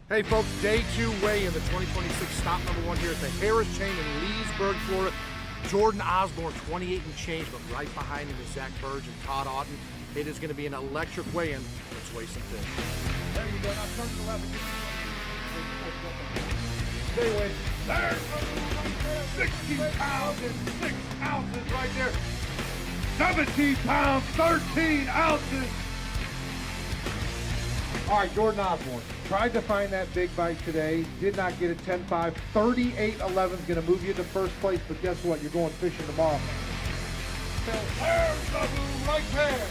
Hey folks, day 2 weigh-in, the 2026 stop number 1 here at the Harris Chain in Leesburg, Florida. Jordan Osborne, 28 and change, but right behind him is Zack Birge and Todd Auten. It is going to be an electric weigh-in. Let's weigh some fish. There you go. Now turn to the left. Stay away. There's 16 pounds and 6 ounces right there. 17 pounds, 13 ounces. All right, Jordan Osborne tried to find that big bite today. Did not get it. 10-5. 38-11 is going to move you to first place, but guess what? You're going fishing tomorrow. There's the move right there.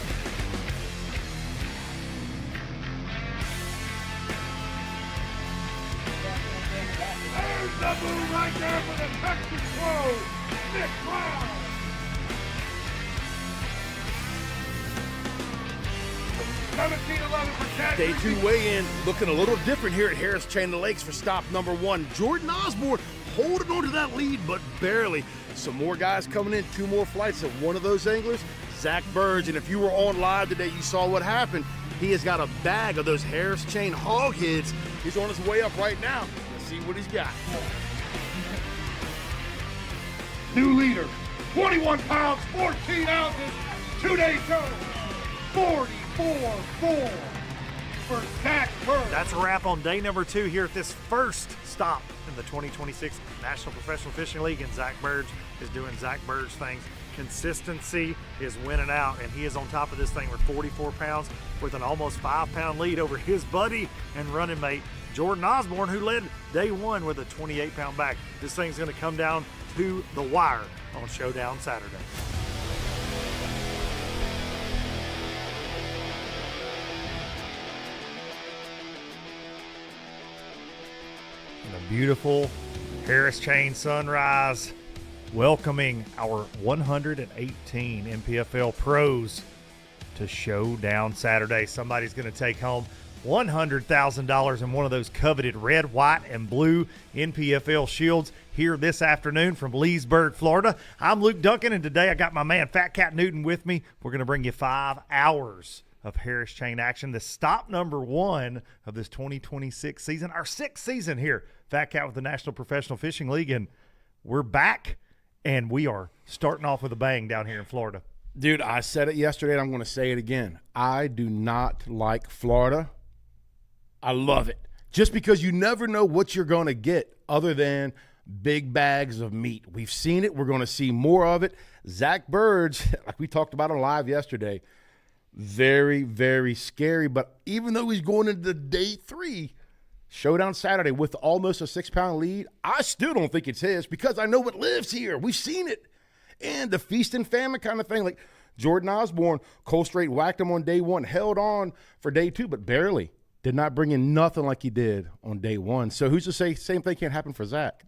There's the move right there for the Texas Pro, Nick Brown. Day 2 weigh-in looking a little different here at Harris Chain of Lakes for stop number 1. Jordan Osborne holding on to that lead, but barely. Some more guys coming in, 2 more flights, and one of those anglers, Zack Burge. And if you were on live today, you saw what happened. He has got a bag of those Harris Chain hog heads. He's on his way up right now. Let's see what he's got. New leader, 21 pounds, 14 ounces, 2-day total, 44-4 for Zack Birge. That's a wrap on day number 2 here at this first stop in the 2026 National Professional Fishing League, and Zack Birge is doing Zack Birge things. Consistency is winning out, and he is on top of this thing with 44 pounds with an almost 5-pound lead over his buddy and running mate Jordan Osborne, who led day 1 with a 28-pound bag. This thing's going to come down to the wire on Showdown Saturday. Beautiful Harris Chain sunrise, welcoming our 118 NPFL pros to Showdown Saturday. Somebody's going to take home $100,000 in one of those coveted red, white, and blue NPFL shields here this afternoon from Leesburg, Florida. I'm Luke Duncan, and today I got my man Fat Cat Newton with me. We're going to bring you 5 hours of Harris Chain action, the stop number 1 of this 2026 season, our 6th season here. Fat Cat with the National Professional Fishing League, and we're back, and we are starting off with a bang down here in Florida. Dude, I said it yesterday, and I'm going to say it again. I do not like Florida. I love it. Just because you never know what you're going to get other than big bags of meat. We've seen it. We're going to see more of it. Zack Birge, like we talked about on live yesterday, very, very scary. But even though he's going into day 3, Showdown Saturday with almost a 6-pound lead, I still don't think it's his because I know what lives here. We've seen it. And the feast and famine kind of thing. Like Jordan Osborne, Cold Straight whacked him on day 1, held on for day 2, but barely. Did not bring in nothing like he did on day 1. So who's to say same thing can't happen for Zack?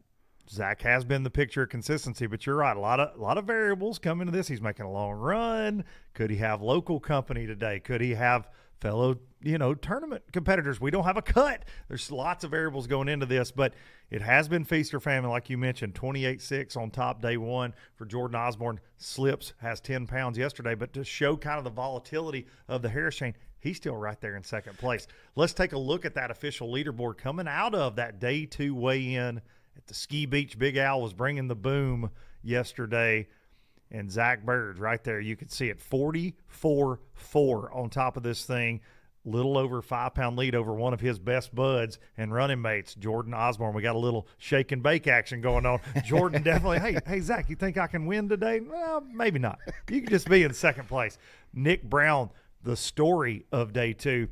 Zack has been the picture of consistency, but you're right. A lot of variables come into this. He's making a long run. Could he have local company today? Could he have fellow, tournament competitors? We don't have a cut. There's lots of variables going into this, but it has been feast or famine, like you mentioned. 28-6 on top day 1 for Jordan Osborne. Slips, has 10 pounds yesterday, but to show kind of the volatility of the Harris Chain, he's still right there in second place. Let's take a look at that official leaderboard coming out of that day 2 weigh-in at the Ski Beach. Big Al was bringing the boom yesterday. And Zack Birge right there, you can see it, 44-4 on top of this thing. Little over 5-pound lead over one of his best buds and running mates, Jordan Osborne. We got a little shake and bake action going on. Jordan definitely, hey, Zack, you think I can win today? Well, maybe not. You can just be in second place. Nick Brown, the story of day 2,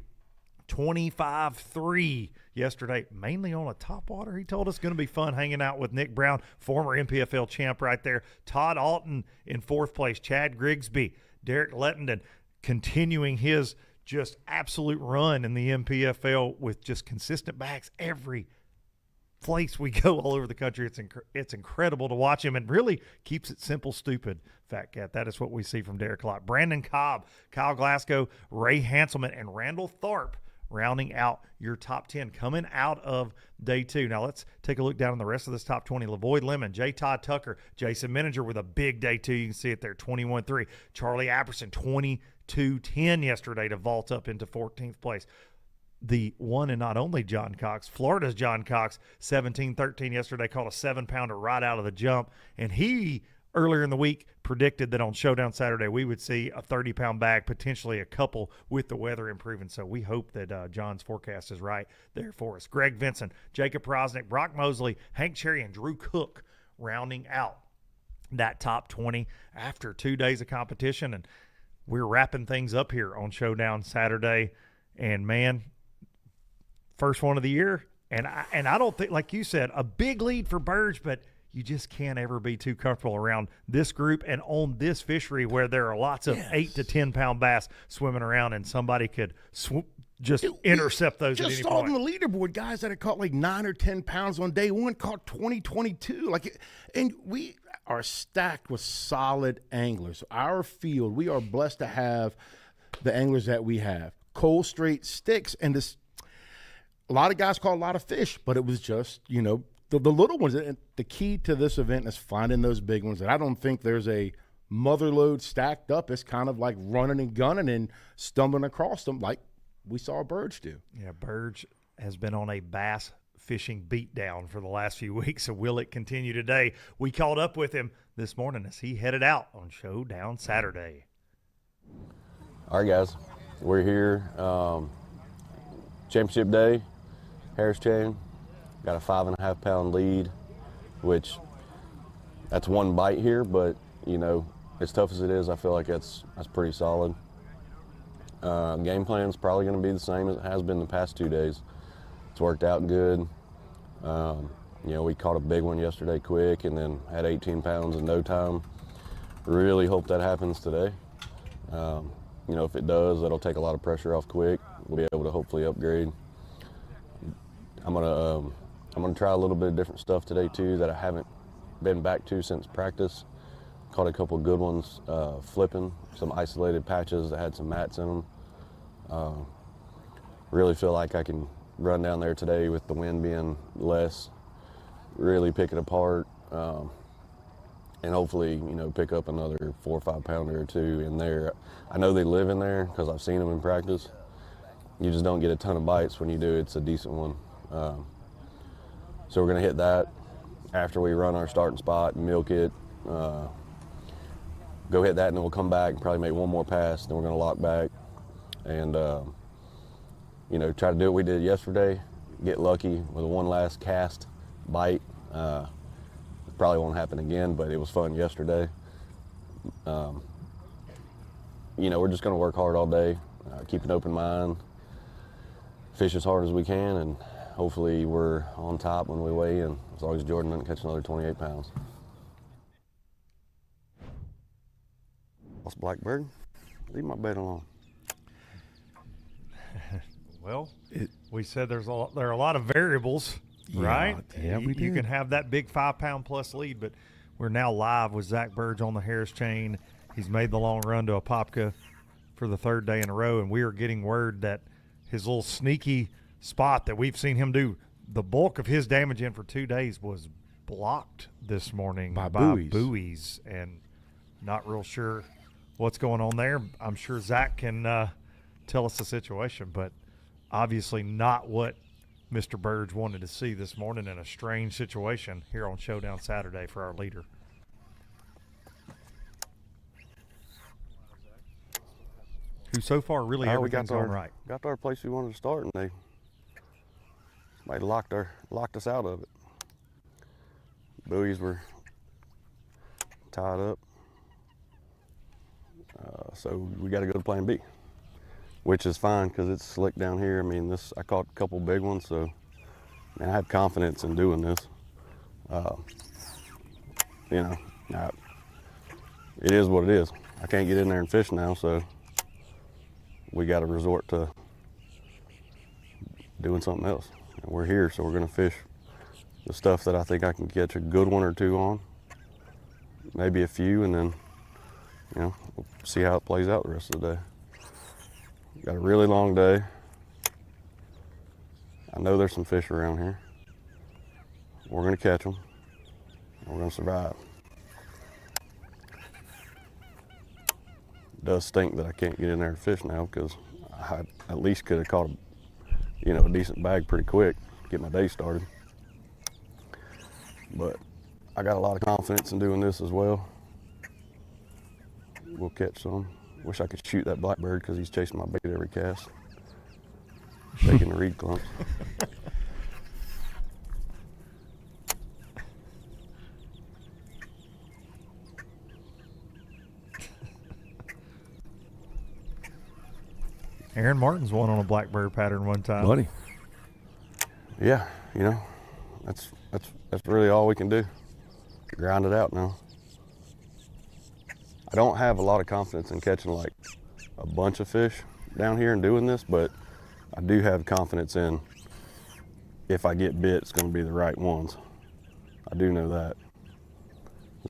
25-3 yesterday, mainly on a topwater. He told us going to be fun hanging out with Nick Brown, former NPFL champ right there. Todd Auten in 4th place. Chad Griggsby, Derek Lettenden continuing his just absolute run in the NPFL with just consistent bags every place we go all over the country. It's incredible to watch him, and really keeps it simple, stupid, Fat Cat. That is what we see from Derek Lott. Brandon Cobb, Kyle Glasgow, Ray Hanselman, and Randall Tharp rounding out your top 10 coming out of day 2. Now let's take a look down on the rest of this top 20. Lavoy Lemon, J. Todd Tucker, Jason Mininger with a big day 2. You can see it there, 21-3. Charlie Apperson, 22-10 yesterday to vault up into 14th place. the one and not only John Cox, Florida's John Cox, 17-13 yesterday, caught a 7-pounder right out of the jump. And he, earlier in the week, predicted that on Showdown Saturday we would see a 30-pound bag, potentially a couple with the weather improving. So we hope that John's forecast is right there for us. Greg Vinson, Jacob Prosnick, Brock Mosley, Hank Cherry, and Drew Cook rounding out that top 20 after 2 days of competition. And we're wrapping things up here on Showdown Saturday. And, man, first one of the year. And I don't think, like you said, a big lead for Burge, but you just can't ever be too comfortable around this group and on this fishery where there are lots of 8 to 10-pound bass swimming around, and somebody could just intercept those at any point. Just saw on the leaderboard guys that had caught like 9 or 10 pounds on day one, caught 20, 22. And we are stacked with solid anglers. Our field, we are blessed to have the anglers that we have. Cold straight sticks, and this. A lot of guys caught a lot of fish, but it was just, the little ones. And the key to this event is finding those big ones. And I don't think there's a mother load stacked up. It's kind of like running and gunning and stumbling across them like we saw Burge do. Yeah, Burge has been on a bass fishing beatdown for the last few weeks, so will it continue today? We caught up with him this morning as he headed out on Showdown Saturday. All right, guys, we're here. Championship day, Harris chain, got a 5.5-pound lead, which that's one bite here, but as tough as it is, I feel like that's pretty solid. Game plan's probably going to be the same as it has been the past 2 days. It's worked out good. We caught a big one yesterday quick and then had 18 pounds in no time. Really hope that happens today. If it does, that'll take a lot of pressure off quick. We'll be able to hopefully upgrade. I'm gonna try a little bit of different stuff today too that I haven't been back to since practice. Caught a couple good ones flipping, some isolated patches that had some mats in them. Really feel like I can run down there today with the wind being less, really pick it apart, and hopefully, pick up another 4 or 5 pounder or two in there. I know they live in there because I've seen them in practice. You just don't get a ton of bites. When you do, it's a decent one. So we're gonna hit that after we run our starting spot, milk it, go hit that, and then we'll come back and probably make one more pass. Then we're gonna lock back and try to do what we did yesterday, get lucky with one last cast bite. Probably won't happen again, but it was fun yesterday. We're just gonna work hard all day, keep an open mind, fish as hard as we can, and hopefully we're on top when we weigh in, as long as Jordan doesn't catch another 28 pounds. What's Blackbird? Leave my bait alone. Well, we said there are a lot of variables, right? Yeah, we do. You can have that big 5-pound plus lead, but we're now live with Zack Birge on the Harris chain. He's made the long run to Apopka for the 3rd day in a row, and we are getting word that his little sneaky spot that we've seen him do, the bulk of his damage in for 2 days was blocked this morning by buoys, and not real sure what's going on there. I'm sure Zack can tell us the situation, but obviously not what Mr. Burge wanted to see this morning in a strange situation here on Showdown Saturday for our leader. Who so far really everything's going right. Got to our place we wanted to start, and somebody locked us out of it. Buoys were tied up, so we got to go to plan B, which is fine because it's slick down here. I mean, I caught a couple big ones, so I have confidence in doing this. It is what it is. I can't get in there and fish now, so we got to resort to doing something else. And we're here, so we're going to fish the stuff that I think I can catch a good one or two on, maybe a few, and then, we'll see how it plays out the rest of the day. Got a really long day. I know there's some fish around here. We're going to catch them. We're going to survive. It does stink that I can't get in there and fish now, because I at least could have caught you know, a decent bag pretty quick, get my day started. But I got a lot of confidence in doing this as well. We'll catch some. Wish I could shoot that blackbird because he's chasing my bait every cast. Shaking the reed clumps. Aaron Martin's won on a blackbird pattern one time. Buddy. Yeah, you know, that's really all we can do. Grind it out now. I don't have a lot of confidence in catching like a bunch of fish down here and doing this, but I do have confidence in if I get bit, it's going to be the right ones. I do know that.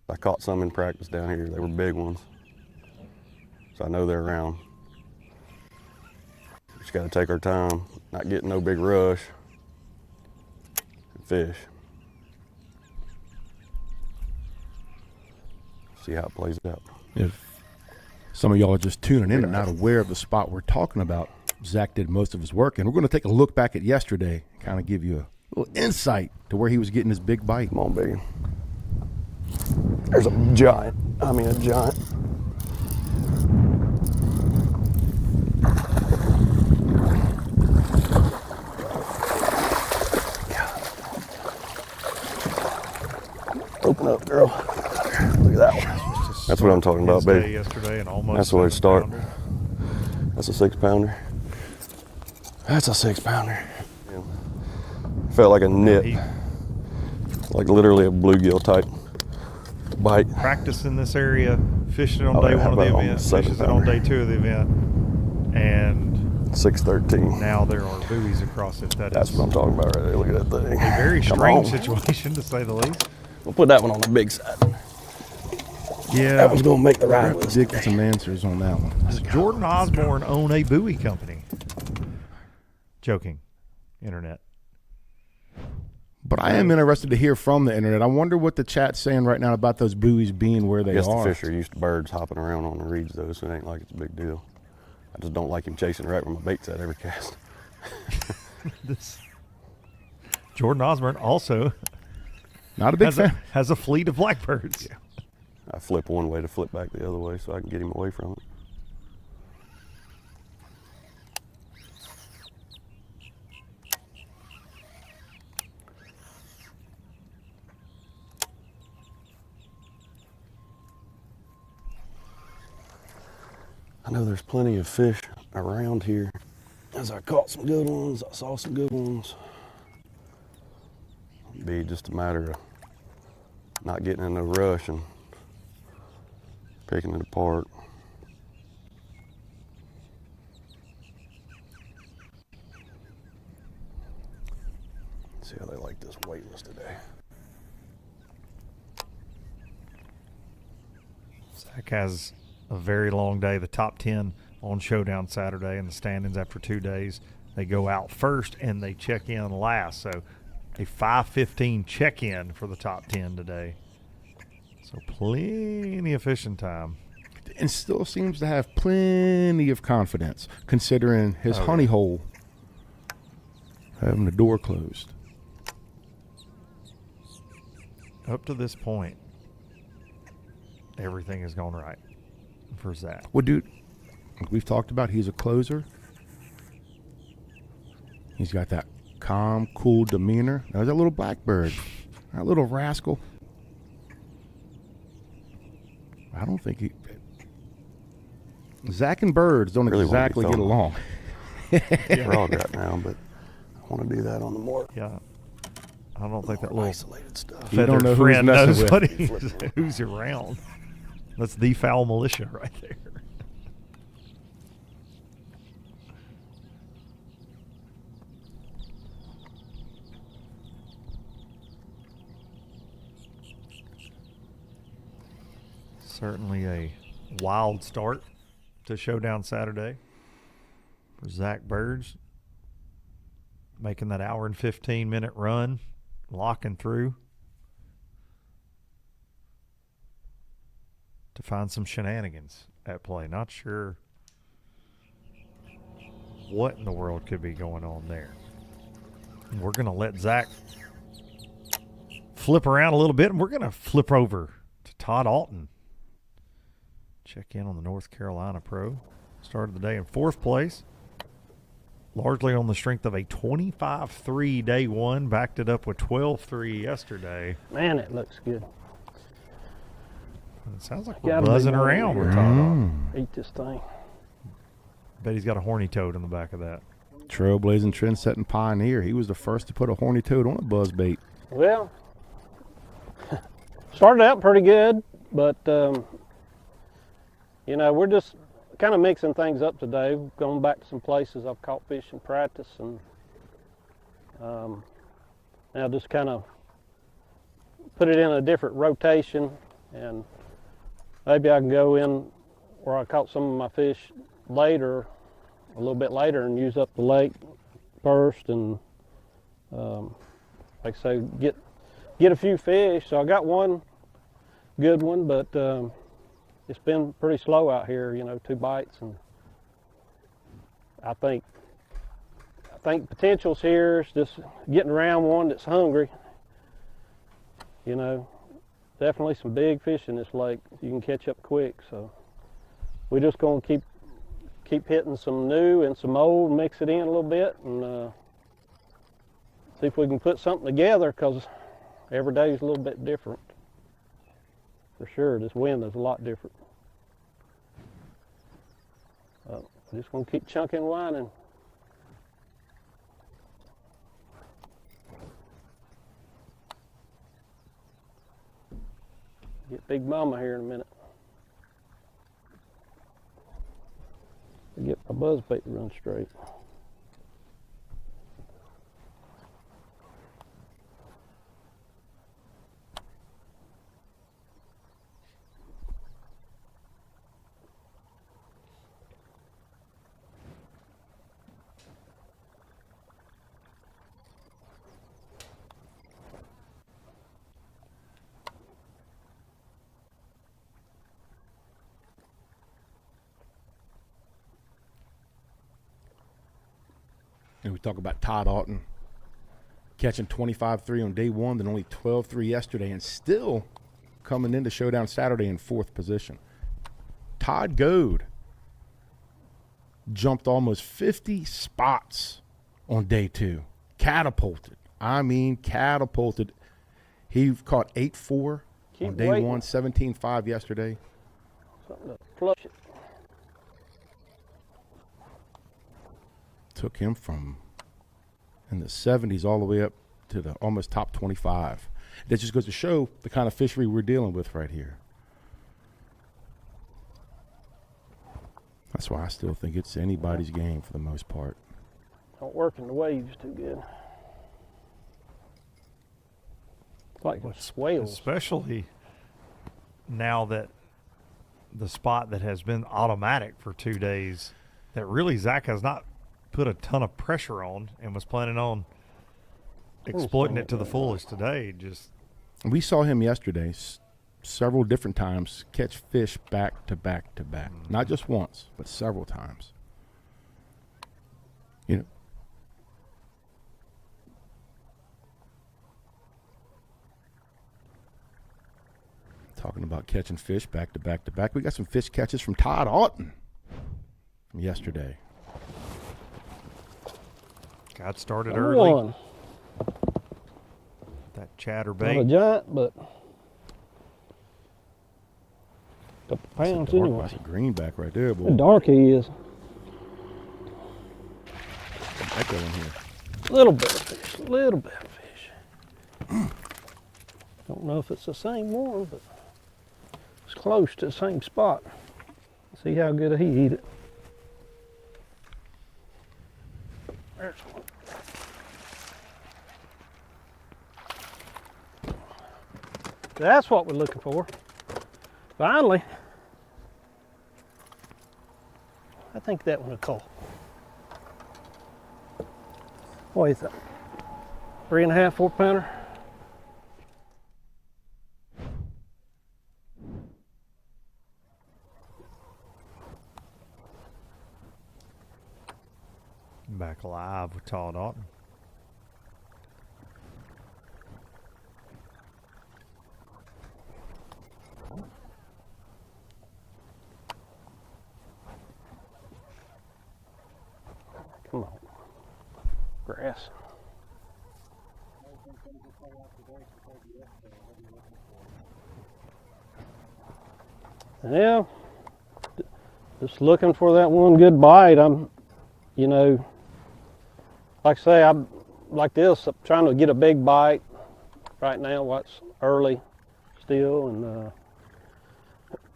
I caught some in practice down here. They were big ones. So I know they're around. Just got to take our time, not get no big rush, and fish. See how it plays out. If some of y'all are just tuning in and not aware of the spot we're talking about, Zack did most of his work, and we're going to take a look back at yesterday, kind of give you a little insight to where he was getting his big bite. Come on, baby. There's a giant. I mean, a giant. Open up, girl. Look at that one. That's what I'm talking about, baby. Yesterday and almost That's where it started. 7 pounder. That's a 6-pounder. That's a 6-pounder. Felt like a nit, like literally a bluegill type bite. Practice in this area, fishing on Oh, day yeah, one of the about event, almost fishes it on 7-pounder. day 2 of the event, and 613. now there are buoys across it. That's what I'm talking about right there. Look at that thing. a very Come strange on. situation, to say the least. We'll put that one on the big side. Yeah, That was going to make the I right have to list. dig for some answers on that one. Does Jordan Osborne own a buoy company? Joking. Internet. But I am interested to hear from the internet. I wonder what the chat's saying right now about those buoys being where I they guess are. the fish are used to birds hopping around on the reeds, though, so it ain't like it's a big deal. I just don't like him chasing right where my bait's at every cast. Jordan Osborne also Not a big fan. has a fleet of blackbirds. Yeah. I flip one way to flip back the other way so I can get him away from it. I know there's plenty of fish around here. As I caught some good ones, I saw some good ones. It'd be just a matter of not getting in a rush and picking it apart. See how they like this weightless today. Zack has a very long day. The top 10 on Showdown Saturday and the standings after 2 days. They go out first and they check in last. So a 5:15 check-in for the top 10 today. So plenty of fishing time. And still seems to have plenty of confidence, considering his honey hole having the door closed. Up to this point, everything has gone right for Zack. Well, dude, like we've talked about, he's a closer. He's got that calm, cool demeanor. Now, that little blackbird, that little rascal. I don't think he. Zack and birds don't Really wanna be exactly get filming. along. We're all right now, but I want to do that on the more Yeah. I don't think that little isolated stuff. You don't feathered know who he's friend messing knows with. what who's around. That's the foul militia right there. Certainly a wild start to Showdown Saturday for Zack Burge. Making that hour and 15-minute run, locking through to find some shenanigans at play. Not sure what in the world could be going on there. And we're going to let Zack flip around a little bit, and we're going to flip over to Todd Auten. Check in on the North Carolina Pro. Started the day in 4th place, largely on the strength of a 25-3 day one. Backed it up with 12-3 yesterday. Man, it looks good. It sounds like we're buzzing around with Todd Auten. Eat this thing. Bet he's got a horny toad in the back of that. Trailblazing, trend-setting pioneer. He was the first to put a horny toad on a buzzbait. Well, started out pretty good, but you know, we're just kind of mixing things up today. We've gone back to some places I've caught fish in practice, and now just kind of put it in a different rotation, and maybe I can go in where I caught some of my fish later, a little bit later, and use up the lake first, and like I say, get a few fish. So I got one good one, but it's been pretty slow out here, you know, 2 bites, and I think potential's here. It's just getting around one that's hungry. You know, definitely some big fish in this lake. You can catch up quick, so we're just gonna keep hitting some new and some old, mix it in a little bit, and see if we can put something together, because every day is a little bit different. For sure, this wind is a lot different. I'm just gonna keep chunking, whining. Get Big Mama here in a minute. Get my buzzbait to run straight. And we talk about Todd Auten catching 25-3 on day one, then only 12-3 yesterday, and still coming into Showdown Saturday in 4th position. Todd Goad jumped almost 50 spots on day 2. Catapulted. I mean, catapulted. He caught 8-4 on day waiting. 1, 17-5 yesterday. Something to flush it. Took him from in the 70s all the way up to the almost top 25. That just goes to show the kind of fishery we're dealing with right here. That's why I still think it's anybody's game for the most part. Don't work in the waves too good. It's like swales. Especially now that the spot that has been automatic for 2 days, that really Zack has not put a ton of pressure on and was planning on exploiting it to the fullest today. Just we saw him yesterday several different times catch fish back to back to back. Not just once, but several times. You know, talking about catching fish back to back to back. We got some fish catches from Todd Auten from yesterday. got started Number early. one. That Not a chatterbait. giant, but a couple pounds anyway. That's a greenback right there, How boy. dark he is. Echo in here. Little bit of fish, little bit of fish. Don't know if it's the same one, but it's close to the same spot. See how good he eat it. There's one. That's what we're looking for. Finally. I think that one will call. What is that? 3.5, 4 pounder? back live with Todd Auten. Come on. Grass. Yeah. Just looking for that one good bite. I'm, you know, like I say, I'm like this, I'm trying to get a big bite right now while it's early still,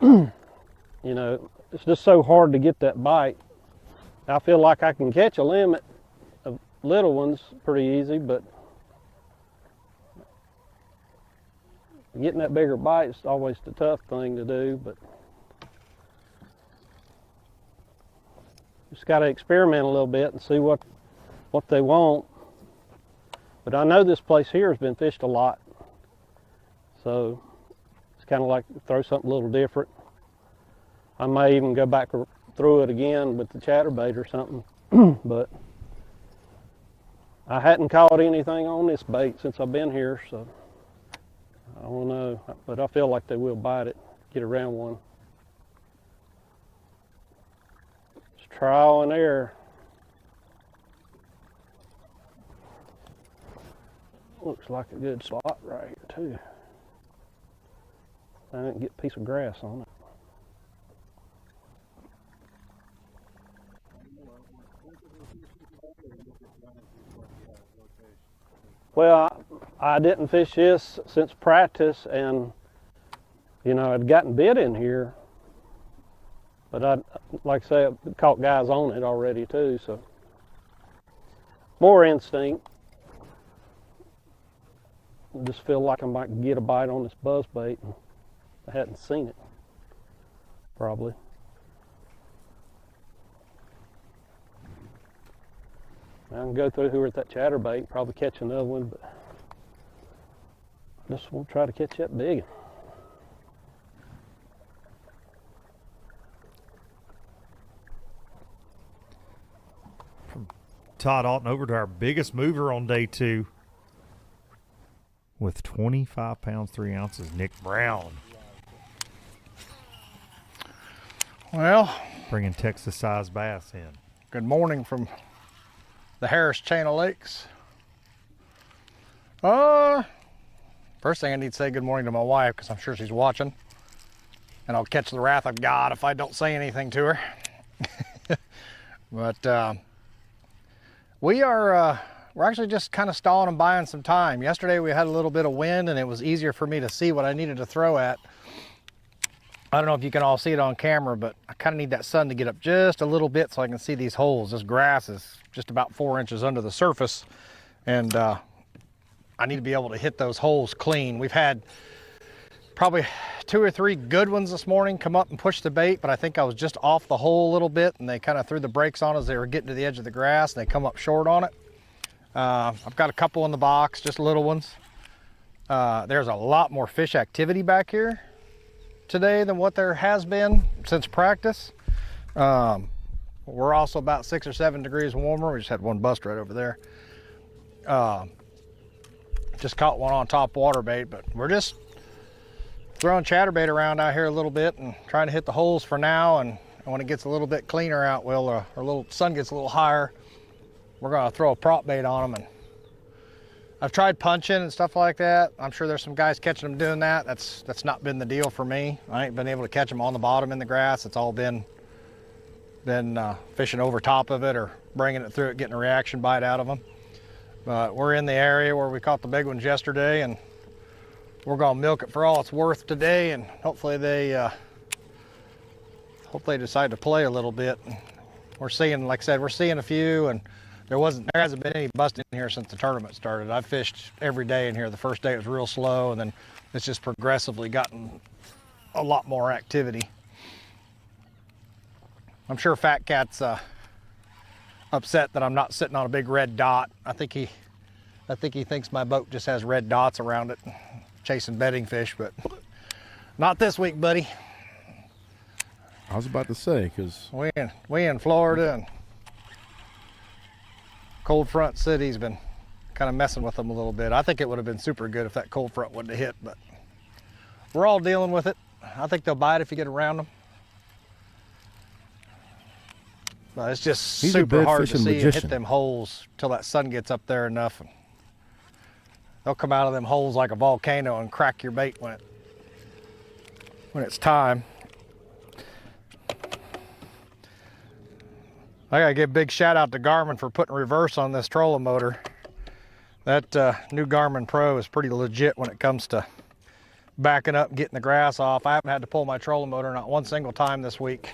and you know, it's just so hard to get that bite. I feel like I can catch a limit of little ones pretty easy, but getting that bigger bite is always the tough thing to do. But just got to experiment a little bit and see what they want. But I know this place here has been fished a lot, so it's kind of like throw something a little different. I may even go back through it again with the chatterbait or something. But I hadn't caught anything on this bait since I've been here, so I don't know. But I feel like they will bite it, get around one. It's trial and error. Looks like a good spot right here too. I didn't get a piece of grass on it. Well, I didn't fish this since practice, and you know, I'd gotten bit in here, but I, like I say, I caught guys on it already too, so more instinct. I just feel like I might get a bite on this buzz bait, and I hadn't seen it, probably. I can go through here with that chatterbait, probably catch another one, but I just won't try to catch that big. From Todd Auten over to our biggest mover on day 2 with 25 pounds 3 ounces, Nick Brown. Well, bringing Texas size bass in. good morning from the Harris Chain of Lakes. First thing I need to say good morning to my wife, because I'm sure she's watching, and I'll catch the wrath of God if I don't say anything to her. But we're actually just kind of stalling and buying some time. Yesterday we had a little bit of wind, and it was easier for me to see what I needed to throw at. I don't know if you can all see it on camera, but I kind of need that sun to get up just a little bit so I can see these holes. This grass is just about 4 inches under the surface, and I need to be able to hit those holes clean. We've had probably 2 or 3 good ones this morning come up and push the bait, but I think I was just off the hole a little bit, and they kind of threw the brakes on as they were getting to the edge of the grass, and they come up short on it. I've got a couple in the box, just little ones. There's a lot more fish activity back here today than what there has been since practice. We're also about 6 or 7 degrees warmer. We just had one bust right over there. Just caught one on top water bait, but we're just throwing chatterbait around out here a little bit and trying to hit the holes for now. And when it gets a little bit cleaner out, well, our little sun gets a little higher, we're gonna throw a prop bait on them. And I've tried punching and stuff like that. I'm sure there's some guys catching them doing that. That's not been the deal for me. I ain't been able to catch them on the bottom in the grass. It's all been fishing over top of it or bringing it through it, getting a reaction bite out of them. But we're in the area where we caught the big ones yesterday, and we're gonna milk it for all it's worth today, and hopefully they decide to play a little bit. We're seeing, like I said, we're seeing a few, and there hasn't been any busting in here since the tournament started. I've fished every day in here. The first day it was real slow, and then it's just progressively gotten a lot more activity. I'm sure Fat Cat's upset that I'm not sitting on a big red dot. I think he thinks my boat just has red dots around it, chasing bedding fish, but not this week, buddy. I was about to say, because We in Florida, and Cold front city's been kind of messing with them a little bit. I think it would have been super good if that cold front wouldn't have hit, but we're all dealing with it. I think they'll bite if you get around them. But it's just He's a super big hard to fishing see and magician. hit them holes till that sun gets up there enough. And they'll come out of them holes like a volcano and crack your bait when it's time. I gotta give a big shout out to Garmin for putting reverse on this trolling motor. That new Garmin Pro is pretty legit when it comes to backing up and getting the grass off. I haven't had to pull my trolling motor not one single time this week.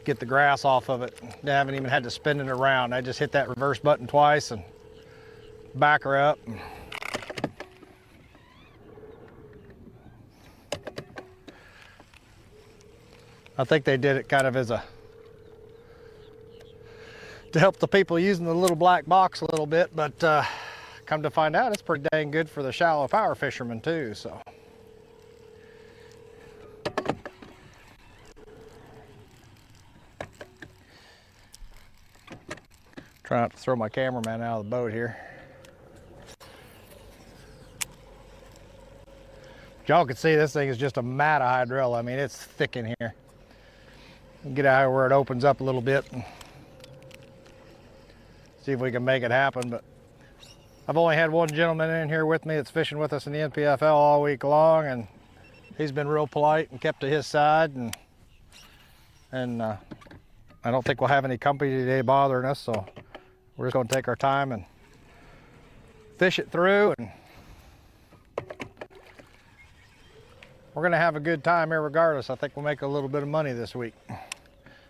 Get the grass off of it. I haven't even had to spin it around. I just hit that reverse button twice and back her up. I think they did it kind of as to help the people using the little black box a little bit, but come to find out, it's pretty dang good for the shallow power fishermen too, so. Try not to throw my cameraman out of the boat here. Y'all can see this thing is just a mat of hydrilla. I mean, it's thick in here. Get out here where it opens up a little bit and see if we can make it happen. But I've only had one gentleman in here with me that's fishing with us in the NPFL all week long, and he's been real polite and kept to his side, and I don't think we'll have any company today bothering us, so we're just going to take our time and fish it through, and we're going to have a good time here regardless. I think we'll make a little bit of money this week.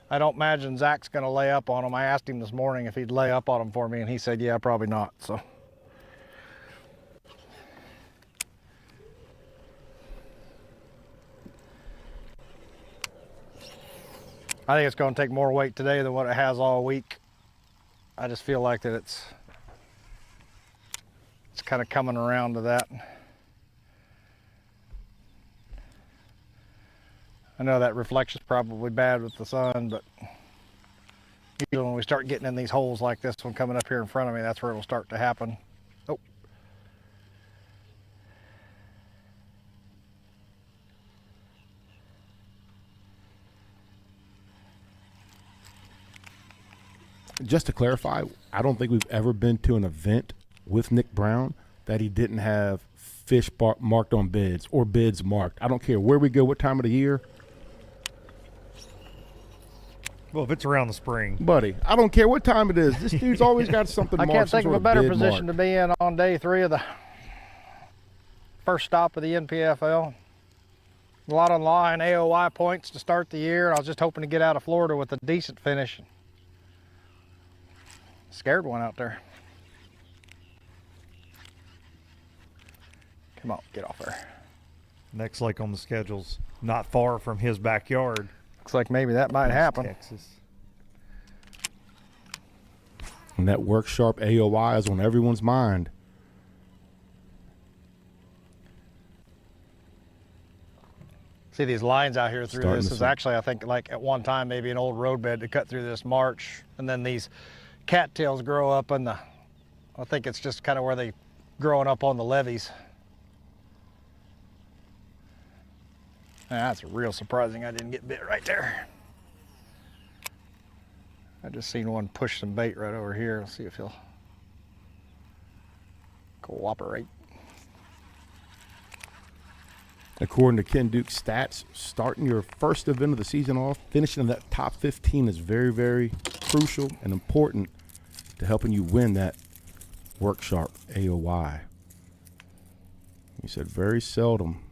I don't imagine Zach's going to lay up on them. I asked him this morning if he'd lay up on them for me, and he said, yeah, probably not. So I think it's going to take more weight today than what it has all week. I just feel like that it's kind of coming around to that. I know that reflection's probably bad with the sun, but usually when we start getting in these holes like this one coming up here in front of me, that's where it'll start to happen. Oh. Just to clarify, I don't think we've ever been to an event with Nick Brown that he didn't have fish marked on bids or bids marked. I don't care where we go, what time of the year. Well, if it's around the spring. Buddy, I don't care what time it is. This dude's always got something I marked. can't think some of a sort better bid position marked. to be in on day 3 of the first stop of the NPFL. A lot on line AOY points to start the year. I was just hoping to get out of Florida with a decent finish. Scared one out there. Come on, get off there. Next lake on the schedule's not far from his backyard. Looks like maybe that might happen. Texas. And that work sharp AOY is on everyone's mind. See these lines out here through Starting this to is see. actually, I think, like at one time maybe an old roadbed to cut through this marsh, and then these cattails grow up in the, I think it's just kind of where they growing up on the levees. That's real surprising I didn't get bit right there. I just seen one push some bait right over here. Let's see if he'll cooperate. According to Ken Duke's stats, starting your first event of the season off, finishing in that top 15 is very, very crucial and important to helping you win that work sharp AOY. He said very seldom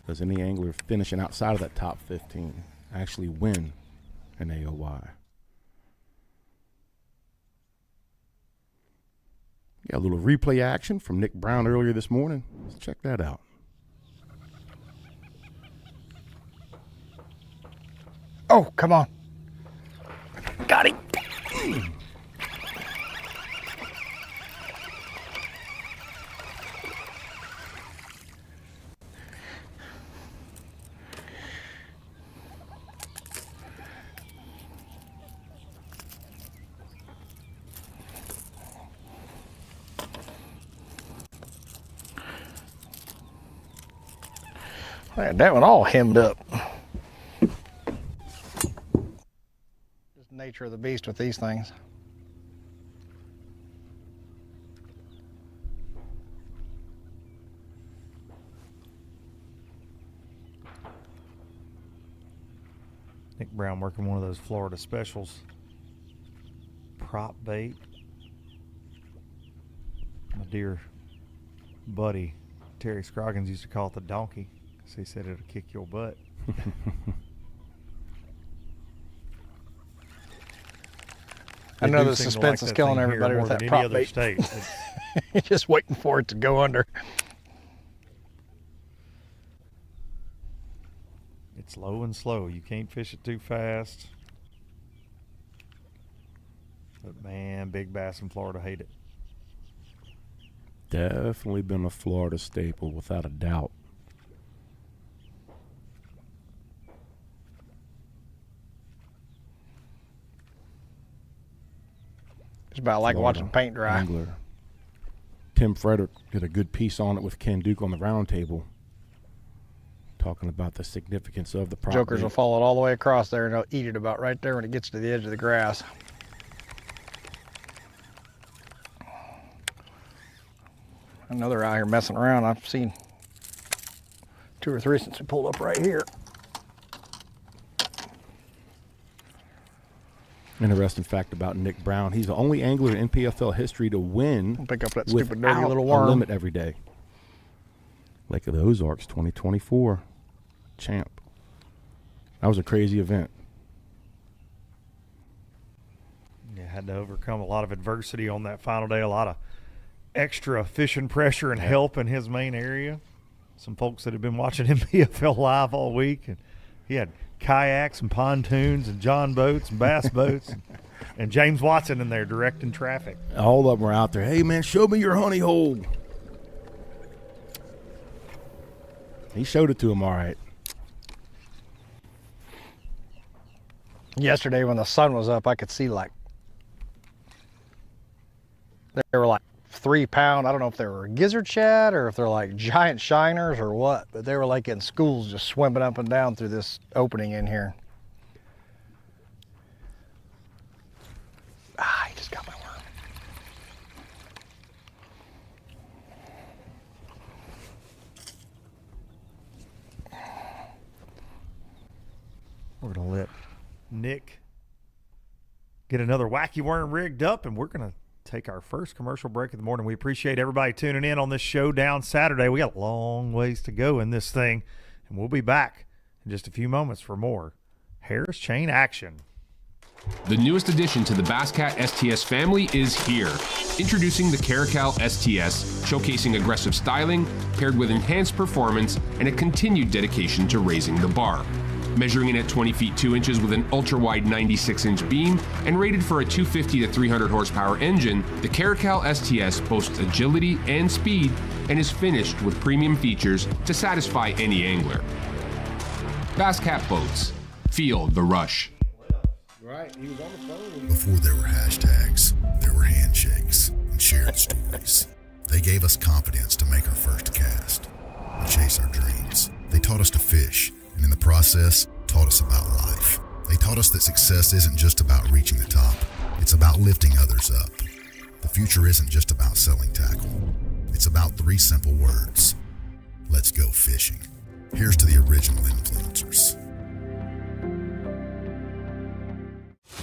does any angler finishing outside of that top 15 actually win an AOY. Got a little replay action from Nick Brown earlier this morning. Let's check that out. Oh, come on. Got him. That one all hemmed up. Just nature of the beast with these things. Nick Brown working one of those Florida specials. Prop bait. My dear buddy Terry Scroggins used to call it the donkey because he said it'll kick your butt. I know the suspense is killing everybody with that prop bait. You're just waiting for it to go under. It's low and slow. You can't fish it too fast. But man, big bass in Florida hate it. Definitely been a Florida staple without a doubt. It's about like Florida watching paint dry. Angler. Tim Frederick did a good piece on it with Ken Duke on the round table, talking about the significance of the prop Jokers bait. will follow it all the way across there and they'll eat it about right there when it gets to the edge of the grass. I know they're out here messing around. I've seen 2 or 3 since we pulled up right here. Interesting fact about Nick Brown. He's the only angler in NPFL history to win Pick up that stupid dirty without little a worm. limit every day. Lake of the Ozarks 2024 champ. That was a crazy event. Yeah, had to overcome a lot of adversity on that final day. A lot of extra fishing pressure and help in his main area. Some folks that have been watching NPFL live all week, and he had kayaks and pontoons and john boats and bass boats and James Watson in there directing traffic. All of them were out there. Hey, man, show me your honey hole. He showed it to him all right. Yesterday when the sun was up, I could see like, they were like 3-pound, I don't know if they were gizzard shad or if they're like giant shiners or what, but they were like in schools just swimming up and down through this opening in here. Ah, he just got my worm. We're going to let Nick get another wacky worm rigged up, and we're going to take our first commercial break of the morning. We appreciate everybody tuning in on this Showdown Saturday. We got a long ways to go in this thing, and we'll be back in just a few moments for more Harris Chain action. The newest addition to the Basscat STS family is here. Introducing the Caracal STS, showcasing aggressive styling paired with enhanced performance and a continued dedication to raising the bar. Measuring in at 20 feet 2 inches with an ultra-wide 96-inch beam and rated for a 250 to 300 horsepower engine, the Caracal STS boasts agility and speed and is finished with premium features to satisfy any angler. Basscat Boats. Feel the rush. Right, he was on the phone. Before there were hashtags, there were handshakes and shared stories. They gave us confidence to make our first cast and chase our dreams. They taught us to fish, and in the process, taught us about life. They taught us that success isn't just about reaching the top, it's about lifting others up. The future isn't just about selling tackle. It's about 3 simple words. Let's go fishing. Here's to the original influencers.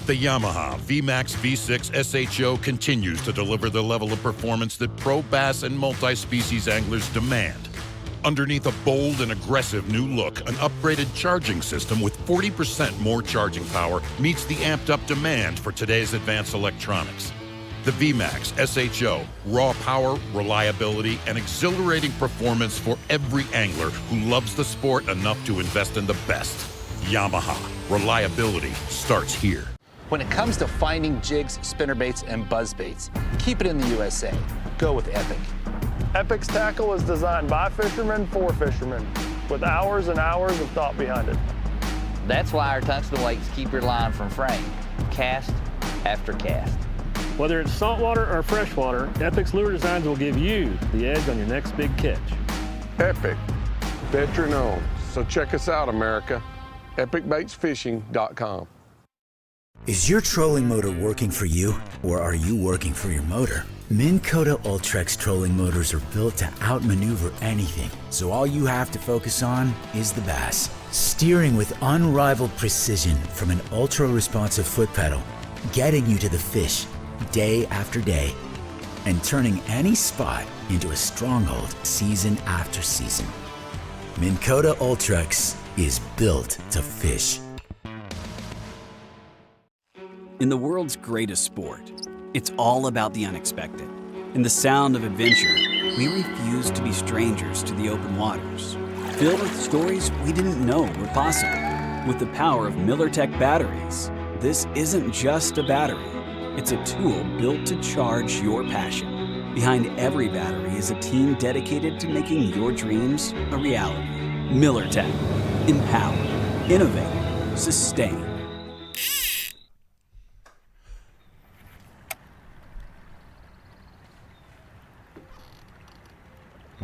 The Yamaha VMAX V6 SHO continues to deliver the level of performance that pro bass and multi-species anglers demand. Underneath a bold and aggressive new look, an upgraded charging system with 40% more charging power meets the amped-up demand for today's advanced electronics. The VMAX SHO, raw power, reliability, and exhilarating performance for every angler who loves the sport enough to invest in the best. Yamaha, reliability starts here. When it comes to finding jigs, spinnerbaits, and buzzbaits, keep it in the USA. Go with Epic. Epic's tackle is designed by fishermen for fishermen, with hours and hours of thought behind it. That's why our tungsten weights keep your line from fraying, cast after cast. Whether it's saltwater or freshwater, Epic's lure designs will give you the edge on your next big catch. Epic, veteran owned. So check us out, America. EpicBaitsFishing.com. Is your trolling motor working for you, or are you working for your motor? Minn Kota Ultrex trolling motors are built to outmaneuver anything, so all you have to focus on is the bass. Steering with unrivaled precision from an ultra-responsive foot pedal, getting you to the fish day after day, and turning any spot into a stronghold season after season. Minn Kota Ultrex is built to fish. In the world's greatest sport, it's all about the unexpected. In the sound of adventure, we refuse to be strangers to the open waters, filled with stories we didn't know were possible. With the power of MillerTech batteries, this isn't just a battery. It's a tool built to charge your passion. Behind every battery is a team dedicated to making your dreams a reality. MillerTech. Empower. Innovate. Sustain.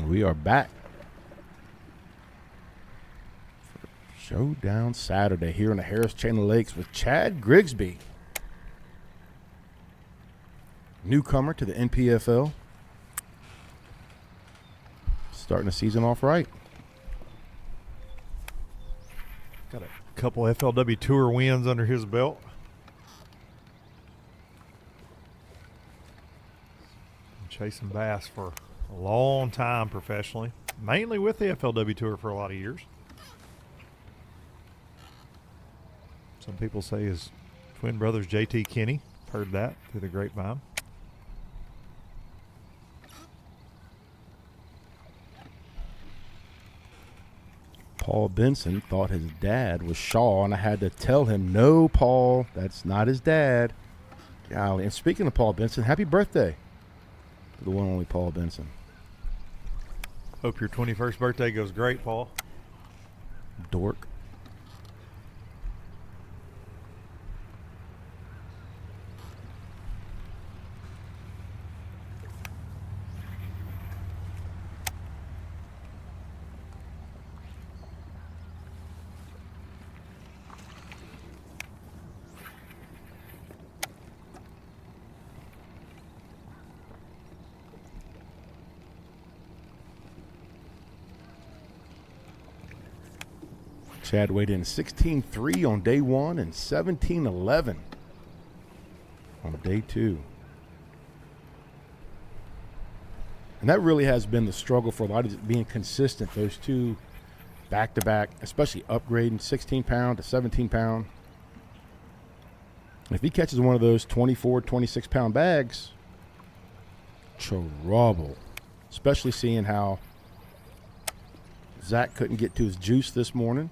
We are back for Showdown Saturday here in the Harris Chain of Lakes with Chad Griggsby, newcomer to the NPFL, starting the season off right. Got a couple FLW Tour wins under his belt. Chasing bass for a long time professionally, mainly with the FLW Tour for a lot of years. Some people say his twin brother's JT Kinney. Heard that through the grapevine. Paul Benson thought his dad was Shaw, and I had to tell him, no, Paul, that's not his dad. Golly. And speaking of Paul Benson, happy birthday to the one and only Paul Benson. Hope your 21st birthday goes great, Paul. Dork. Chad weighed in 16.3 on day one and 17.11 on day two. And that really has been the struggle for a lot of it, being consistent, those two back-to-back, especially upgrading 16-pound to 17-pound. If he catches one of those 24, 26-pound bags, trouble, especially seeing how Zack couldn't get to his juice this morning.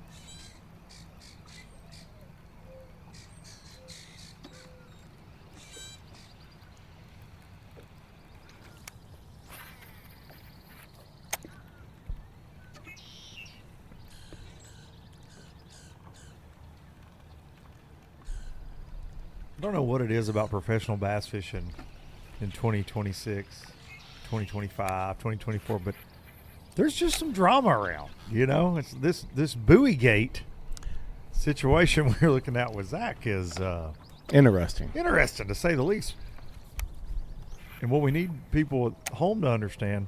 I don't know what it is about professional bass fishing in 2026, 2025, 2024, but there's just some drama around, you know. It's this Buoy Gate situation we're looking at with Zack is interesting to say the least. And what we need people at home to understand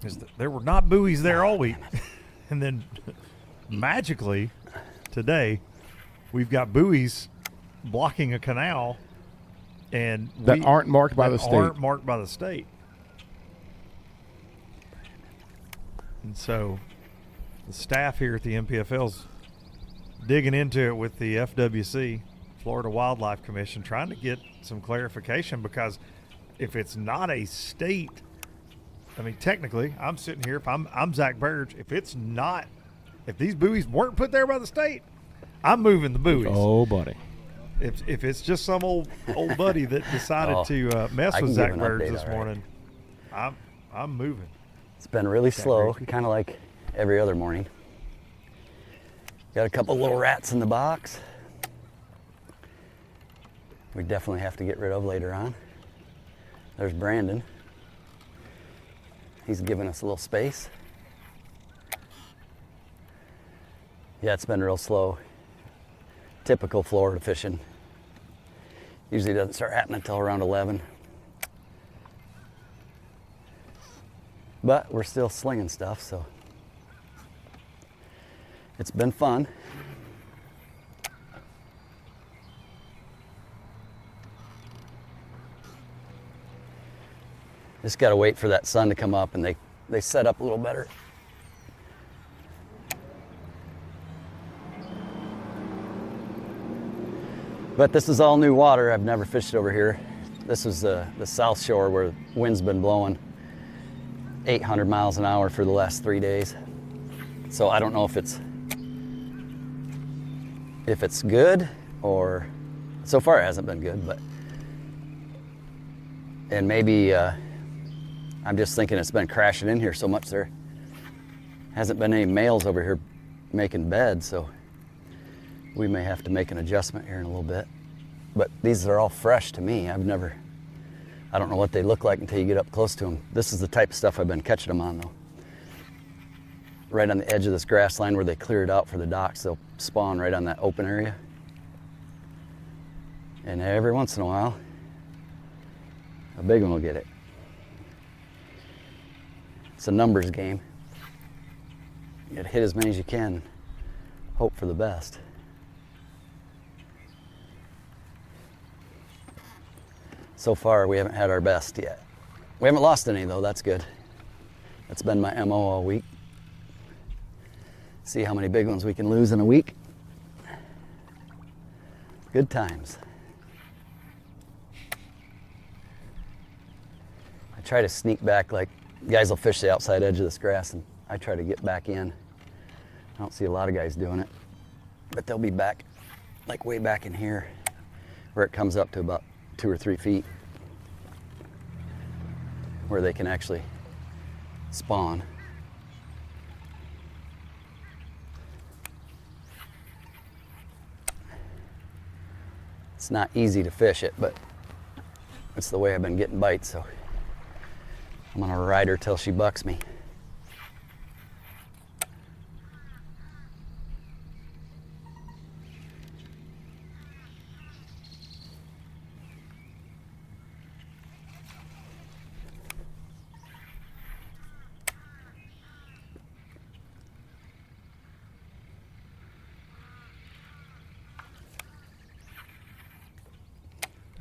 is that there were not buoys there all week. And then magically today we've got buoys blocking a canal and that aren't marked by the state. And so the staff here at the NPFL's digging into it with the FWC, Florida Wildlife Commission, trying to get some clarification, because if it's not a state, I mean, technically, I'm sitting here, if I'm Zack Burge, if these buoys weren't put there by the state, I'm moving the buoys. Oh, buddy. If it's just some old buddy that decided to mess with Zack Burge this morning, I'm moving. It's been really slow, kind of like every other morning. Got a couple little rats in the box. We definitely have to get rid of later on. There's Brandon. He's giving us a little space. Yeah, it's been real slow. Typical Florida fishing. Usually doesn't start happening until around 11. But we're still slinging stuff, so it's been fun. Just got to wait for that sun to come up, and they set up a little better. But this is all new water. I've never fished over here. This is the south shore where the wind's been blowing 800 miles an hour for the last 3 days. So I don't know if it's good, or so far it hasn't been good, but and maybe I'm just thinking it's been crashing in here so much there hasn't been any males over here making beds, so we may have to make an adjustment here in a little bit. But these are all fresh to me. I don't know what they look like until you get up close to them. This is the type of stuff I've been catching them on, though. Right on the edge of this grass line where they cleared out for the docks, they'll spawn right on that open area. And every once in a while, a big one will get it. It's a numbers game. You gotta hit as many as you can, hope for the best. So far, we haven't had our best yet. We haven't lost any, though. That's good. That's been my MO all week. See how many big ones we can lose in a week. Good times. I try to sneak back, like guys will fish the outside edge of this grass, and I try to get back in. I don't see a lot of guys doing it, but they'll be back, like way back in here, where it comes up to about 2 or 3 feet, where they can actually spawn. It's not easy to fish it, but it's the way I've been getting bites, so I'm gonna ride her till she bucks me.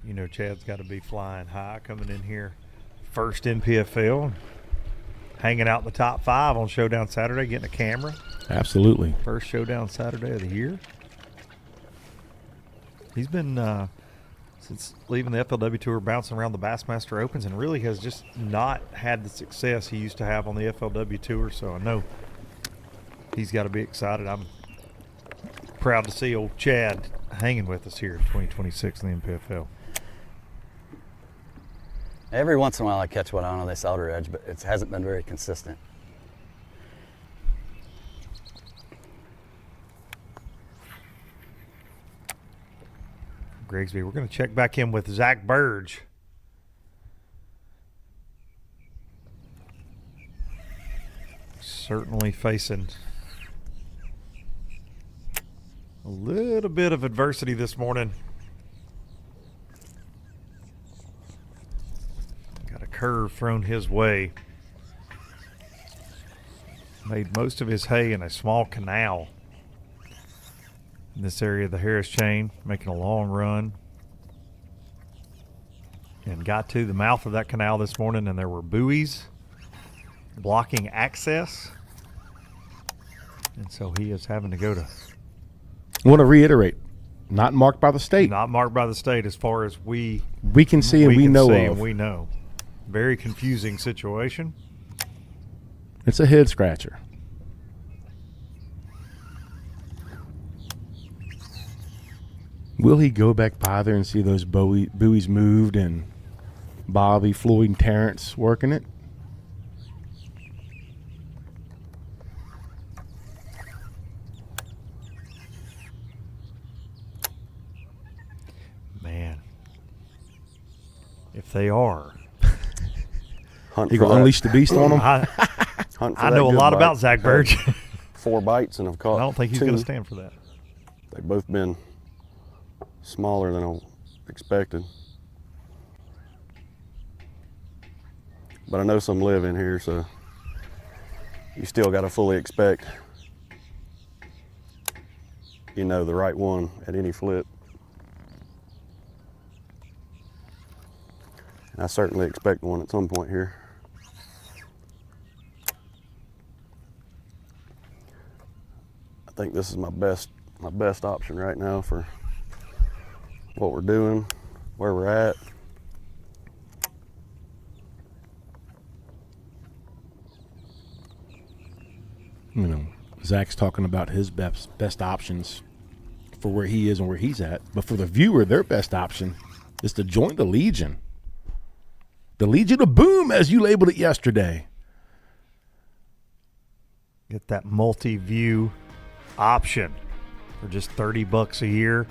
You know, Chad's got to be flying high coming in here. First NPFL, hanging out in the top 5 on Showdown Saturday, getting a camera. Absolutely. First Showdown Saturday of the year. He's been, since leaving the FLW Tour, bouncing around the Bassmaster Opens and really has just not had the success he used to have on the FLW Tour. So I know he's got to be excited. I'm proud to see old Chad hanging with us here in 2026 in the NPFL. Every once in a while I catch one out on this outer edge, but it hasn't been very consistent. Griggsby, we're going to check back in with Zack Birge. Certainly facing a little bit of adversity this morning. Got a curve thrown his way. Made most of his hay in a small canal in this area of the Harris Chain, making a long run. And got to the mouth of that canal this morning, and there were buoys blocking access. And so he is having to go to... I want to reiterate, not marked by the state. Not marked by the state as far as we can see and we know of. We know. Very confusing situation. It's a head scratcher. Will he go back by there and see those buoys moved and Bobby, Floyd, and Terrence working it? Man, if they are, He gonna unleash the beast on him. I know a lot about Zack Birge. 4 bites and I've caught I don't think he's 2. going to stand for that. They've both been smaller than I expected. But I know some live in here, so you still got to fully expect, the right one at any flip. And I certainly expect one at some point here. I think this is my best option right now for what we're doing, where we're at. Zach's talking about his best options for where he is and where he's at. But for the viewer, their best option is to join the Legion. The Legion of Boom, as you labeled it yesterday. Get that multi-view option for just $30 a year.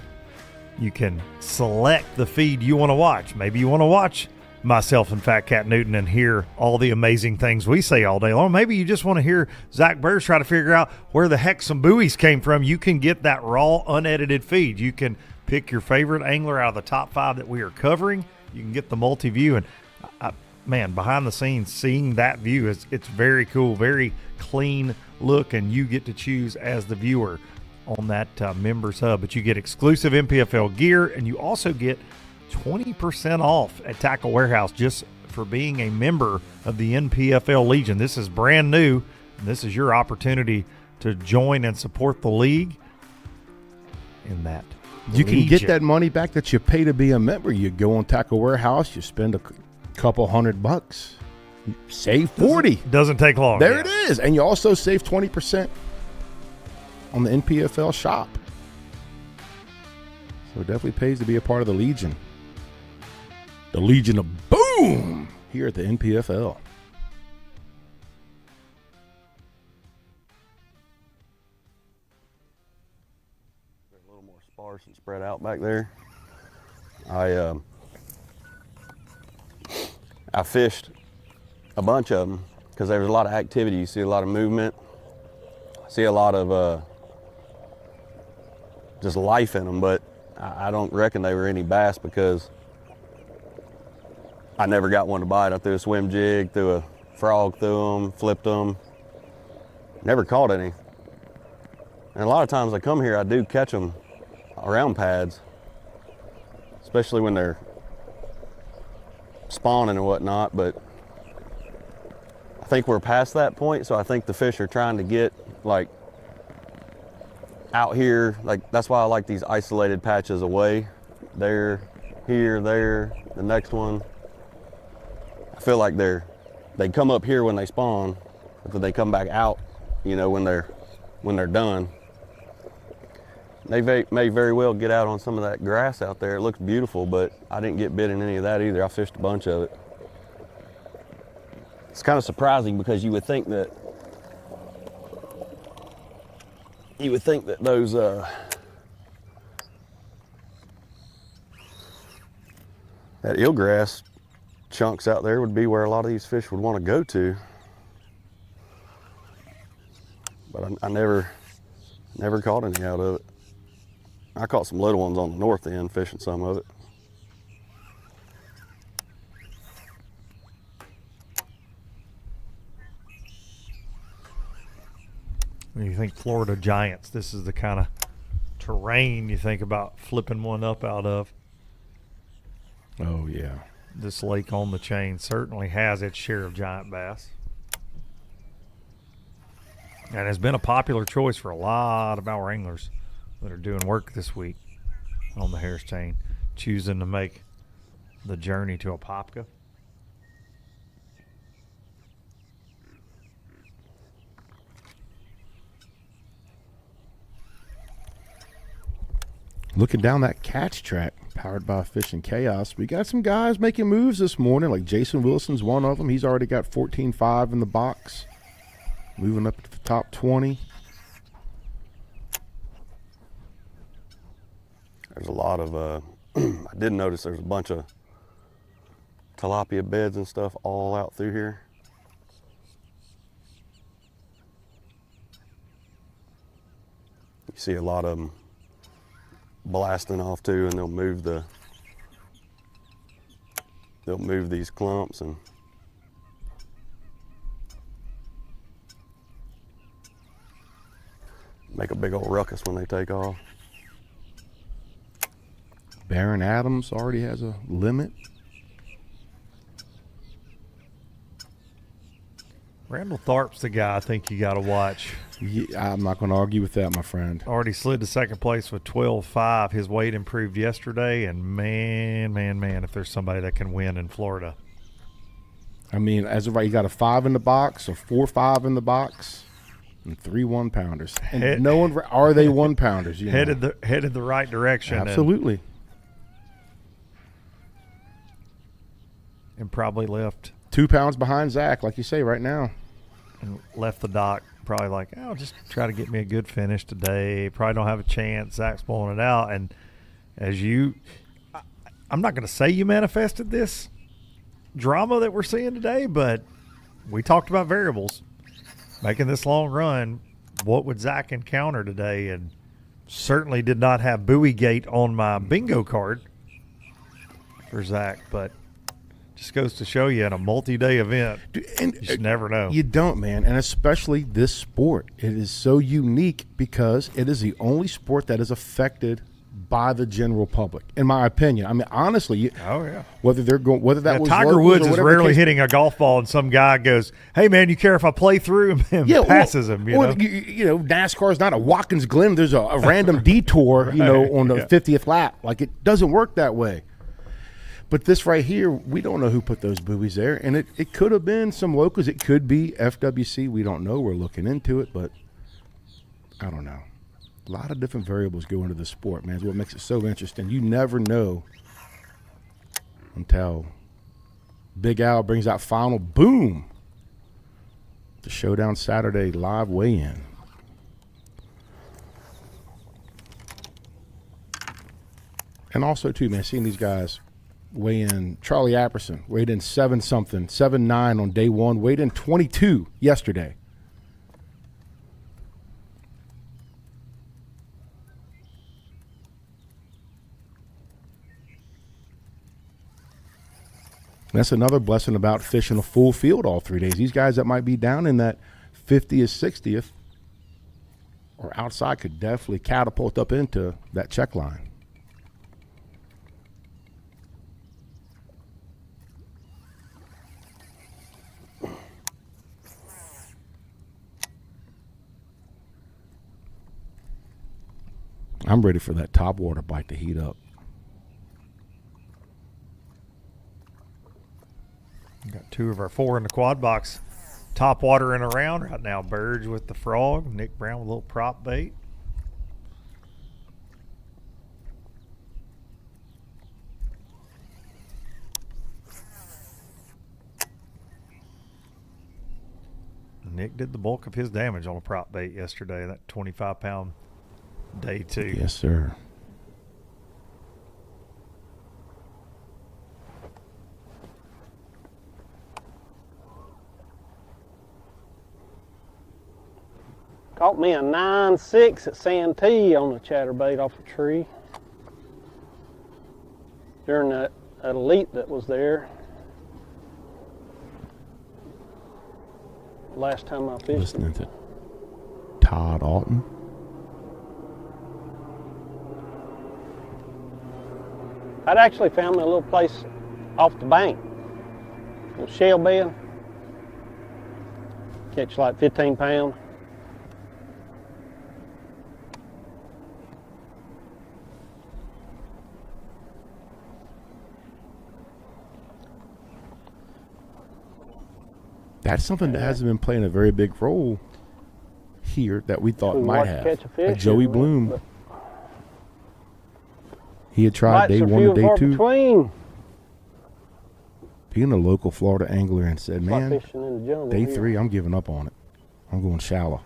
You can select the feed you want to watch. Maybe you want to watch myself and Fat Cat Newton and hear all the amazing things we say all day long. Maybe you just want to hear Zack Burge try to figure out where the heck some buoys came from. You can get that raw, unedited feed. You can pick your favorite angler out of the top 5 that we are covering. You can get the multi-view. And, man, behind the scenes, seeing that view, it's very cool, very clean look, and you get to choose as the viewer on that members hub. But you get exclusive NPFL gear, and you also get 20% off at Tackle Warehouse just for being a member of the NPFL Legion. This is brand new, and this is your opportunity to join and support the league in that You Legion. can get that money back that you pay to be a member. You go on Tackle Warehouse, you spend a couple $100, you save 40. Doesn't take long. There it is. And you also save 20% on the NPFL shop. So it definitely pays to be a part of the Legion. The Legion of Boom here at the NPFL. They're a little more sparse and spread out back there. I fished a bunch of them because there was a lot of activity. You see a lot of movement. See a lot of just life in them, but I don't reckon they were any bass because I never got one to bite. I threw a swim jig, threw a frog through them, flipped them. Never caught any. And a lot of times I come here, I do catch them around pads, especially when they're spawning and whatnot, but I think we're past that point, so I think the fish are trying to get like out here. Like that's why I like these isolated patches away. There, here, there, the next one. I feel like they come up here when they spawn, but then they come back out, when they're done. They may very well get out on some of that grass out there. It looks beautiful, but I didn't get bit in any of that either. I fished a bunch of it. It's kind of surprising because you would think that those that eelgrass chunks out there would be where a lot of these fish would want to go to. But I never caught any out of it. I caught some little ones on the north end fishing some of it. When you think Florida Giants, this is the kind of terrain you think about flipping one up out of. Oh, yeah. This lake on the chain certainly has its share of giant bass. And has been a popular choice for a lot of our anglers that are doing work this week on the Harris chain, choosing to make the journey to Apopka. Looking down that catch track, powered by Fishing Chaos, we got some guys making moves this morning, like Jason Wilson's one of them. He's already got 14.5 in the box, moving up to the top 20. There's a lot of, I did notice there's a bunch of tilapia beds and stuff all out through here. You see a lot of them blasting off too, and they'll move these clumps and make a big old ruckus when they take off. Baron Adams already has a limit. Randall Tharp's the guy I think you got to watch. Yeah, I'm not going to argue with that, my friend. Already slid to second place with 12.5. His weight improved yesterday, and man, if there's somebody that can win in Florida. I mean, as of right, you got a 5 in the box, a 4-5 in the box, and 3 1-pounders. And no one are they 1-pounders? Headed the right direction. Absolutely. And probably left 2 pounds behind Zack, like you say, right now. And left the dock probably like, oh, just try to get me a good finish today. Probably don't have a chance. Zack's blowing it out. And as I'm not going to say you manifested this drama that we're seeing today, but we talked about variables. Making this long run, what would Zack encounter today? And certainly did not have Buoy Gate on my bingo card for Zack, but just goes to show you in a multi-day event, you just never know. You don't, man, and especially this sport. It is so unique because it is the only sport that is affected by the general public, in my opinion. I mean, honestly, whether that was Tiger Woods is rarely hitting a golf ball, and some guy goes, "Hey, man, you care if I play through?" and passes him. You know, NASCAR is not a Watkins Glen. There's a random detour, on the 50th lap. Like, it doesn't work that way. But this right here, we don't know who put those buoys there. And it could have been some locals. It could be FWC. We don't know. We're looking into it, but I don't know. A lot of different variables go into the sport, man. It's what makes it so interesting. You never know until Big Al brings out final boom. The Showdown Saturday live weigh-in. And also, too, man, seeing these guys weigh in. Charlie Apperson weighed in 7-9 on day one, weighed in 22 yesterday. That's another blessing about fishing a full field all 3 days. These guys that might be down in that 50th, 60th, or outside could definitely catapult up into that check line. I'm ready for that top water bite to heat up. Got 2 of our 4 in the quad box. Top water and around right now. Burge with the frog. Nick Brown with a little prop bait. Nick did the bulk of his damage on a prop bait yesterday, that 25-pound day 2. Yes, sir. Caught me a 9.6 at Santee on a chatterbait off a tree during that elite that was there last time I fished. Listening to Todd Auten. I'd actually found me a little place off the bank, a little shell bed, catch like 15 pounds. That's something that hasn't been playing a very big role here that we thought might have. Joey Bloom. He had tried day 1 and day 2. Between. Being a local Florida angler and said, man, day 3, here. I'm giving up on it. I'm going shallow.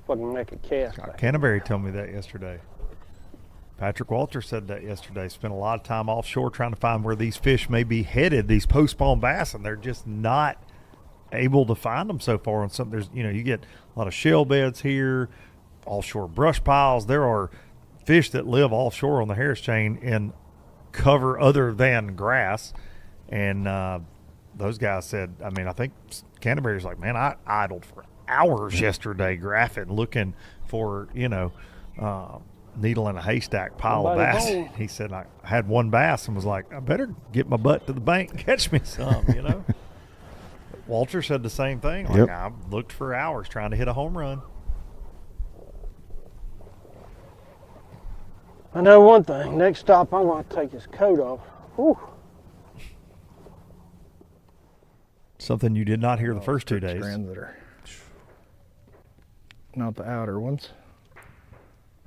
Fucking make a cast. Canterbury told me that yesterday. Patrick Walter said that yesterday. Spent a lot of time offshore trying to find where these fish may be headed, these post-spawn bass, and they're just not able to find them so far. On some, there's, you get a lot of shell beds here, offshore brush piles. There are fish that live offshore on the Harris Chain in cover other than grass, and those guys said, I think Canterbury's like, man, I idled for hours yesterday graphing, looking for, needle in a haystack pile of bass. He said, I had one bass and was like, I better get my butt to the bank and catch me some, Walter said the same thing. Like, I looked for hours trying to hit a home run. I know one thing. Next stop, I'm going to take his coat off. Whew. Something you did not hear the first 2 days. Strands that are not the outer ones.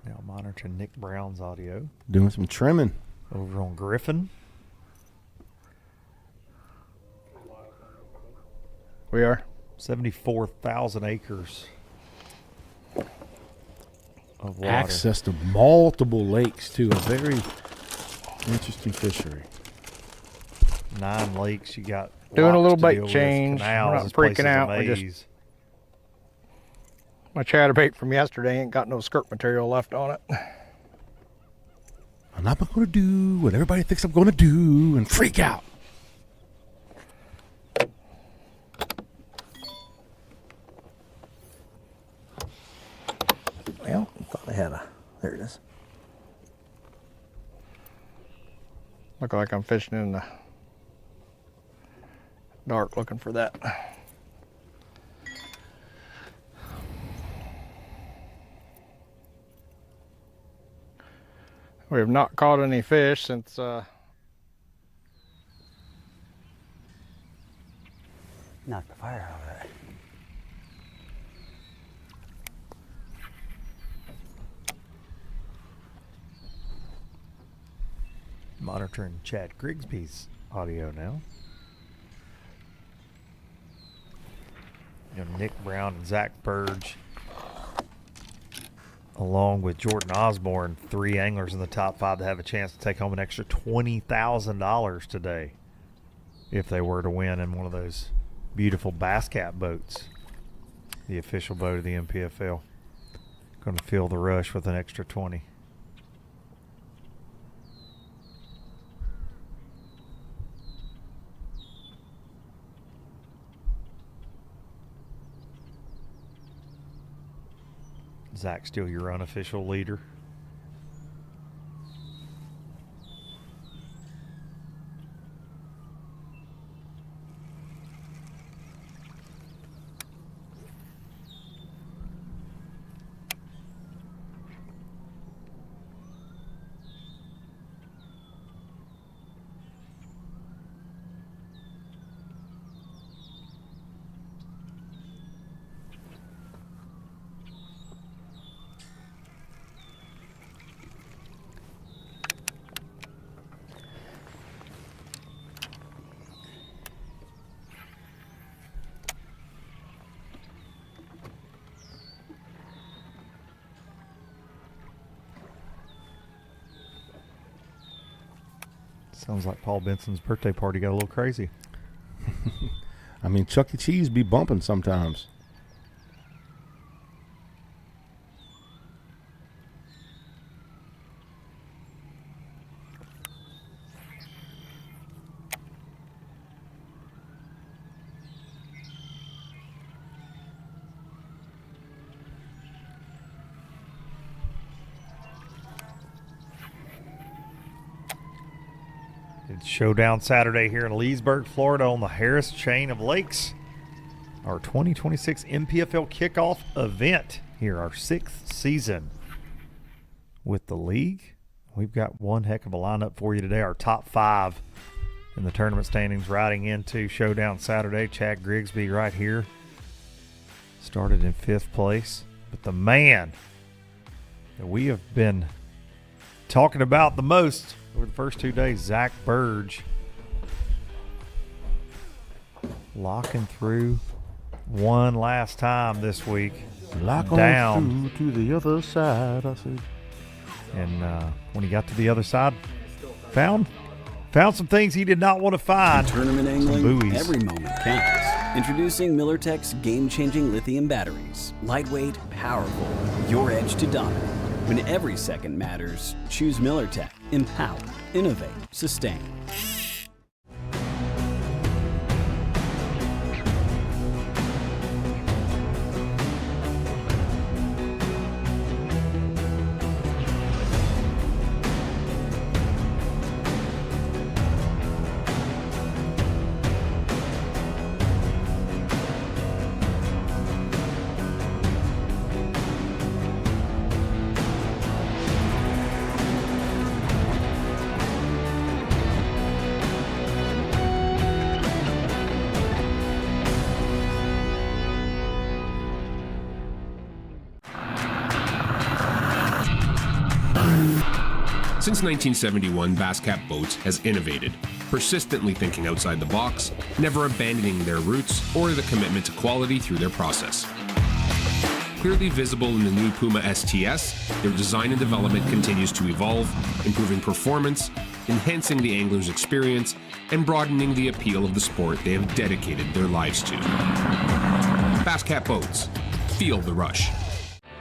Now monitoring Nick Brown's audio. Doing some trimming. Over on Griffin. We are. 74,000 acres of water. Access to multiple lakes, too. A very interesting fishery. 9 lakes. You got doing a little bait with, change. Canals, we're not freaking out. My chatterbait from yesterday ain't got no skirt material left on it. I'm not going to do what everybody thinks I'm going to do and freak out. Well, I thought I had there it is. Look like I'm fishing in the dark looking for that. We have not caught any fish since knock the fire out of that. Monitoring Chad Griggsby's audio now. Nick Brown and Zack Birge, along with Jordan Osborne, 3 anglers in the top 5 that have a chance to take home an extra $20,000 today if they were to win in one of those beautiful bass cap boats, the official boat of the NPFL. Going to feel the rush with an extra 20. Zach, still your unofficial leader. Sounds like Paul Benson's birthday party got a little crazy. I mean, Chuck E. Cheese be bumping sometimes. It's Showdown Saturday here in Leesburg, Florida on the Harris Chain of Lakes. Our 2026 NPFL kickoff event here, our 6th season with the league. We've got one heck of a lineup for you today. Our top 5 in the tournament standings riding into Showdown Saturday. Chad Griggsby right here. Started in 5th place. But the man that we have been talking about the most over the first 2 days, Zack Burge, locking through one last time this week. Lock down on through to the other side, I said. And when he got to the other side, found some things he did not want to find. In tournament angling, buoys. every moment counts. Introducing MillerTech's game-changing lithium batteries. Lightweight, powerful, your edge to dominate. When every second matters, choose MillerTech. Empower, innovate, sustain. Since 1971, Basscat Boats has innovated, persistently thinking outside the box, never abandoning their roots or the commitment to quality through their process. Clearly visible in the new Puma STS, their design and development continues to evolve, improving performance, enhancing the angler's experience, and broadening the appeal of the sport they have dedicated their lives to. Basscat Boats. Feel the rush.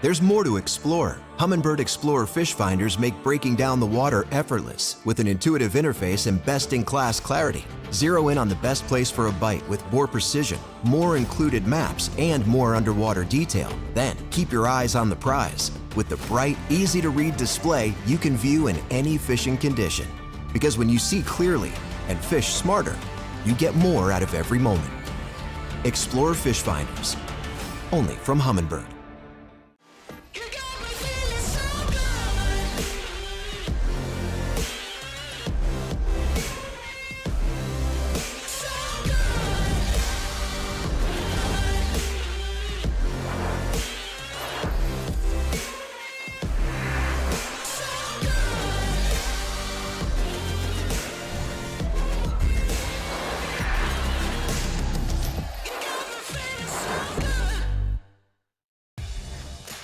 There's more to explore. Humminbird Explorer fish finders make breaking down the water effortless with an intuitive interface and best-in-class clarity. Zero in on the best place for a bite with more precision, more included maps, and more underwater detail. Then keep your eyes on the prize. With the bright, easy-to-read display, you can view in any fishing condition. Because when you see clearly and fish smarter, you get more out of every moment. Explore fish finders. Only from Humminbird.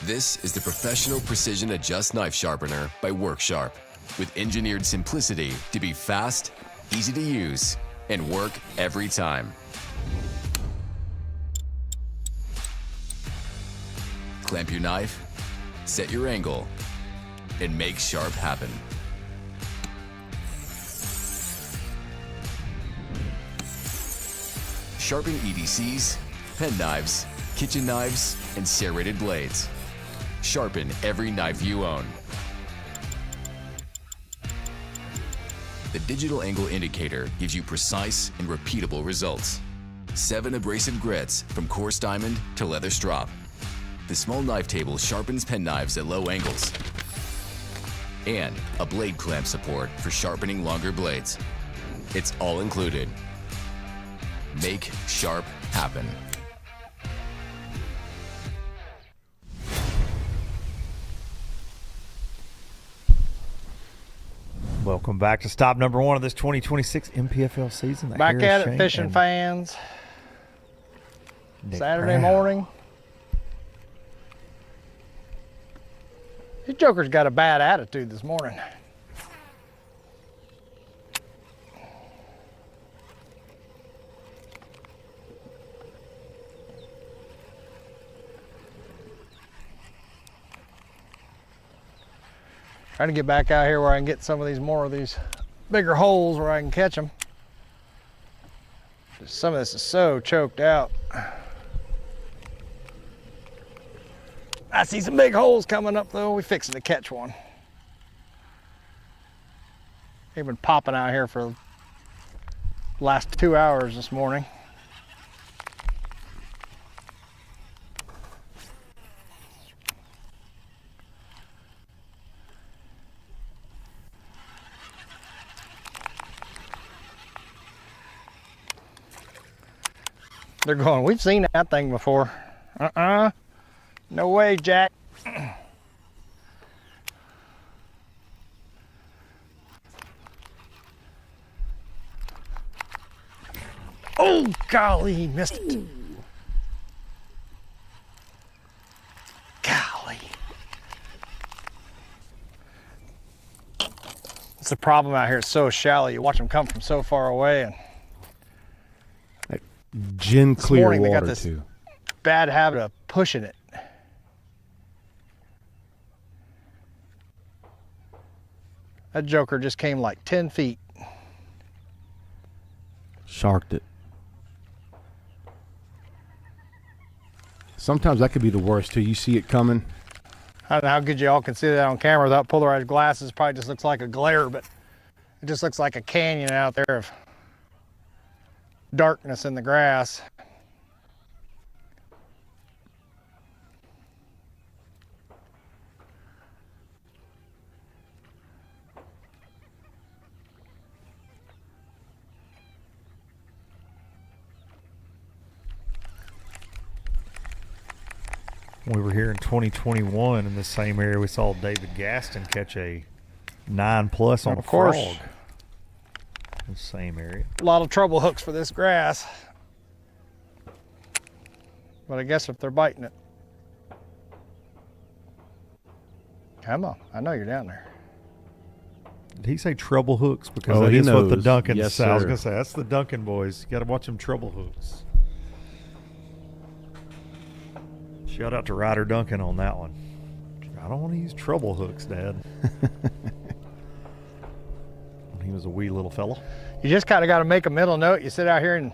This is the Professional Precision Adjust Knife Sharpener by WorkSharp, with engineered simplicity to be fast, easy to use, and work every time. Clamp your knife, set your angle, and make sharp happen. Sharpen EDCs, pen knives, kitchen knives, and serrated blades. Sharpen every knife you own. The digital angle indicator gives you precise and repeatable results. 7 abrasive grits from coarse diamond to leather strop. The small knife table sharpens pen knives at low angles. And a blade clamp support for sharpening longer blades. It's all included. Make sharp happen. Welcome back to stop number 1 of this 2026 NPFL season. Back at it, fishing fans. Saturday morning. This joker's got a bad attitude this morning. Trying to get back out here where I can get some of these more of these bigger holes where I can catch them. Some of this is so choked out. I see some big holes coming up though. We're fixing to catch one. They've been popping out here for the last 2 hours this morning. They're going, we've seen that thing before. No way, Jack. Oh, golly, he missed it. Golly. That's the problem out here. It's so shallow. You watch them come from so far away. And Gin clear morning, they got water this too. bad habit of pushing it. That joker just came like 10 feet. Sharked it. Sometimes that could be the worst too. You see it coming. I don't know how good you all can see that on camera without polarized glasses. Probably just looks like a glare, but it just looks like a canyon out there of darkness in the grass. We were here in 2021 in the same area. We saw David Gaston catch a 9+ on a frog. In the same area. A lot of trouble hooks for this grass. But I guess if they're biting it. Come on, I know you're down there. Did he say trouble hooks? Because Oh, that he is what the knows. Duncan Yes, say. I was sir. going to say, that's the Duncan boys. You got to watch them trouble hooks. Shout out to Ryder Duncan on that one. I don't want to use trouble hooks, Dad. He was a wee little fella. You just kind of got to make a mental note. You sit out here and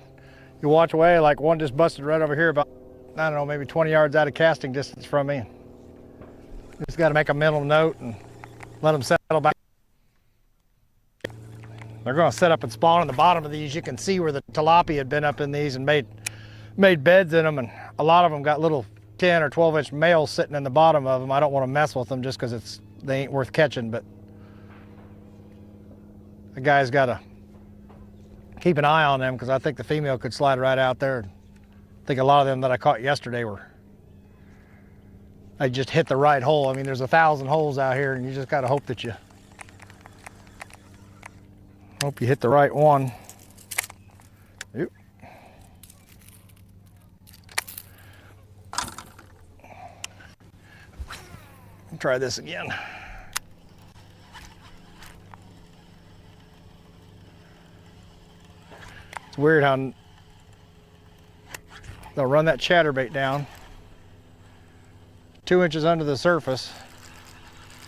you watch away, like one just busted right over here about, I don't know, maybe 20 yards out of casting distance from me. You just got to make a mental note and let them settle back. They're going to set up and spawn on the bottom of these. You can see where the tilapia had been up in these and made beds in them, and a lot of them got little 10 or 12-inch males sitting in the bottom of them. I don't want to mess with them just because they ain't worth catching, but the guy's got to keep an eye on them because I think the female could slide right out there. I think a lot of them that I caught yesterday I just hit the right hole. I mean, there's 1,000 holes out here, and you just got to hope that you hit the right one. Yep. Try this again. It's weird how they'll run that chatterbait down 2 inches under the surface,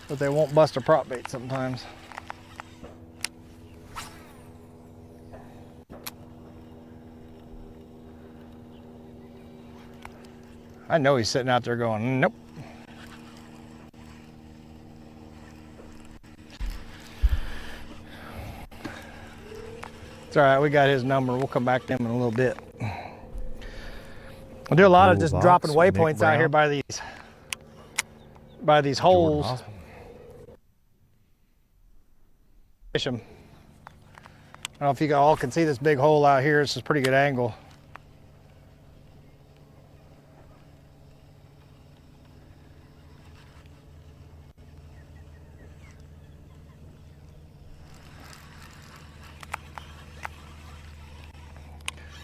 but they won't bust a prop bait sometimes. I know he's sitting out there going, nope. It's all right, we got his number. We'll come back to him in a little bit. We'll do a lot of just dropping waypoints out here by these holes. Fish them. I don't know if you all can see this big hole out here. This is a pretty good angle.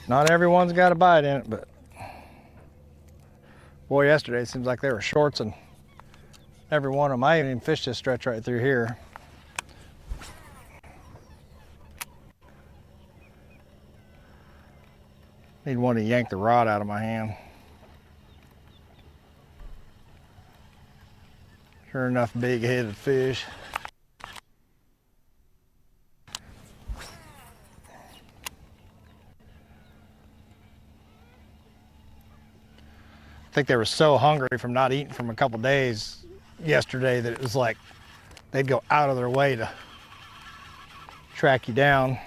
Not everyone's got a bite in it, but boy, yesterday it seems like they were shorts and every one of them. I even fished this stretch right through here. Need one to yank the rod out of my hand. Sure enough, big-headed fish. I think they were so hungry from not eating from a couple days yesterday that it was like they'd go out of their way to track you down.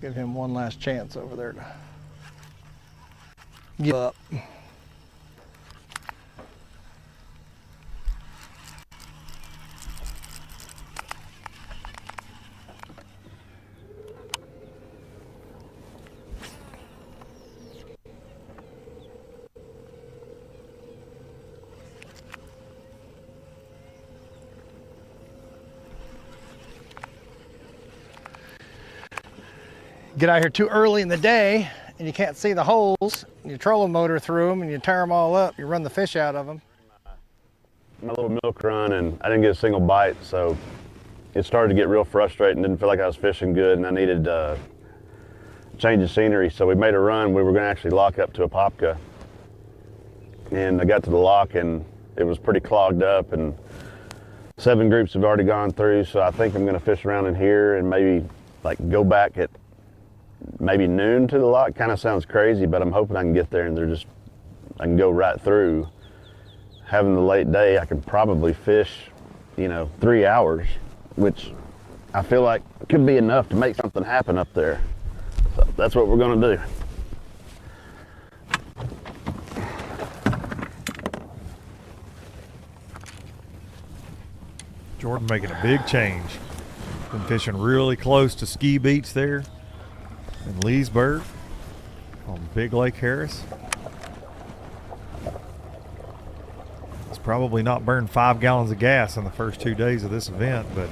Give him one last chance over there to give up. Get out here too early in the day and you can't see the holes. You trolling motor through them and you tear them all up. You run the fish out of them. My little milk run, and I didn't get a single bite, so it started to get real frustrating. Didn't feel like I was fishing good, and I needed change of scenery. So we made a run. We were going to actually lock up to a popka, and I got to the lock, and it was pretty clogged up, and 7 groups have already gone through. So I think I'm going to fish around in here and maybe like go back at maybe noon to the lock. Kind of sounds crazy, but I'm hoping I can get there and I can go right through. Having the late day, I could probably fish, 3 hours, which I feel like could be enough to make something happen up there. So that's what we're gonna do. Jordan making a big change. Been fishing really close to Ski Beach there in Leesburg on Big Lake Harris. It's probably not burned 5 gallons of gas in the first 2 days of this event, but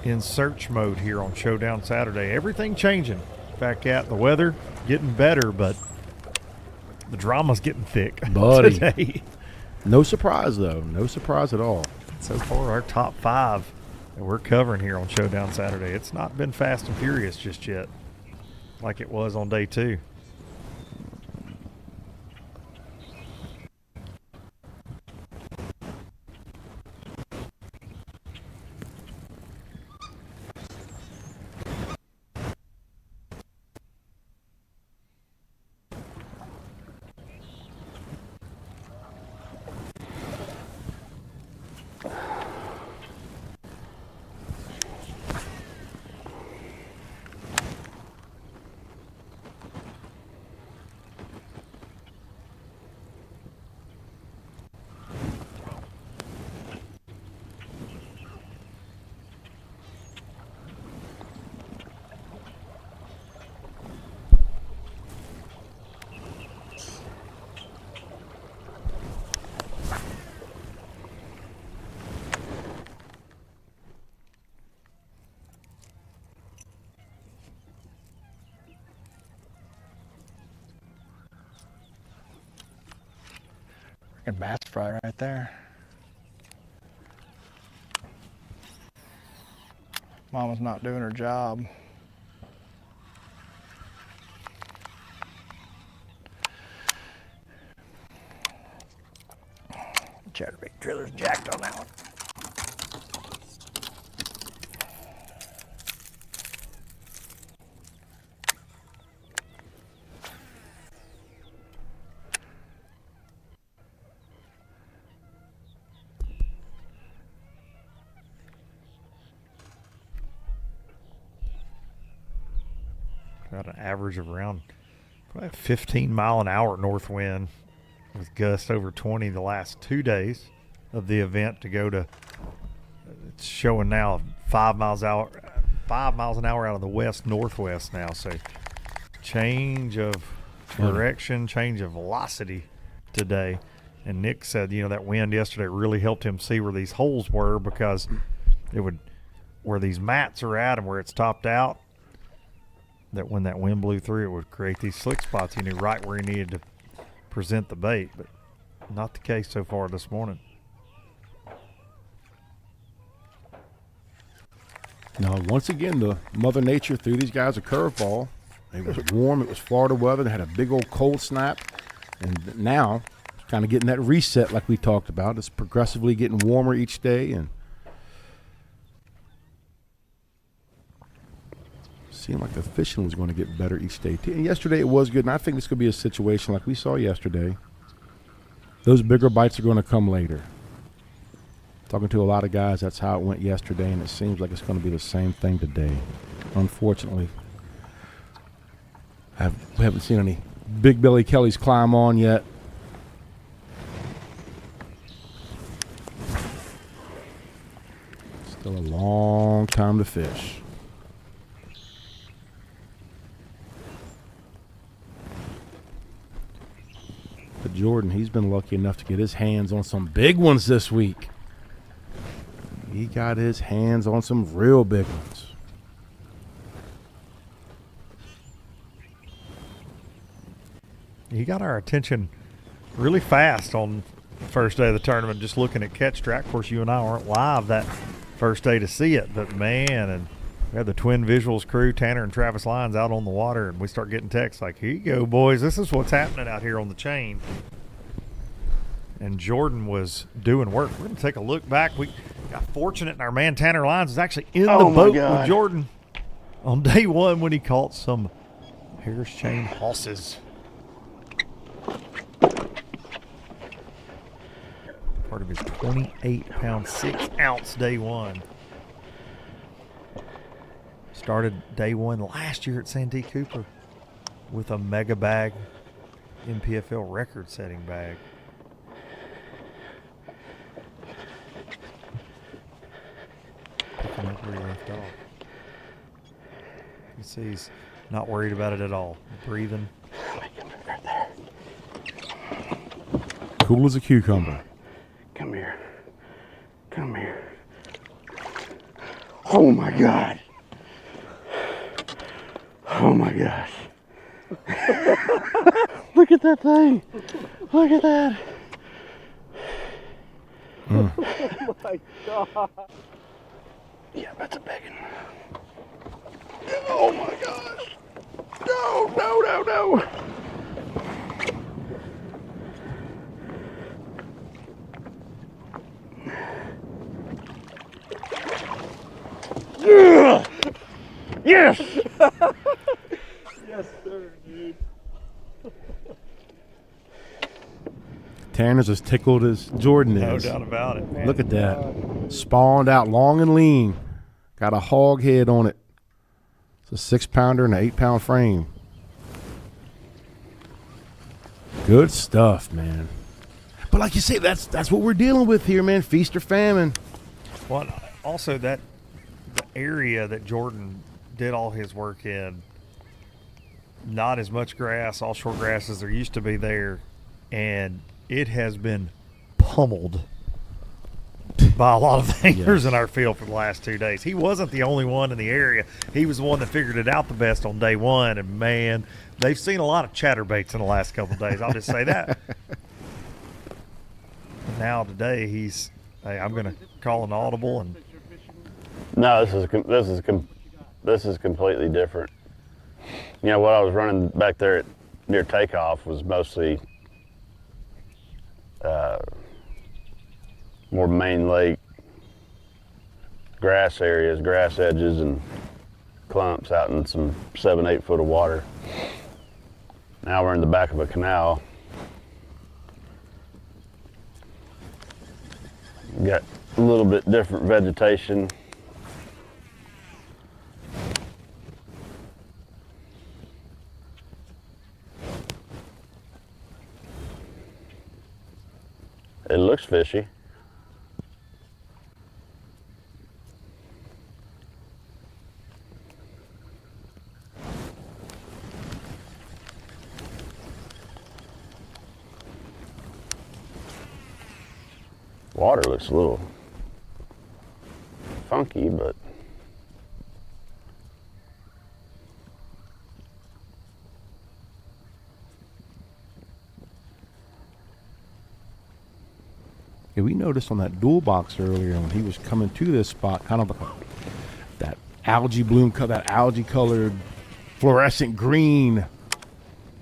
in search mode here on Showdown Saturday. Everything changing. Back at the weather getting better, but the drama's getting thick Buddy. today. No surprise, though. No surprise at all. So far, our top 5 that we're covering here on Showdown Saturday. It's not been fast and furious just yet like it was on day 2. Bass fry right there. Mama's not doing her job. Chatterbait driller's jacked on that one. Got an average of around probably 15 mile an hour north wind with gusts over 20 the last 2 days of the event to go to, it's showing now 5 miles an hour out of the west northwest now. So change of direction, change of velocity today. And Nick said, that wind yesterday really helped him see where these holes were, because it would, where these mats are at and where it's topped out, that when that wind blew through, it would create these slick spots. He knew right where he needed to present the bait, but not the case so far this morning. Now, once again, the Mother Nature threw these guys a curveball. It was warm. It was Florida weather. They had a big old cold snap. And now, it's kind of getting that reset like we talked about. It's progressively getting warmer each day, and seemed like the fishing was going to get better each day. And yesterday it was good, and I think this could be a situation like we saw yesterday. Those bigger bites are going to come later. Talking to a lot of guys, that's how it went yesterday, and it seems like it's going to be the same thing today. Unfortunately, we haven't seen any Big Billy Kellys climb on yet. Still a long time to fish. But Jordan, he's been lucky enough to get his hands on some big ones this week. He got his hands on some real big ones. he got our attention really fast on the first day of the tournament, just looking at catch track. Of course, you and I weren't live that first day to see it, but man, and we had the Twin Visuals crew, Tanner and Travis Lyons, out on the water, and we start getting texts like, here you go, boys, this is what's happening out here on the chain. And Jordan was doing work. We're going to take a look back. We got fortunate, and our man Tanner Lyons was actually in the boat with Jordan on day one when he caught some Harris chain hosses. Part of his 28-pound, 6-ounce day one. Started day one last year at Santee Cooper with a mega bag, NPFL record-setting bag. Picking up where he left off. You see he's not worried about it at all. Breathing. Cool as a cucumber. Come here. Come here. Oh my God. Oh my gosh. Look at that thing. Look at that. Mm. Oh my God. Yeah, that's a big one. Oh my gosh. No, no, no, no. Yeah. Yes. Yes, sir, dude. Tanner's as tickled as Jordan is. No doubt about it, man. Look at that. Spawned out long and lean. Got a hog head on it. It's a 6-pounder and an 8-pound frame. Good stuff, man. But like you say, that's what we're dealing with here, man. Feast or famine. Well, also the area that Jordan did all his work in, not as much grass, offshore grass as there used to be there, and it has been pummeled by a lot of anglers in our field for the last 2 days. He wasn't the only one in the area. He was the one that figured it out the best on day one, and man, they've seen a lot of chatterbaits in the last couple of days. I'll just say that. Now today he's, hey, I'm going to call an audible, and no, this is completely different. You know, what I was running back there near takeoff was mostly more main lake grass areas, grass edges, and clumps out in some 7-8 foot of water. Now we're in the back of a canal. Got a little bit different vegetation. It looks fishy. Water looks a little funky, but Yeah, we noticed on that dual box earlier when he was coming to this spot, kind of like that algae bloom, that algae colored fluorescent green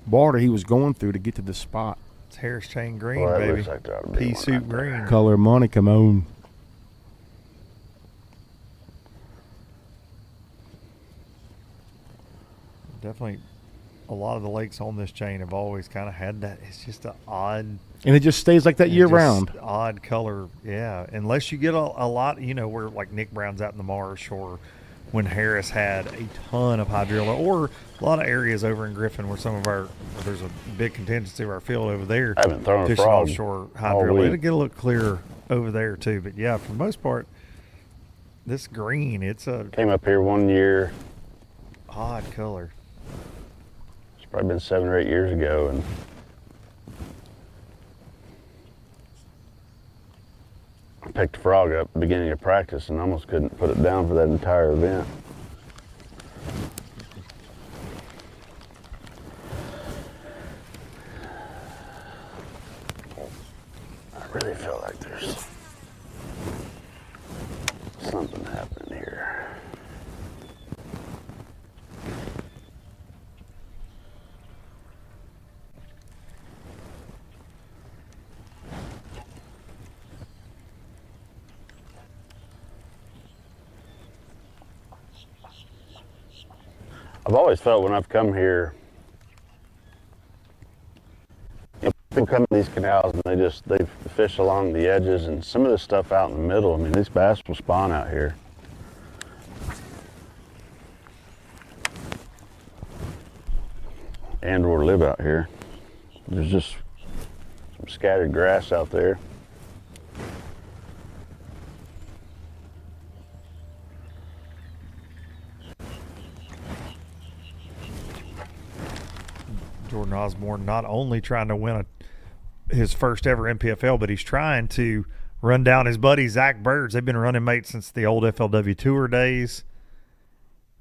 water he was going through to get to this spot. it's Harris chain green, boy, that baby. looks like there ought to be Pea one soup out there. green. Color money, come on. Definitely a lot of the lakes on this chain have always kind of had that. It's just an odd. And it just stays like that year round. Odd color, yeah. Unless you get a lot, you know, where like Nick Brown's out in the marsh, or when Harris had a ton of hydrilla, or a lot of areas over in Griffin where some of there's a big contingency of our field over there. I haven't thrown a fishing frog offshore all hydrilla. week. It'll get a little clearer over there too. But yeah, for the most part, this green, it's a Came up here one year. odd color. It's probably been 7 or 8 years ago, and I picked a frog up at the beginning of practice and almost couldn't put it down for that entire event. if there's something happening here. I've always felt when I've come here, people come in these canals and they fish along the edges, and some of this stuff out in the middle, I mean, these bass will spawn out here. And or live out here. There's just some scattered grass out there. Jordan Osborne not only trying to win his first ever NPFL, but he's trying to run down his buddy Zack Birge. They've been running mates since the old FLW Tour days.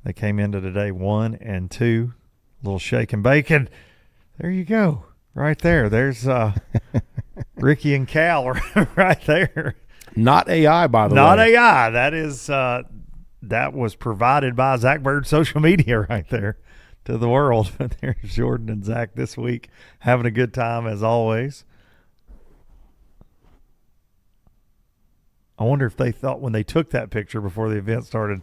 They came into today 1 and 2. A little shake and bake, and there you go. Right there. There's Ricky and Cal right there. Not AI, by the way. Not AI. That is that was provided by Zack Birge social media right there to the world. There's Jordan and Zack this week having a good time as always. I wonder if they thought when they took that picture before the event started,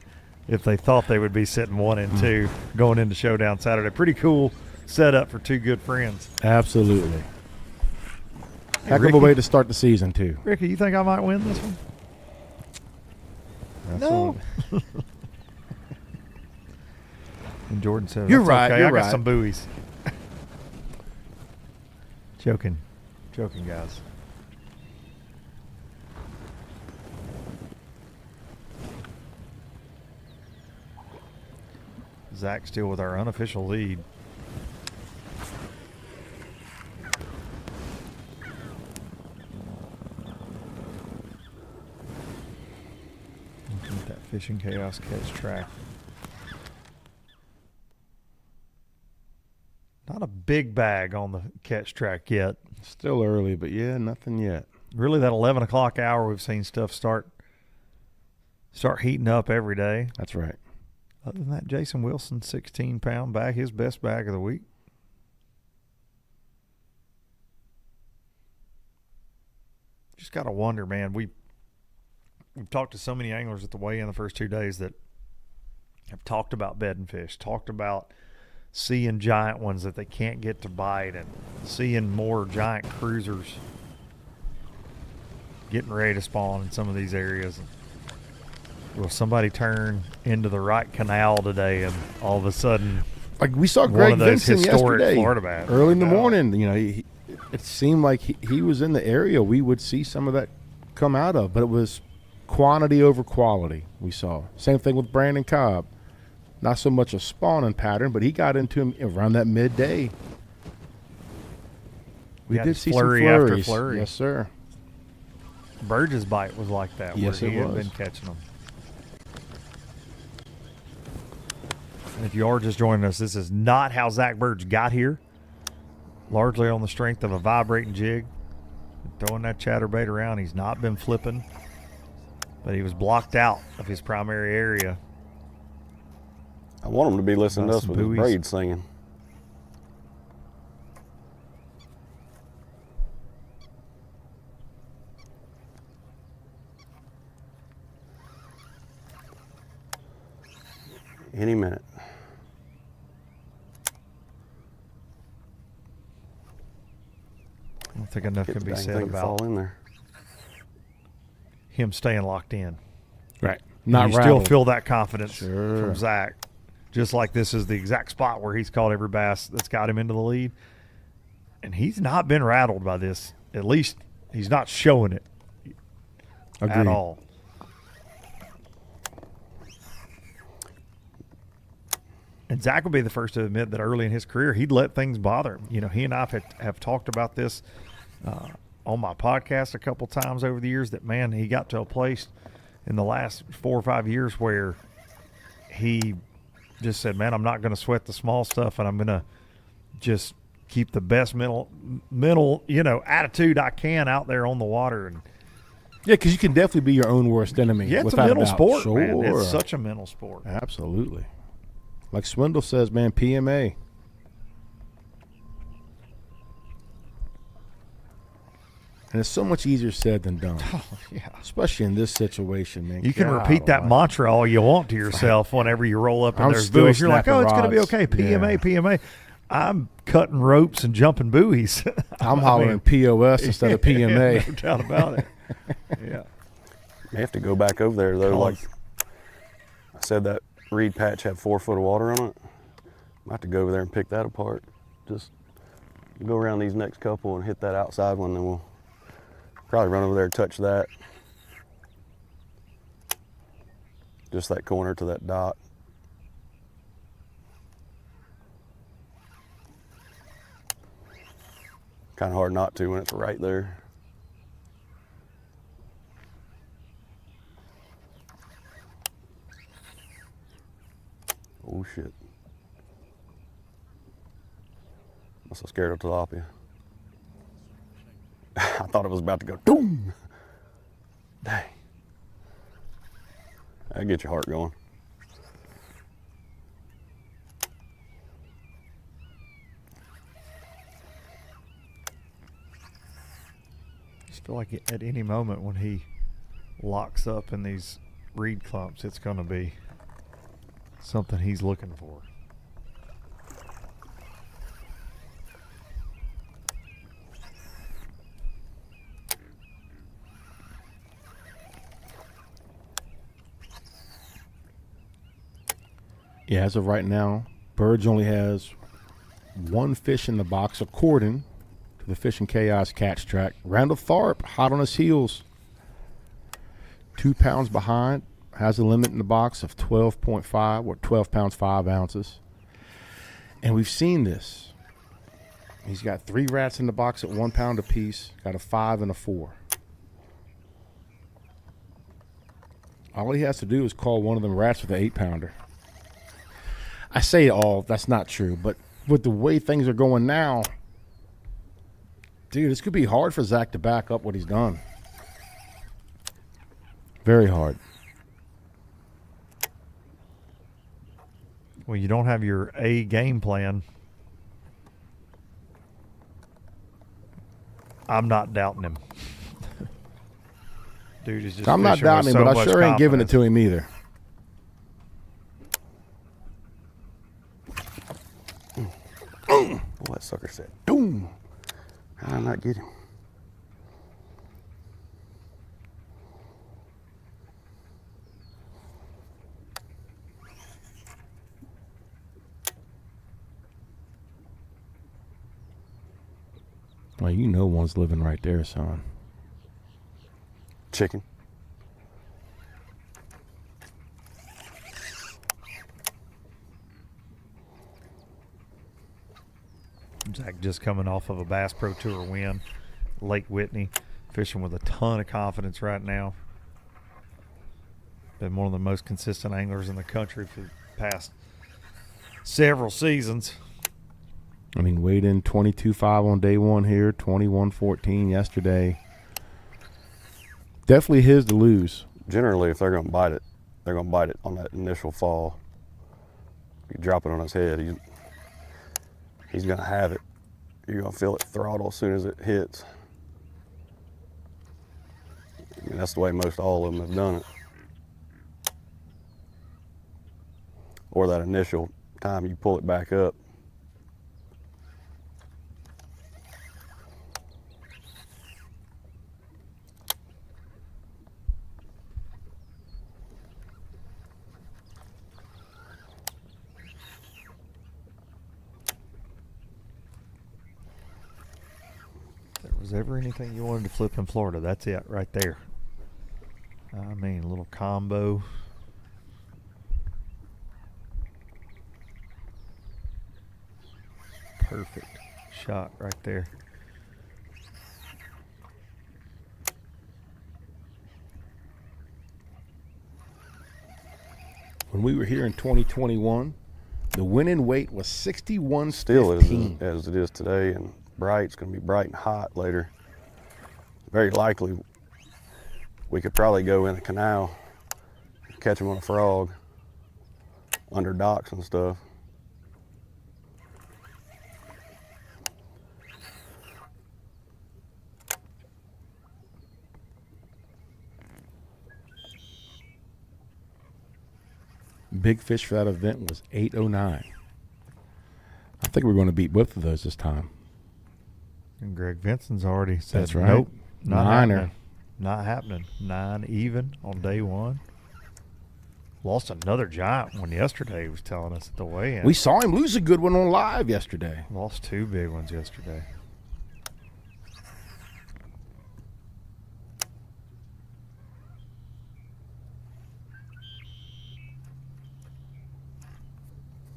if they thought they would be sitting 1 and 2 going into Showdown Saturday. Pretty cool setup for two good friends. Absolutely. Hey, Heck of a way to start the season, too. Ricky, you think I might win this one? No. And Jordan said, "You're "That's right. Okay. You're I got right. some buoys." Joking, guys. Zack still with our unofficial lead. Looking at that Fishing Chaos catch track. Not a big bag on the catch track yet. Still early, but yeah, nothing yet. Really, that 11 o'clock hour, we've seen stuff start heating up every day. That's right. Other than that, Jason Wilson, 16-pound bag, his best bag of the week. Just got to wonder, man. We've talked to so many anglers at the weigh-in the first 2 days that have talked about bedding fish, talked about seeing giant ones that they can't get to bite, and seeing more giant cruisers getting ready to spawn in some of these areas. Will somebody turn into the right canal today and all of a sudden, like we saw one Greg of those Vincent historic yesterday, Florida bass early in the morning, you know, it seemed like he was in the area we would see some of that come out of, but it was quantity over quality we saw. Same thing with Brandon Cobb. Not so much a spawning pattern, but he got into him around that midday. We did see flurry some flurries. after flurry. Yes, sir. Burge's bite was like that. Yes, where it he had was. been catching them. And if you are just joining us, this is not how Zack Burge got here. Largely on the strength of a vibrating jig. Throwing that chatterbait around. He's not been flipping. But he was blocked out of his primary area. I want him to be listening to us with his buoys. braid singing. Any minute. I don't think enough Get can the be dang said thing to about fall in there. him staying locked in. Right. Not you rattled. still feel that confidence Sure. from Zack. Just like this is the exact spot where he's caught every bass that's got him into the lead. And he's not been rattled by this. At least he's not showing it at Agreed. all. And Zack will be the first to admit that early in his career, he'd let things bother him. You know, he and I have talked about this on my podcast a couple times over the years that, man, he got to a place in the last 4 or 5 years where he just said, man, I'm not going to sweat the small stuff, and I'm going to just keep the best mental, attitude I can out there on the water. And Yeah, because you can definitely be your own worst enemy. Yeah, it's a without mental doubt. sport, Sure. man. It's such a mental sport. Absolutely. Like Swindle says, man, PMA. And it's so much easier said than done. Oh, yeah. Especially in this situation, man. You can God repeat that almighty. mantra all you want to yourself whenever you roll up and I'm there's still buoys. You're like, snapping oh, it's going to be rods. okay. PMA, Yeah. PMA. I'm cutting ropes and jumping buoys. I'm hollering POS instead of PMA. No doubt about it. Yeah. You have to go back over there, though. Like I said, that reed patch had 4 foot of water on it. I have to go over there and pick that apart. Just go around these next couple and hit that outside one, then we'll probably run over there and touch that. Just that corner to that dot. Kind of hard not to when it's right there. Oh shit. I'm so scared of tilapia. I thought it was about to go boom. Dang. That'd get your heart going. I just feel like at any moment when he locks up in these reed clumps, it's going to be something he's looking for. Yeah, as of right now, Burge only has 1 fish in the box, according to the Fishing Chaos Catch Track. Randall Tharp, hot on his heels, 2 pounds behind, has a limit in the box of 12.5 or 12 pounds 5 ounces. And we've seen this. He's got 3 rats in the box at 1 pound apiece, got a 5 and a 4. All he has to do is call one of them rats with an 8-pounder. I say all, that's not true, but with the way things are going now, dude, this could be hard for Zack to back up what he's done. Very hard. Well, you don't have your A game plan. I'm not doubting him. Dude is just I'm not fishing with doubting him, so but I much sure ain't giving it confidence. to him either. Oh, that sucker said, boom. How did I not get him? Well, you know one's living right there, son. Chicken. Zack just coming off of a Bass Pro Tour win, Lake Whitney, fishing with a ton of confidence right now. Been one of the most consistent anglers in the country for the past several seasons. I mean, weighed in 22.5 on day 1 here, 21.14 yesterday. Definitely his to lose. Generally, if they're going to bite it, they're going to bite it on that initial fall. You drop it on his head, he's going to have it. You're going to feel it throttle as soon as it hits. I mean, that's the way most all of them have done it. Or that initial time you pull it back up. If there was ever anything you wanted to flip in Florida, that's it right there. I mean, a little combo. Perfect shot right there. When we were here in 2021, the winning weight was 61.15. Still as it is today, and bright. It's going to be bright and hot later. Very likely we could probably go in a canal, catch them on a frog, under docks and stuff. Big fish for that event was 809. I think we're going to beat both of those this time. And Greg Vinson's already said, That's right. nope, not Niner. happening. Not happening. 9 even on day one. Lost another giant one yesterday, he was telling us at the weigh-in. We saw him lose a good one on live yesterday. Lost 2 big ones yesterday.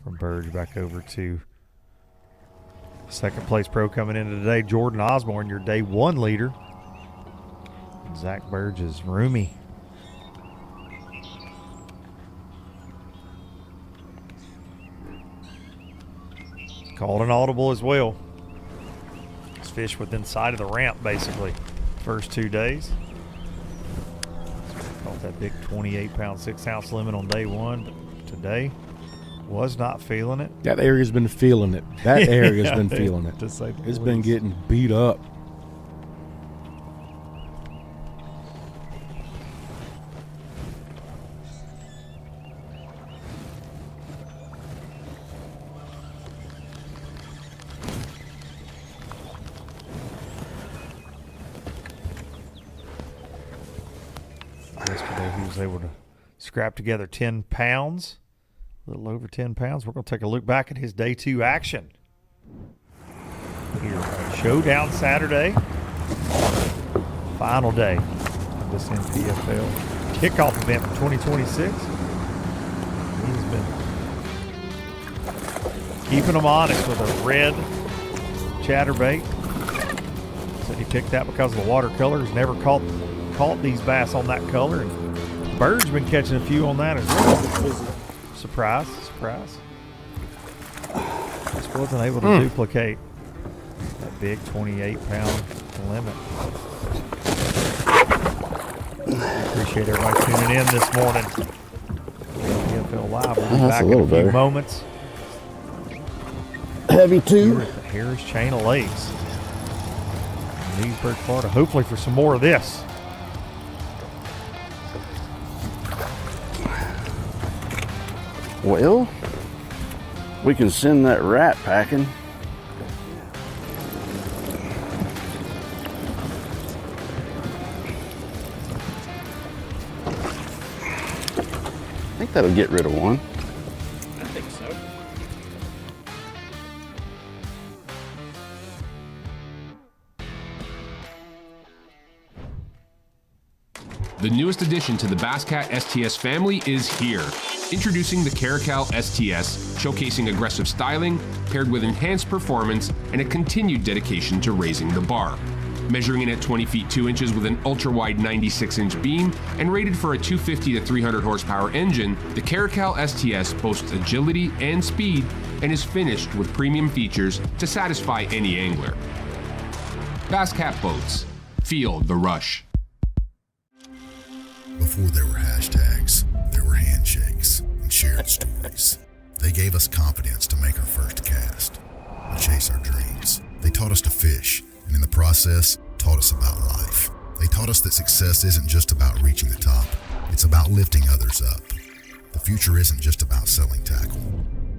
From Burge back over to second place pro coming into today, Jordan Osborne, your day one leader. And Zack Birge is roomy. Called an audible as well. It's fish within sight of the ramp, basically. First 2 days. Caught that big 28-pound, 6-ounce limit on day one, but today was not feeling it. That area's been feeling it. That area's been feeling it. To say the It's been least. getting beat up. Yesterday he was able to scrap together 10 pounds, a little over 10 pounds. We're going to take a look back at his day 2 action. Here on Showdown Saturday, final day of this NPFL kickoff event for 2026. He's been keeping them honest with a red chatterbait. Said he picked that because of the watercolor. He's never caught these bass on that color. And Bird's been catching a few on that as well. Surprise, surprise. Just wasn't able to duplicate that big 28-pound limit. Appreciate everybody tuning in this morning. TNPFL Live. We'll be back in a few moments. Heavy too. Here at the Harris Chain of Lakes in Leesburg, Florida. Hopefully for some more of this. Well, we can send that rat packing. I think that'll get rid of one. I think so. The newest addition to the Basscat STS family is here. Introducing the Caracal STS, showcasing aggressive styling, paired with enhanced performance and a continued dedication to raising the bar. Measuring in at 20 feet 2 inches with an ultra-wide 96-inch beam and rated for a 250 to 300 horsepower engine, the Caracal STS boasts agility and speed and is finished with premium features to satisfy any angler. Basscat Boats. Feel the rush. Before there were hashtags, there were handshakes and shared stories. They gave us confidence to make our first cast and chase our dreams. They taught us to fish, and in the process, taught us about life. They taught us that success isn't just about reaching the top, it's about lifting others up. The future isn't just about selling tackle.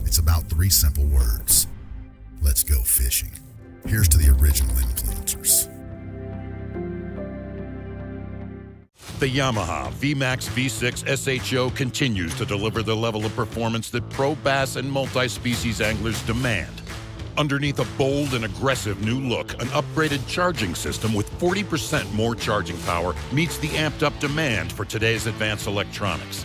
It's about 3 simple words. Let's go fishing. Here's to the original influencers. The Yamaha VMAX V6 SHO continues to deliver the level of performance that pro bass and multi-species anglers demand. Underneath a bold and aggressive new look, an upgraded charging system with 40% more charging power meets the amped-up demand for today's advanced electronics.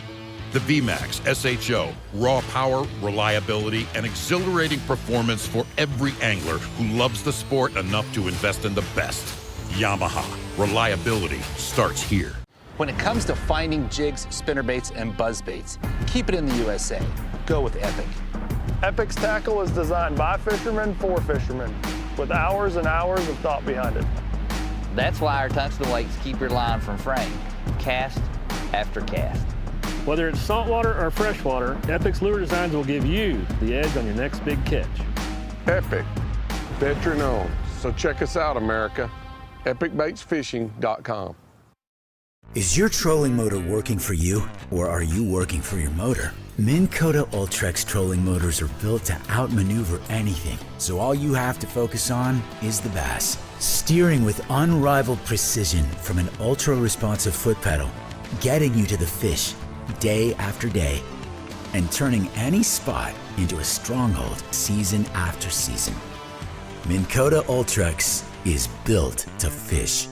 The VMAX SHO, raw power, reliability, and exhilarating performance for every angler who loves the sport enough to invest in the best. Yamaha, reliability starts here. When it comes to finding jigs, spinnerbaits, and buzzbaits, keep it in the USA. Go with Epic. Epic's tackle is designed by fishermen for fishermen, with hours and hours of thought behind it. That's why our tungsten weights keep your line from fraying. cast after cast. Whether it's saltwater or freshwater, Epic's lure designs will give you the edge on your next big catch. Epic, veteran owned. So check us out, America. EpicBaitsFishing.com. Is your trolling motor working for you, or are you working for your motor? Minn Kota Ultrex trolling motors are built to outmaneuver anything, so all you have to focus on is the bass. Steering with unrivaled precision from an ultra-responsive foot pedal, getting you to the fish day after day, and turning any spot into a stronghold season after season. Minn Kota Ultrex is built to fish.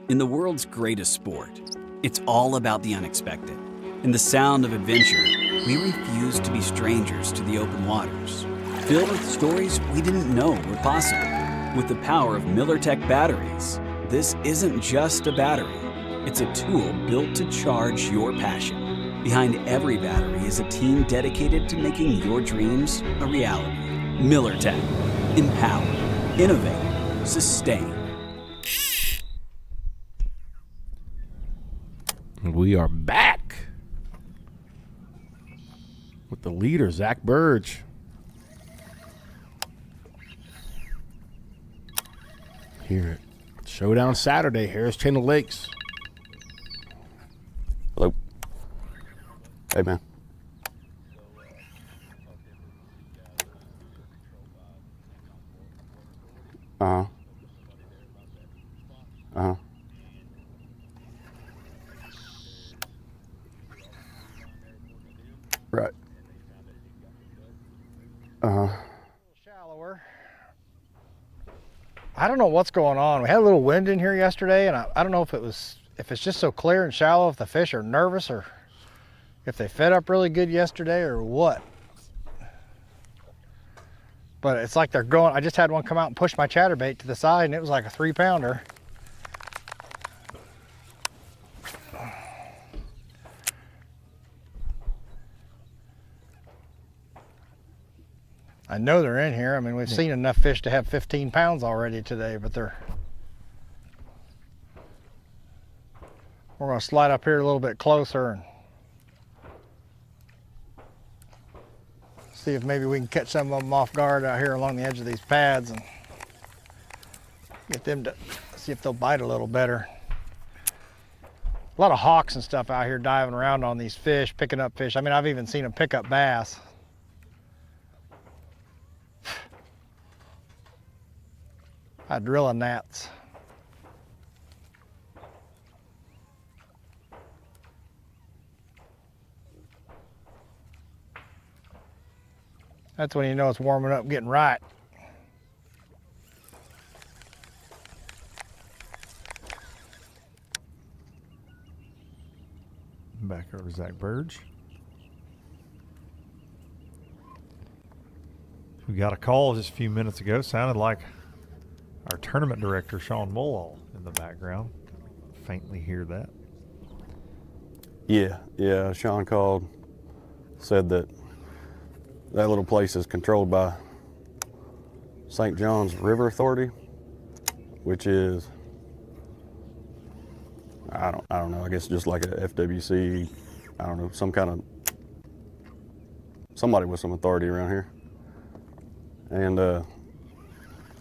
In the world's greatest sport, it's all about the unexpected. In the sound of adventure, we refuse to be strangers to the open waters, filled with stories we didn't know were possible. With the power of MillerTech batteries, this isn't just a battery. It's a tool built to charge your passion. Behind every battery is a team dedicated to making your dreams a reality. MillerTech. Empower. Innovate. Sustain. We are back with the leader, Zack Burge. Here at Showdown Saturday, Harris Chain of Lakes. Hello. Hey, man. Uh-huh. Uh-huh. Right. Shallower. I don't know what's going on. We had a little wind in here yesterday, and I don't know if it's just so clear and shallow, if the fish are nervous, or if they fed up really good yesterday, or what. But it's like they're going. I just had one come out and push my chatterbait to the side, and it was like a 3-pounder. I know they're in here. I mean, we've seen enough fish to have 15 pounds already today, but we're going to slide up here a little bit closer and see if maybe we can catch some of them off guard out here along the edge of these pads and get them to see if they'll bite a little better. A lot of hawks and stuff out here diving around on these fish, picking up fish. I mean, I've even seen them pick up bass. Hydrilla gnats. That's when you know it's warming up, getting right. Back over to Zack Birge. We got a call just a few minutes ago. Sounded like our tournament director, Sean Mullall, in the background. Faintly hear that. Yeah, Sean called, said that little place is controlled by St. John's River Authority, which is, I don't know, I guess just like a FWC, I don't know, somebody with some authority around here. And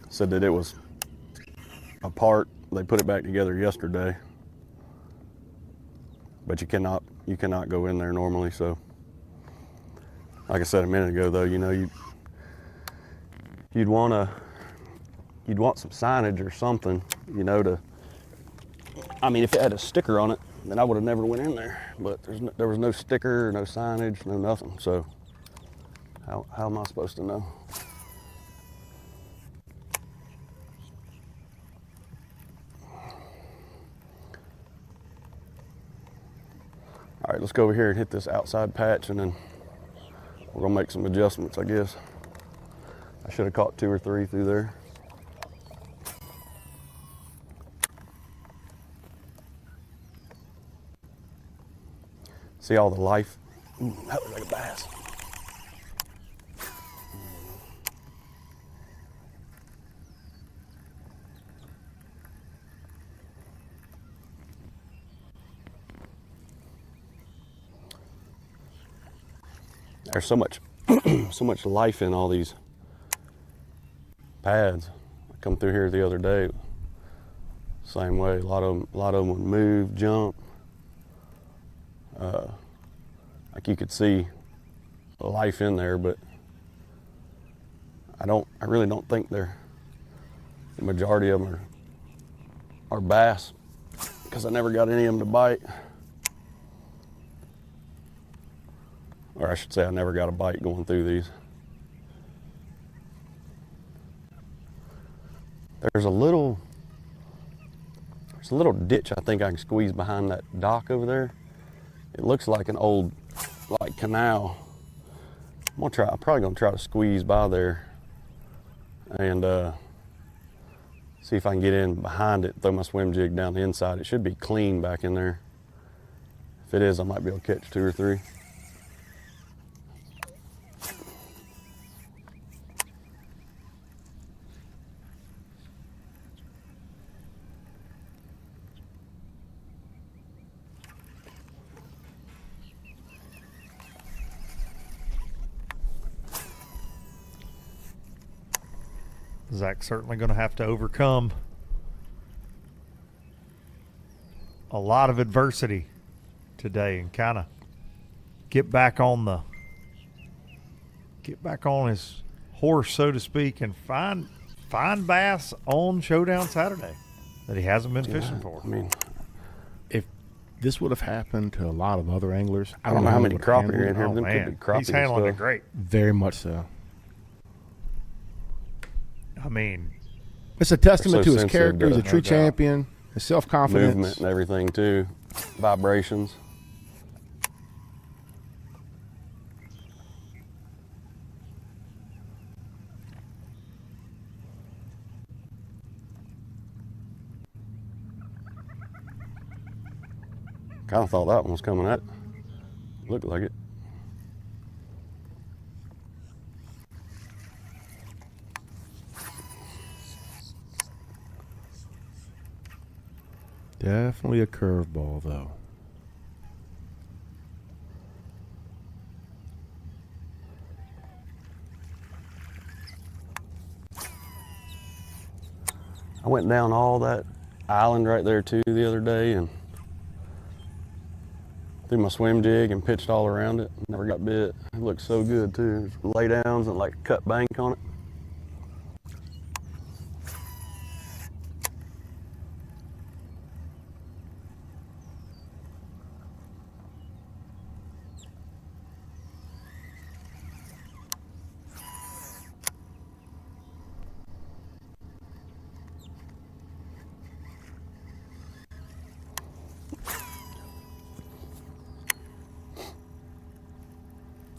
said that it was apart. They put it back together yesterday, but you cannot go in there normally. So like I said a minute ago, though, you know, you'd want some signage or something, you know, I mean, if it had a sticker on it, then I would have never went in there, but there was no sticker, no signage, no nothing. So how am I supposed to know? All right, let's go over here and hit this outside patch, and then we're gonna make some adjustments, I guess. I should have caught 2 or 3 through there. See all the life? Ooh, that looks like a bass. there's so much, so much life in all these pads. I come through here the other day, same way. A lot of them would move, jump. Like you could see life in there, but I really don't think the majority of them are bass, because I never got any of them to bite. Or I should say I never got a bite going through these. There's a little ditch I think I can squeeze behind that dock over there. It looks like an old canal. I'm probably gonna try to squeeze by there and see if I can get in behind it, throw my swim jig down the inside. It should be clean back in there. If it is, I might be able to catch 2 or 3. Zach's certainly going to have to overcome a lot of adversity today and kind of get back on his horse, so to speak, and find bass on Showdown Saturday that he hasn't been fishing for. I mean, if this would have happened to a lot of other anglers, I don't know how many crappie are in here. Oh, Them could man. be crappie He's handling and it stuff. great. Very much so. I mean, it's a testament so to his sensitive character. He's a to true champion. His self-confidence. Movement and everything too, vibrations. Kind of thought that one was coming at. Looked like it. Definitely a curveball, though. I went down all that island right there too the other day and threw my swim jig and pitched all around it. Never got bit. It looked so good too. Lay downs and like cut bank on it.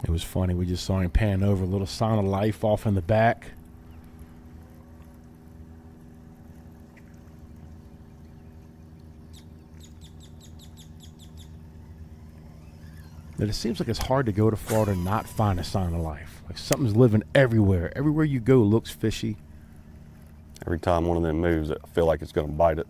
It was funny. We just saw him pan over, a little sign of life off in the back. But it seems like it's hard to go to Florida and not find a sign of life. Like something's living everywhere. Everywhere you go looks fishy. Every time one of them moves, I feel like it's going to bite it.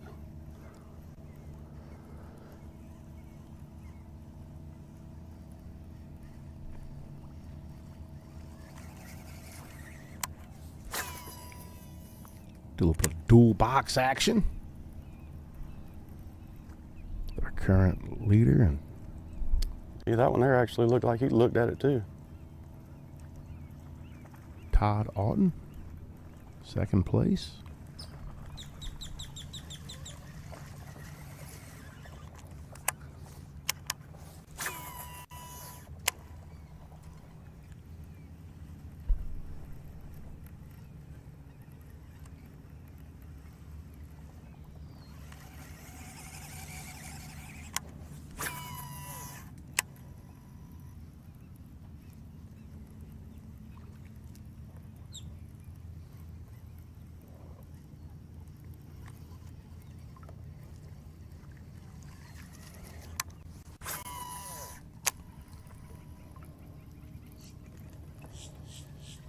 Do a little bit of dual box action. Our current leader. And yeah, that one there actually looked like he looked at it too. Todd Auten, second place.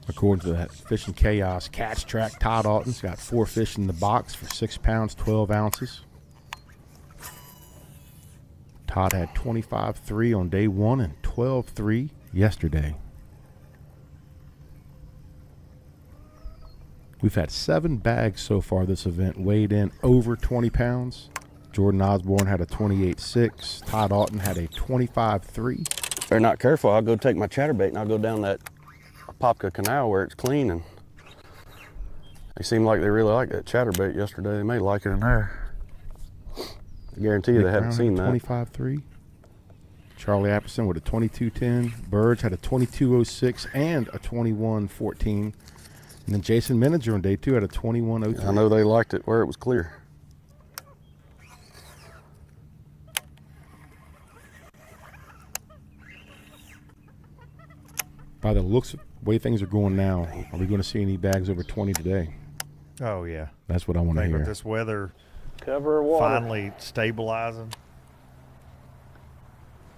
According to that Fishing Chaos catch track, Todd Auten's got 4 fish in the box for 6 pounds, 12 ounces. Todd had 25.3 on day 1 and 12.3 yesterday. We've had 7 bags so far this event weighed in over 20 pounds. Jordan Osborne had a 28.6. Todd Auten had a 25.3. If they're not careful, I'll go take my chatterbait and I'll go down that Popka Canal where it's clean, and they seem like they really like that chatterbait yesterday. They may like it in there. I guarantee you they haven't seen that. 25.3. Charlie Apperson with a 22.10. Burge had a 22.06 and a 21.14. And then Jason Meninger on day 2 had a 21.03. I know they liked it where it was clear. By the looks of the way things are going now, are we going to see any bags over 20 today? Oh, yeah. That's what I want to hear. With this weather cover water finally stabilizing.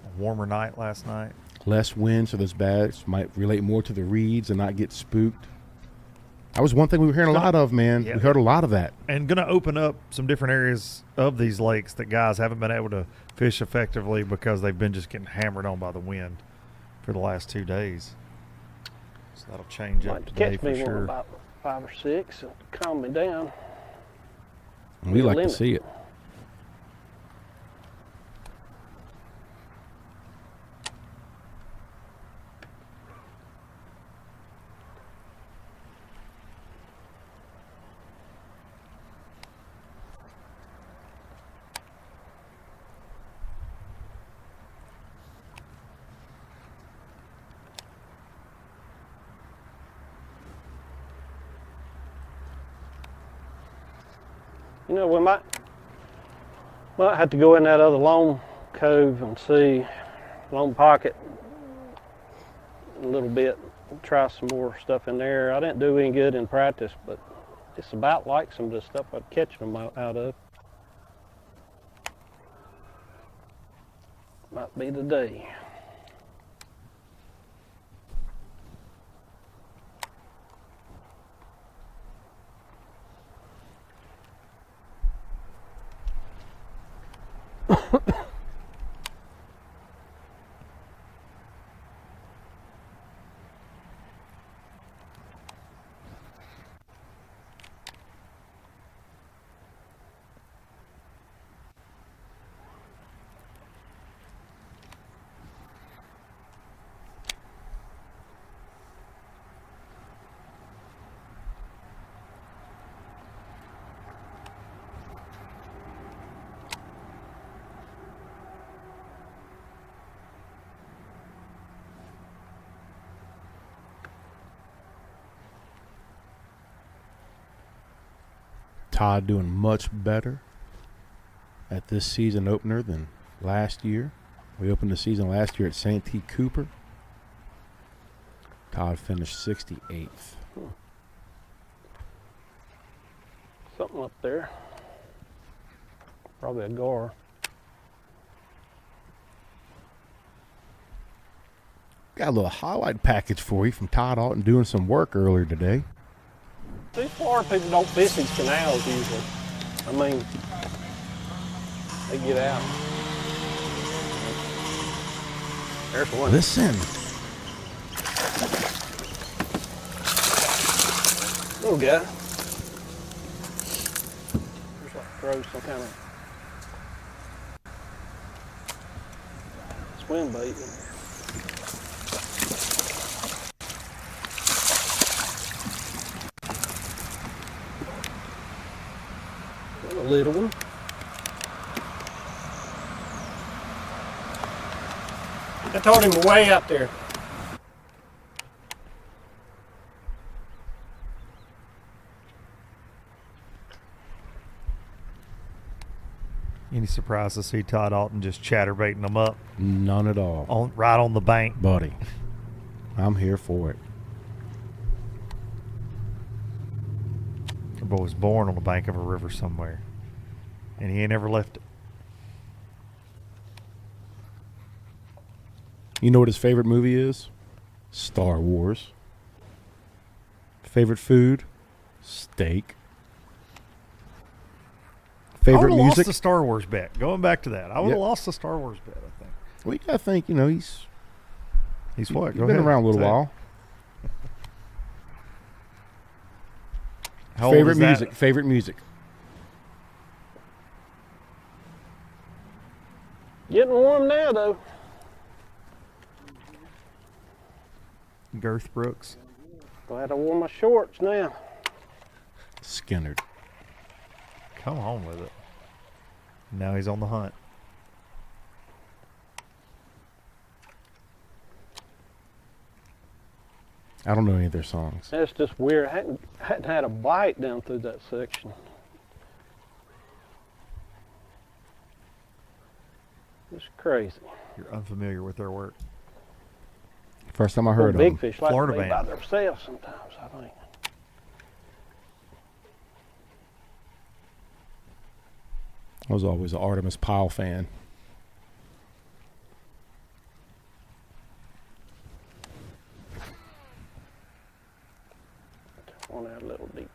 A warmer night last night. Less wind, so those bags might relate more to the reeds and not get spooked. That was one thing we were hearing a lot of, man. Yeah. We heard a lot of that. And going to open up some different areas of these lakes that guys haven't been able to fish effectively because they've been just getting hammered on by the wind for the last 2 days. So that'll change up today catch for me sure. one about 5 or 6 and calm me down. And we like to see it. You know, we might have to go in that other loam cove and see, loam pocket a little bit, try some more stuff in there. I didn't do any good in practice, but it's about like some of the stuff I'd catch them out of. Might be the day. Todd doing much better at this season opener than last year. We opened the season last year at St. T. Cooper. Todd finished 68th. Something up there. Probably a gar. Got a little highlight package for you from Todd Auten doing some work earlier today. These Florida people don't fish these canals usually. I mean, they get out. There's one. Listen. Little guy. Looks like throws some kind of swim bait in there. A little one. I told him way out there. Any surprise to see Todd Auten just chatterbaiting them up? None at all. Right on the bank. Buddy, I'm here for it. The boy was born on the bank of a river somewhere, and he ain't ever left it. You know what his favorite movie is? Star Wars. Favorite food? Steak. Favorite I would have music? lost the Star Wars bet. Going back to that, I would have Yep. lost the Star Wars bet, I think. Well, you gotta think, he's He's what? He's Go been ahead. around a little Say it. while. How old Favorite is that? music. Favorite music. Getting warm now, though. Girth Brooks. Glad I wore my shorts now. Skinnerd. Come on with it. Now he's on the hunt. I don't know any of their songs. That's just weird. I hadn't had a bite down through that section. It's crazy. You're unfamiliar with their work. First time I heard of big them. fish like Florida to be by band. themselves sometimes, I think. I was always an Artemis Pyle fan. One out a little deeper.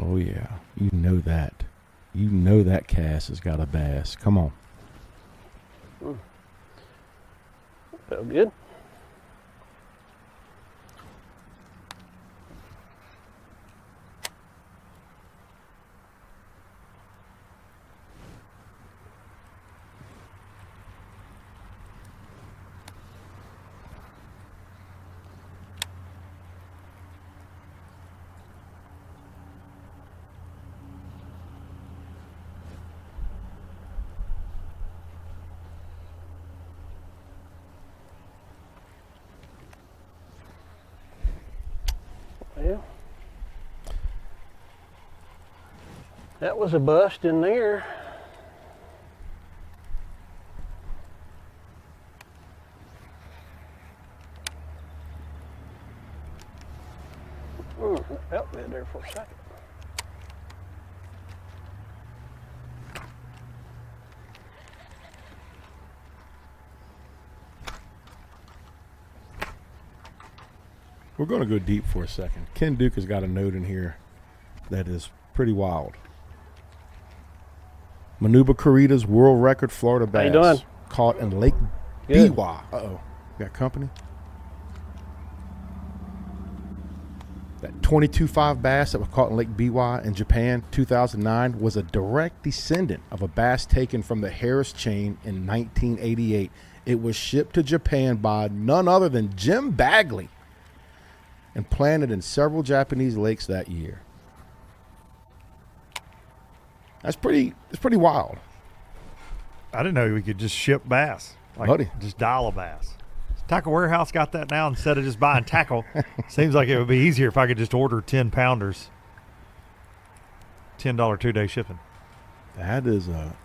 Oh yeah, you know that. You know that cast has got a bass. Come on. Felt good. Well, that was a bust in there. That felt good there for a second. We're going to go deep for a second. Ken Duke has got a note in here that is pretty wild. Manuba Corrida's world record Florida bass. How you doing? Caught in Lake Good. Buoy. Uh-oh. Got company? That 22.5 bass that was caught in Lake Biwa in Japan 2009 was a direct descendant of a bass taken from the Harris chain in 1988. It was shipped to Japan by none other than Jim Bagley and planted in several Japanese lakes that year. That's pretty wild. I didn't know we could just ship bass. Like, Buddy. just dial a bass. Tackle Warehouse got that now instead of just buying tackle. Seems like it would be easier if I could just order 10 pounders. $10 2-day shipping. That is a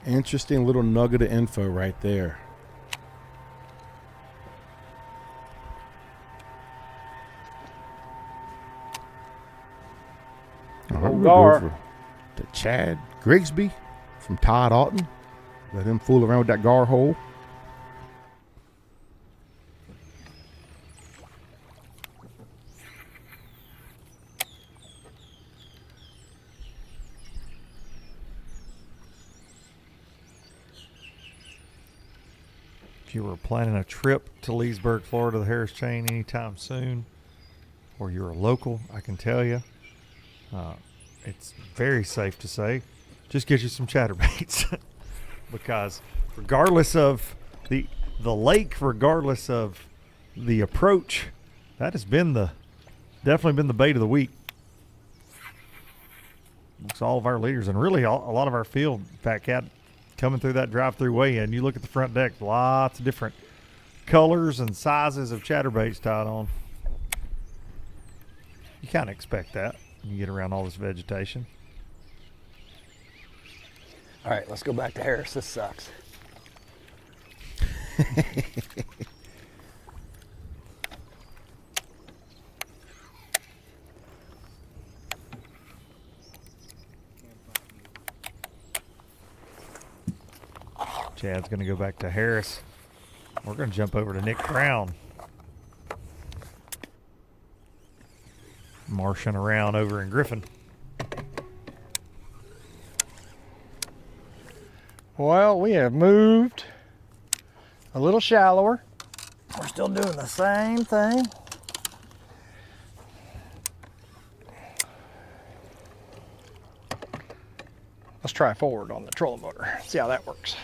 interesting little nugget of info right there. All right, we'll go over to Chad Griggsby from Todd Auten. Let him fool around with that gar hole. If you were planning a trip to Leesburg, Florida, the Harris Chain anytime soon, or you're a local, I can tell you, it's very safe to say, just get you some chatterbaits. Because regardless of the lake, regardless of the approach, that has been definitely been the bait of the week. It's all of our leaders and really a lot of our field, Fat Cat, coming through that drive-through weigh-in. You look at the front deck, lots of different colors and sizes of chatterbaits tied on. You kind of expect that when you get around all this vegetation. All right, let's go back to Harris. This sucks. Chad's going to go back to Harris. We're going to jump over to Nick Brown. Marshing around over in Griffin. Well, we have moved a little shallower. We're still doing the same thing. Let's try forward on the trolling motor. See how that works.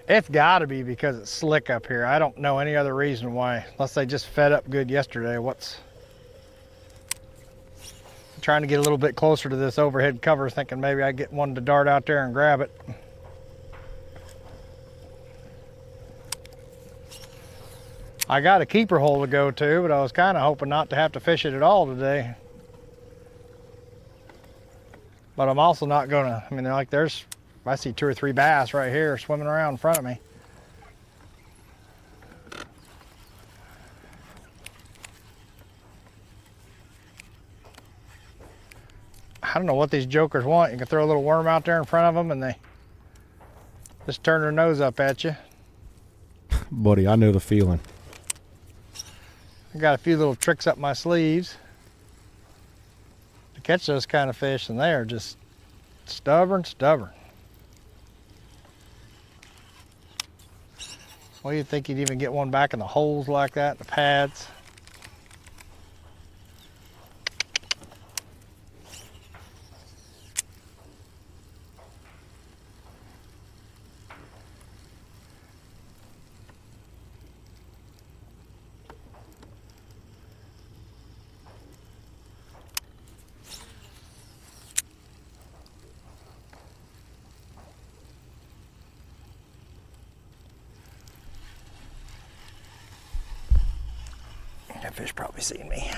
It's got to be because it's slick up here. I don't know any other reason why, unless they just fed up good yesterday. I'm trying to get a little bit closer to this overhead cover, thinking maybe I get one to dart out there and grab it. I got a keeper hole to go to, but I was kind of hoping not to have to fish it at all today. But I'm also not gonna, I mean, like I see 2 or 3 bass right here swimming around in front of me. I don't know what these jokers want. You can throw a little worm out there in front of them and they just turn their nose up at you. Buddy, I know the feeling. I got a few little tricks up my sleeves to catch those kind of fish, and they are just stubborn. Well, you'd think you'd even get one back in the holes like that, the pads. That fish probably seen me.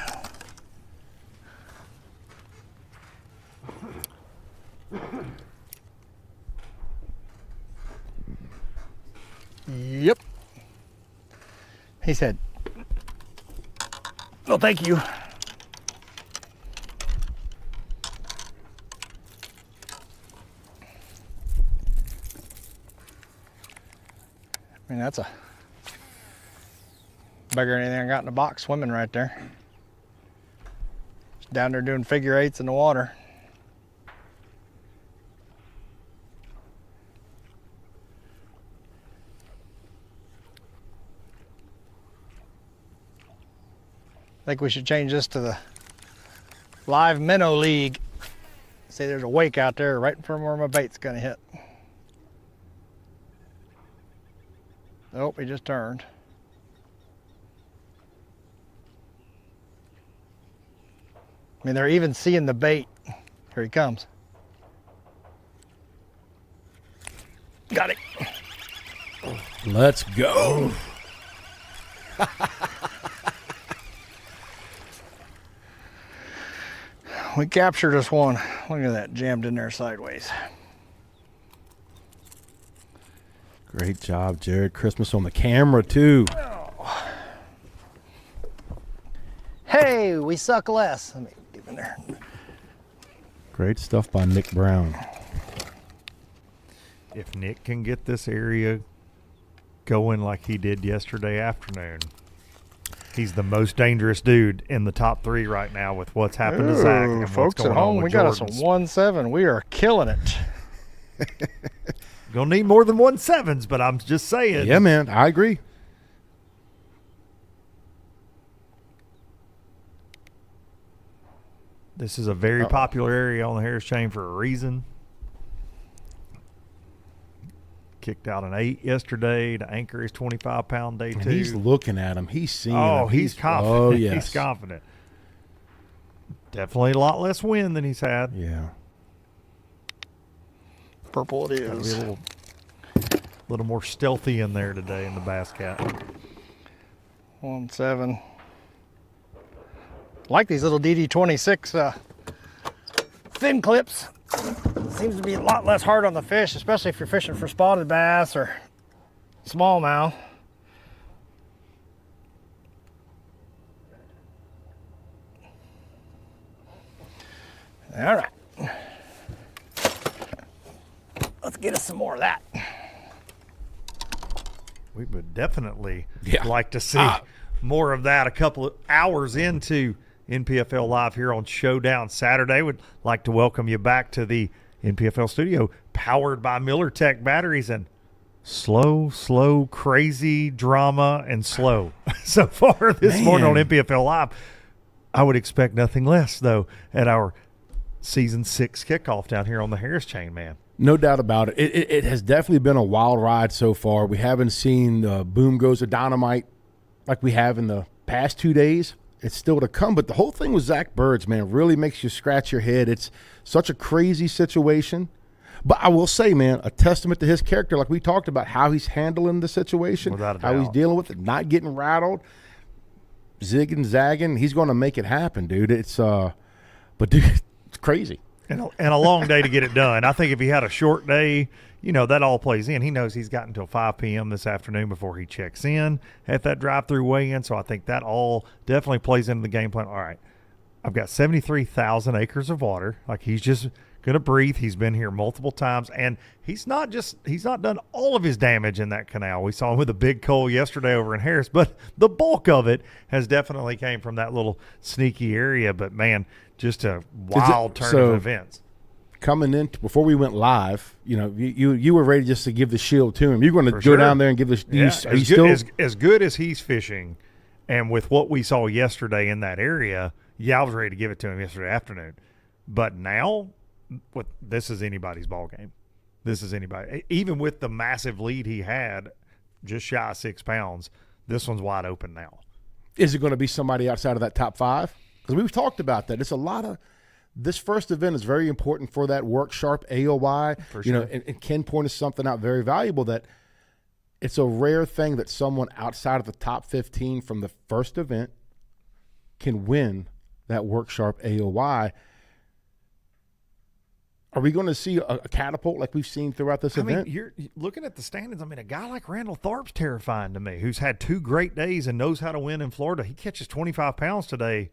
Yep. He said, well, thank you. I mean, that's a bigger than anything I got in the box swimming right there. Just down there doing figure eights in the water. I think we should change this to the Live Minnow League. See, there's a wake out there right in front of where my bait's gonna hit. Oh, he just turned. I mean, they're even seeing the bait. Here he comes. Got it. Let's go. We captured us one. Look at that, jammed in there sideways. Great job, Jared. Christmas on the camera, too. Hey, we suck less. Let me get in there. Great stuff by Nick Brown. If Nick can get this area going like he did yesterday afternoon, he's the most dangerous dude in the top 3 right now with what's happened to Zach. And folks at home, we got us a 1-7. We are killing it. Gonna need more than 1-7s, but I'm just saying. Yeah, man, I agree. This is a very popular area on the Harris Chain for a reason. Kicked out an 8 yesterday to anchor his 25-pound day 2. He's looking at him. He's seeing him. Oh, he's confident. Oh, yes. He's confident. Definitely a lot less wind than he's had. Yeah. Purple it Gotta be is. a little more stealthy in there today in the Bass Cat. 1-7. Like these little DD26 fin clips. Seems to be a lot less hard on the fish, especially if you're fishing for spotted bass or smallmouth. All right. Let's get us some more of that. We would definitely like to see more of that a couple of hours into NPFL Live here on Showdown Saturday. Would like to welcome you back to the NPFL studio, powered by Miller Tech batteries, and slow, crazy drama and slow so far this morning on NPFL Live. I would expect nothing less, though, at our Season 6 kickoff down here on the Harris Chain, man. No doubt about it. It has definitely been a wild ride so far. We haven't seen boom goes of dynamite like we have in the past 2 days. It's still to come, but the whole thing with Zack Birge, man, really makes you scratch your head. It's such a crazy situation. But I will say, man, a testament to his character, like we talked about, how he's handling the situation, how he's dealing with it, not getting rattled, zigging, zagging. He's going to make it happen, dude. It's but dude, it's crazy. And a long day to get it done. I think if he had a short day, you know, that all plays in. He knows he's got until 5 p.m. this afternoon before he checks in at that drive-through weigh-in. So I think that all definitely plays into the game plan. All right, I've got 73,000 acres of water. Like, he's just going to breathe. He's been here multiple times, and he's not done all of his damage in that canal. We saw him with a big coal yesterday over in Harris, but the bulk of it has definitely came from that little sneaky area. But, man, just a wild turn of events. Coming in before we went live, you know, you were ready just to give the shield to him. You're going to go down there and give the as good as he's fishing, and with what we saw yesterday in that area, I was ready to give it to him yesterday afternoon. But now, this is anybody's ball game. This is anybody. Even with the massive lead he had, just shy of 6 pounds, this one's wide open now. Is it going to be somebody outside of that top 5? Because we've talked about that. It's a lot of. This first event is very important for that work sharp AOY. For you sure. know, and Ken pointed something out very valuable, that it's a rare thing that someone outside of the top 15 from the first event can win that work sharp AOY. Are we going to see a catapult like we've seen throughout this event? I mean, you're looking at the standings. I mean, a guy like Randall Tharp's terrifying to me, who's had 2 great days and knows how to win in Florida. He catches 25 pounds today.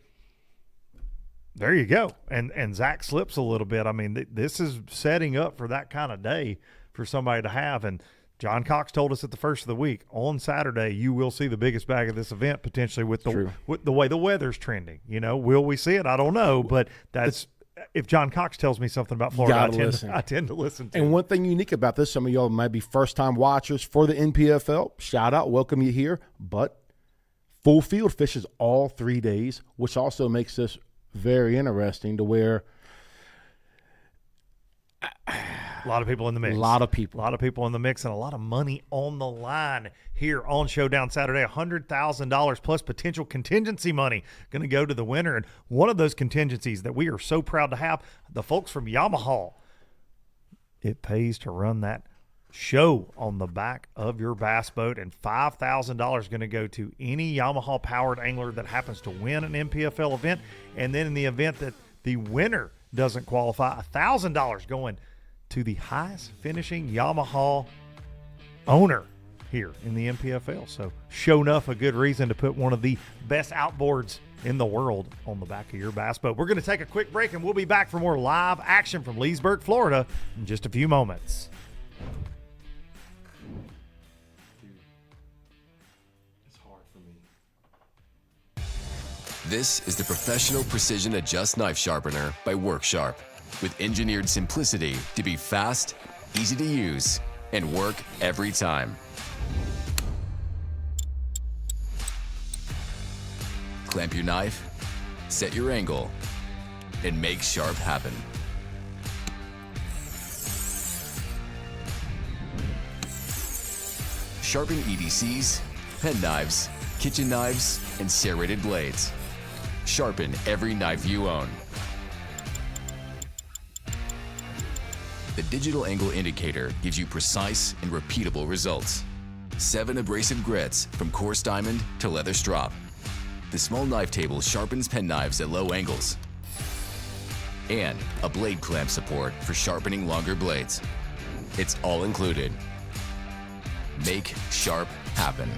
There you go. And Zach slips a little bit. I mean, this is setting up for that kind of day for somebody to have. And John Cox told us at the first of the week, on Saturday, you will see the biggest bag of this event potentially with the way the weather's trending. You know, will we see it? I don't know. But that's if John Cox tells me something about Florida, I tend to listen to And him. one thing unique about this, some of y'all might be first-time watchers for the NPFL. Shout out, welcome you here. But full field fishes all 3 days, which also makes this very interesting to where a lot of people in the mix. A lot of people in the mix, and a lot of money on the line here on Showdown Saturday. $100,000 plus potential contingency money going to go to the winner. And one of those contingencies that we are so proud to have, the folks from Yamaha. It pays to run that show on the back of your bass boat, and $5,000 going to go to any Yamaha powered angler that happens to win an NPFL event. And then in the event that the winner doesn't qualify, $1,000 going to the highest finishing Yamaha owner here in the NPFL. So sure enough, a good reason to put one of the best outboards in the world on the back of your bass boat. We're going to take a quick break, and we'll be back for more live action from Leesburg, Florida in just a few moments. This is the Professional Precision Adjust Knife Sharpener by WorkSharp, with engineered simplicity to be fast, easy to use, and work every time. Clamp your knife, set your angle, and make sharp happen. Sharpen EDCs, pen knives, kitchen knives, and serrated blades. Sharpen every knife you own. The digital angle indicator gives you precise and repeatable results. 7 abrasive grits from coarse diamond to leather strop. The small knife table sharpens pen knives at low angles. And a blade clamp support for sharpening longer blades. It's all included. Make sharp happen.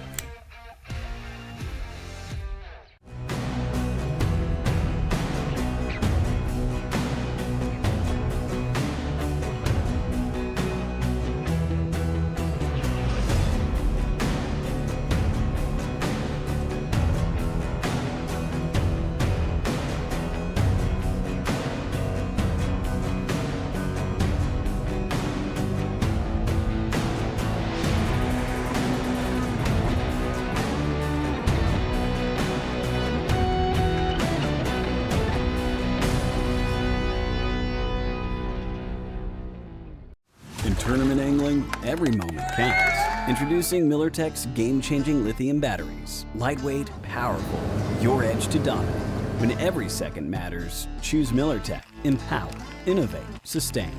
Every moment counts. Introducing MillerTech's game-changing lithium batteries. Lightweight, powerful, your edge to dominate. When every second matters, choose MillerTech. Empower, innovate, sustain.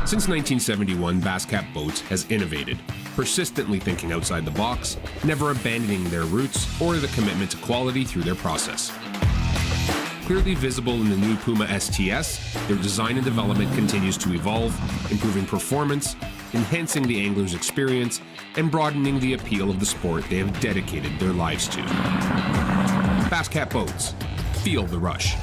Since 1971, Basscat Boats has innovated, persistently thinking outside the box, never abandoning their roots or the commitment to quality through their process. Clearly visible in the new Puma STS, their design and development continues to evolve, improving performance, enhancing the angler's experience, and broadening the appeal of the sport they have dedicated their lives to. Basscat Boats. Feel the rush.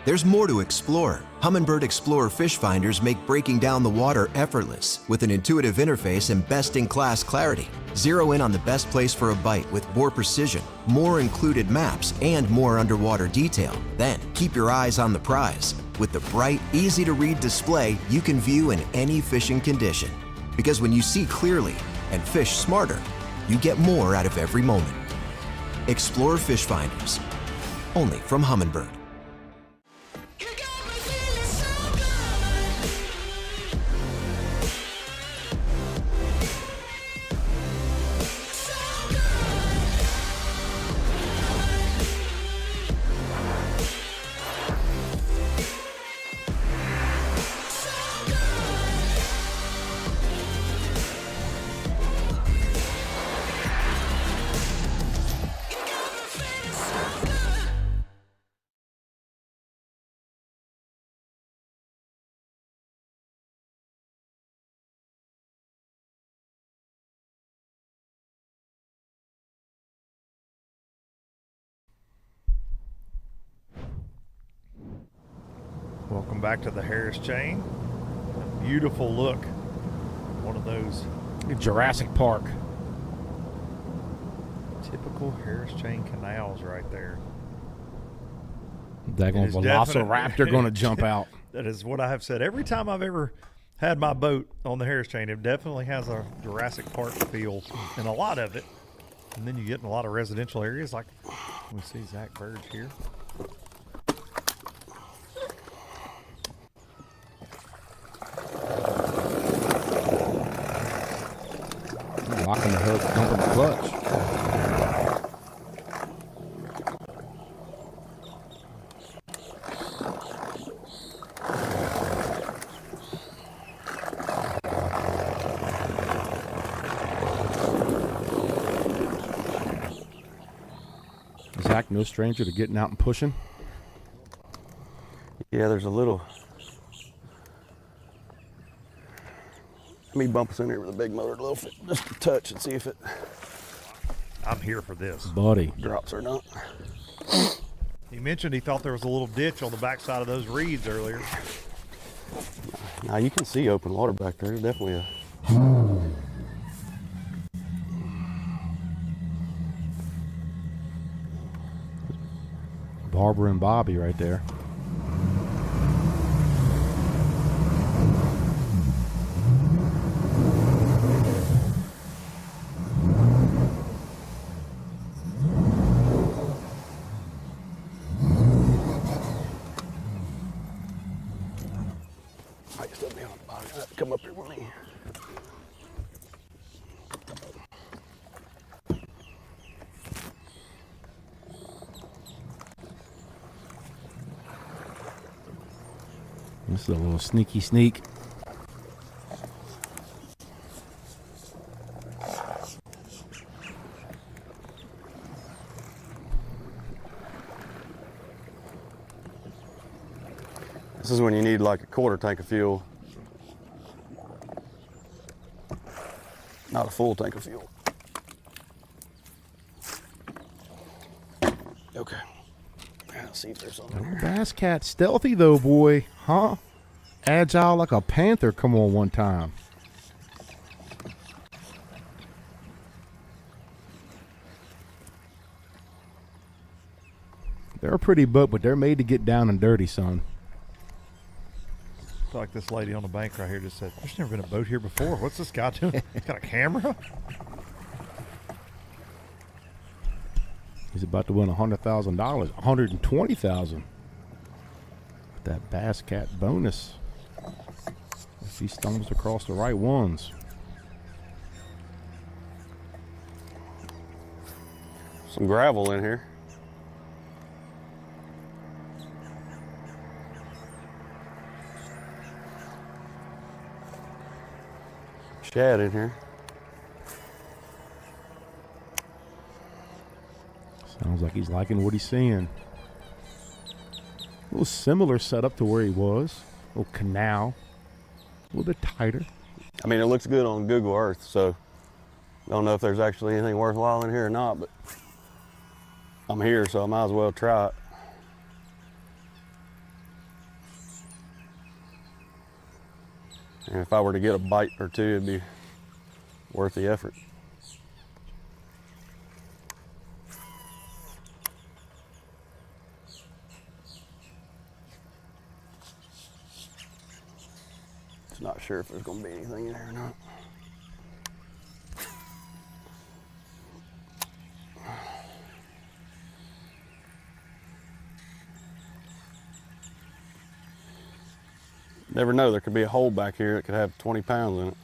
There's more to explore. Humminbird Explorer fish finders make breaking down the water effortless with an intuitive interface and best-in-class clarity. Zero in on the best place for a bite with more precision, more included maps, and more underwater detail. Then, keep your eyes on the prize. With the bright, easy-to-read display, you can view in any fishing condition. Because when you see clearly and fish smarter, you get more out of every moment. Explore fish finders. Only from Humminbird. Welcome back to the Harris chain. Beautiful look. One of those Jurassic Park. typical Harris chain canals right there. That velociraptor going to jump out. That is what I have said every time I've ever had my boat on the Harris chain. It definitely has a Jurassic Park feel in a lot of it. And then you get in a lot of residential areas like we see Zack Birge here. Locking the hook, dumping the clutch. Zack, no stranger to getting out and pushing. Yeah, there's a little. Let me bump us in here with a big motor a little bit, just a touch and see if it. I'm here for this. Buddy. Drops or not. He mentioned he thought there was a little ditch on the backside of those reeds earlier. Now you can see open water back there. There's definitely a. Barbara and Bobby right there. Might still be on the bottom. I have to come up here with me. This is a little sneaky sneak. This is when you need like a quarter tank of fuel. Not a full tank of fuel. Okay. Let's see if there's something here. Bass Cat stealthy though, boy. Huh? Agile like a panther. Come on one time. They're a pretty boat, but they're made to get down and dirty, son. It's like this lady on the bank right here just said, there's never been a boat here before. What's this guy doing? He's got a camera? He's about to win $100,000, $120,000. that Bass Cat bonus if he stumbles across the right ones. Some gravel in here. Shad in here. Sounds like he's liking what he's seeing. A little similar setup to where he was. A little canal. A little bit tighter. I mean, it looks good on Google Earth, so I don't know if there's actually anything worthwhile in here or not, but I'm here, so I might as well try it. And if I were to get a bite or two, it'd be worth the effort. Just not sure if there's going to be anything in there or not. Never know, there could be a hole back here that could have 20 pounds in it.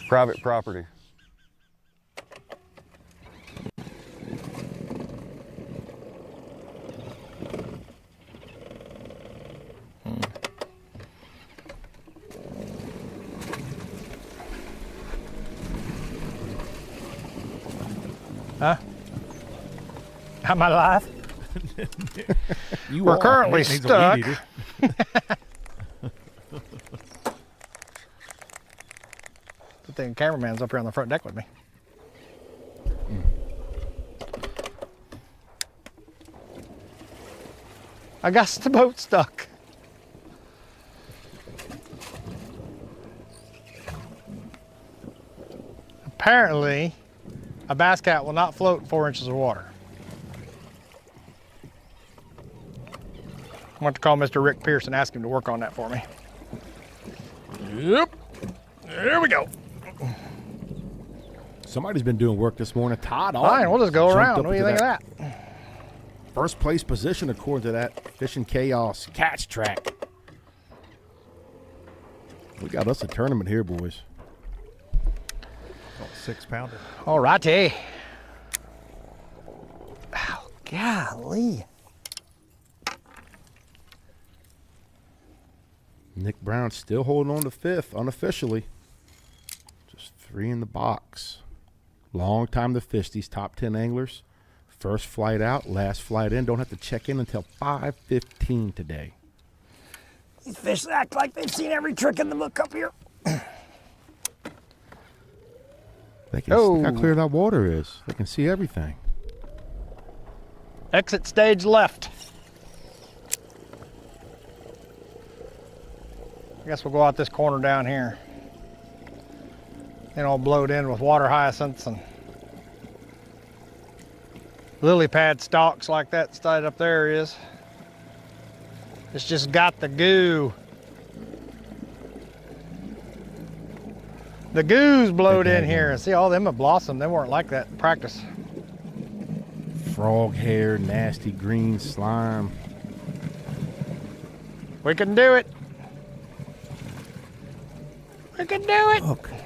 Private property. Huh? Am I live? We're currently stuck. Good thing the cameraman's up here on the front deck with me. I got the boat stuck. Apparently, a bass cat will not float in 4 inches of water. I want to call Mr. Rick Pierce and ask him to work on that for me. Yep. There we go. Somebody's been doing work this morning. Todd Auten. Fine, we'll just go around. What do you think of that? First place position according to that Fishing Chaos catch track. We got us a tournament here, boys. 6-pounder. All righty. Oh, golly. Nick Brown still holding on to fifth unofficially. Just 3 in the box. Long time to fish these top 10 anglers. First flight out, last flight in. Don't have to check in until 5:15 today. These fish act like they've seen every trick in the book up here. They can see how clear that water is. They can see everything. Exit stage left. I guess we'll go out this corner down here. Then I'll blow it in with water hyacinths and lily pad stalks like that side up there is. It's just got the goo. The goo's blowed in here. See, all them have blossomed. They weren't like that in practice. Frog hair, nasty green slime. We can do it. We can do it. Okay.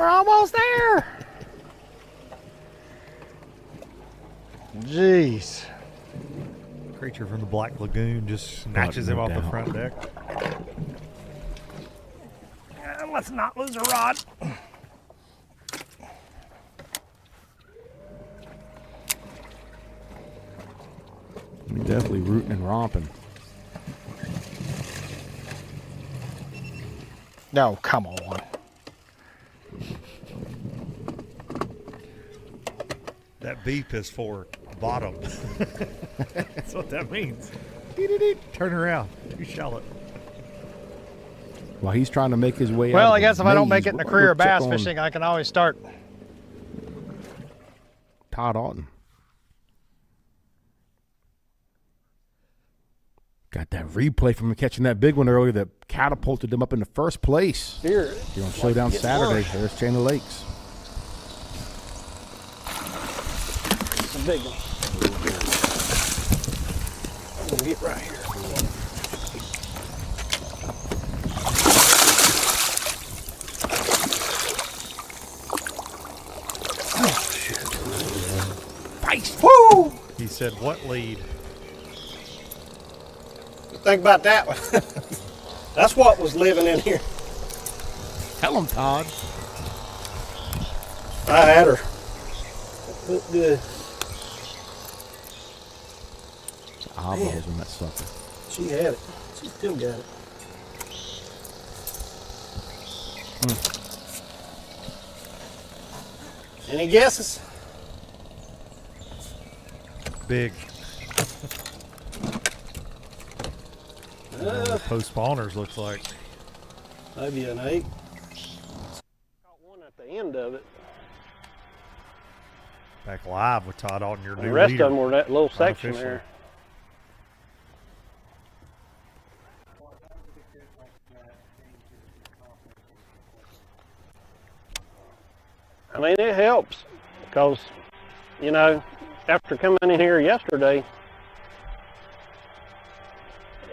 We're almost there. Jeez. Creature from the Black Lagoon just snatches him off the front deck. Let's not lose a rod. We're definitely rooting and romping. No, come on. That beep is for bottom. That's what that means. Turn around. You shall it. While he's trying to make his way out. Well, of I guess the if I don't maze, make it in a we're career of gonna check bass on fishing, I can always start. Todd Auten. Got that replay from him catching that big one earlier that catapulted them up in the first place. Here on Showdown Saturday. There's Chain of Lakes. It's a big one. I'm gonna get right here. Oh, shit. Nice. Woo! He said, what lead? Think about that one. That's what was living in here. Tell him, Todd. I had her. Looked good. Eyeballs on that sucker. She had it. She still got it. Any guesses? Big. Post spawners looks like. Maybe an 8. Caught one at the end of it. Back live with Todd Auten, your new The rest leader. of them were that little section Unofficially. there. I mean, it helps because, you know, after coming in here yesterday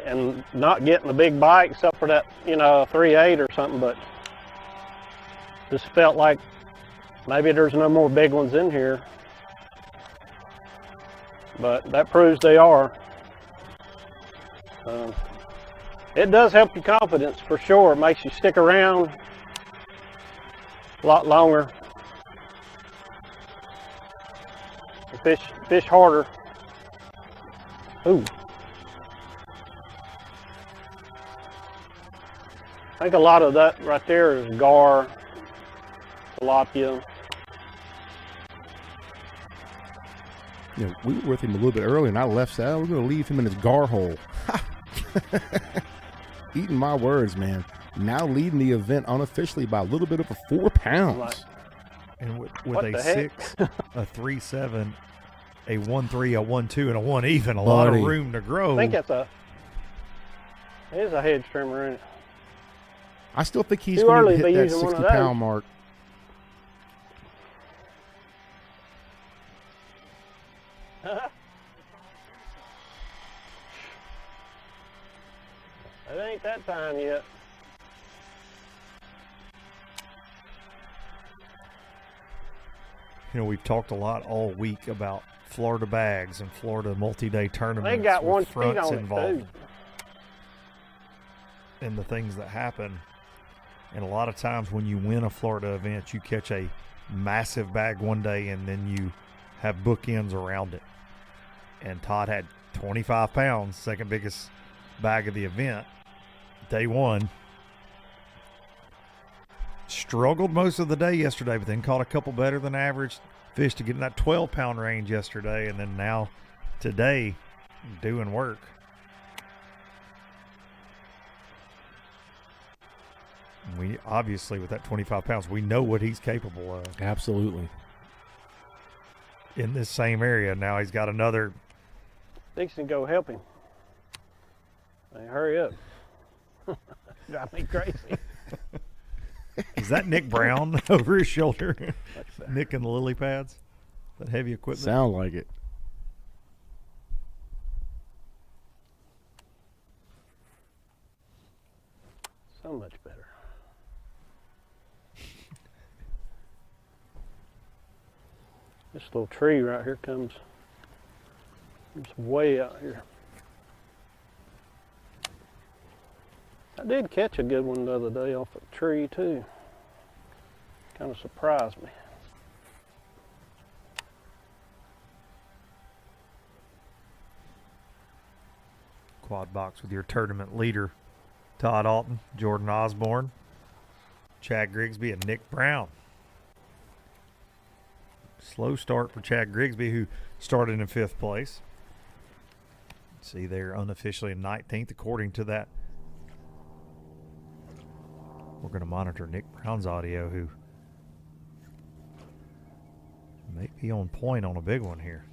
and not getting the big bite except for that, you know, 3/8 or something, but just felt like maybe there's no more big ones in here. But that proves they are. It does help your confidence for sure. It makes you stick around a lot longer. Fish harder. Ooh. I think a lot of that right there is gar, tilapia. You know, we were with him a little bit earlier, and I left. Said, "Oh, we're going to leave him in his gar hole." Eating my words, man. Now leading the event unofficially by a little bit over 4 pounds. Right. And with What a the heck? 6, a 3-7, a 1-3, a 1-2, and a 1 even, a lot of room to grow. I think it is a hedge trimmer, isn't it? I still think he's Too going early to to be hit that using one of 60-pound those. mark. It ain't that time yet. You know, we've talked a lot all week about Florida bags and Florida multi-day tournaments. They got with one feet fronts on it, involved too. and the things that happen. And a lot of times when you win a Florida event, you catch a massive bag one day and then you have bookends around it. And Todd had 25 pounds, second biggest bag of the event, day one. Struggled most of the day yesterday, but then caught a couple better than average fish to get in that 12-pound range yesterday, and then now today doing work. We obviously, with that 25 pounds, we know what he's capable of. Absolutely. In this same area. Now he's got another. Fixing to go help him. Hey, hurry up. Drive me crazy. Is that Nick Brown over his shoulder? Nick and the lily pads? That heavy equipment? Sound like it. So much better. This little tree right here comes way out here. I did catch a good one the other day off a tree too. Kind of surprised me. Quad box with your tournament leader, Todd Auten, Jordan Osborne, Chad Griggsby, and Nick Brown. Slow start for Chad Griggsby, who started in 5th place. See, they're unofficially in 19th, according to that. We're going to monitor Nick Brown's audio, who may be on point on a big one here.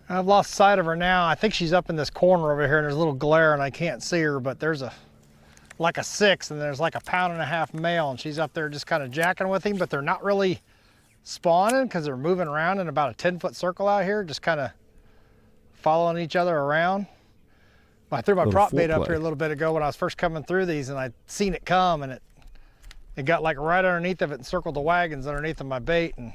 I've lost sight of her now. I think she's up in this corner over here, and there's a little glare and I can't see her, but there's like a 6 and there's like a 1.5 pound male, and she's up there just kind of jacking with him, but they're not really spawning because they're moving around in about a 10-foot circle out here, just kind of following each other around. I threw my prop bait up here a little bit ago when I was first coming through these, and I seen it come, and it got like right underneath of it and circled the wagons underneath of my bait, and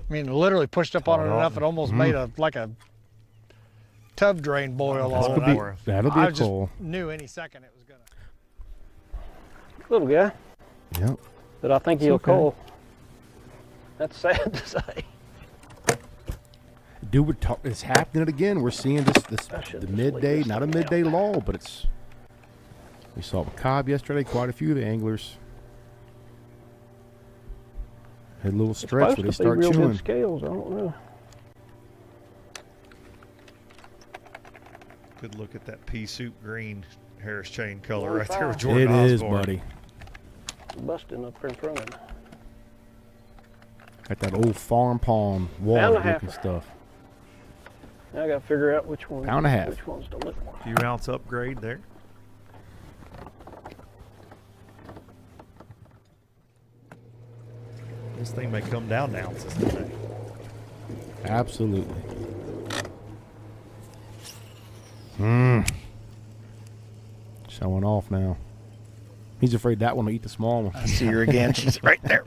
I mean, literally pushed up on it enough it almost made like a tub drain boil on it. That'll be I a coal. just knew any second it was gonna. Little guy. Yep. But I think he'll call. That's sad to say. Dude, it's happening again. We're seeing this the midday, not a midday lull, but it's. We saw Cobb yesterday. Quite a few of the anglers had a little stretch where they start real chewing. Good scales. I don't know. Good look at that pea soup green Harris chain color right there with Jordan It Osborne. is, buddy. Busting up in front of him. Got that old farm pond water looking stuff. Now I got to figure out which one. Pound and a half. Which one's the little one. Few ounce upgrade there. This thing may come down to ounces today. Absolutely. Showing off now. He's afraid that one will eat the small one. I see her again. She's right there.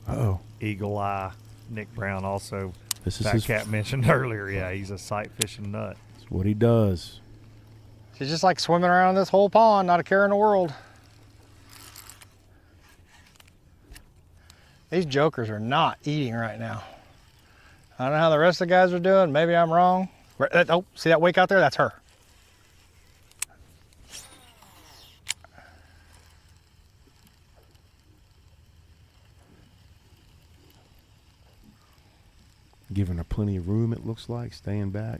Uh-oh. Eagle eye. Nick Brown also. This is Fat his Cat mentioned earlier. Yeah, he's a sight fishing nut. That's what he does. She's just like swimming around this whole pond, not a care in the world. These jokers are not eating right now. I don't know how the rest of the guys are doing. Maybe I'm wrong. Oh, see that wake out there? That's her. Giving her plenty of room, it looks like, staying back.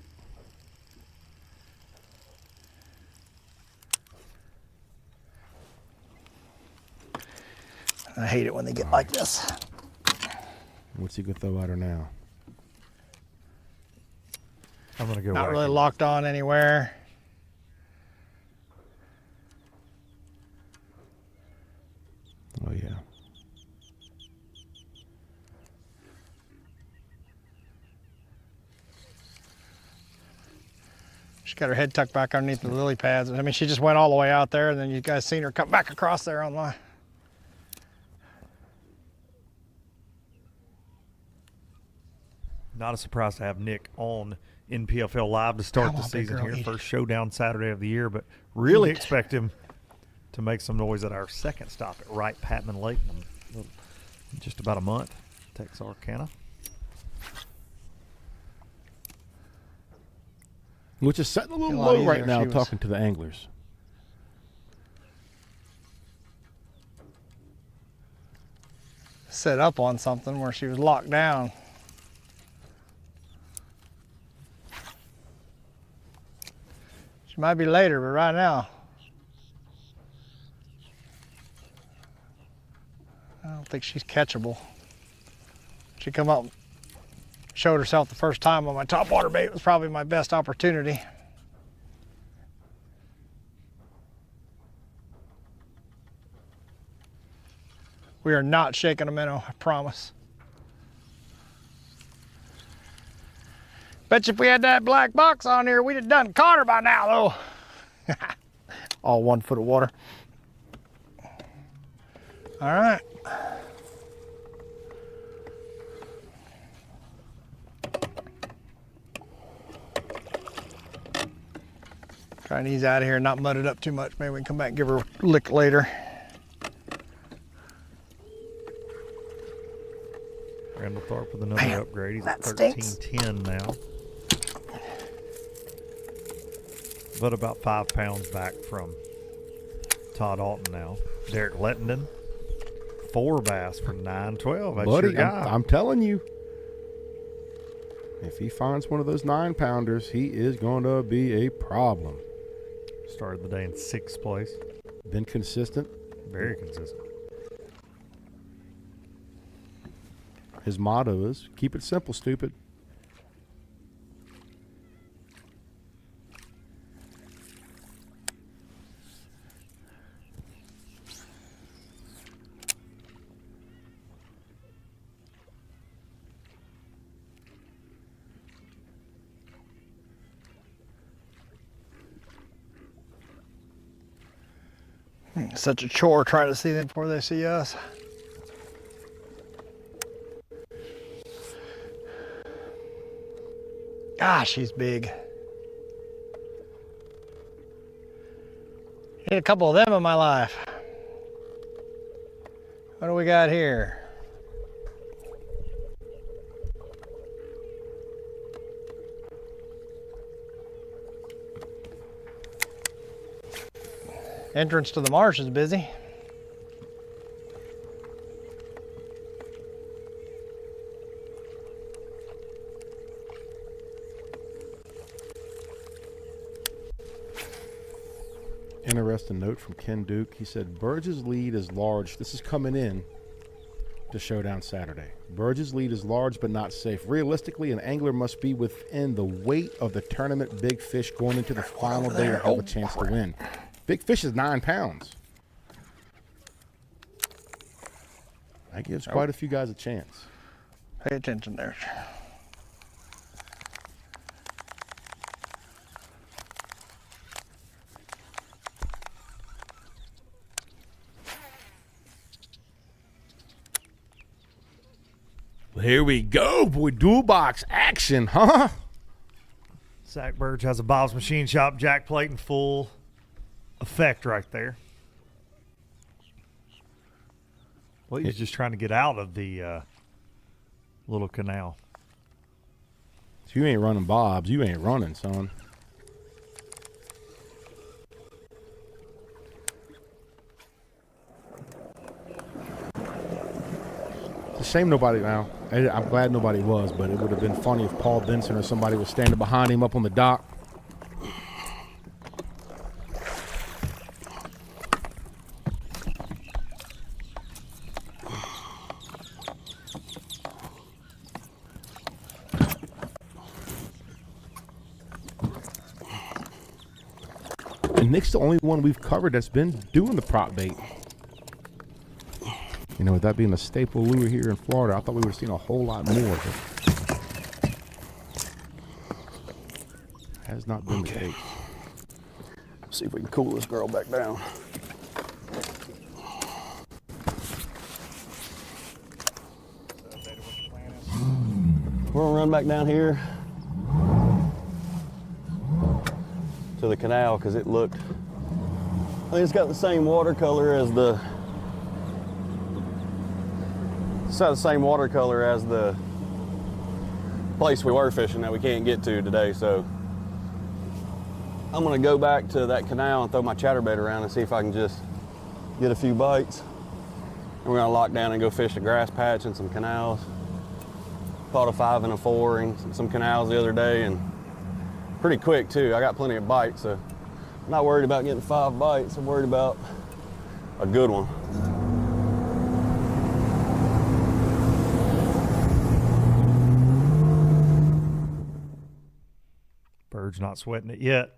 I hate it when they get like this. What's he gonna throw at her now? I'm gonna go. Not really locked on anywhere. Oh yeah. She's got her head tucked back underneath the lily pads. I mean, she just went all the way out there, and then you guys seen her come back across there on line. Not a surprise to have Nick on NPFL Live to start the season here. First Showdown Saturday of the year, but really expect him to make some noise at our second stop at Wright Patman Lake in just about a month, Texarkana. Which is setting a little low right now, talking to the anglers. Set up on something where she was locked down. She might be later, but right now. Oh, don't think she's catchable. She come up, showed herself the first time on my top water bait. It was probably my best opportunity. We are not shaking a minnow, I promise. Bet you if we had that black box on here, we'd have done caught her by now, though. All 1 foot of water. All right. Try and ease out of here and not mud it up too much. Maybe we can come back and give her a lick later. Randall Tharp with another upgrade. He's at 1310 now. But about 5 pounds back from Todd Auten now. Derek Lettenden, 4 bass for 912. That's Buddy, your guy. I'm telling you. If he finds one of those 9-pounders, he is going to be a problem. Started the day in 6th place. Been consistent. Very consistent. His motto is, keep it simple, stupid. Such a chore trying to see them before they see us. Gosh, she's big. Hit a couple of them in my life. What do we got here? Entrance to the marsh is busy. Interesting note from Ken Duke. He said, Burge's lead is large. This is coming in to Showdown Saturday. Burge's lead is large but not safe. Realistically, an angler must be within the weight of the tournament big fish going into the final day to have a chance to win. Big fish is 9 pounds. That gives quite a few guys a chance. Pay attention there. Here we go, boy. Dual box action, huh? Zack Birge has a Bob's Machine Shop jack plate in full effect right there. Well, he's just trying to get out of the little canal. If you ain't running Bob's, you ain't running, son. It's a shame nobody now. I'm glad nobody was, but it would have been funny if Paul Benson or somebody was standing behind him up on the dock. And Nick's the only one we've covered that's been doing the prop bait. You know, with that being a staple lure here in Florida, I thought we would have seen a whole lot more. But has not been the case. See if we can cool this girl back down. We're gonna run back down here to the canal because it looked, I think it's got the same watercolor as the, place we were fishing that we can't get to today. So I'm gonna go back to that canal and throw my chatterbait around and see if I can just get a few bites. And we're gonna lock down and go fish a grass patch and some canals. Caught a 5 and a 4 in some canals the other day, and pretty quick too. I got plenty of bites, so I'm not worried about getting 5 bites. I'm worried about a good one. Leaderboard's not sweating it yet.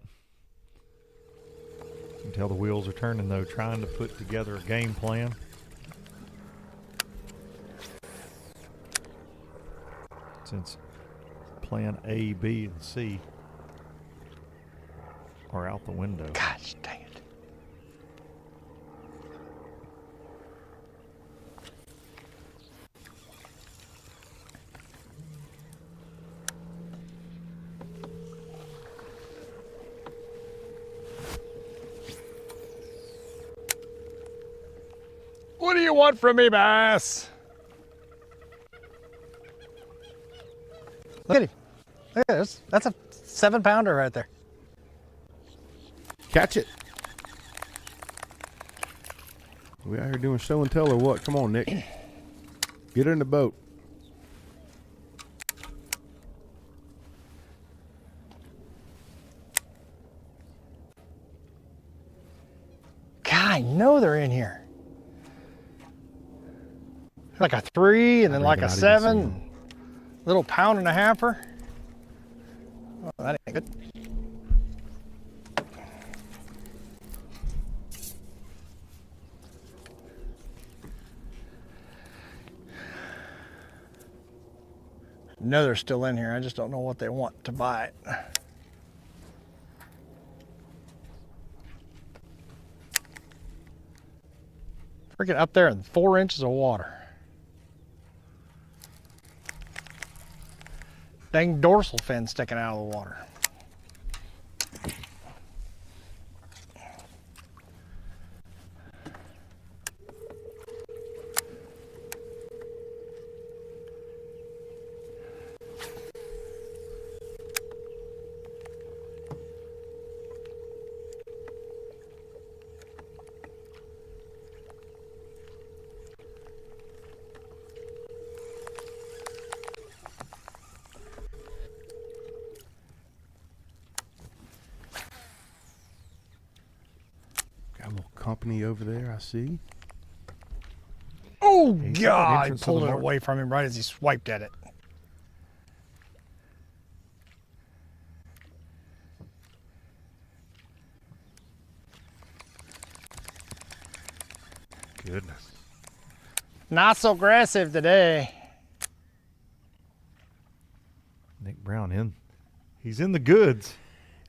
You can tell the wheels are turning, though, trying to put together a game plan. Since plan A, B, and C are out the window. Gosh dang it. What do you want from me, Bass? Look at him. Look at this. That's a 7-pounder right there. Catch it. We out here doing show and tell or what? Come on, Nick. Get her in the boat. God, I know they're in here. Like a 3 and then like a 7. Little 1.5-pounder. Oh, that ain't good. I know they're still in here. I just don't know what they want to bite. Freaking up there in 4 inches of water. Dang dorsal fin sticking out of the water. Company over there, I see. Oh, God! I pulled it away from him right as he swiped at it. Goodness. Not so aggressive today. Nick Brown in. He's in the goods.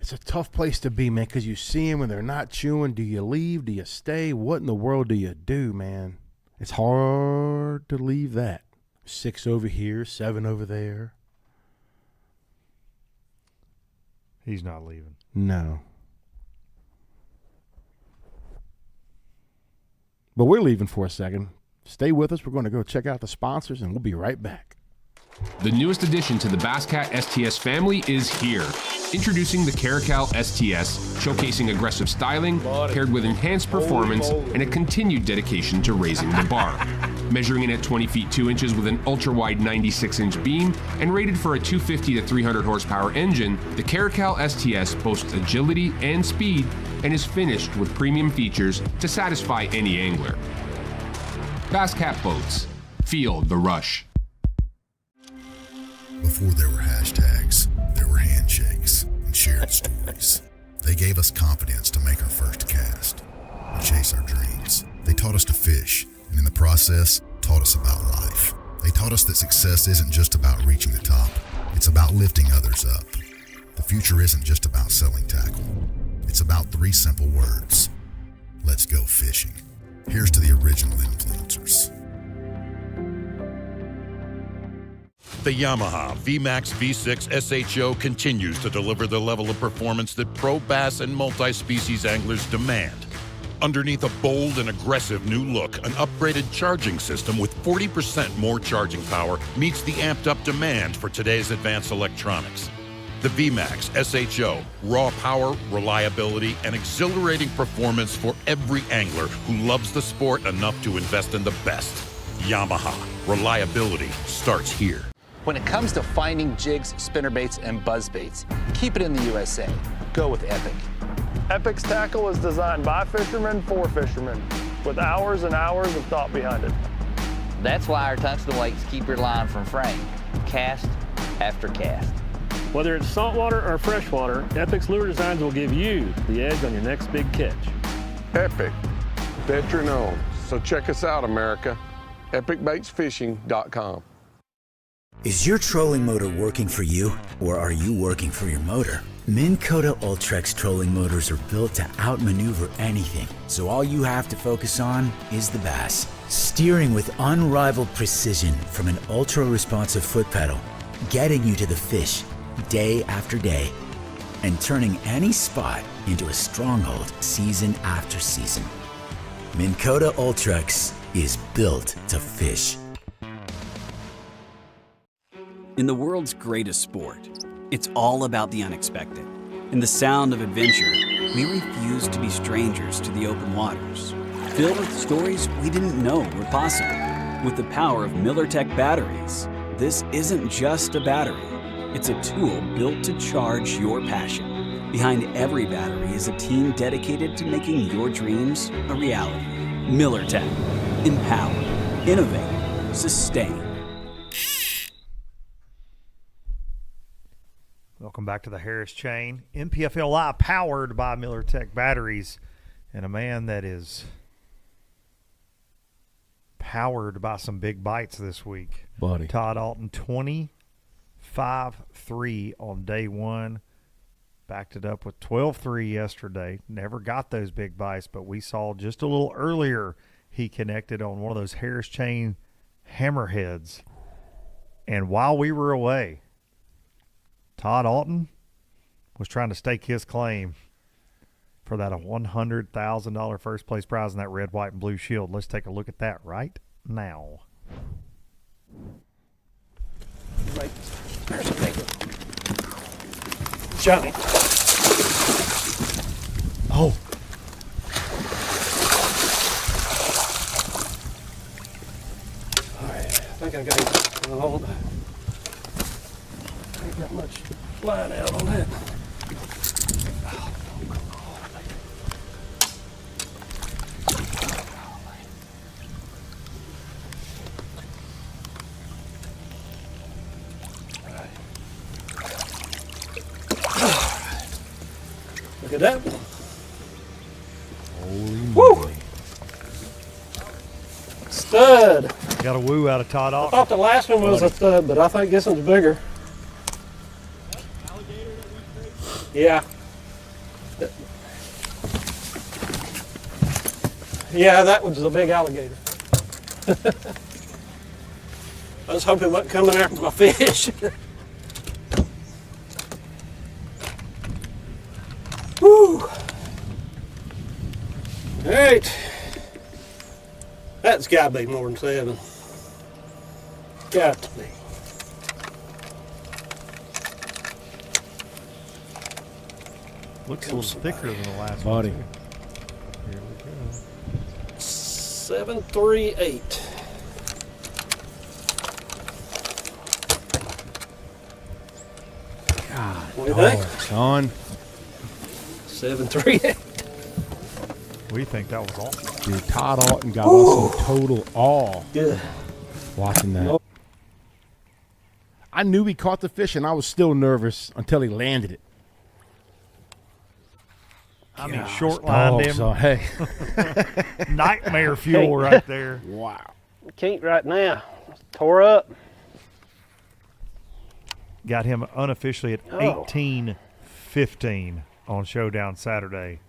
It's a tough place to be, man, because you see them when they're not chewing. Do you leave? Do you stay? What in the world do you do, man? It's hard to leave that. 6 over here, 7 over there. He's not leaving. No. But we're leaving for a second. Stay with us. We're going to go check out the sponsors, and we'll be right back. The newest addition to the Basscat STS family is here. Introducing the Caracal STS, showcasing aggressive styling, paired with enhanced performance and a continued dedication to raising the bar. Measuring in at 20 feet 2 inches with an ultra-wide 96-inch beam and rated for a 250 to 300 horsepower engine, the Caracal STS boasts agility and speed and is finished with premium features to satisfy any angler. Basscat Boats. Feel the rush. Before there were hashtags, there were handshakes and shared stories. They gave us confidence to make our first cast and chase our dreams. They taught us to fish, and in the process, taught us about life. They taught us that success isn't just about reaching the top, it's about lifting others up. The future isn't just about selling tackle. It's about 3 simple words. Let's go fishing. Here's to the original influencers. The Yamaha VMAX V6 SHO continues to deliver the level of performance that pro bass and multi-species anglers demand. Underneath a bold and aggressive new look, an upgraded charging system with 40% more charging power meets the amped-up demand for today's advanced electronics. The VMAX SHO, raw power, reliability, and exhilarating performance for every angler who loves the sport enough to invest in the best. Yamaha, reliability starts here. When it comes to finding jigs, spinnerbaits, and buzzbaits, keep it in the USA. Go with Epic. Epic's tackle is designed by fishermen for fishermen, with hours and hours of thought behind it. That's why our tungsten weights keep your line from fraying, cast after cast. Whether it's saltwater or freshwater, Epic's lure designs will give you the edge on your next big catch. Epic, veteran owned. So check us out, America. EpicBaitsFishing.com. Is your trolling motor working for you, or are you working for your motor? Minn Kota Ultrex trolling motors are built to outmaneuver anything, so all you have to focus on is the bass. Steering with unrivaled precision from an ultra-responsive foot pedal, getting you to the fish day after day, and turning any spot into a stronghold season after season. Minn Kota Ultrex is built to fish. In the world's greatest sport, it's all about the unexpected. In the sound of adventure, we refuse to be strangers to the open waters, filled with stories we didn't know were possible. With the power of MillerTech batteries, this isn't just a battery. It's a tool built to charge your passion. Behind every battery is a team dedicated to making your dreams a reality. MillerTech. Empower. Innovate. Sustain. Welcome back to the Harris Chain. NPFL Live powered by MillerTech batteries. And a man that is powered by some big bites this week. Buddy. Todd Auten, 25-3 on day one. Backed it up with 12-3 yesterday. Never got those big bites, but we saw just a little earlier he connected on one of those Harris Chain hammerheads. And while we were away, Todd Auten was trying to stake his claim for that $100,000 first place prize in that red, white, and blue shield. Let's take a look at that right now. Right. There's a big one. Johnny. Oh. All right. I think I got all the. Ain't got much line out on that. Look at that one. Holy moly. Stud. Got a woo out of Todd Auten. I thought the last one was a stud, but I think this one's bigger. Yeah. Yeah, that was a big alligator. I was hoping it wasn't coming after my fish. Woo! All right. That's got to be more than 7. Got to be. Looks a little thicker than the last Buddy. one. Here we go. 738. God. What do you think? Son. 738. We think that was awesome. Dude, Todd Auten got us in total awe. Good. Watching that. I knew he caught the fish, and I was still nervous until he landed it. I mean, short lined him. Hey. Nightmare fuel right there. Wow. Can't right now. Tore up. Got him unofficially at 18-15 on Showdown Saturday,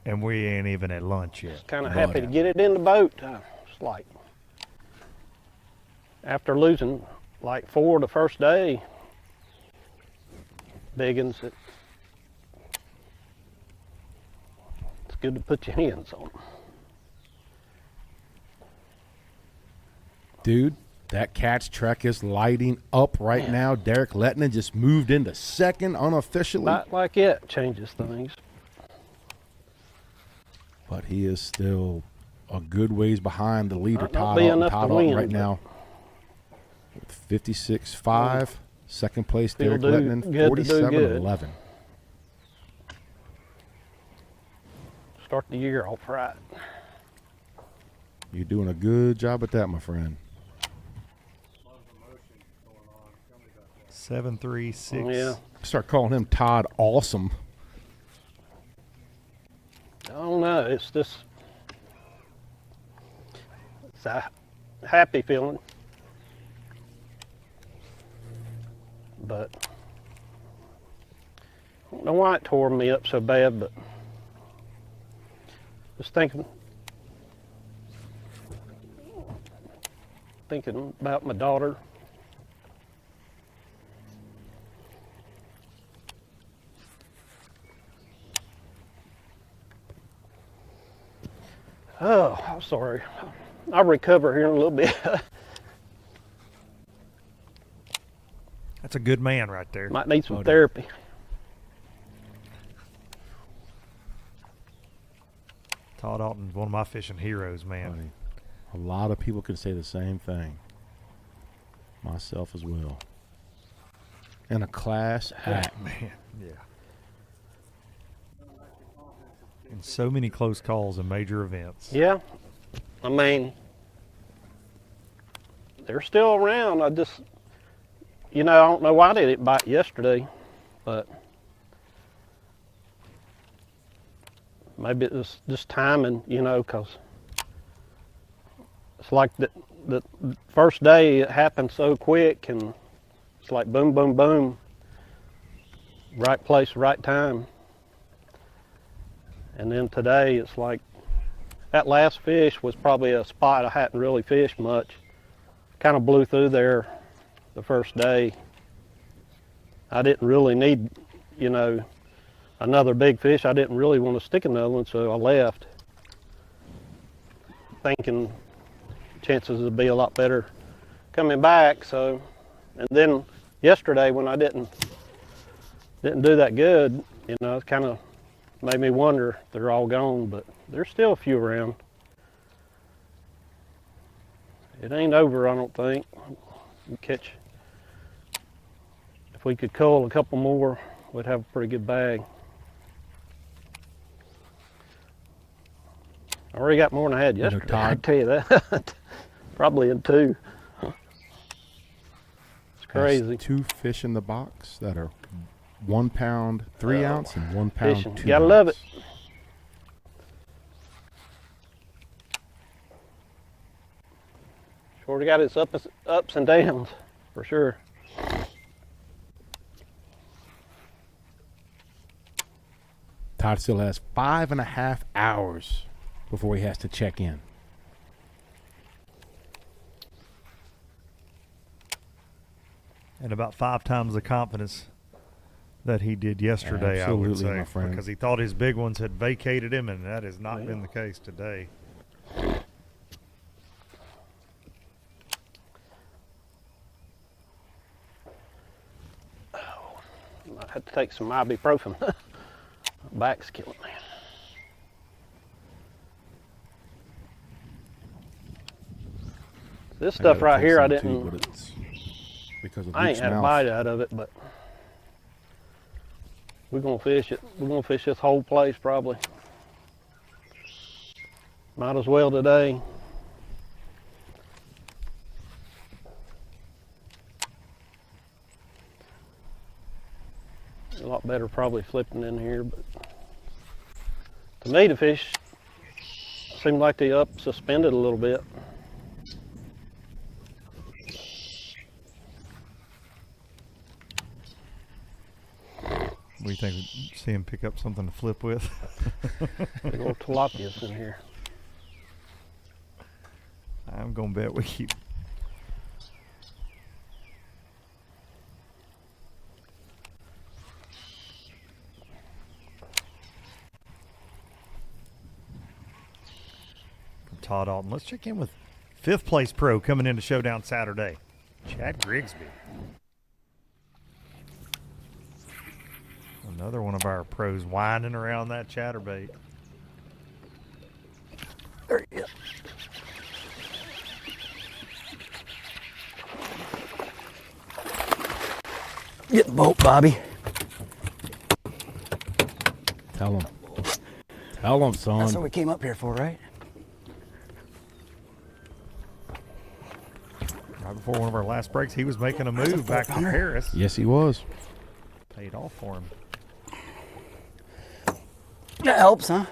and we ain't even at lunch yet. Kind of happy to get it in the boat. It's like after losing like 4 the first day, biggins, it's good to put your hands on. Dude, that catch track is lighting up right now. Derek Lettinen just moved into second unofficially. Not like it changes things. But he is still a good ways behind the leader, Not Todd be Auten. enough Todd to Auten win, right but- now with 56.5. Second place, Still Derek do Lettinen, good to do good. 47.11. Start the year off right. You're doing a good job at that, my friend. 736. Yeah. Start calling him Todd Awesome. I don't know. It's just it's a happy feeling, but I don't know why it tore me up so bad. But just thinking about my daughter. Oh, I'm sorry. I'll recover here in a little bit. That's a good man right there. Might need some therapy. Todd Auten's one of my fishing heroes, man. A lot of people can say the same thing. Myself as well. And a class act. Man, yeah. And so many close calls in major events. Yeah. I mean, they're still around. I just, I don't know why they didn't bite yesterday, but maybe it was just timing, because it's like the first day it happened so quick, and it's like boom, boom, boom, right place, right time. And then today it's like that last fish was probably a spot I hadn't really fished much. Kind of blew through there the first day. I didn't really need, another big fish. I didn't really want to stick another one, so I left, thinking chances would be a lot better coming back. So, and then yesterday when I didn't do that good, it kind of made me wonder if they're all gone, but there's still a few around. It ain't over, I don't think. We'll catch, if we could cull a couple more, we'd have a pretty good bag. I already got more than I had yesterday, I tell you that. Probably in 2. It's crazy. Has 2 fish in the box that are 1 pound 3 ounce and 1 pound fishing. 2 Gotta ounce. love it. Sure got its ups and downs, for sure. Todd still has 5.5 hours before he has to check in. And about 5 times the confidence that he did yesterday, Absolutely, I would say, my friend. because he thought his big ones had vacated him, and that has not been the case today. Might have to take some ibuprofen. Back's killing me. This stuff right here, I didn't. Because of I ain't Luke's had a mouth. bite out of it, but we're gonna fish it. We're gonna fish this whole place probably. Might as well today. A lot better probably flipping in here, but to me the fish seem like they up suspended a little bit. What do you think? See him pick up something to flip with? Big old tilapias in here. I'm gonna bet we keep. Todd Auten. Let's check in with 5th place pro coming into Showdown Saturday, Chad Griggsby. Another one of our pros winding around that chatterbait. There he is. Get the boat, Bobby. Tell him. Tell him, son. That's what we came up here for, right? Right before one of our last breaks. He was making a move back to Paris. Yes, he was. Paid off for him. That helps, huh?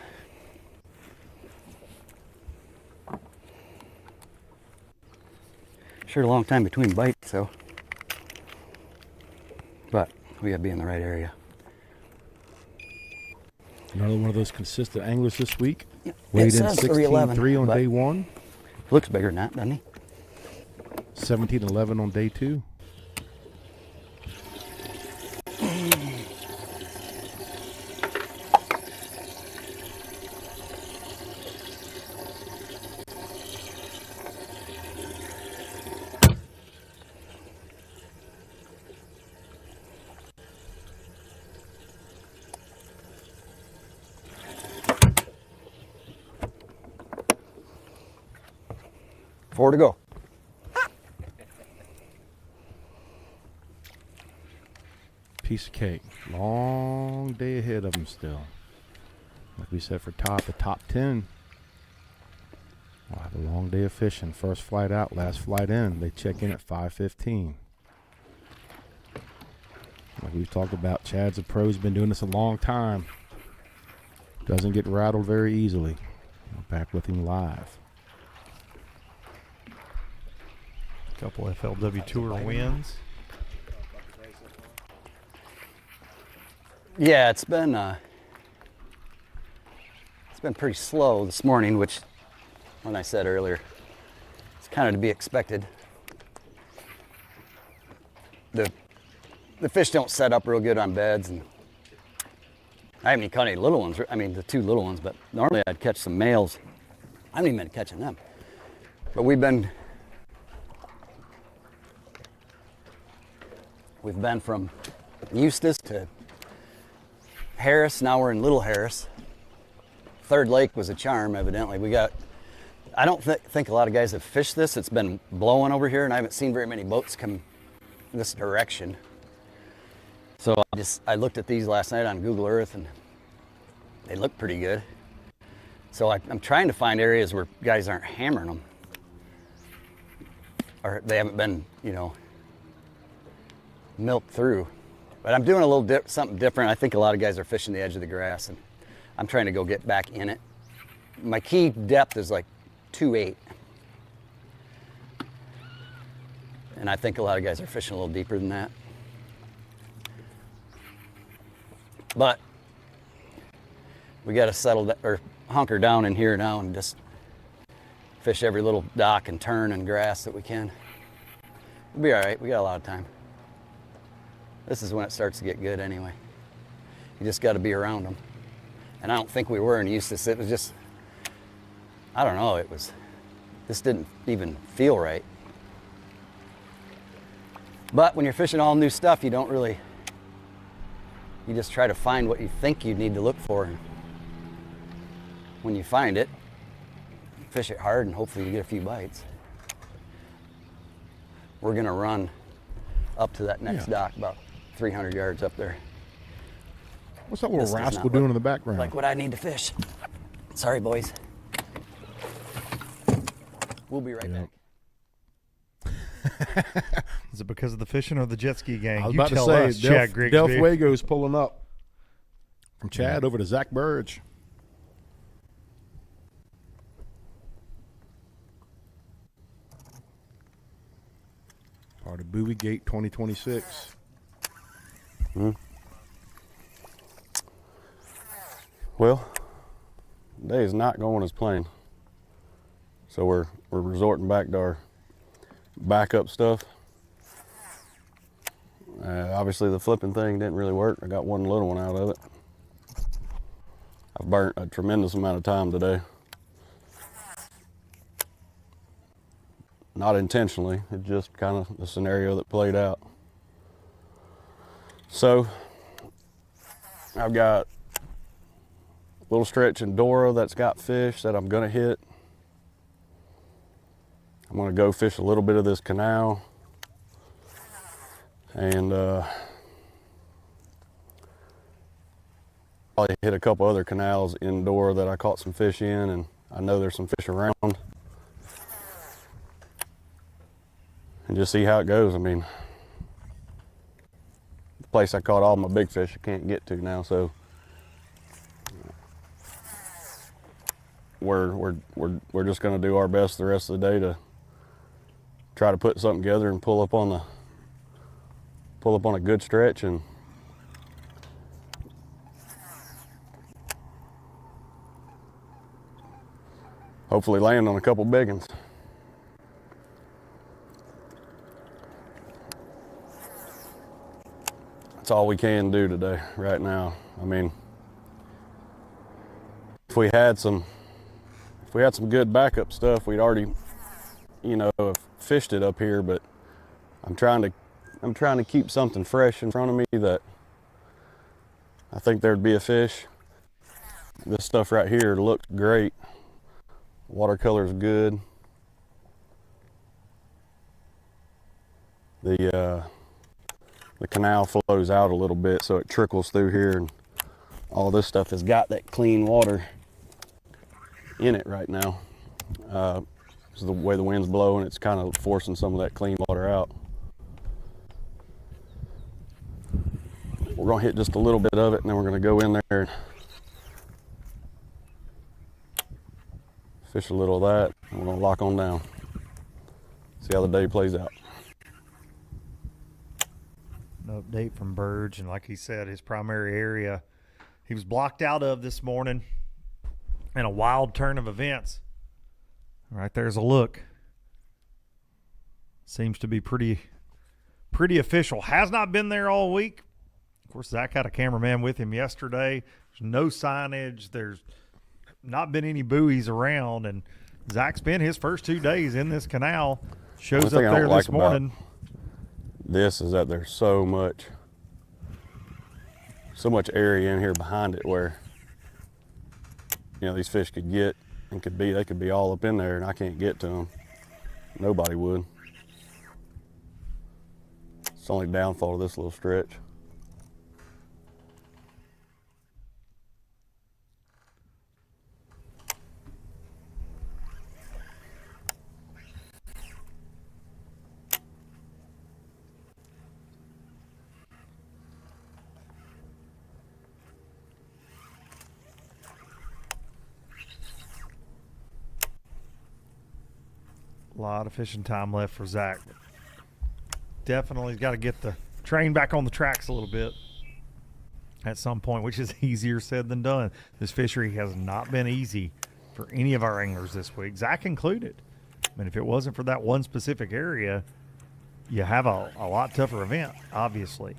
Sure, a long time between bites, so. But we gotta be in the right area. Another one of those consistent anglers this week. Yep. Weighed in It says 16.3 on but day 1. Looks bigger than that, doesn't he? 17.11 on day 2. Four to go. Piece of cake. Long day ahead of them still. Like we said for Todd, the top 10. We'll have a long day of fishing. First flight out, last flight in. They check in at 5:15. Like we've talked about, Chad's a pro. He's been doing this a long time. Doesn't get rattled very easily. We're back with him live. Couple FLW Tour wins. Yeah, it's been pretty slow this morning, which, when I said earlier, it's kind of to be expected. The fish don't set up real good on beds, and I haven't even caught any little ones. I mean, the 2 little ones, but normally I'd catch some males. I haven't even been catching them, but we've been from Eustis to Harris. Now we're in Little Harris. Third Lake was a charm, evidently. I don't think a lot of guys have fished this. It's been blowing over here, and I haven't seen very many boats come this direction. So I looked at these last night on Google Earth, and they look pretty good. So I'm trying to find areas where guys aren't hammering them, or they haven't been, milked through. But I'm doing a little something different. I think a lot of guys are fishing the edge of the grass, and I'm trying to go get back in it. My key depth is like 2.8. And I think a lot of guys are fishing a little deeper than that. But we got to settle or hunker down in here now and just fish every little dock and turn and grass that we can. We'll be all right. We got a lot of time. This is when it starts to get good anyway. You just got to be around them. And I don't think we were in Eustis. It was just, I don't know, this didn't even feel right. But when you're fishing all new stuff, you just try to find what you think you need to look for. And when you find it, fish it hard and hopefully you get a few bites. We're gonna run up to that next dock about 300 yards up there. What's that little rascal doing in the background? Like what I need to fish. Sorry, boys. We'll be right back. Is it because of the fishing or the jet ski gang? I was You about to tell say, us, Chad Griggsby. Del Fuego's pulling up. From Chad over to Zack Burge. Part of Buoy Gate 2026. Well, the day is not going as planned. So we're resorting back to our backup stuff. Obviously the flipping thing didn't really work. I got one little one out of it. I've burnt a tremendous amount of time today. Not intentionally, it's just kind of the scenario that played out. So I've got a little stretch in Dora that's got fish that I'm gonna hit. I'm gonna go fish a little bit of this canal and probably hit a couple other canals in Dora that I caught some fish in, and I know there's some fish around. and just see how it goes. I mean, the place I caught all my big fish I can't get to now, so we're just going to do our best the rest of the day to try to put something together and pull up on a good stretch and hopefully land on a couple big ones. That's all we can do today, right now. I mean, if we had some good backup stuff, we'd already, fished it up here. But I'm trying to keep something fresh in front of me that I think there'd be a fish. This stuff right here looks great. Watercolor's good. The canal flows out a little bit, so it trickles through here, and all this stuff has got that clean water in it right now. So the way the wind's blowing, it's kind of forcing some of that clean water out. We're gonna hit just a little bit of it, and then we're gonna go in there and fish a little of that, and we're gonna lock on down. See how the day plays out. An update from Burge, and like he said, his primary area he was blocked out of this morning in a wild turn of events. Right there's a look. Seems to be pretty official. Has not been there all week. Of course, Zack had a cameraman with him yesterday. There's no signage. There's not been any buoys around, and Zack spent his first 2 days in this canal. Shows up there this morning. This is that there's so much area in here behind it where these fish could get and they could be all up in there, and I can't get to them. Nobody would. It's the only downfall of this little stretch. A lot of fishing time left for Zack. Definitely got to get the train back on the tracks a little bit at some point, which is easier said than done. This fishery has not been easy for any of our anglers this week, Zack included. I mean, if it wasn't for that one specific area, you have a lot tougher event, obviously.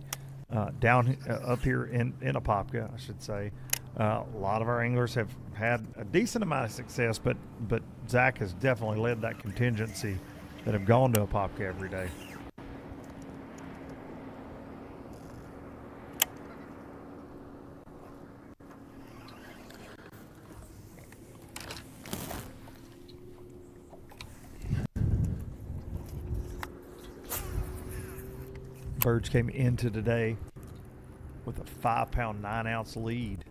Down up here in Apopka, I should say. A lot of our anglers have had a decent amount of success, but Zack has definitely led that contingency that have gone to Apopka every day. Burge came into today with a 5-pound, 9-ounce lead.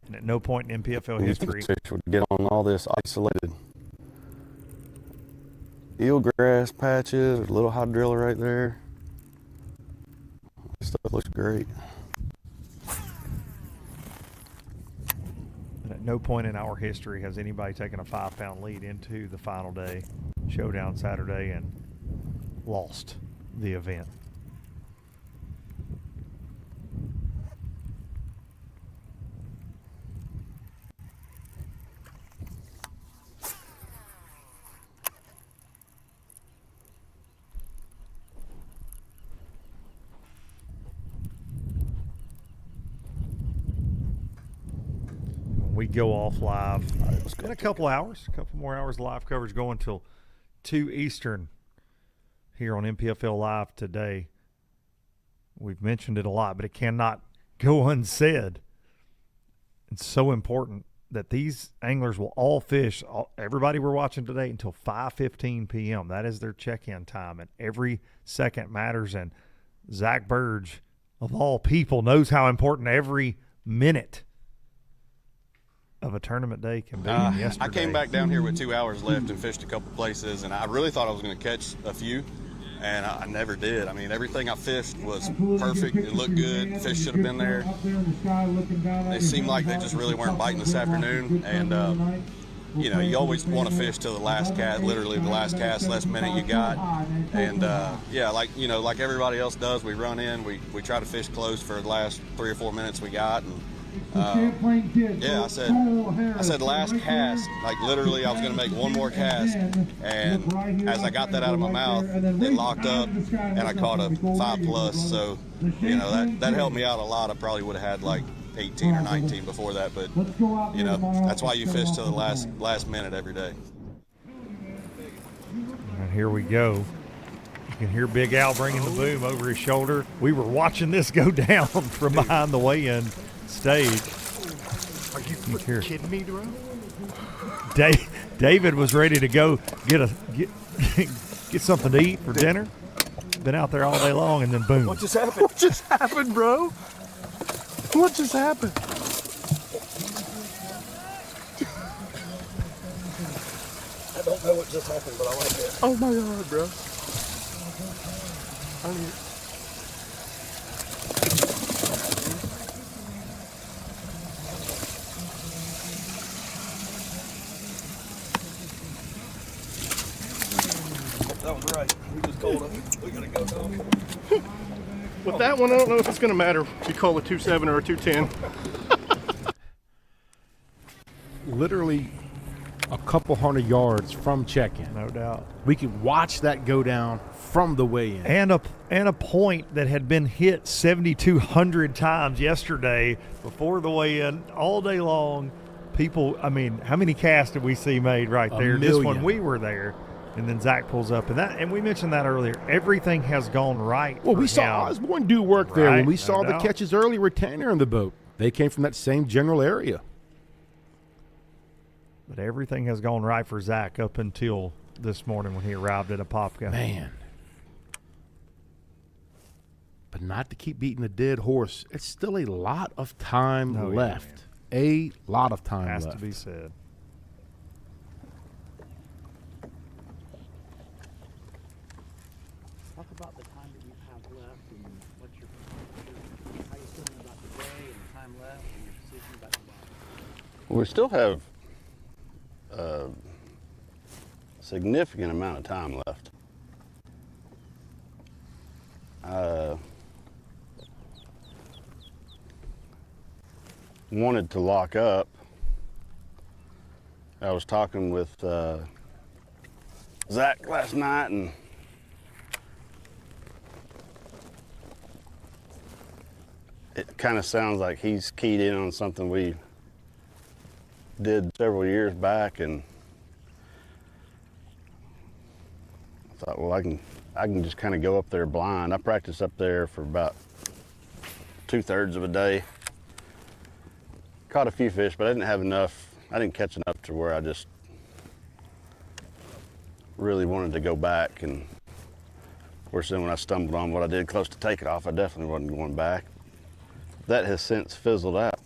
And at no point in NPFL history Fish would get on all this isolated eelgrass patches. There's a little hydrilla right there. This stuff looks great. And at no point in our history has anybody taken a 5-pound lead into the final day, Showdown Saturday, and lost the event. We go off live in a couple hours, a couple more hours of live coverage going until 2 Eastern here on NPFL Live today. We've mentioned it a lot, but it cannot go unsaid. It's so important that these anglers will all fish, everybody we're watching today, until 5:15 p.m. That is their check-in time, and every second matters. And Zack Burge, of all people, knows how important every minute of a tournament day can be yesterday. I came back down here with 2 hours left and fished a couple places, and I really thought I was going to catch a few, and I never did. I mean, everything I fished was perfect. It looked good. Fish should have been there. It seemed like they just really weren't biting this afternoon, and you know, you always want to fish till the last cast, literally the last cast, last minute you got. And yeah, like, you know, like everybody else does, we run in, we try to fish close for the last 3 or 4 minutes we got. And yeah, I said last cast, like literally I was going to make one more cast, and as I got that out of my mouth, it locked up and I caught a 5+. So, you know, that helped me out a lot. I probably would have had like 18 or 19 before that, but you know, that's why you fish to the last minute every day. And here we go. You can hear Big Al bringing the boom over his shoulder. We were watching this go down from behind the weigh-in stage. Are you kidding me, bro? David was ready to go get something to eat for dinner. Been out there all day long, and then boom. What just happened? What just happened, bro? What just happened? I don't know what just happened, but I like it. Oh my God, bro. That was right. We just called it. We gotta go, dog. With that one, I don't know if it's going to matter if you call a 2.7 or a 2.10. Literally a couple hundred yards from check-in. No doubt. We could watch that go down from the weigh-in. And a point that had been hit 7,200 times yesterday before the weigh-in all day long. People, I mean, how many casts did we see made right there just when we were there? And then Zack pulls up, and we mentioned that earlier. Everything has gone right. Well, we saw Osborne do work there when we saw the doubt. catches earlier with Tanner in the boat. They came from that same general area. But everything has gone right for Zack up until this morning when he arrived at Apopka. Man. But not to keep beating a dead horse. It's still a lot of time left. A lot of time left. Has to be said. Talk about the time that you have left and what how you feeling about the day and the time left and your decision about the ball. We still have a significant amount of time left. Wanted to lock up. I was talking with Zack last night, and it kind of sounds like he's keyed in on something we did several years back, and I thought, well, I can just kind of go up there blind. I practiced up there for about 2/3 of a day. Caught a few fish, but I didn't have enough. I didn't catch enough to where I just really wanted to go back. And of course, then when I stumbled on what I did close to takeoff, I definitely wasn't going back. That has since fizzled out.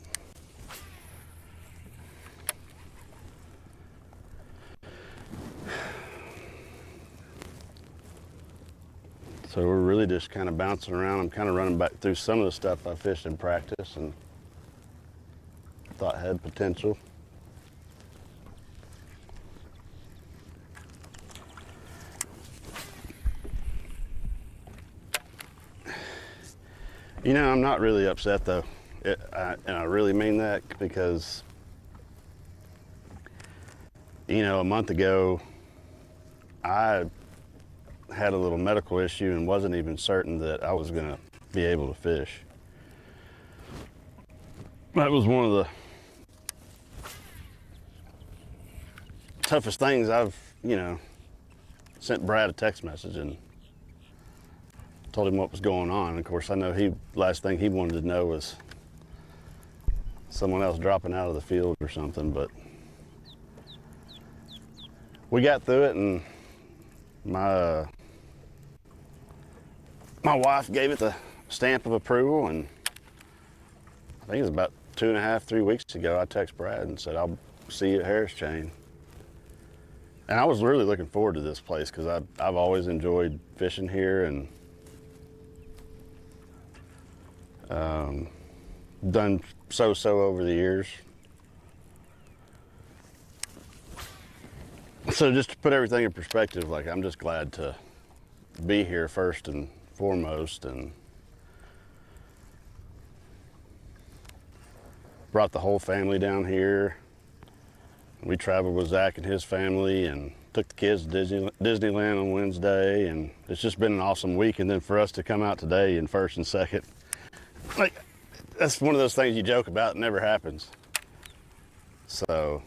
So we're really just kind of bouncing around. I'm kind of running back through some of the stuff I fished in practice and thought had potential. You know, I'm not really upset though. And I really mean that, because, you know, a month ago, I had a little medical issue and wasn't even certain that I was going to be able to fish. That was one of the toughest things. I've, you know, sent Brad a text message and told him what was going on. Of course, I know last thing he wanted to know was someone else dropping out of the field or something, but we got through it, and my wife gave it the stamp of approval, and I think it was about 2.5, 3 weeks ago, I texted Brad and said, I'll see you at Harris Chain. And I was really looking forward to this place because I've always enjoyed fishing here and done so-so over the years. So just to put everything in perspective, like, I'm just glad to be here first and foremost, and brought the whole family down here. We traveled with Zack and his family and took the kids to Disneyland on Wednesday, and it's just been an awesome week. And then for us to come out today in first and second, like, that's one of those things you joke about, it never happens. So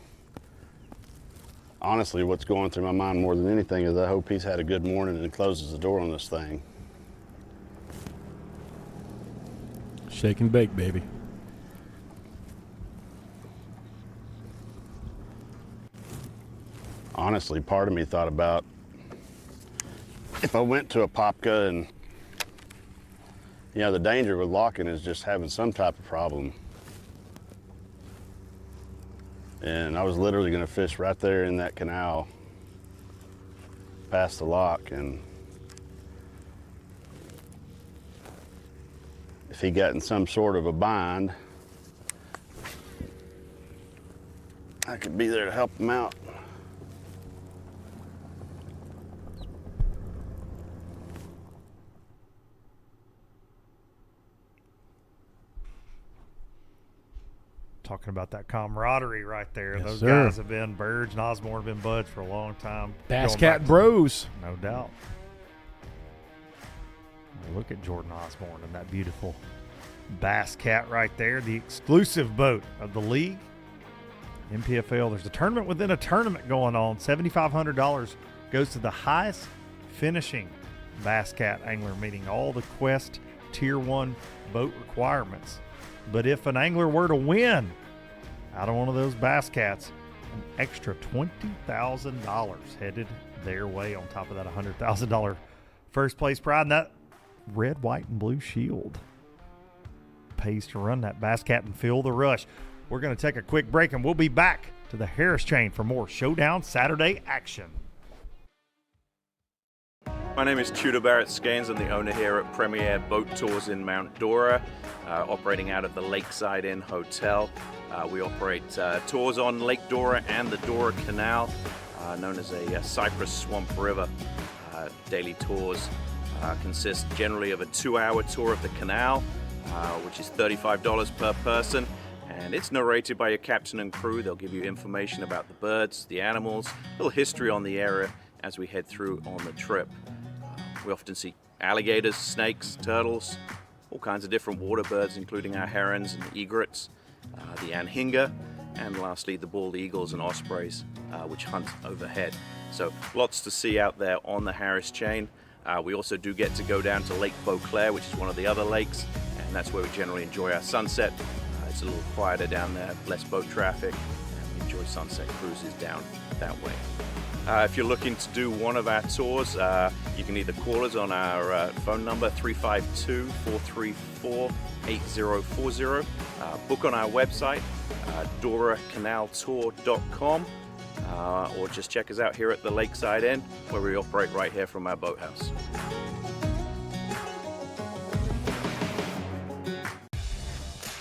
honestly, what's going through my mind more than anything is I hope he's had a good morning and closes the door on this thing. Shake and bake, baby. Honestly, part of me thought about if I went to a Popka and, you know, the danger with locking is just having some type of problem. And I was literally going to fish right there in that canal past the lock, and if he got in some sort of a bind, I could be there to help him out. Talking about that camaraderie right there. Yes, Those sir. guys have been, Burge and Osborne have been buds for a long time. Bass Going Cat back- Bros. No doubt. Look at Jordan Osborne and that beautiful Bass Cat right there, the exclusive boat of the league. NPFL, there's a tournament within a tournament going on. $7,500 goes to the highest finishing Bass Cat angler, meeting all the Quest Tier 1 boat requirements. But if an angler were to win out of one of those Bass Cats, an extra $20,000 headed their way on top of that $100,000 first place pride. And that red, white, and blue shield pays to run that Bass Cat and feel the rush. We're going to take a quick break, and we'll be back to the Harris Chain for more Showdown Saturday action. My name is Tudor Barrett Scaines. I'm the owner here at Premier Boat Tours in Mount Dora, operating out of the Lakeside Inn Hotel. We operate tours on Lake Dora and the Dora Canal, known as a Cypress Swamp River. Daily tours consist generally of a 2-hour tour of the canal, which is $35 per person. And it's narrated by your captain and crew. They'll give you information about the birds, the animals, a little history on the area as we head through on the trip. We often see alligators, snakes, turtles, all kinds of different water birds, including our herons and egrets, the anhinga, and lastly the bald eagles and ospreys, which hunt overhead. So lots to see out there on the Harris Chain. We also do get to go down to Lake Beauclair, which is one of the other lakes, and that's where we generally enjoy our sunset. It's a little quieter down there, less boat traffic, and we enjoy sunset cruises down that way. If you're looking to do one of our tours, you can either call us on our phone number 352-434-8040, book on our website, doracanaltour.com, or just check us out here at the Lakeside Inn, where we operate right here from our boathouse.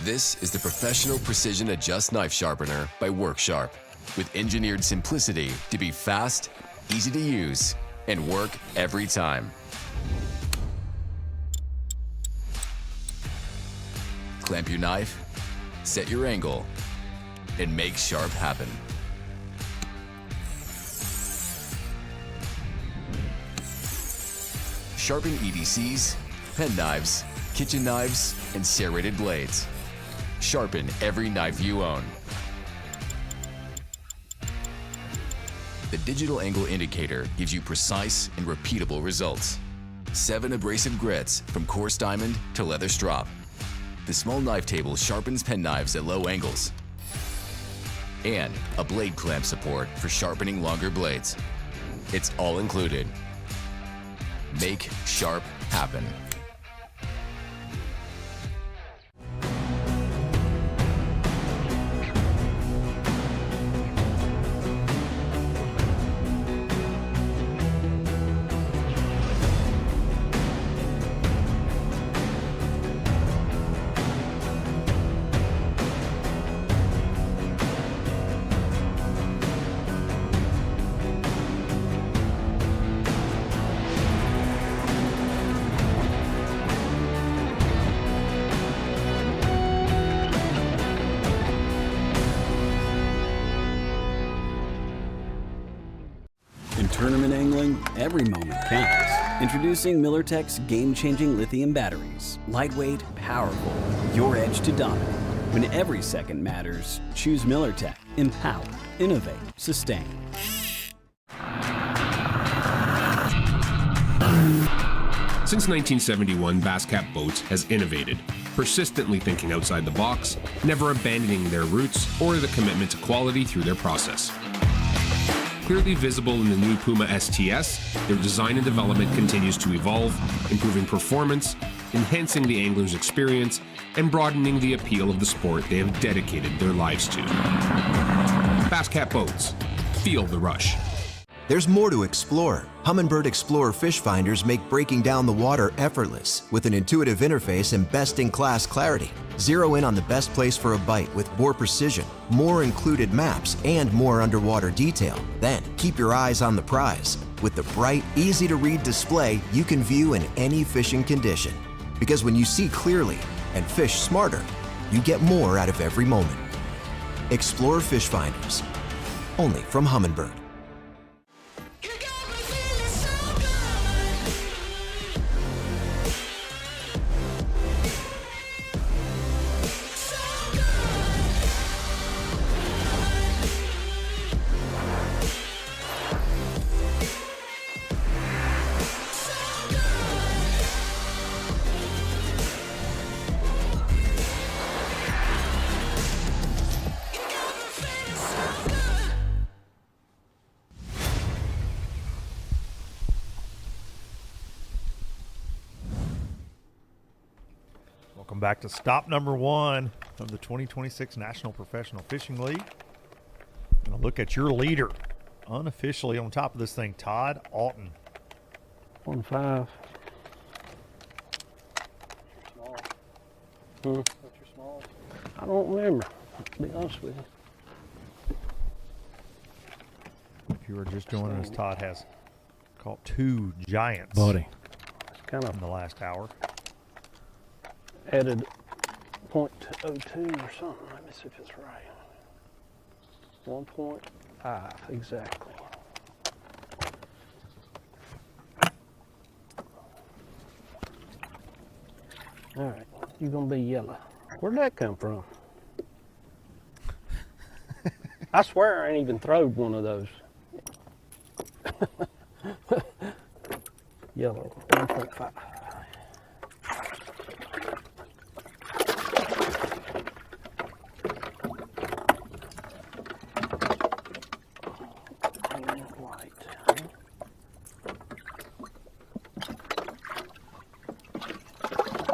This is the Professional Precision Adjust Knife Sharpener by WorkSharp, with engineered simplicity to be fast, easy to use, and work every time. Clamp your knife, set your angle, and make sharp happen. Sharpen EDCs, pen knives, kitchen knives, and serrated blades. Sharpen every knife you own. The digital angle indicator gives you precise and repeatable results. 7 abrasive grits from coarse diamond to leather strop. The small knife table sharpens pen knives at low angles. And a blade clamp support for sharpening longer blades. It's all included. Make sharp happen. tournament angling, every moment counts. Introducing MillerTech's game-changing lithium batteries. Lightweight, powerful, your edge to dominate. When every second matters, choose MillerTech. Empower, innovate, sustain. Since 1971, Basscat Boats has innovated, persistently thinking outside the box, never abandoning their roots or the commitment to quality through their process. Clearly visible in the new Puma STS, their design and development continues to evolve, improving performance, enhancing the angler's experience, and broadening the appeal of the sport they have dedicated their lives to. Basscat Boats. Feel the rush. There's more to explore. Humminbird Explorer fish finders make breaking down the water effortless with an intuitive interface and best-in-class clarity. Zero in on the best place for a bite with more precision, more included maps, and more underwater detail. Then, keep your eyes on the prize. With the bright, easy-to-read display, you can view in any fishing condition. Because when you see clearly and fish smarter, you get more out of every moment. Explore fish finders. Only from Humminbird. Welcome back to stop number 1 of the 2026 National Professional Fishing League. Gonna look at your leader, unofficially on top of this thing, Todd Auten. 1.5. Small. Hmm. What's your smallest? I don't remember, to be honest with you. If you were just joining us, Todd has caught 2 giants. Buddy. It's kind of in the last hour. Added 0.02 or something. Let me see if it's right. 1.5 exactly. All right, you're gonna be yellow. Where'd that come from? I swear I ain't even throwed one of those. Yellow, 1.5.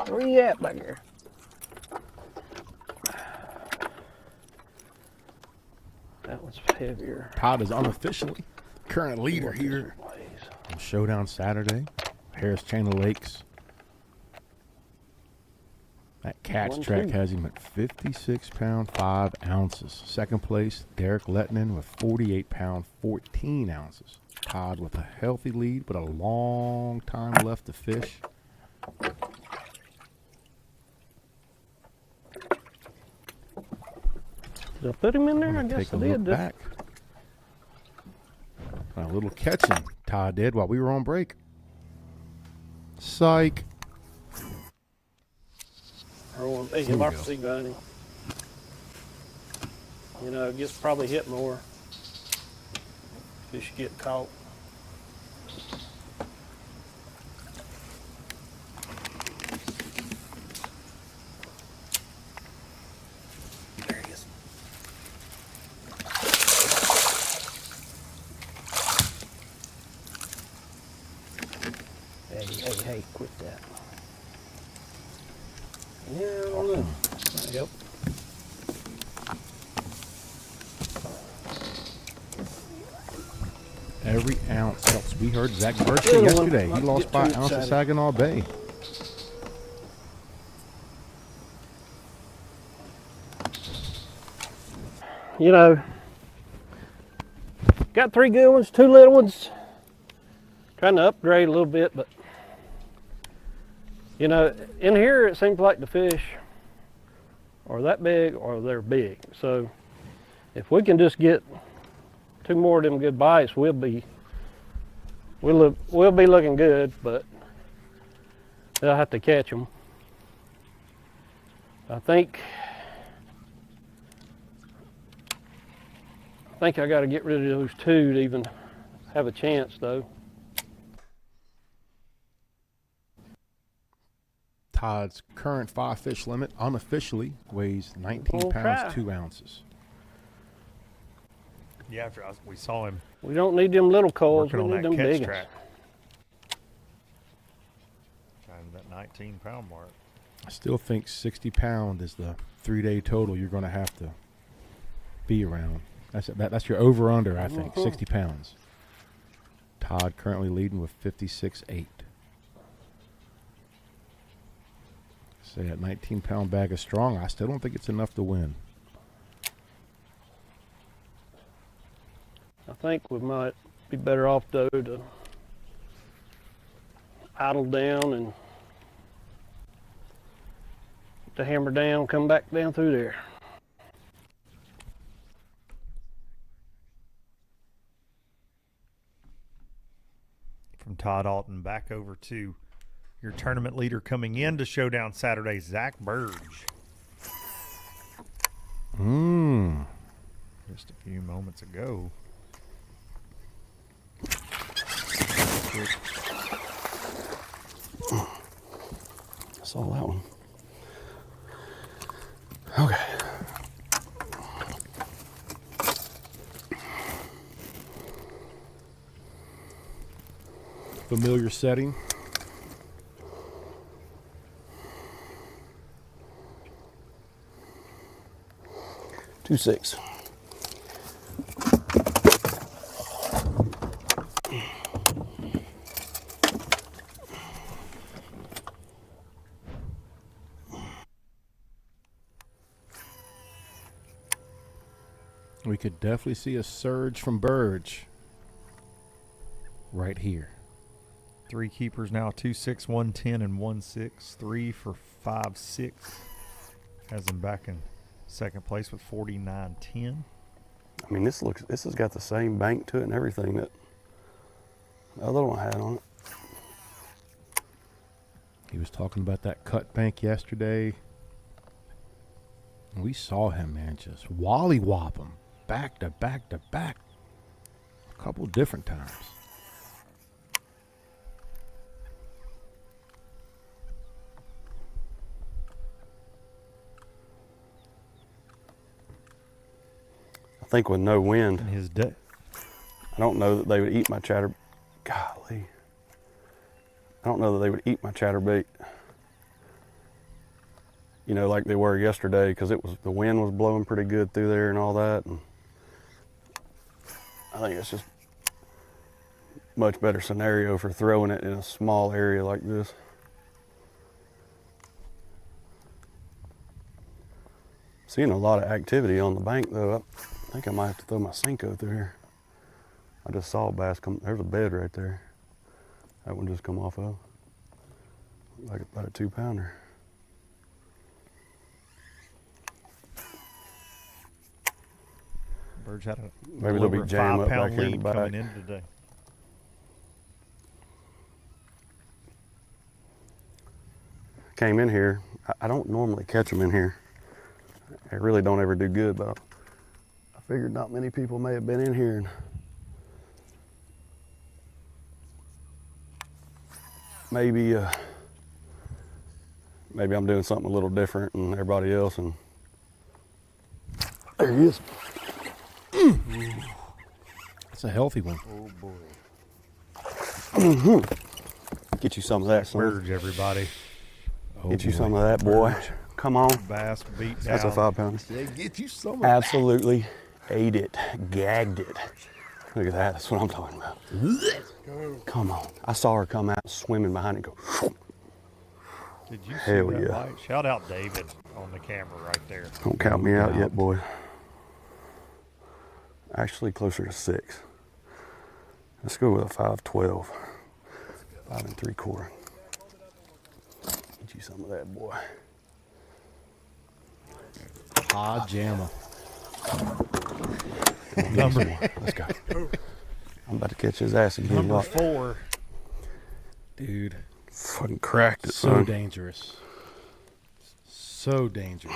Where you at back here? That one's heavier. Todd is unofficially current leader here on Showdown Saturday, Harris Chain of Lakes. That catch track has him at 56 pound 5 ounces. Second place, Derek Lettinen with 48 pound 14 ounces. Todd with a healthy lead, but a long time left to fish. Did I put him in there? I guess Take I a look did. back. A little catching Todd did while we were on break. Psych. Hey, Here we like go. to see Bunny. You know, gets probably hit more. Fish get caught. There he is. Hey, quit that. Yeah, I don't know. Yep. Every ounce helps. We heard Zack Birge Good one. yesterday. He Not to lost get by too an ounce at excited. Saginaw Bay. You know, got 3 good ones, 2 little ones. Trying to upgrade a little bit, but you know, in here it seems like the fish are that big or they're big. So if we can just get 2 more of them good bites, we'll be we'll be looking good, but they'll have to catch them. I think I got to get rid of those two to even have a chance, though. Todd's current 5-fish limit unofficially weighs 19 pounds, 2 ounces. Yeah, we saw him. We don't need them little calls. Working We on need that them catch big track. Trying that 19-pound mark. I still think 60 pound is the 3-day total you're going to have to be around. That's your over-under, I think, 60 pounds. Todd currently leading with 56.8. Say that 19-pound bag is strong. I still don't think it's enough to win. I think we might be better off, though, to idle down and to hammer down, come back down through there. From Todd Auten back over to your tournament leader coming into Showdown Saturday, Zack Birge. Just a few moments ago. I saw that one. Okay. Familiar setting. Two 6. We could definitely see a surge from Burge right here. 3 keepers now, 2-6, 1-10, and 1-6. 3 for 5-6. Has him back in second place with 49.10. I mean, this has got the same bank to it and everything that the other one had on it. He was talking about that cut bank yesterday. We saw him, man, just wally-wop him back to back to back a couple different times. I think with no wind, in his day, I don't know that they would eat my chatter. Golly. I don't know that they would eat my chatterbait, you know, like they were yesterday, because the wind was blowing pretty good through there and all that. And I think it's just much better scenario for throwing it in a small area like this. Seeing a lot of activity on the bank though. I think I might have to throw my Senko through here. I just saw a bass come. There's a bed right there. That one just come off of. Like about a 2-pounder. Burge had a maybe there'll be jam up back here in the back. Coming in today. Came in here. I don't normally catch them in here. I really don't ever do good, but I figured not many people may have been in here. And maybe I'm doing something a little different than everybody else. And there he is. That's a healthy one. Oh boy. Get you some of that, son. Burge, everybody. Get you some of that, boy. Come on. Bass beat down. That's a 5-pounder. Yeah, get you some of Absolutely ate it, gagged it. Look at that. That's what I'm talking about. Come on. I saw her come out swimming behind it. Go. Did you see Hell that yeah. light? Shout out David on the camera right there. Don't count me out yet, boy. Actually, closer to 6. Let's go with a 5-12. 5 3/4. Get you some of that, boy. Todd Jamma. Number. Let's go. I'm about to catch his ass again. Number Watch. 4. Dude. Fucking cracked it, So son. dangerous. So dangerous.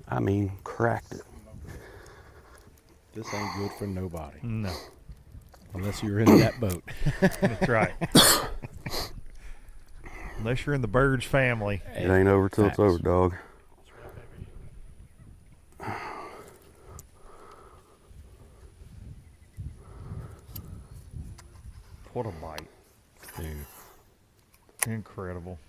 I mean, cracked it. This ain't good for nobody. No. Unless you're in that boat. That's right. Unless you're in the Burge family. It ain't over till it's over, dog. What a bite. Dude. Incredible.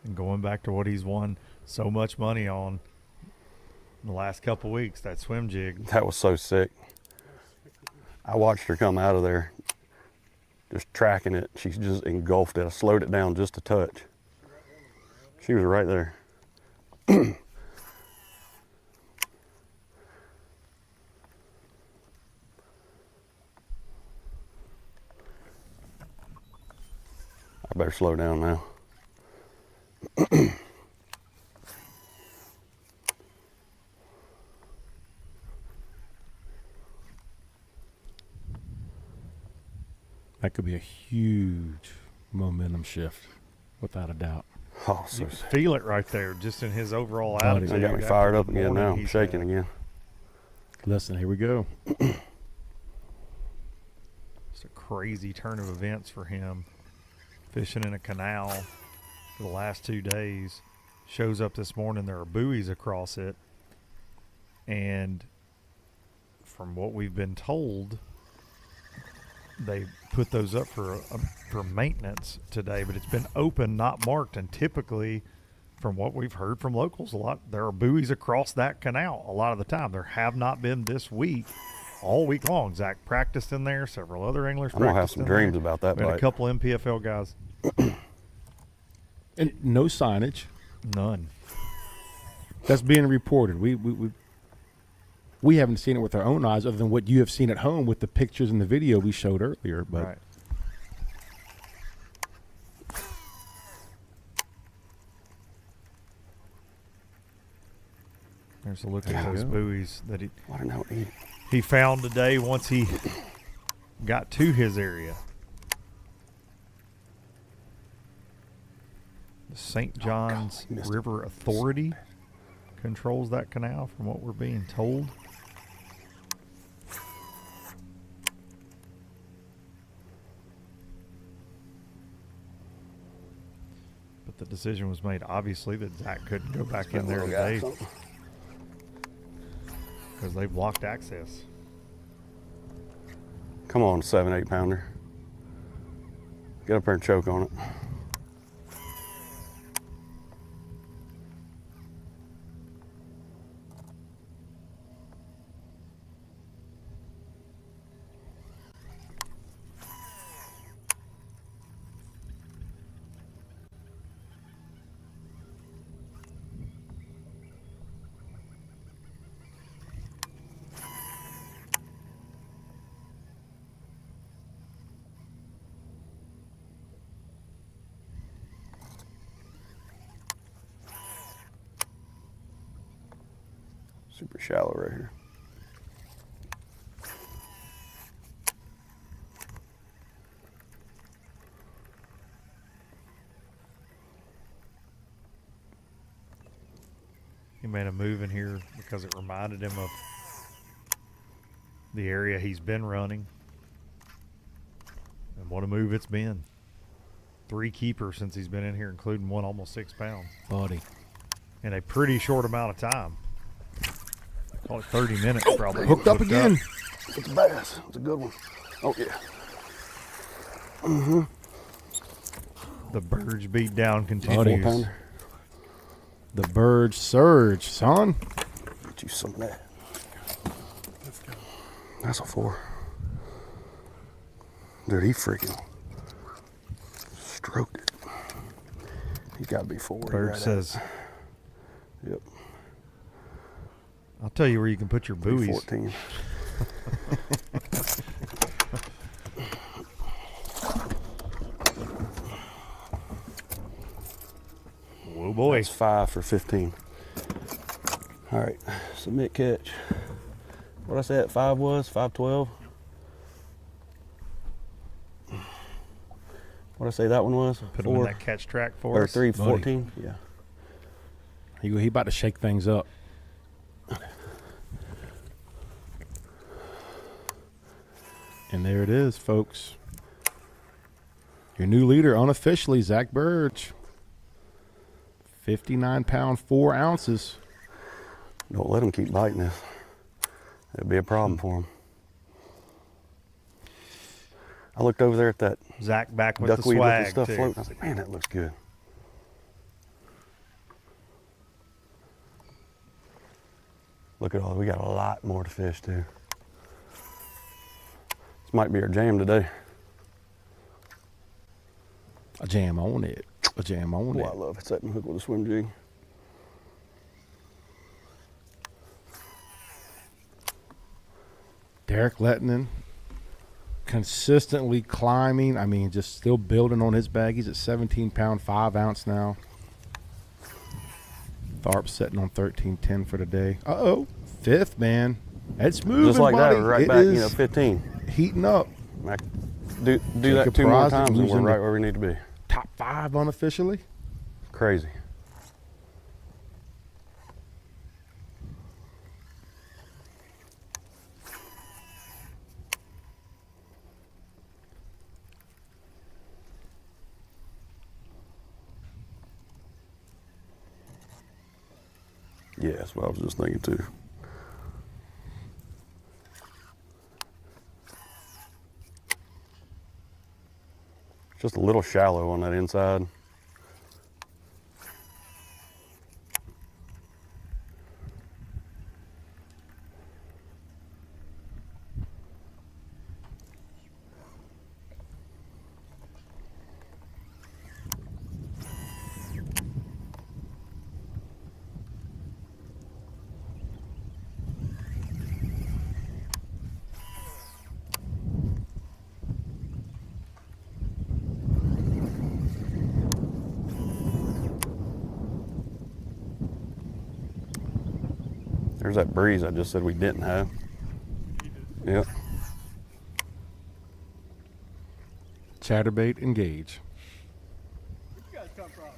And going back to what he's won so much money on in the last couple weeks, that swim jig. That was so sick. I watched her come out of there, just tracking it. She just engulfed it. I slowed it down just a touch. She was right there. I better slow down now. That could be a huge momentum shift, without a doubt. Oh, so You can feel it right there, just in his overall Oh, attitude. it got me after fired the up again morning now. I'm he's shaking had. again. Listen, here we go. It's a crazy turn of events for him. Fishing in a canal for the last 2 days. Shows up this morning, there are buoys across it. And from what we've been told, they put those up for maintenance today, but it's been open, not marked. And typically, from what we've heard from locals, there are buoys across that canal a lot of the time. There have not been this week, all week long. Zach practiced in there. Several other anglers I'm gonna have practiced some in dreams there. about that We had bite. a couple NPFL guys. And no signage. None. That's being reported. We haven't seen it with our own eyes, other than what you have seen at home with the pictures and the video we showed earlier. But Right. There's a look at those buoys that he found today once he got to his area. The St. John's River Authority controls that canal, from what we're being told. But the decision was made, obviously, that Zach couldn't go back in there today because they blocked access. Come on, 7-8 pounder. Get up there and choke on it. Super shallow right here. He made a move in here because it reminded him of the area he's been running. And what a move it's been. 3 keepers since he's been in here, including one almost 6 pounds. Buddy. In a pretty short amount of time. Call it 30 minutes probably. Hooked up again. It's a bass. It's a good one. Oh, yeah. Mm-hmm. The Burge beat down Buddy. continues. The Burge surge, son. Get you some of that. That's a 4. Dude, he freaking stroked it. He's got to be 4. Burge right says, Yep. I'll tell you where you can put your buoys. 14. Whoa, boy. That's 5 for 15. All right, Submit catch. What I say that 5 was? 512? What I say that one was? Put him in that catch track for or us. 314? Yeah. He about to shake things up. And there it is, folks. Your new leader unofficially, Zack Birge. 59 pound, 4 ounces. Don't let him keep biting this. It'll be a problem for him. I looked over there at that Zack back with duckweed the swag looking stuff too. floating. I was like, man, that looks good. Look at all, we got a lot more to fish too. This might be our jam today. A jam on it. A jam on Boy, it. I love setting a hook with a swim jig. Derek Lettinen consistently climbing. I mean, just still building on his bag. He's at 17 pound, 5 ounce now. Tharp sitting on 13.10 for the day. Uh-oh. 5th, man. It's moving, Just like buddy. that, right It back, is 15. heating up. Do that Jacob 2 more Prozic times and we're losing right the where we need to be. Top 5 unofficially. Crazy. Yeah, that's what I was just thinking too. Just a little shallow on that inside. There's that breeze I just said we didn't have. Yep. Chatterbait engage. Where'd you guys come from?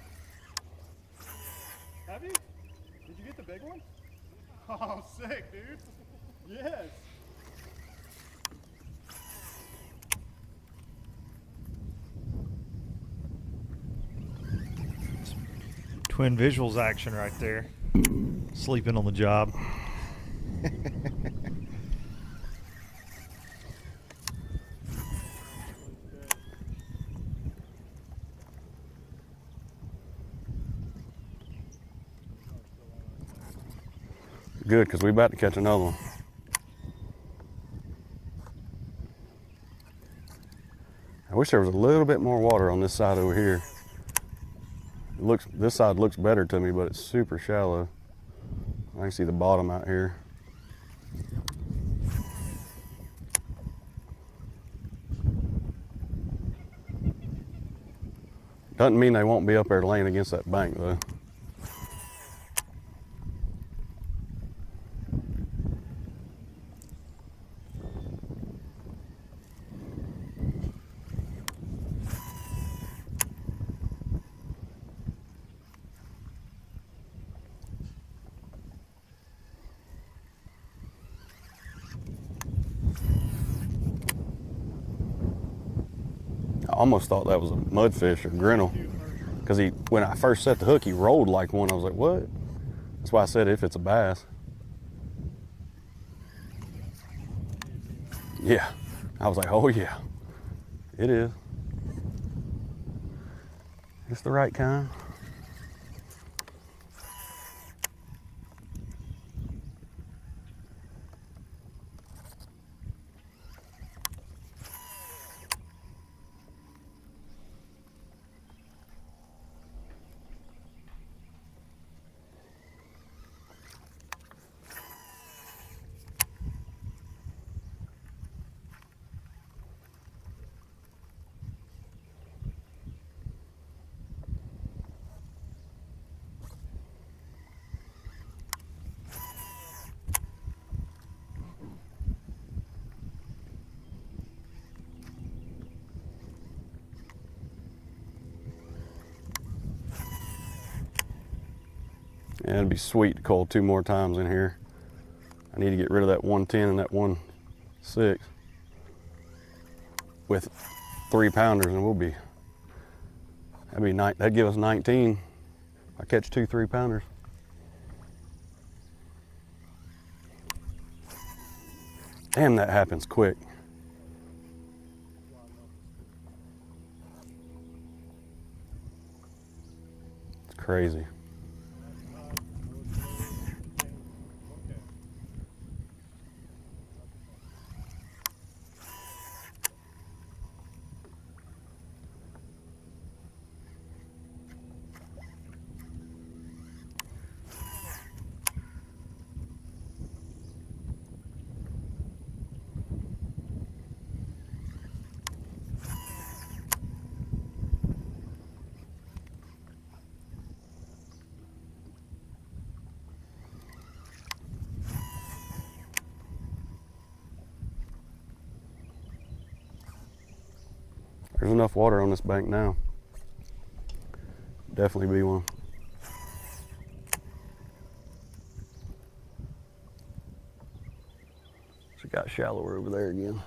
Have you? Did you get the big one? Oh, sick, dude. Yes. Twin visuals action right there. Sleeping on the job. Good, because we're about to catch another one. I wish there was a little bit more water on this side over here. This side looks better to me, but it's super shallow. I can see the bottom out here. Doesn't mean they won't be up there laying against that bank though. I almost thought that was a mudfish or grinnell, because when I first set the hook, he rolled like one. I was like, what? That's why I said if it's a bass. Yeah, I was like, oh yeah, it is. It's the right kind. Yeah, it'd be sweet to coil 2 more times in here. I need to get rid of that 110 and that 1.6 with 3-pounders, and we'll be. That'd give us 19. I catch 2 3-pounders. Damn, that happens quick. It's crazy. There's enough water on this bank now. Definitely be one. She got shallower over there again.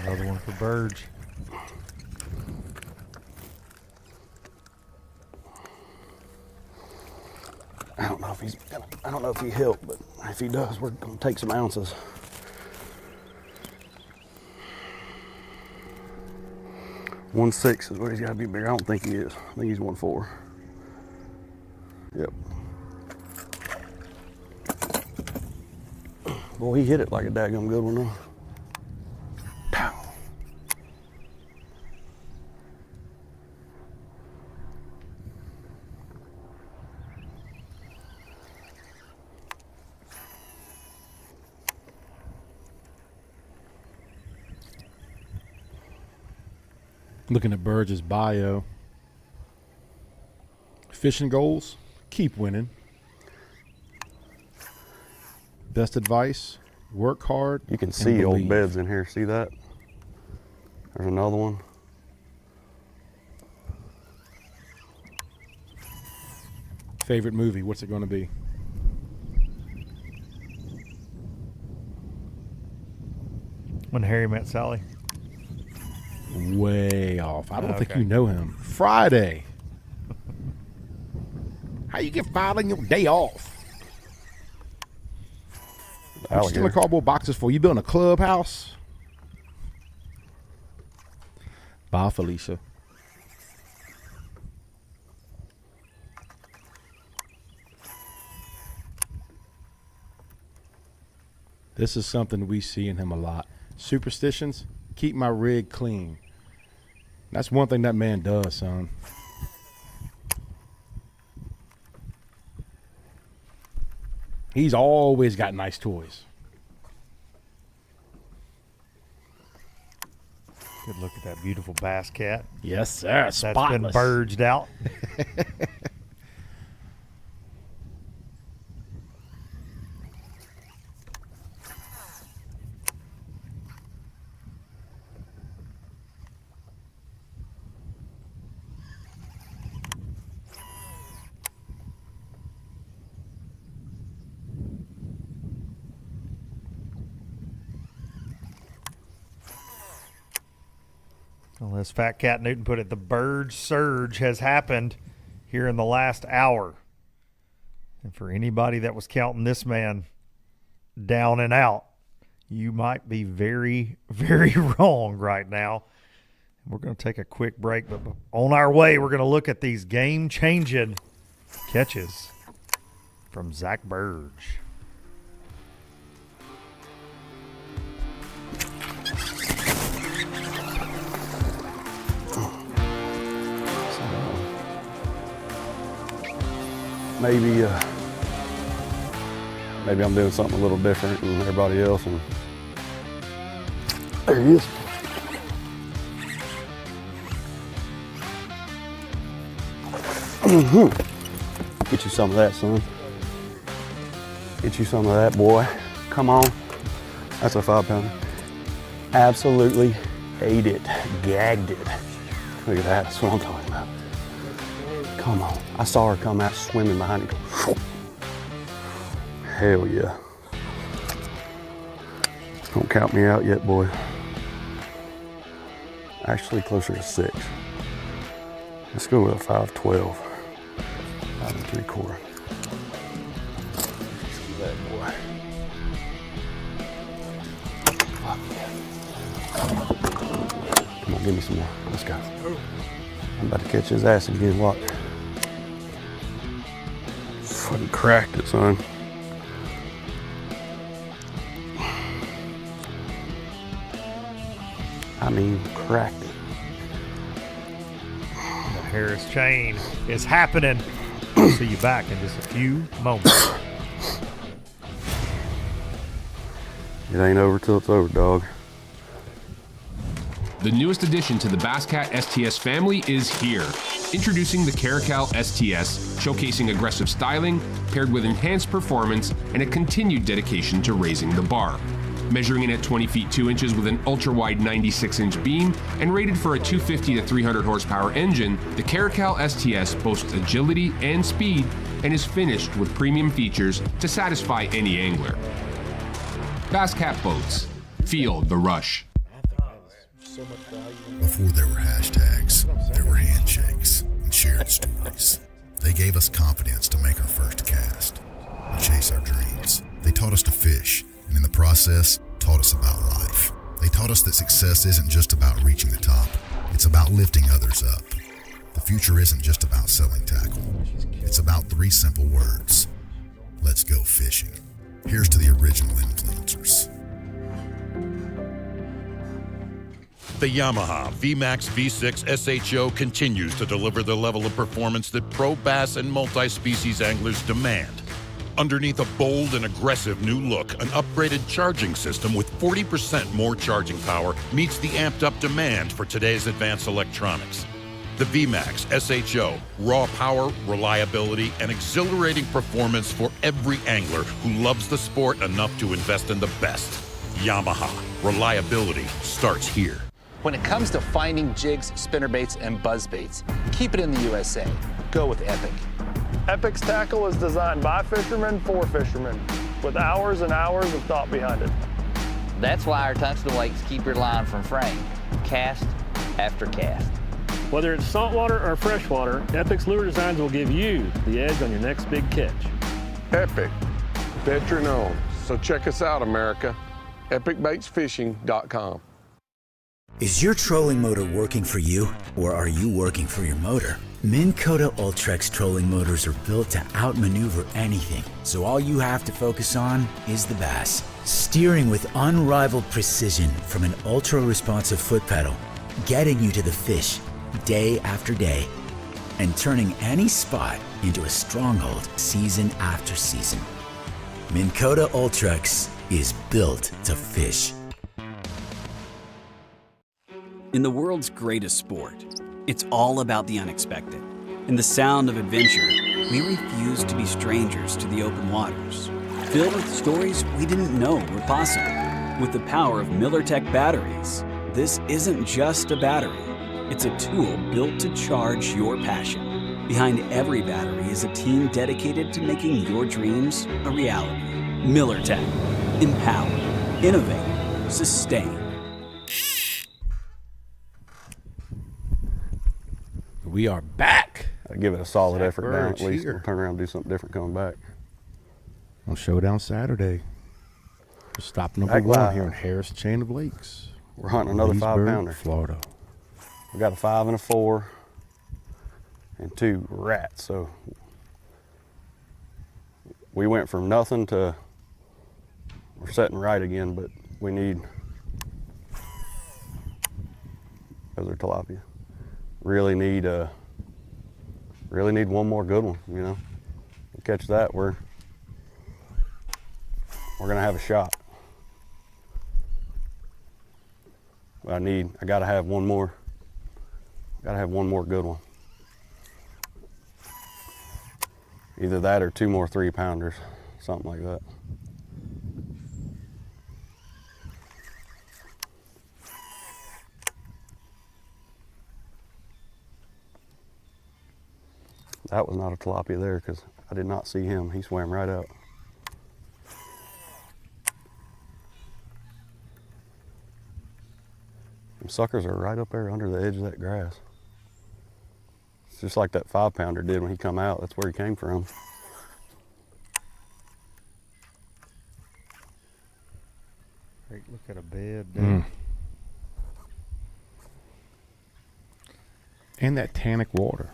Another one for Burge. I don't know if he helped, but if he does, we're gonna take some ounces. .16 is what he's got to be bigger. I don't think he is. I think he's 1.4. Yep. Boy, he hit it like a daggum good one though. Pow. Looking at Burge's bio. Fishing goals, keep winning. Best advice, work hard. You can see old beds in here. See that? There's another one. Favorite movie, what's it going to be? When Harry Met Sally. Way off. I don't think you know him. Friday. How you get filed on your day off? What you stealing cardboard boxes for? You building a clubhouse? Bye, Felicia. This is something we see in him a lot. Superstitions, keep my rig clean. That's one thing that man does, son. He's always got nice toys. Good look at that beautiful bass cat. Yes, sir. Spotless. That's been burged out. Well, as Fat Cat Newton put it, the Burge surge has happened here in the last hour. And for anybody that was counting this man down and out, you might be very, very wrong right now. We're going to take a quick break, but on our way, we're going to look at these game-changing catches from Zack Burge. Maybe I'm doing something a little different than everybody else, and there he is. Get you some of that, son. Get you some of that, boy. Come on. That's a 5-pounder. Absolutely ate it, gagged it. Look at that, that's what I'm talking about. Come on. I saw her come out swimming behind it. Hell yeah. Don't count me out yet, boy. Actually closer to 6. Let's go with a 5.12. 5 3/4. Some of that, boy. Come on, give me some more. Let's go. I'm about to catch his ass again. Watch. Fucking cracked it, son. I mean, cracked it. The Harris chain is happening. I'll see you back in just a few moments. It ain't over till it's over, dog. The newest addition to the Basscat STS family is here. Introducing the Caracal STS, showcasing aggressive styling, paired with enhanced performance and a continued dedication to raising the bar. Measuring in at 20 feet 2 inches with an ultra-wide 96-inch beam and rated for a 250 to 300 horsepower engine, the Caracal STS boasts agility and speed and is finished with premium features to satisfy any angler. Basscat boats. Feel the rush. Before there were hashtags, there were handshakes and shared stories. They gave us confidence to make our first cast and chase our dreams. They taught us to fish, and in the process, taught us about life. They taught us that success isn't just about reaching the top, it's about lifting others up. The future isn't just about selling tackle. It's about 3 simple words. Let's go fishing. Here's to the original influencers. The Yamaha VMAX V6 SHO continues to deliver the level of performance that pro bass and multi-species anglers demand. Underneath a bold and aggressive new look, an upgraded charging system with 40% more charging power meets the amped-up demand for today's advanced electronics. The VMAX SHO, raw power, reliability, and exhilarating performance for every angler who loves the sport enough to invest in the best. Yamaha, reliability starts here. When it comes to finding jigs, spinnerbaits, and buzzbaits, keep it in the USA. Go with Epic. Epic's tackle is designed by fishermen for fishermen, with hours and hours of thought behind it. That's why our tungsten weights keep your line from fraying, cast after cast. Whether it's saltwater or freshwater, Epic's lure designs will give you the edge on your next big catch. Epic, veteran owned. So check us out, America. EpicBaitsFishing.com. Is your trolling motor working for you, or are you working for your motor? Minn Kota Ultrex trolling motors are built to outmaneuver anything, so all you have to focus on is the bass. Steering with unrivaled precision from an ultra-responsive foot pedal, getting you to the fish day after day, and turning any spot into a stronghold season after season. Minn Kota Ultrex is built to fish. In the world's greatest sport, it's all about the unexpected. In the sound of adventure, we refuse to be strangers to the open waters. Filled with stories we didn't know were possible. With the power of MillerTech batteries, this isn't just a battery. It's a tool built to charge your passion. Behind every battery is a team dedicated to making your dreams a reality. MillerTech. Empower. Innovate. Sustain. We are back. I give it a solid Zack effort down at Burge least. here. We'll turn around and do something different coming back. On Showdown Saturday. Stop number Back 1 live. here in Harris Chain of Lakes. We're hunting another Leesburg, 5-pounder. Florida. We got a 5 and a 4 and 2 rats. So we went from nothing to we're setting right again, but we need those are tilapia. Really need one more good one, you know. We'll catch that, we're gonna have a shot. But I gotta have one more good one. Either that or 2 more 3-pounders, something like that. That was not a tilapia there because I did not see him. He swam right out. Them suckers are right up there under the edge of that grass. It's just like that 5-pounder did when he come out. That's where he came from. Great look at a bed there. And that tannic water.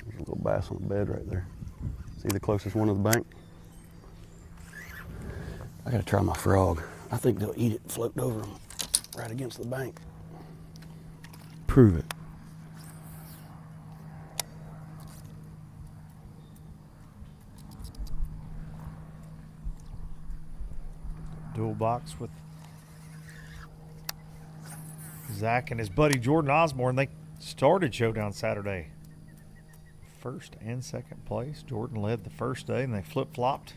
There's a little bass on the bed right there. See the closest one to the bank? I gotta try my frog. I think they'll eat it and float over them right against the bank. Prove it. Dual box with Zack and his buddy Jordan Osborne. They started Showdown Saturday. First and second place. Jordan led the first day and they flip-flopped.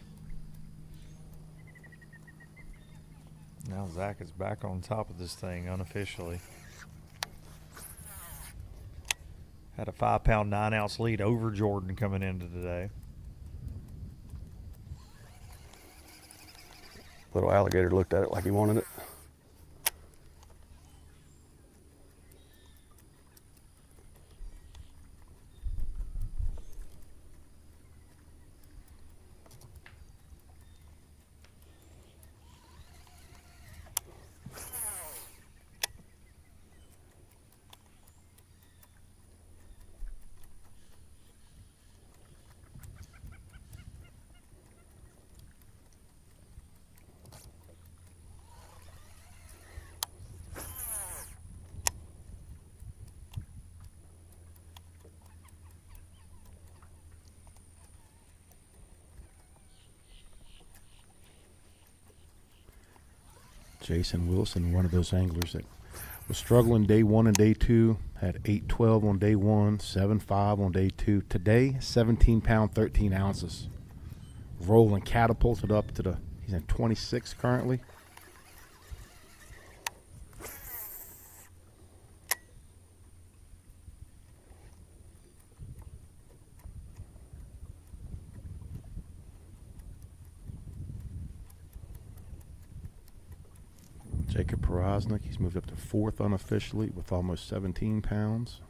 Now Zack is back on top of this thing unofficially. Had a 5-pound, 9-ounce lead over Jordan coming into today. Little alligator looked at it like he wanted it. Jason Wilson, one of those anglers that was struggling day 1 and day 2, had 8-12 on day 1, 7-5 on day 2. Today, 17 pound, 13 ounces. Rolling, catapulted up to he's in 26 currently. Jacob Porosnik, he's moved up to 4th unofficially with almost 17 pounds.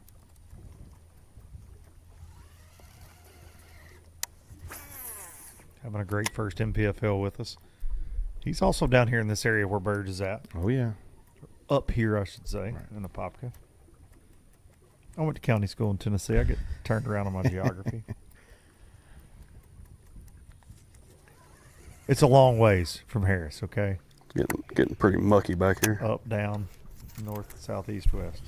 Having a great first NPFL with us. He's also down here in this area where Burge is at. Oh, yeah. Up here, I should say, in Apopka. I went to county school in Tennessee. I get turned around on my geography. It's a long ways from Harris, okay? Getting pretty mucky back here. Up, down, north, south, east, west.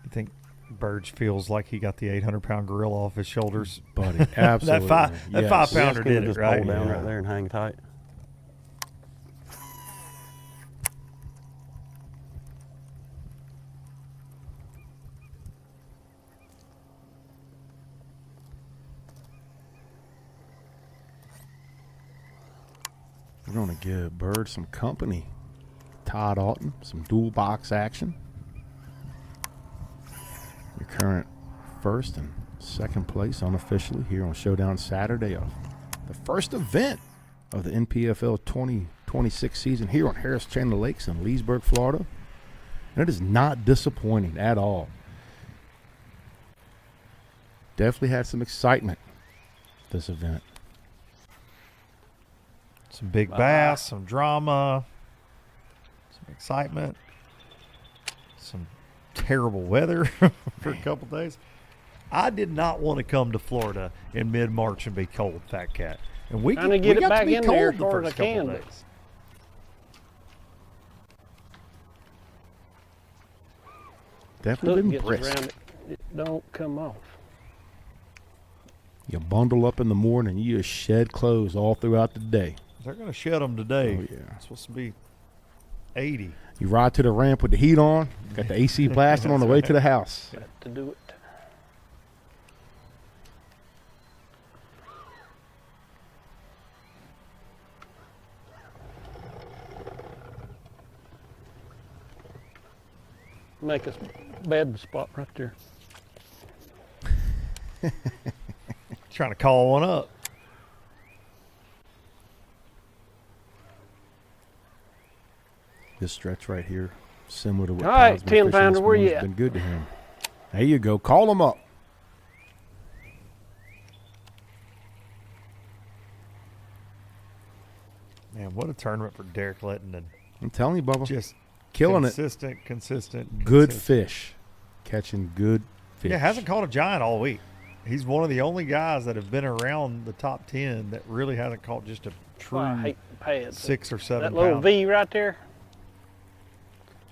You think Burge feels like he got the 800-pound gorilla off his shoulders? Buddy, absolutely. that yes. 5-pounder did it, just right? Pull down right there and hang tight. We're going to give Bird some company. Todd Auten, some dual box action. Your current 1st and 2nd place unofficially here on Showdown Saturday of the first event of the NPFL 2026 season here on Harris Chandler Lakes in Leesburg, Florida. And it is not disappointing at all. Definitely had some excitement this event. Some big bass, some drama, some excitement, some terrible weather for a couple days. I did not want to come to Florida in mid-March and be cold, Fat Cat. And we Trying to get it back in there as the far as first I couple can. days. Definitely been Gets brisk. around it, it don't come off. You bundle up in the morning, you just shed clothes all throughout the day. They're going to shed them today. Oh, yeah. It's supposed to be 80. You ride to the ramp with the heat on, got the AC blasting on the way to the house. Got to do it. Make us bed spot right there. Trying to call one up. This stretch right here, similar to what All right, Todd's been 10 fishing pounder, this where you morning, has at? been good to him. There you go. Call him up. Man, what a tournament for Derek Lettenden. I'm telling you, Bubba. Just killing consistent. Good fish. Catching good fish. Yeah, hasn't caught a giant all week. He's one of the only guys that have been around the top 10 that really hasn't caught just a true I hate pads. 6 or 7 That little pound. V right there.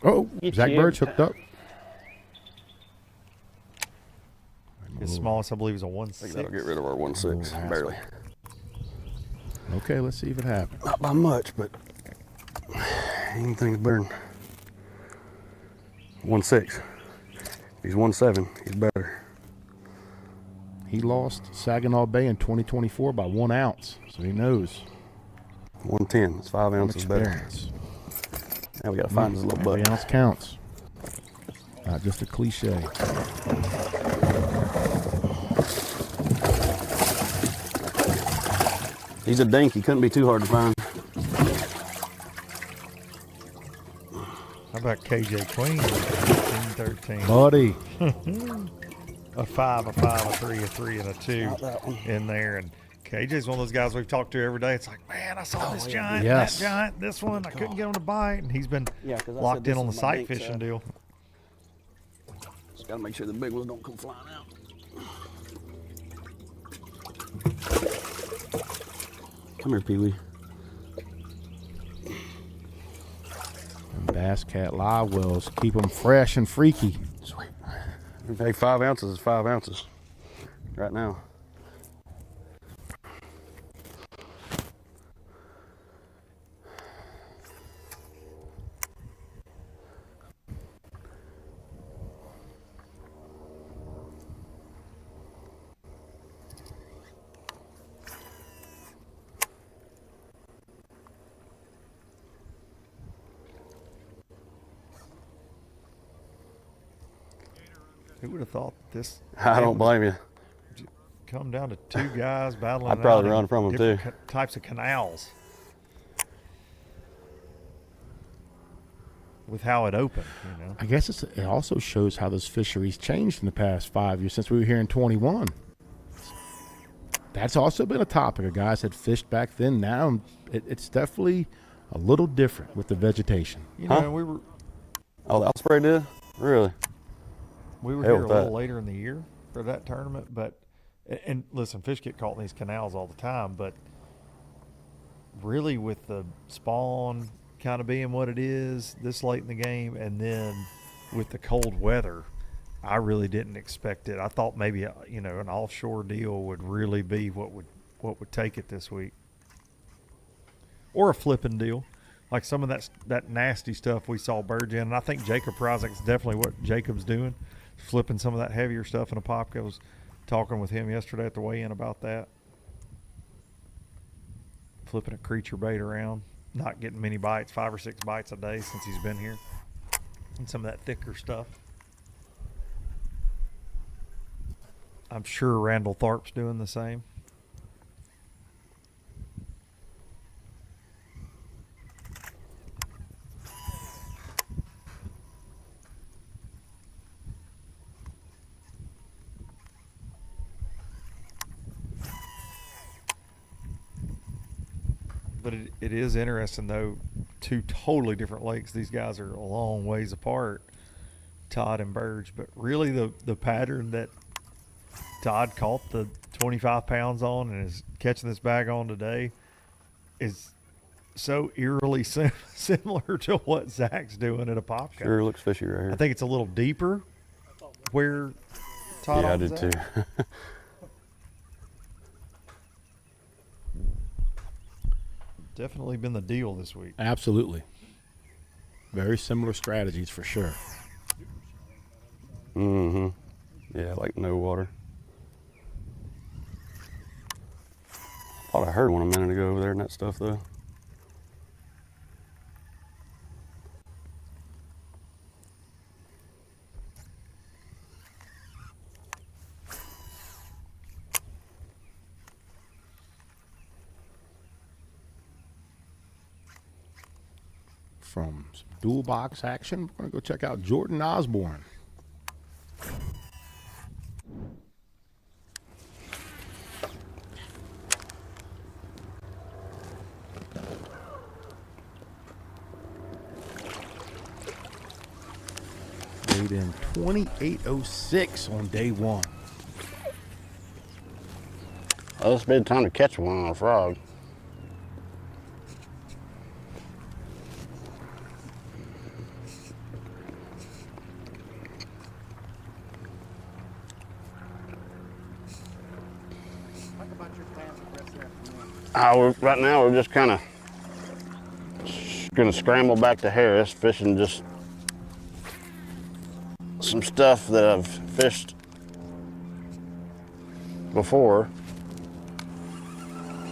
Oh, Get Zack you Birge every hooked up. His smallest, I believe, is a I 1.6. think that'll get rid of our 1.6, barely. Okay, let's see if it happens. Not by much, but anything's better than 1.6. If he's 1.7, he's better. He lost Saginaw Bay in 2024 by 1 ounce, so he knows. 110, it's 5 ounces better. Experience. Now we gotta find his little butt. Every ounce counts. Not just a cliche. He's a dink, he couldn't be too hard to find. How about KJ Queen? 13. Buddy. A 5, a 5, a 3, a 3, and a 2 Not that one. in there. And KJ's one of those guys we've talked to every day. It's like, man, I saw this giant, Yes. that giant, this one. I couldn't get him to bite. And he's been 'cause I said locked this in on the is my sight dink fishing side. deal. Just gotta make sure the big ones don't come flying out. Come here, Pee-wee. Bass Cat live wells keep them fresh and freaky. Sweet. Hey, 5 ounces is 5 ounces right now. Who would have thought this? I don't blame you. Come down to 2 guys battling. I'd probably out in run from 'em, different too. Types of canals. With how it opened, you know. I guess it also shows how this fishery's changed in the past 5 years since we were here in 21. That's also been a topic of guys that fished back then. Now it's definitely a little different with the vegetation. You know, we were Oh, the Osprey did? Really? We were Hell here a with little that. later in the year for that tournament, but and listen, fish get caught in these canals all the time, but really with the spawn kind of being what it is this late in the game, and then with the cold weather, I really didn't expect it. I thought maybe an offshore deal would really be what would take it this week, or a flipping deal. Like some of that nasty stuff we saw Burge in, and I think Jacob Prizek's definitely what Jacob's doing, flipping some of that heavier stuff in a pop. I was talking with him yesterday at the weigh-in about that. Flipping a creature bait around, not getting many bites, 5 or 6 bites a day since he's been here, and some of that thicker stuff. I'm sure Randall Tharp's doing the same. But it is interesting, though, two totally different lakes. These guys are a long ways apart, Todd and Burge. But really the pattern that Todd caught the 25 pounds on and is catching this bag on today is so eerily similar to what Zach's doing at a pop cup. Sure looks fishy right here. I think it's a little deeper where Todd Yeah, I Auten's did at. too. Definitely been the deal this week. Absolutely. Very similar strategies for sure. Mm-hmm. Yeah, like no water. Thought I heard one a minute ago over there and that stuff though. From some dual box action, we're going to go check out Jordan Osborne. Weighed in 28.06 on day one. Well, it's been time to catch one on a frog. Right now we're just kind of going to scramble back to Harris, fishing just some stuff that I've fished before.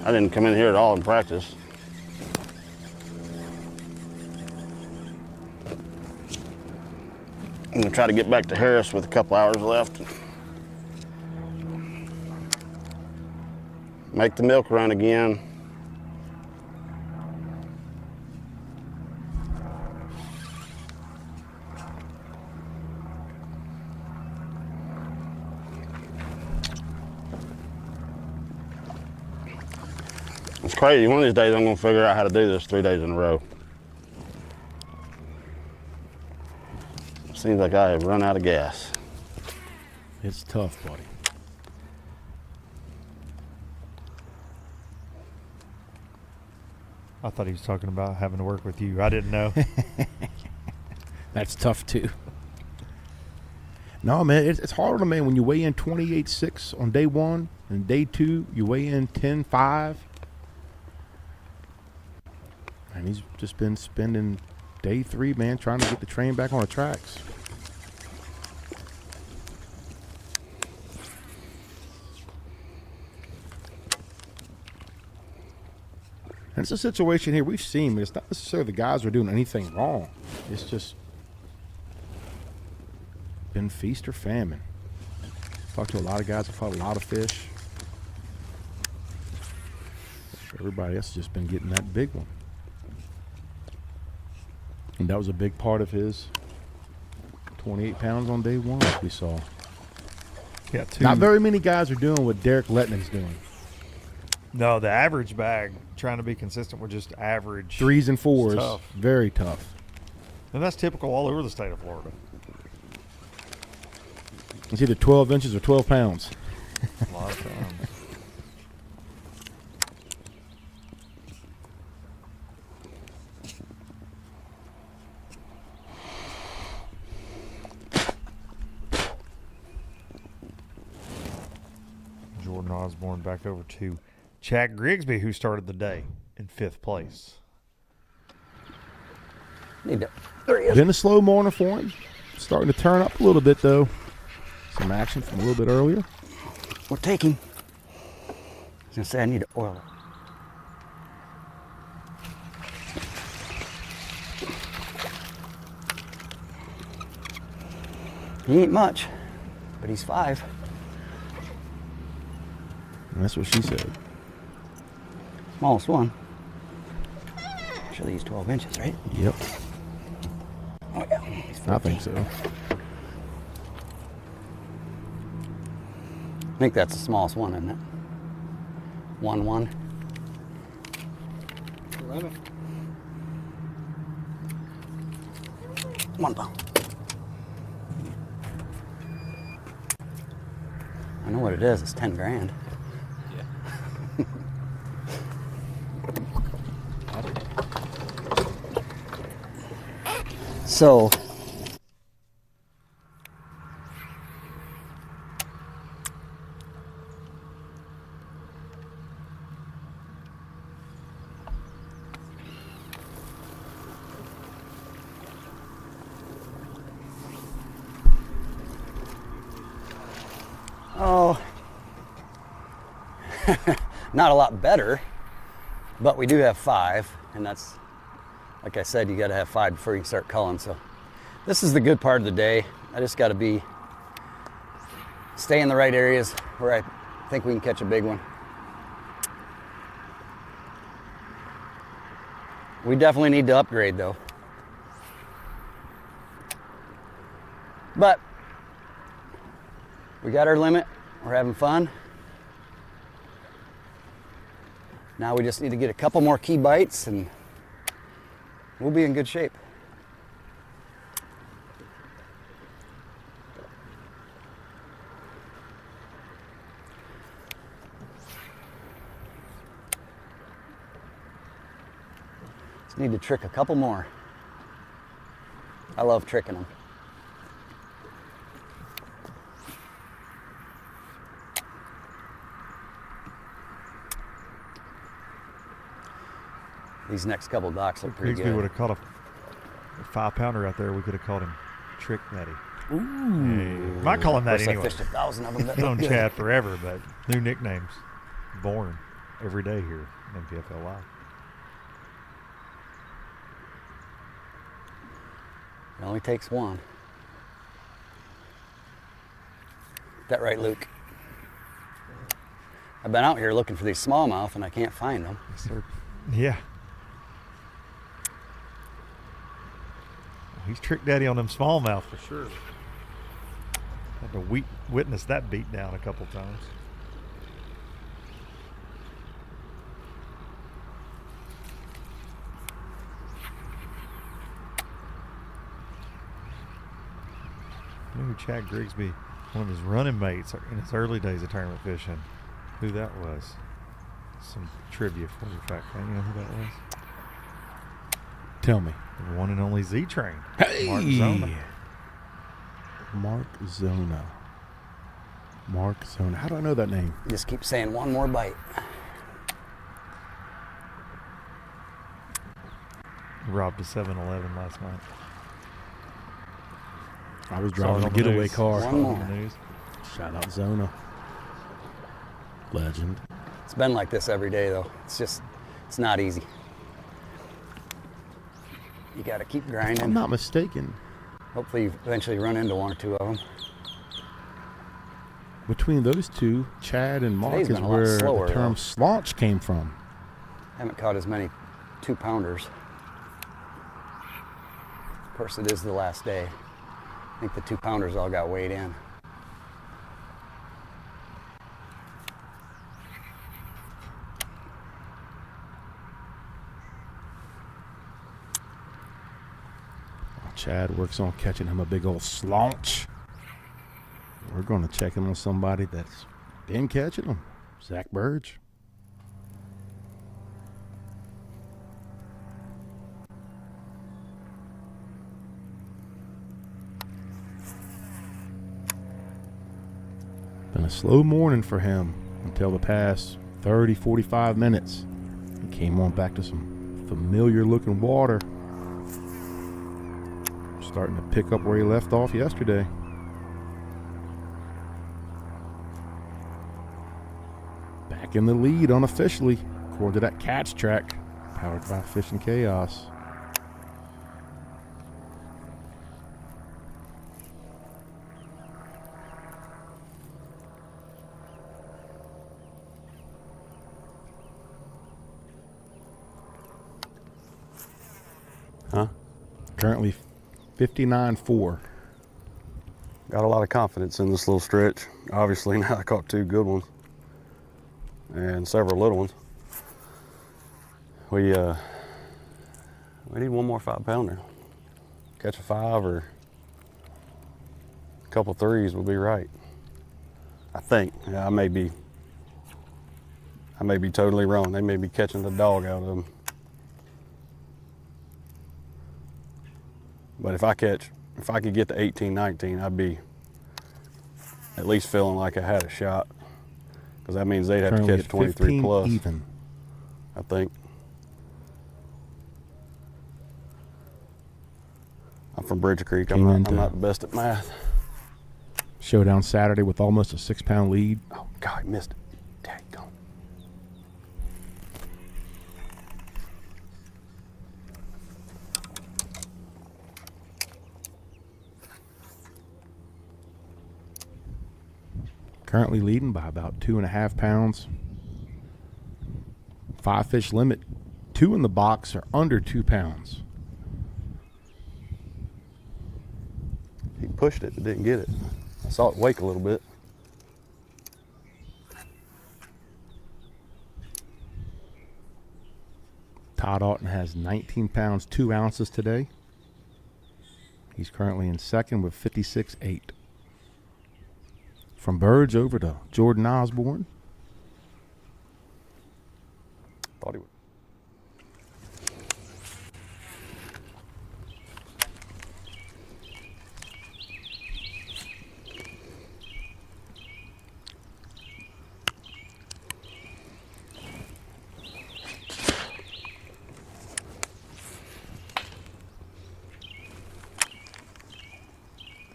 I didn't come in here at all in practice. I'm going to try to get back to Harris with a couple hours left. Make the milk run again. It's crazy. One of these days I'm going to figure out how to do this 3 days in a row. Seems like I have run out of gas. It's tough, buddy. I thought he was talking about having to work with you. I didn't know. That's tough too. No, man, it's harder, man, when you weigh in 28.6 on day one, and day two you weigh in 10.5. And he's just been spending day three, man, trying to get the train back on the tracks. And it's a situation here we've seen, but it's not necessarily the guys are doing anything wrong. It's just been feast or famine. Talked to a lot of guys who caught a lot of fish. Everybody else has just been getting that big one. And that was a big part of his 28 pounds on day one, like we saw. Yeah, not very many guys are doing what Derek Letton's doing. No, the average bag, trying to be consistent with just average. 3s and 4s. Tough. Very tough. And that's typical all over the state of Florida. It's either 12 inches or 12 pounds. A lot of times. Jordan Osborne back over to Chad Griggsby, who started the day in 5th place. Been a slow morning for him. Starting to turn up a little bit, though. Some action from a little bit earlier. We're taking. I was going to say I need to oil it. He ain't much, but he's 5. And that's what she said. Smallest one. Actually, he's 12 inches, right? Yep. Oh, yeah. I think so. I think that's the smallest one, isn't it? 1-1. 11. 1 pound. I know what it is. It's 10 grand. Yeah. So, oh, not a lot better, but we do have 5, and that's, like I said, you got to have 5 before you can start culling. So this is the good part of the day. I just got to stay in the right areas where I think we can catch a big one. We definitely need to upgrade though. But we got our limit. We're having fun. Now we just need to get a couple more key bites and we'll be in good shape. Just need to trick a couple more. I love tricking them. These next couple docks look pretty good. Griggsby would have caught a 5-pounder out there. We could have called him Trick Daddy. Ooh. Hey. Might call him that anyway. I fished 1,000 of them. I've known Chad forever, but new nicknames born every day here in NPFL Live. It only takes one. That right, Luke? I've been out here looking for these smallmouth and I can't find them. Yes, sir. Yeah. He's Trick Daddy on them smallmouth for sure. Had to witness that beat down a couple times. I knew Chad Griggsby, one of his running mates in his early days of tournament fishing, who that was. Some trivia for you, fact. You know who that was? Tell me. The one and only Z-Train. Hey! Mark Zona. Mark Zona. Mark Zona. How do I know that name? Just keep saying one more bite. Robbed a 7-Eleven last night. I was driving a getaway car. One more. Shout out Zona. Legend. It's been like this every day though. It's not easy. You got to keep grinding. If I'm not mistaken. Hopefully you eventually run into 1 or 2 of them. Between those two, Chad and Mark, is where the term slaunch came from. Haven't caught as many 2-pounders. Of course, it is the last day. I think the 2-pounders all got weighed in. Chad works on catching him a big old slaunch. We're going to check in on somebody that's been catching them. Zack Burge. Been a slow morning for him until the past 30, 45 minutes. He came on back to some familiar looking water. Starting to pick up where he left off yesterday. Back in the lead unofficially, according to that catch track, powered by Fishing Chaos. Huh? Currently 59-4. Got a lot of confidence in this little stretch. Obviously now I caught 2 good ones and several little ones. We We need one more 5-pounder. Catch a 5 or a couple 3s will be right. I think. Yeah, I may be totally wrong. They may be catching the dog out of them. But if I could get to 18, 19, I'd be at least feeling like I had a shot. Because that means they'd have Currently to catch 23 plus. Even. I think. I'm from Bridge Creek. I'm not the best at math. Showdown Saturday with almost a 6-pound lead. Oh, God, I missed it. Daggone. Currently leading by about 2.5 pounds. 5 fish limit. 2 in the box are under 2 pounds. He pushed it, but didn't get it. I saw it wake a little bit. Todd Auten has 19 pounds, 2 ounces today. He's currently in second with 56.8. From Burge over to Jordan Osborne. Thought he would.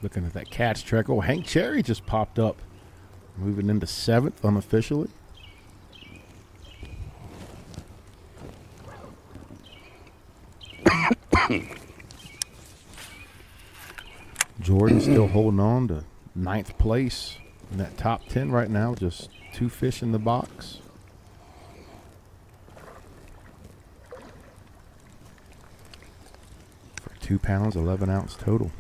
Looking at that catch track. Oh, Hank Cherry just popped up. Moving into 7th unofficially. Jordan still holding on to 9th place in that top 10 right now. Just 2 fish in the box. For 2 pounds, 11 ounce total.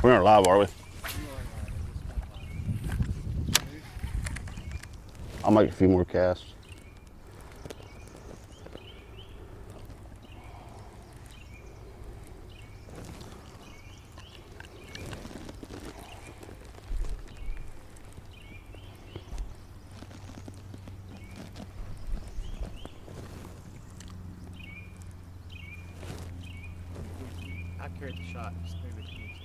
We aren't live, are we? I'll make a few more casts. I carried the shot. Just maybe if you need to.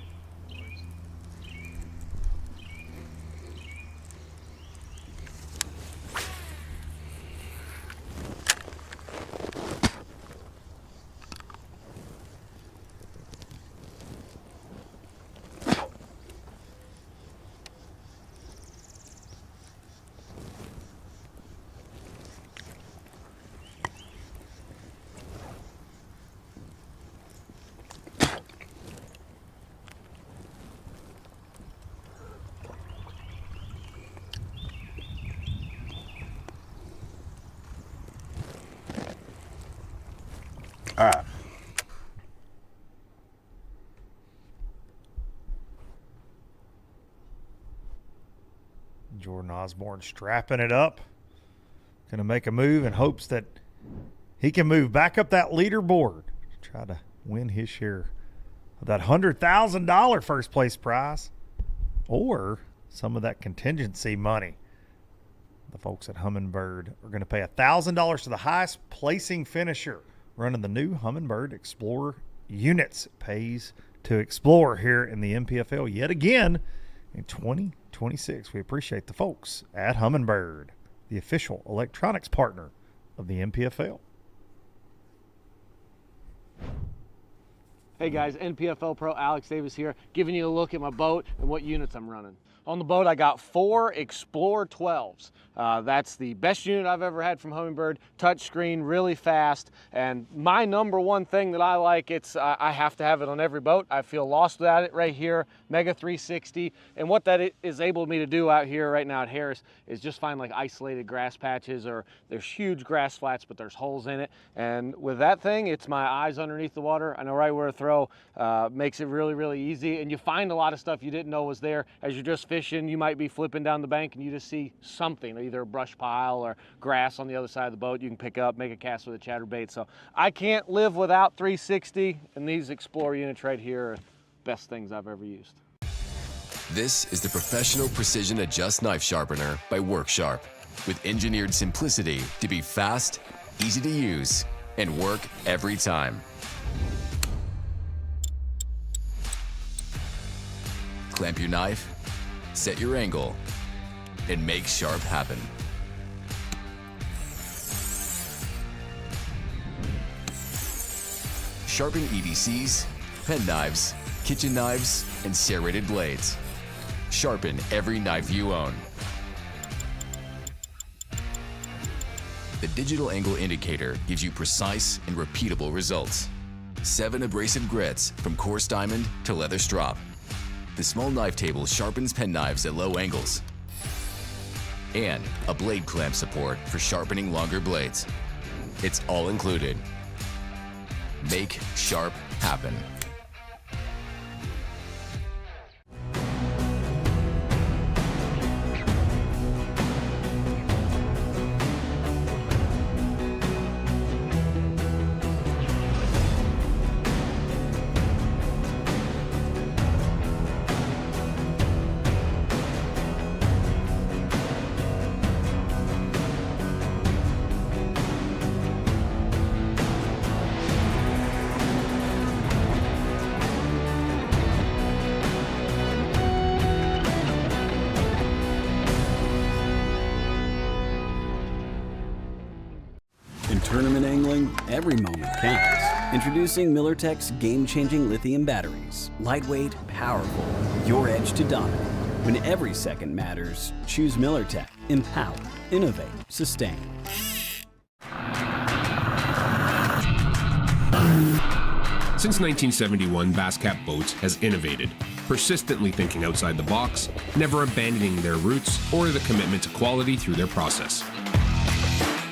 All right. Jordan Osborne strapping it up. Going to make a move in hopes that he can move back up that leaderboard. Try to win his share of that $100,000 first place prize or some of that contingency money. The folks at Humminbird are going to pay $1,000 to the highest placing finisher running the new Humminbird Explorer units. Pays to explore here in the NPFL yet again in 2026. We appreciate the folks at Humminbird, the official electronics partner of the NPFL. Hey guys, NPFL Pro Alex Davis here, giving you a look at my boat and what units I'm running. On the boat, I got 4 Explorer 12s. That's the best unit I've ever had from Humminbird. Touchscreen, really fast, and my number one thing that I like, I have to have it on every boat. I feel lost without it right here, Mega 360, and what that is able me to do out here right now at Harris is just find like isolated grass patches, or there's huge grass flats, but there's holes in it, and with that thing, it's my eyes underneath the water. I know right where to throw, makes it really, really easy, and you find a lot of stuff you didn't know was there. As you're just fishing, you might be flipping down the bank and you just see something, either a brush pile or grass on the other side of the boat you can pick up, make a cast with a chatterbait. So I can't live without 360, and these Explorer units right here are best things I've ever used. This is the Professional Precision Adjust Knife Sharpener by WorkSharp, with engineered simplicity to be fast, easy to use, and work every time. Clamp your knife, set your angle, and make sharp happen. Sharpen EDCs, pen knives, kitchen knives, and serrated blades. Sharpen every knife you own. The digital angle indicator gives you precise and repeatable results. 7 abrasive grits from coarse diamond to leather strop. The small knife table sharpens pen knives at low angles. And a blade clamp support for sharpening longer blades. It's all included. Make sharp happen. In tournament angling, every moment counts. Introducing MillerTech's game-changing lithium batteries. Lightweight, powerful, your edge to dominate. When every second matters, choose MillerTech. Empower, innovate, sustain. Since 1971, Basscat Boats has innovated, persistently thinking outside the box, never abandoning their roots or the commitment to quality through their process.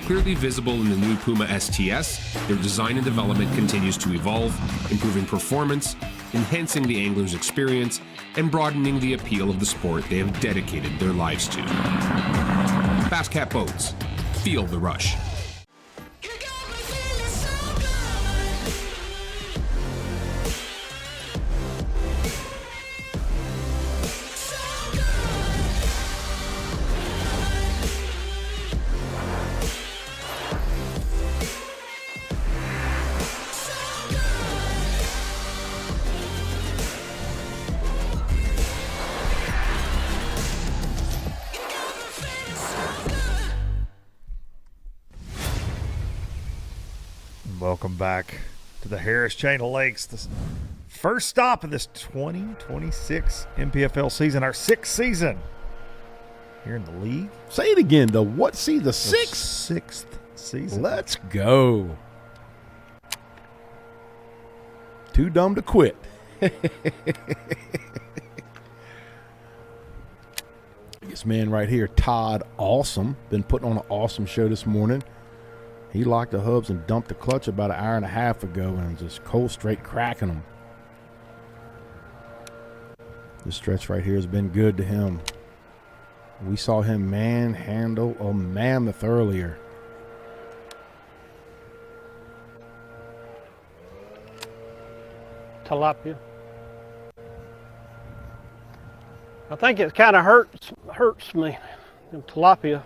Clearly visible in the new Puma STS, their design and development continues to evolve, improving performance, enhancing the angler's experience, and broadening the appeal of the sport they have dedicated their lives to. Basscat Boats. Feel the rush. Welcome back to the Harris Chain of Lakes. The first stop of this 2026 NPFL season, our 6th season here in the league. Say it again. The what? See, the 6th? 6th season. Let's go. Too dumb to quit. This man right here, Todd Auten, been putting on an awesome show this morning. He locked the hubs and dumped the clutch about an hour and a half ago and just cold straight cracking them. This stretch right here has been good to him. We saw him manhandle a mammoth earlier. Tilapia. I think it kind of hurts me. Tilapia.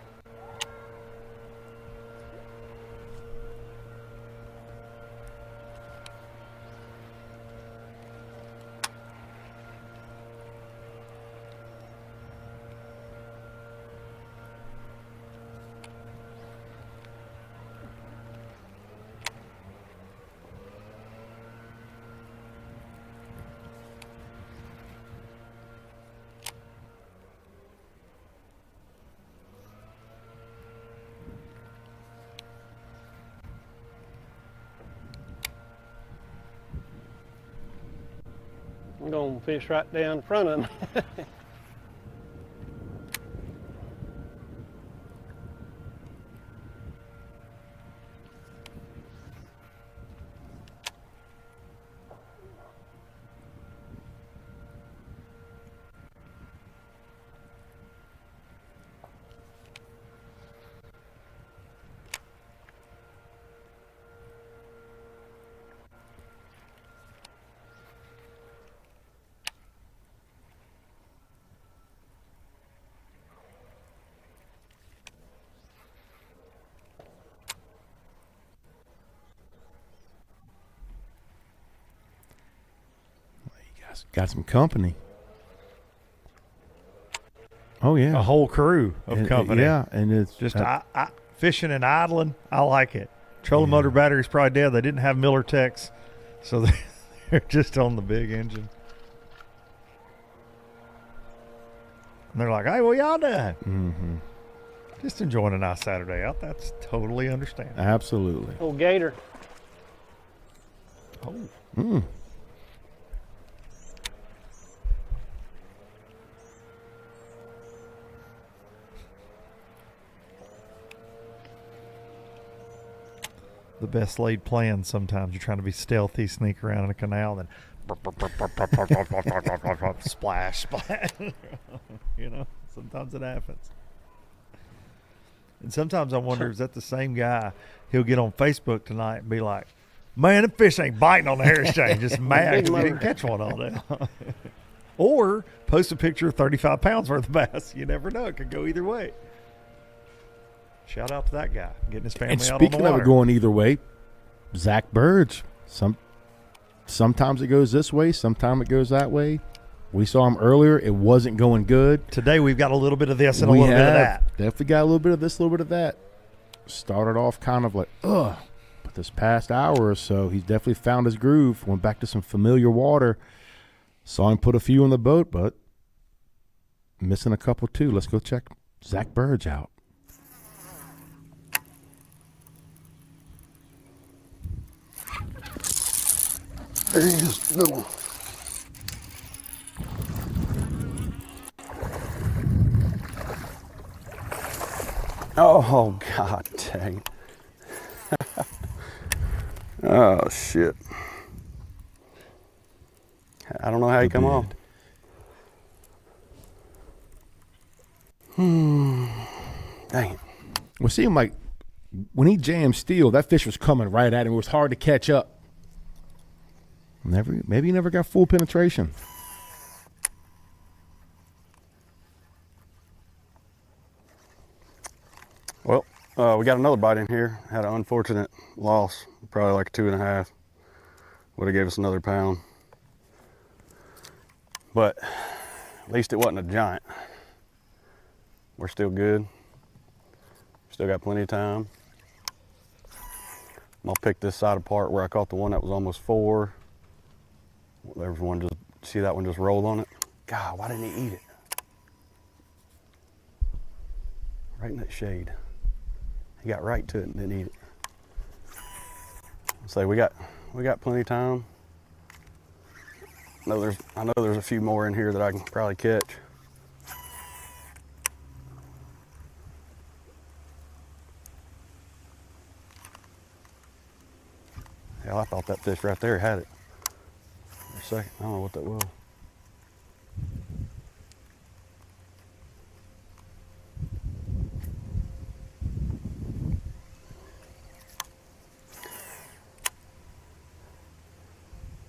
I'm gonna fish right down in front of him. Got some company. Oh yeah, a whole crew of company. Yeah, and it's just fishing and idling. I like it. Trolling motor battery's probably dead. They didn't have Miller Techs, so they're just on the big engine. And they're like, "Hey, what y'all doing?" Mm-hmm. Just enjoying a nice Saturday out. That's totally understandable. Absolutely. Old gator. Oh. Mm. The best laid plans sometimes. You're trying to be stealthy, sneak around in a canal, then splash, splash. You know, sometimes it happens. And sometimes I wonder, is that the same guy? He'll get on Facebook tonight and be like, "Man, the fish ain't biting on the hair exchange." Just mad because he didn't catch one all day. Or post a picture of 35 pounds worth of bass. You never know. It could go either way. Shout out to that guy getting his family out on the water. Speaking of it going either way, Zack Birge. Sometimes it goes this way, sometimes it goes that way. We saw him earlier. It wasn't going good. Today we've got a little bit of this and a little bit of that. Definitely got a little bit of this, a little bit of that. Started off kind of like, ugh. But this past hour or so, he's definitely found his groove. Went back to some familiar water. Saw him put a few on the boat, but missing a couple too. Let's go check Zack Birge out. There he is. No. Oh, God dang. Oh, shit. I don't know how he come off. Dang it. Well, it seemed like when he jammed steel, that fish was coming right at him. It was hard to catch up. Maybe he never got full penetration. Well, we got another bite in here. Had an unfortunate loss, probably like a 2.5. Would have gave us another pound. But at least it wasn't a giant. We're still good. Still got plenty of time. I'll pick this side apart where I caught the one that was almost 4. There was one, just see that one just roll on it? God, why didn't he eat it? Right in that shade. He got right to it and didn't eat it. So we got plenty of time. I know there's a few more in here that I can probably catch. Hell, I thought that fish right there had it. For a second, I don't know what that was.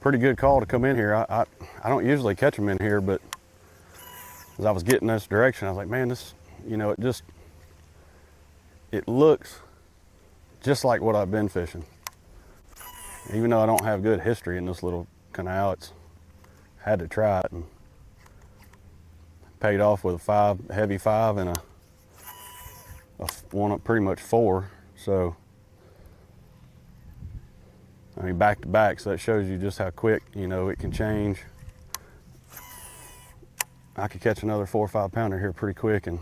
Pretty good call to come in here. I don't usually catch them in here, but as I was getting this direction, I was like, man, this, you know, it looks just like what I've been fishing. Even though I don't have good history in this little canal, it's had to try it and paid off with a heavy 5 and a one up pretty much 4. So I mean, back to back, so that shows you just how quick, you know, it can change. I could catch another 4 or 5 pounder here pretty quick, and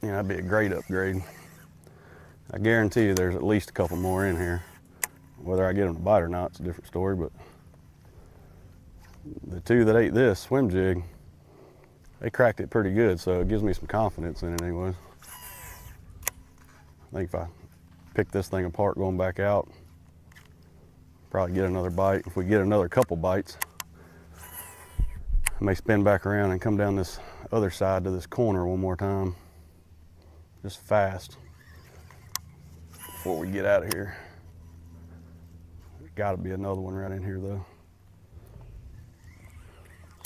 you know, that'd be a great upgrade. I guarantee you there's at least a couple more in here. Whether I get them to bite or not, it's a different story, but the two that ate this swim jig, they cracked it pretty good, so it gives me some confidence in it anyway. I think if I pick this thing apart going back out, probably get another bite. If we get another couple bites, I may spin back around and come down this other side to this corner one more time, just fast, before we get out of here. There's gotta be another one right in here though.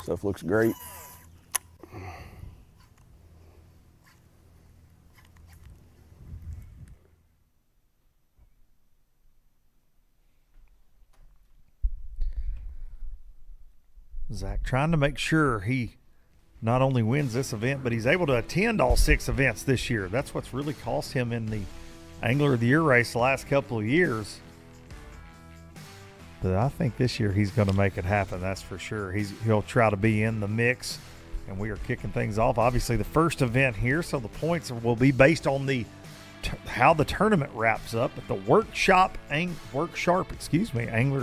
Stuff looks great. Zack trying to make sure he not only wins this event, but he's able to attend all 6 events this year. That's what's really cost him in the Angler of the Year race the last couple of years. But I think this year he's going to make it happen, that's for sure. He'll try to be in the mix, and we are kicking things off. Obviously, the first event here, so the points will be based on the how the tournament wraps up. But the Workshop Angler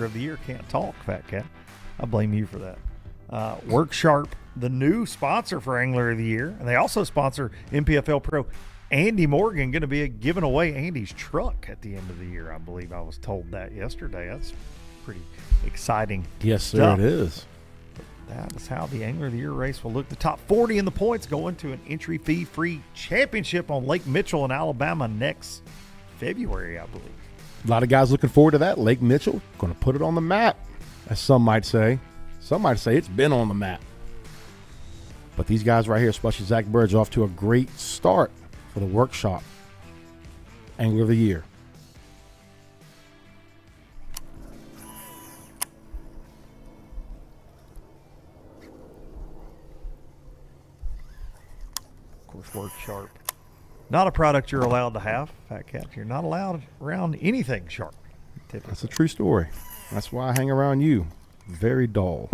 of the Year, can't talk, Fat Cat. I blame you for that. Worksharp, the new sponsor for Angler of the Year, and they also sponsor NPFL Pro. Andy Morgan going to be giving away Andy's truck at the end of the year. I believe I was told that yesterday. That's pretty exciting. Yes, sir, stuff. it is. That is how the Angler of the Year race will look. The top 40 in the points going to an entry fee free championship on Lake Mitchell in Alabama next February, I believe. A lot of guys looking forward to that. Lake Mitchell going to put it on the map, as some might say. Some might say it's been on the map. But these guys right here, especially Zack Birge, off to a great start for the Workshop Angler of the Year. Of course, Worksharp. Not a product you're allowed to have, Fat Cat. You're not allowed around anything sharp. Typically. That's a true story. That's why I hang around you. Very dull.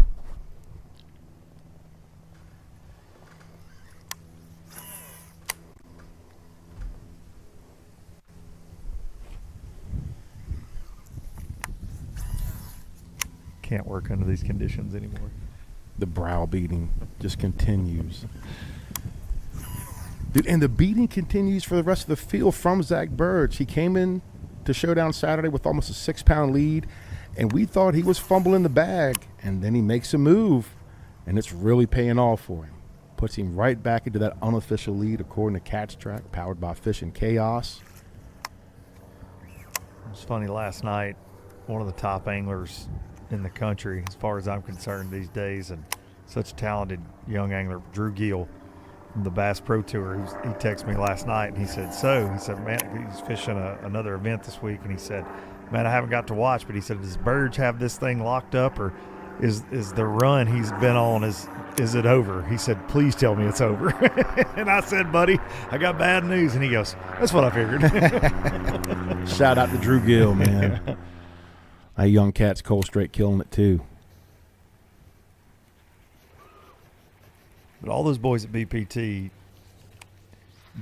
Can't work under these conditions anymore. The brow beating just continues. Dude, and the beating continues for the rest of the field from Zack Birge. He came in to Showdown Saturday with almost a 6-pound lead, and we thought he was fumbling the bag, and then he makes a move, and it's really paying off for him. Puts him right back into that unofficial lead according to Catch Track, powered by Fish and Chaos. It's funny, last night, one of the top anglers in the country, as far as I'm concerned these days, and such a talented young angler, Drew Gill from the Bass Pro Tour, he texted me last night, and he said, man, he's fishing another event this week, and he said, man, I haven't got to watch, but he said, does Burge have this thing locked up, or is the run he's been on, is it over? He said, please tell me it's over. And I said, buddy, I got bad news. And he goes, that's what I figured. Shout out to Drew Gill, man. That young cat's cold straight killing it too. But all those boys at BPT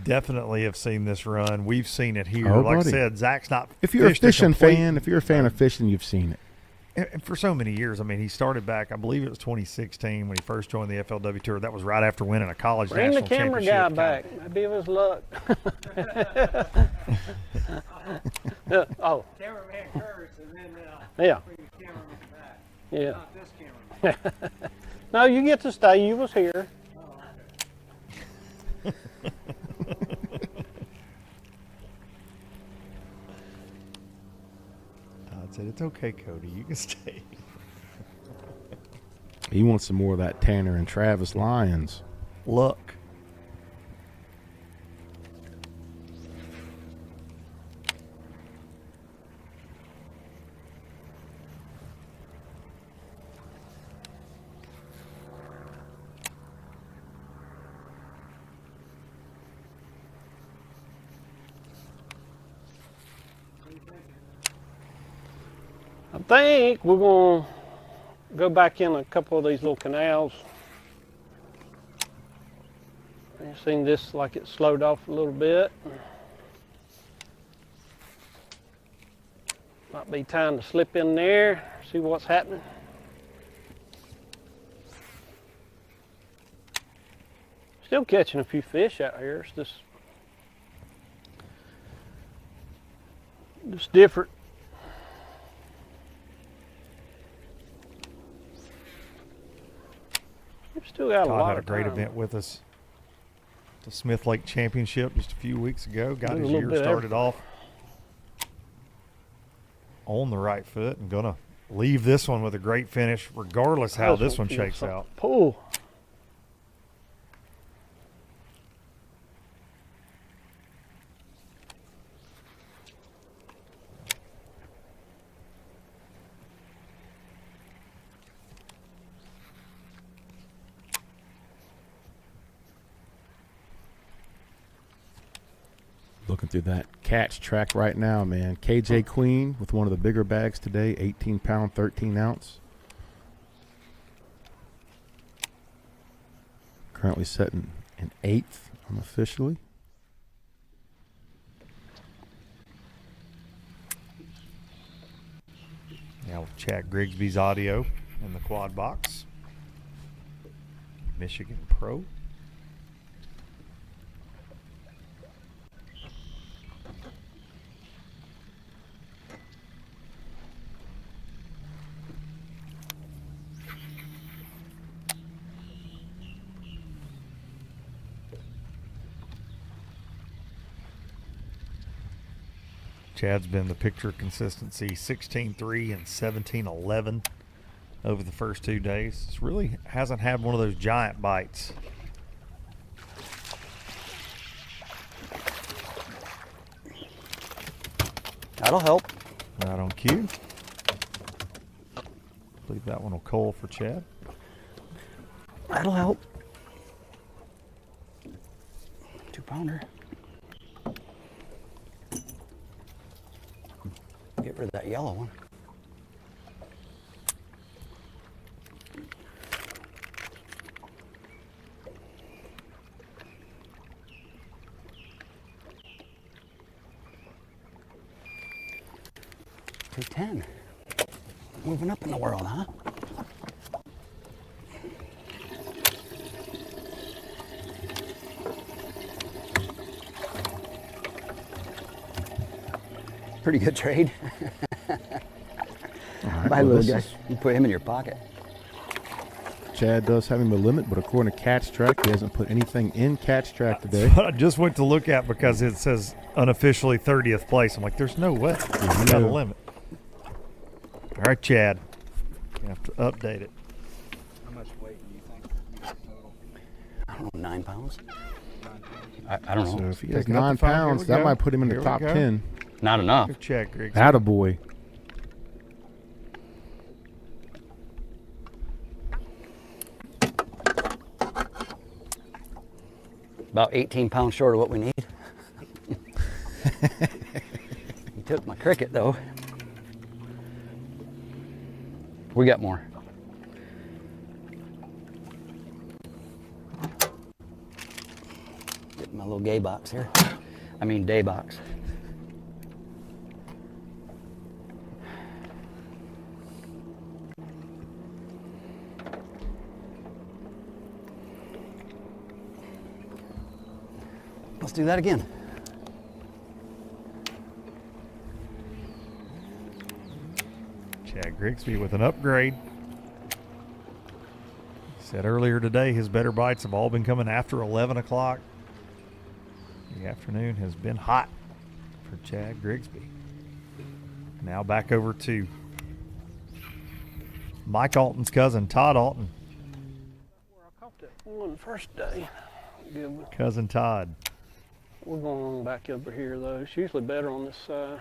definitely have seen this run. We've seen it here. Oh, like buddy. I said, Zach's not. If you're a fishing fan, if you're a fan of fishing, you've seen it. And for so many years, I mean, he started back, I believe it was 2016 when he first joined the FLW Tour. That was right after winning a college Bring national the camera championship. guy back. Maybe it was luck. Oh. Cameraman first, and then Yeah. bring the cameraman back. Yeah. Not this cameraman. No, you get to stay. You was here. Todd said, it's okay, Cody. You can stay. He wants some more of that Tanner and Travis Lyons. Luck. I think we're going to go back in a couple of these little canals. You've seen this like it slowed off a little bit. Might be time to slip in there, see what's happening. Still catching a few fish out here. It's just different. We've still got a Todd lot had a of great time. event with us. The Smith Lake Championship just a few weeks ago. Got Did a his little year bit of started everything. off on the right foot and gonna leave this one with a great finish, regardless how this one shakes out. Pull. Looking through that catch track right now, man. KJ Queen with one of the bigger bags today, 18 pound, 13 ounce. Currently sitting in 8th unofficially. Now with Chad Griggsby's audio in the quad box. Michigan Pro. Chad's been the picture consistency 16-3 and 17-11 over the first 2 days. It's really hasn't had one of those giant bites. That'll help. Right on cue. I believe that one will coal for Chad. That'll help. 2-pounder. Get rid of that yellow one. Take 10. Moving up in the world, huh? Pretty good trade. All right, Bye, well, little this guy. is- You put him in your pocket. Chad does have him a limit, but according to Catch Track, he hasn't put anything in Catch Track today. But I just went to look at because it says unofficially 30th place. I'm like, there's no way. You got a limit. All right, Chad. You have to update it. How much weight do you think you have total? I don't know, 9 pounds? I don't know. So if he has 9 pounds, that might put him in the top 10. Not enough. Good check, Griggs. Attaboy. About 18 pounds short of what we need. He took my cricket though. We got more. Get my little gay box here. I mean day box. Let's do that again. Chad Griggsby with an upgrade. He said earlier today his better bites have all been coming after 11 o'clock. The afternoon has been hot for Chad Griggsby. Now back over to Mike Alton's cousin, Todd Auten. Where I caught that one first day. Good one. Cousin Todd. We're going on back over here though. It's usually better on this side.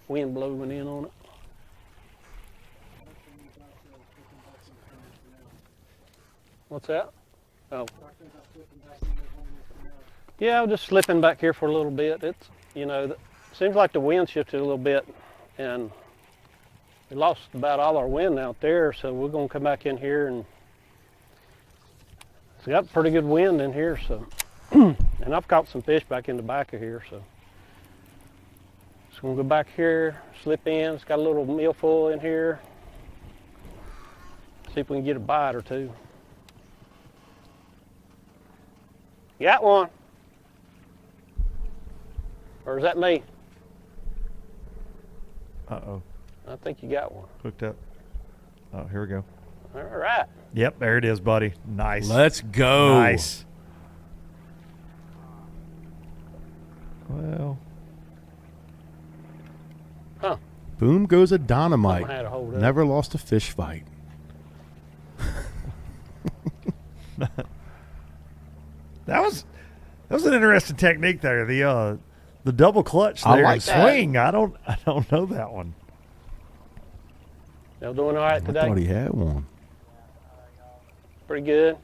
Wind blowing in on it. What's that? Oh. Yeah, I'm just slipping back here for a little bit. It's, you know, seems like the wind shifted a little bit and we lost about all our wind out there, so we're gonna come back in here and it's got pretty good wind in here, so. And I've caught some fish back in the back of here, so. Just gonna go back here, slip in. It's got a little milfoil in here. See if we can get a bite or two. You got one? Or is that me? Uh-oh. I think you got one. Hooked up. Oh, here we go. All right. Yep, there it is, buddy. Nice. Let's go. Nice. Well. Huh. Boom goes a dynamite. Something had a hold up. Never lost a fish fight. That was an interesting technique there. The double clutch I there like and that. swing. I don't know that one. Y'all doing all right today? I thought he had one. Pretty good.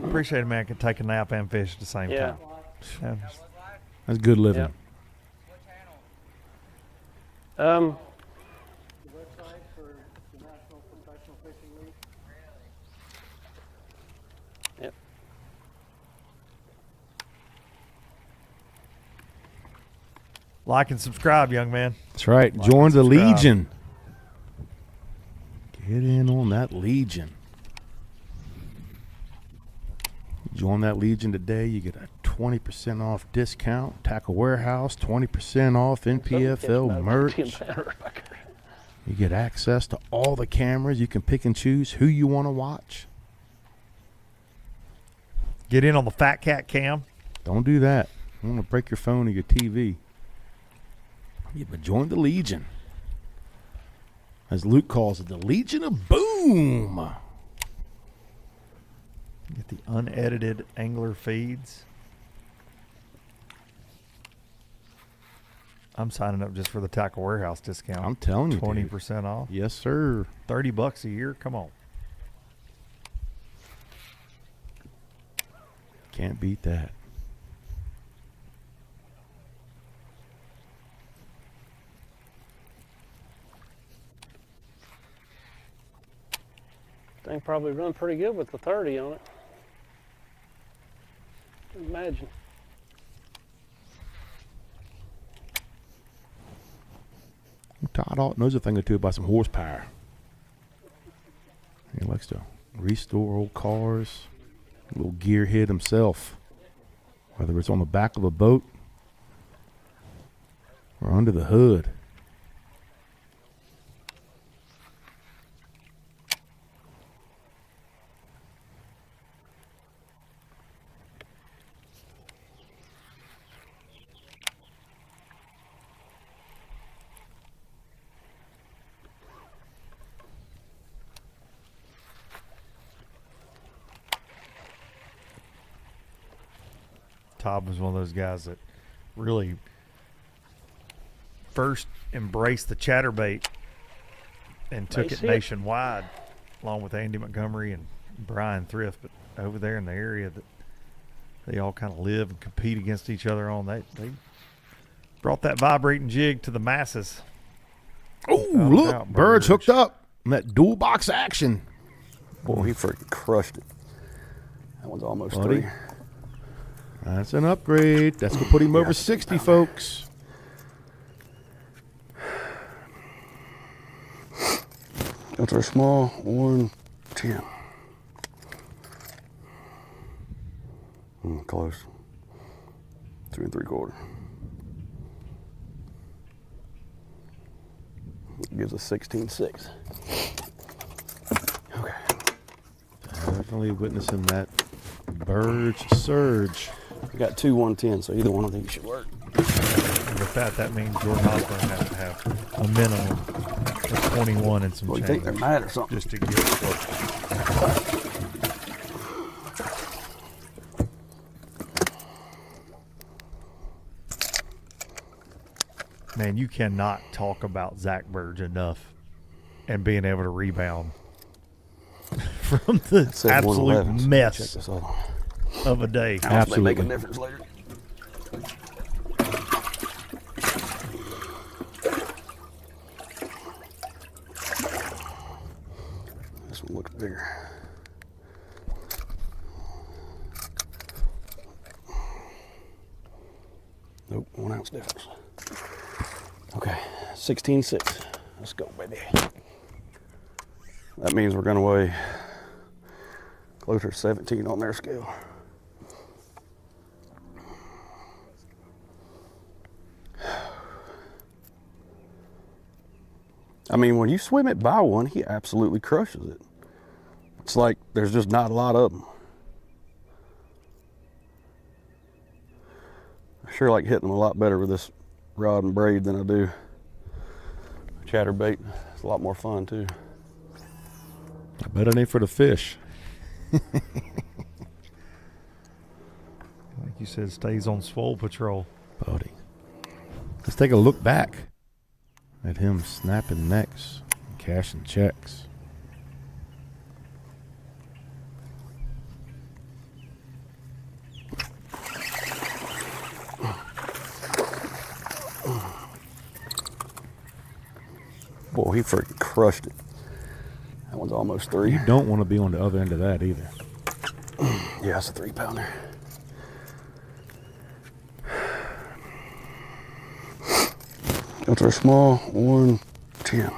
Appreciate a man can take a nap and fish at the same time. Yeah. That's good living. Yeah. Yep. Like and subscribe, young man. That's right. Like Join and the subscribe. Legion. Get in on that Legion. Join that Legion today. You get a 20% off discount. Tackle Warehouse, 20% off NPFL merch. You get access to all the cameras. You can pick and choose who you want to watch. Get in on the Fat Cat cam. Don't do that. You want to break your phone or your TV. Yeah, but join the Legion. As Luke calls it, the Legion of Boom. Get the unedited angler feeds. I'm signing up just for the Tackle Warehouse discount. I'm telling you, 20% off. Yes, sir. $30 a year. Come on. Can't beat that. Thing probably run pretty good with the 30 on it. Imagine. Todd Auten knows a thing or two about some horsepower. He likes to restore old cars. A little gearhead himself. Whether it's on the back of a boat or under the hood. Todd was one of those guys that really first embraced the chatterbait and took it nationwide, along with Andy Montgomery and Brian Thrift. But over there in the area that they all kind of live and compete against each other on, they brought that vibrating jig to the masses. Oh, look, Burge hooked up in that dual box action. Boy, he freaking crushed it. That one's almost Buddy. 3. That's an upgrade. That's going to put him over 60, folks. Ultra small, 110. Close. 3 3/4. Gives us 16.6. Okay. Definitely witnessing that Burge surge. We got 2 110, so either one of these should work. And with that means Jordan Osborne has to have a minimum of 21 and some Well, change. you think they're mad or something? Just to get close. Man, you cannot talk about Zack Burge enough and being able to rebound from the absolute 111, so mess check this out. of a day. Absolutely. Make a difference later. This one looks bigger. Nope, 1 ounce difference. Okay, 16.6. Let's go, baby. That means we're going to weigh closer to 17 on their scale. I mean, when you swim it by one, he absolutely crushes it. It's like there's just not a lot of them. I sure like hitting them a lot better with this rod and braid than I do chatterbait. It's a lot more fun too. I bet it ain't for the fish. Like you said, stays on swole patrol. Buddy. Let's take a look back at him snapping necks, cashing checks. Boy, he freaking crushed it. That one's almost 3. You don't want to be on the other end of that either. Yeah, it's a 3-pounder. Those are small, 110.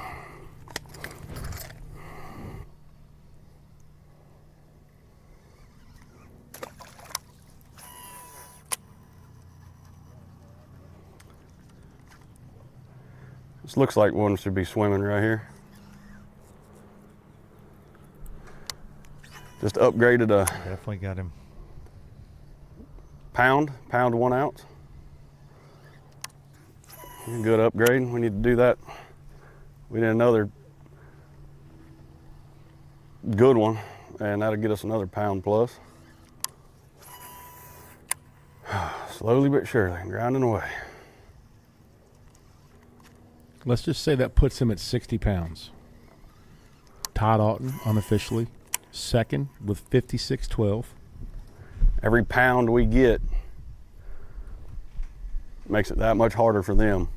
This looks like one should be swimming right here. Just upgraded a Definitely got him. pound 1 ounce. Good upgrade. We need to do that. We need another good one, and that'll get us another pound plus. Slowly but surely, grinding away. Let's just say that puts him at 60 pounds. Todd Auten, unofficially, second with 56.12. Every pound we get makes it that much harder for them.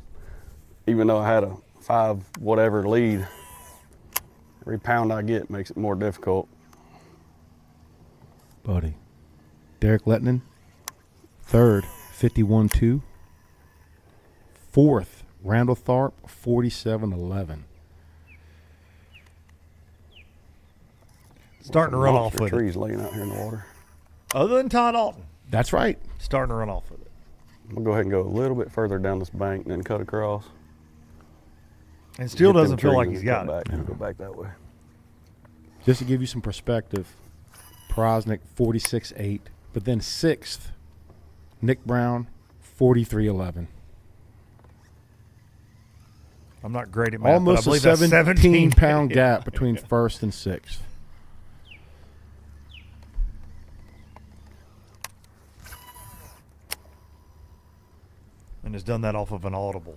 Even though I had a 5 whatever lead, every pound I get makes it more difficult. Buddy. Derek Lettinen, third, 51.2. Fourth, Randall Tharp, 47.11. Starting to run off with trees it. laying out here in the water. Other than Todd Auten. That's right. Starting to run off with it. We'll go ahead and go a little bit further down this bank and then cut across. And still Hit them doesn't feel trees like and he's cut got it. back. Go back that way. Just to give you some perspective, Prosnick, 46.8. But then sixth, Nick Brown, 43.11. I'm not great at math, Almost but I a believe that's 17-pound gap between first and sixth. And has done that off of an audible.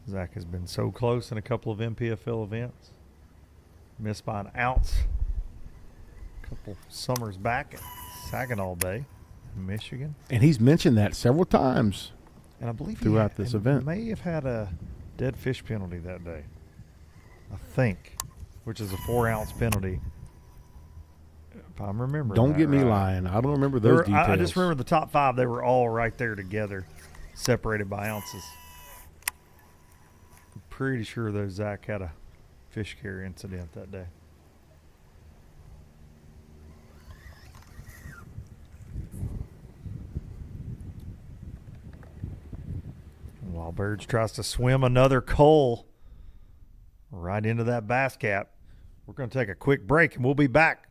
Zack has been so close in a couple of NPFL events. Missed by an ounce a couple summers back at Saginaw Bay, Michigan. And he's mentioned that several times And I believe throughout this event. May have had a dead fish penalty that day, I think, which is a 4-ounce penalty. If I'm remembering. Don't that get me right. lying. I don't remember those details. I just remember the top 5. They were all right there together, separated by ounces. I'm pretty sure though Zack had a fish carrier incident that day. While Burge tries to swim another coal right into that bass cap, we're going to take a quick break and we'll be back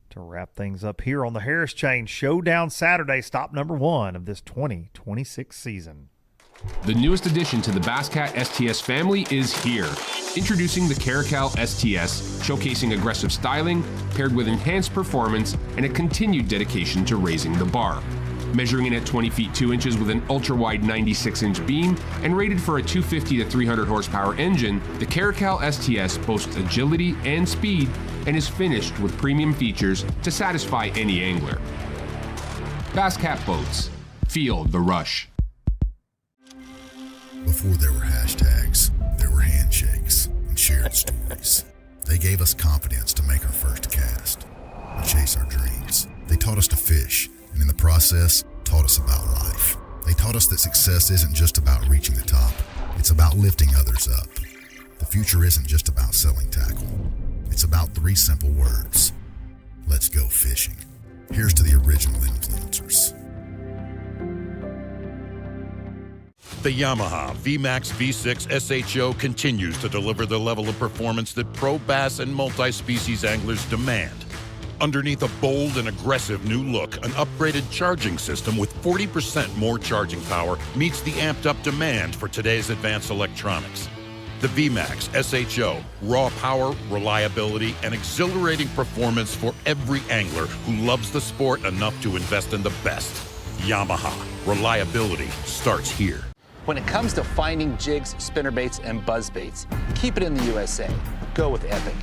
to wrap things up here on the Harris Chain Showdown Saturday, stop number 1 of this 2026 season. The newest addition to the Basscat STS family is here. Introducing the Caracal STS, showcasing aggressive styling paired with enhanced performance and a continued dedication to raising the bar. Measuring in at 20 feet 2 inches with an ultra-wide 96-inch beam and rated for a 250 to 300 horsepower engine, the Caracal STS boasts agility and speed and is finished with premium features to satisfy any angler. Basscat Boats. Feel the rush. Before there were hashtags, there were handshakes and shared stories. They gave us confidence to make our first cast and chase our dreams. They taught us to fish, and in the process, taught us about life. They taught us that success isn't just about reaching the top, it's about lifting others up. The future isn't just about selling tackle. It's about 3 simple words. Let's go fishing. Here's to the original influencers. The Yamaha VMAX V6 SHO continues to deliver the level of performance that pro bass and multi-species anglers demand. Underneath a bold and aggressive new look, an upgraded charging system with 40% more charging power meets the amped-up demand for today's advanced electronics. The VMAX SHO, raw power, reliability, and exhilarating performance for every angler who loves the sport enough to invest in the best. Yamaha, reliability starts here. When it comes to finding jigs, spinnerbaits, and buzzbaits, keep it in the USA. Go with Epic.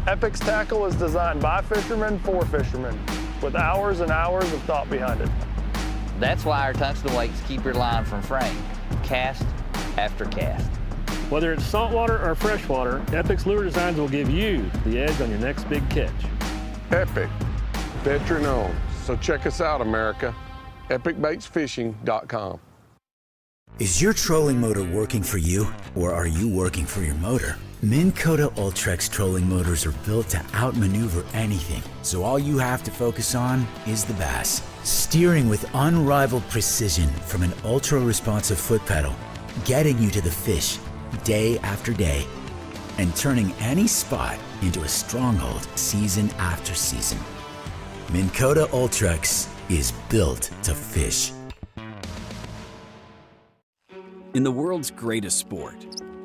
Epic's tackle is designed by fishermen for fishermen, with hours and hours of thought behind it. That's why our tungsten weights keep your line from fraying, cast after cast. Whether it's saltwater or freshwater, Epic's lure designs will give you the edge on your next big catch. Epic, veteran owned. So check us out, America. EpicBaitsFishing.com. Is your trolling motor working for you, or are you working for your motor? Minn Kota Ultrex trolling motors are built to outmaneuver anything, so all you have to focus on is the bass. Steering with unrivaled precision from an ultra-responsive foot pedal, getting you to the fish day after day, and turning any spot into a stronghold season after season. Minn Kota Ultrex is built to fish. In the world's greatest sport,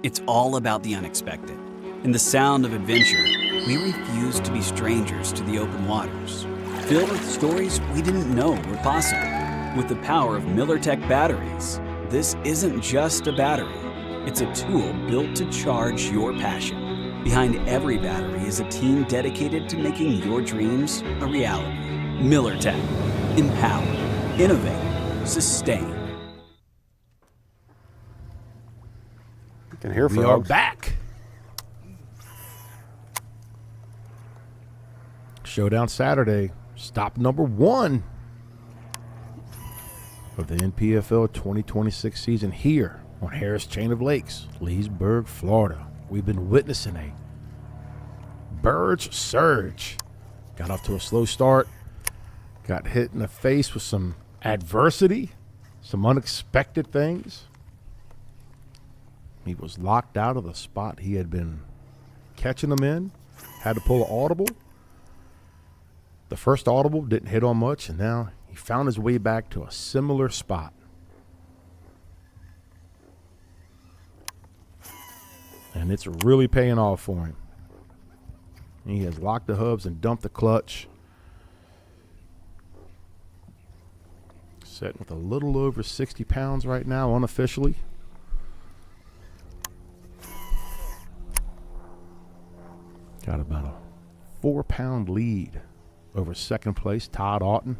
it's all about the unexpected. In the sound of adventure, we refuse to be strangers to the open waters, filled with stories we didn't know were possible. With the power of MillerTech batteries, this isn't just a battery. It's a tool built to charge your passion. Behind every battery is a team dedicated to making your dreams a reality. MillerTech. Empower. Innovate. Sustain. Can hear we frogs. are back. Showdown Saturday, stop number 1 of the NPFL 2026 season here on Harris Chain of Lakes, Leesburg, Florida. We've been witnessing a Burge surge. Got off to a slow start, got hit in the face with some adversity, some unexpected things. He was locked out of the spot he had been catching them in, had to pull an audible. The first audible didn't hit on much, and now he found his way back to a similar spot. And it's really paying off for him. He has locked the hubs and dumped the clutch. Setting with a little over 60 pounds right now unofficially. Got about a 4-pound lead over second place, Todd Auten.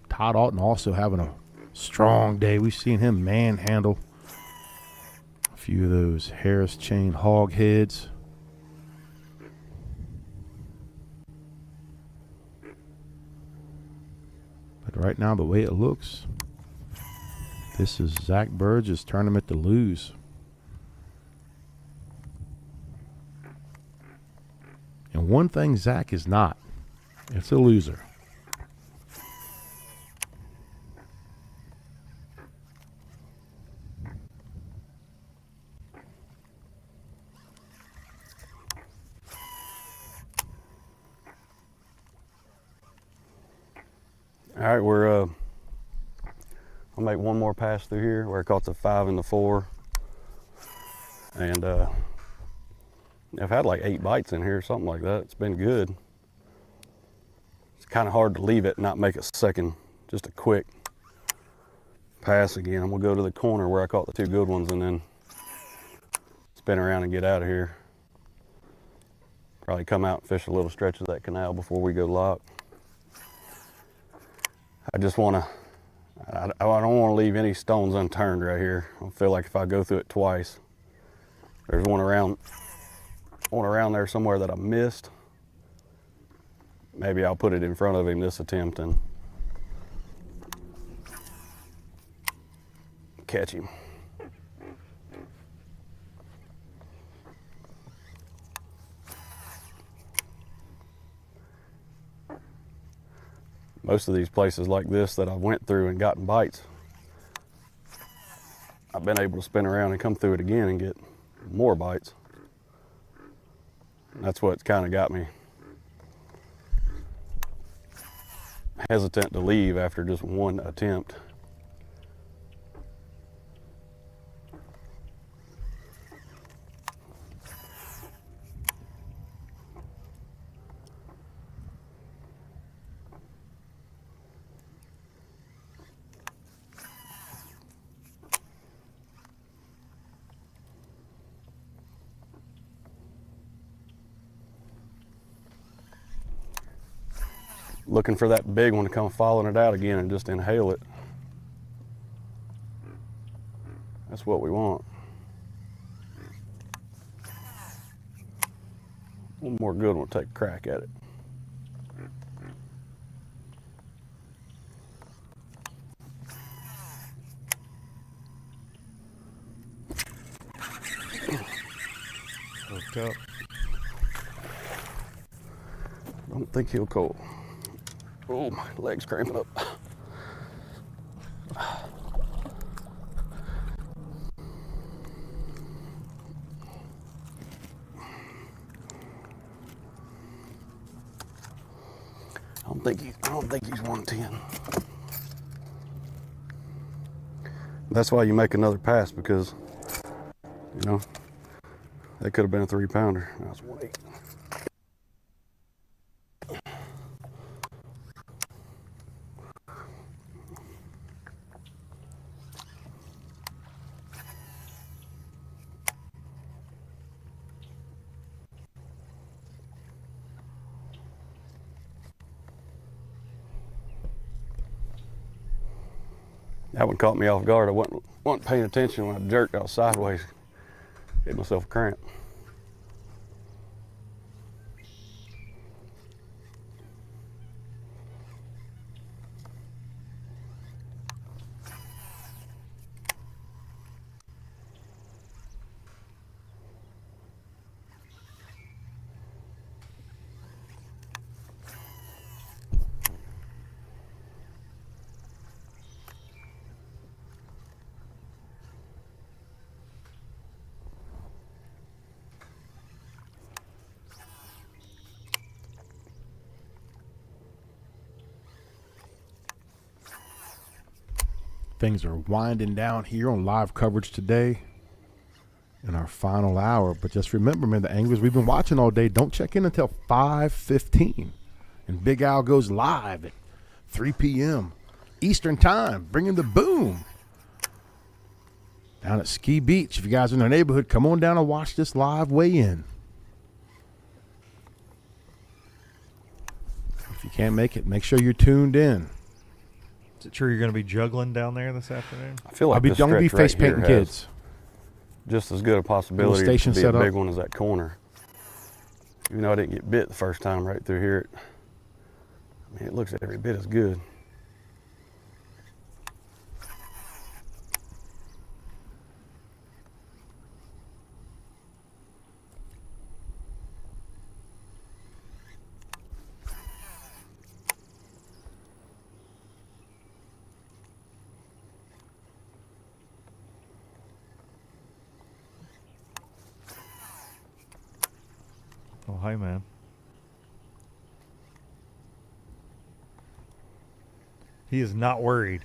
Todd Auten also having a strong day. We've seen him manhandle a few of those Harris chain hog heads. But right now, the way it looks, this is Zack Birge's tournament to lose. And one thing Zack is not, it's a loser. All right, I'll make one more pass through here where I caught the 5 and the 4. And I've had like 8 bites in here, something like that. It's been good. It's kind of hard to leave it and not make a second, just a quick pass again. I'm gonna go to the corner where I caught the 2 good ones and then spin around and get out of here. Probably come out and fish a little stretch of that canal before we go lock. I just wanna, I don't wanna leave any stones unturned right here. I feel like if I go through it twice, there's one around there somewhere that I missed. Maybe I'll put it in front of him this attempt and catch him. Most of these places like this that I went through and gotten bites, I've been able to spin around and come through it again and get more bites. That's what's kind of got me hesitant to leave after just one attempt. Looking for that big one to come following it out again and just inhale it. That's what we want. One more good one, take a crack at it. Hooked up. Don't think he'll call. Oh, my leg's cramping up. I don't think he's 110. That's why you make another pass, because, you know, that could have been a 3-pounder. That was 1.8. That one caught me off guard. I wasn't paying attention when I jerked out sideways. Hit myself a cramp. Things are winding down here on live coverage today in our final hour. But just remember, man, the anglers we've been watching all day don't check in until 5:15. And Big Al goes live at 3 p.m. Eastern time, bringing the boom down at Ski Beach. If you guys are in the neighborhood, come on down and watch this live weigh-in. If you can't make it, make sure you're tuned in. Is it true you're going to be juggling down there this afternoon? I feel like I'm going to be face painting kids. Just as good a possibility station to be a set big up. one as that corner. Even though I didn't get bit the first time right through here, I mean, it looks every bit as good. Oh, hi, man. He is not worried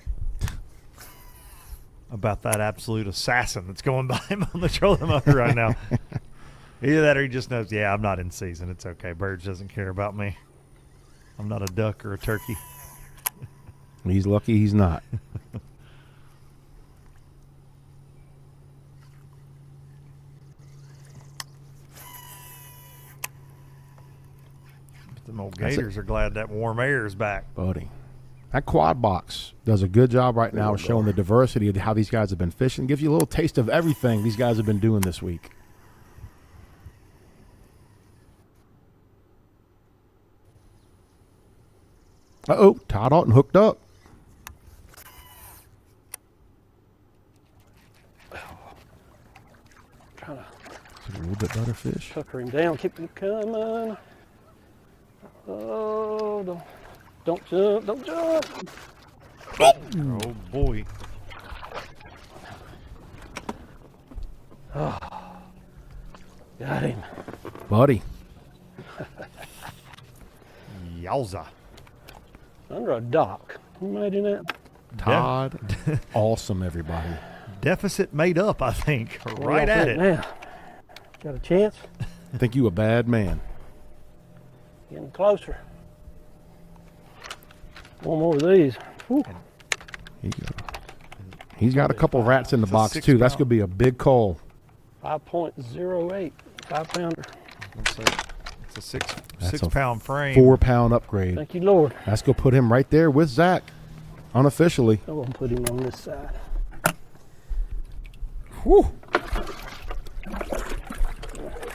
about that absolute assassin that's going by him on the trolling motor right now. Either that or he just knows, yeah, I'm not in season. It's okay. Birge doesn't care about me. I'm not a duck or a turkey. He's lucky he's not. Them old gators are glad that warm air is back. Buddy. That quad box does a good job right now of showing the diversity of how these guys have been fishing. Gives you a little taste of everything these guys have been doing this week. Uh-oh, Todd Auten hooked up. Trying to a little bit better fish. Tucker him down, keep him coming. Oh, don't jump, don't jump. Oh, boy. Oh, got him. Buddy. Yowza. Under a dock. Can you imagine that? Todd, awesome, everybody. Deficit made up, I think. Right at it. Now. Got a chance? I think you a bad man. Getting closer. One more of these. Whew. He's got a couple rats in the box, too. That's going to be a big call. 5.08, 5-pounder. It's a six pound frame. 4-pound upgrade. Thank you, Lord. That's going to put him right there with Zack, unofficially. I'm going to put him on this side. Whew.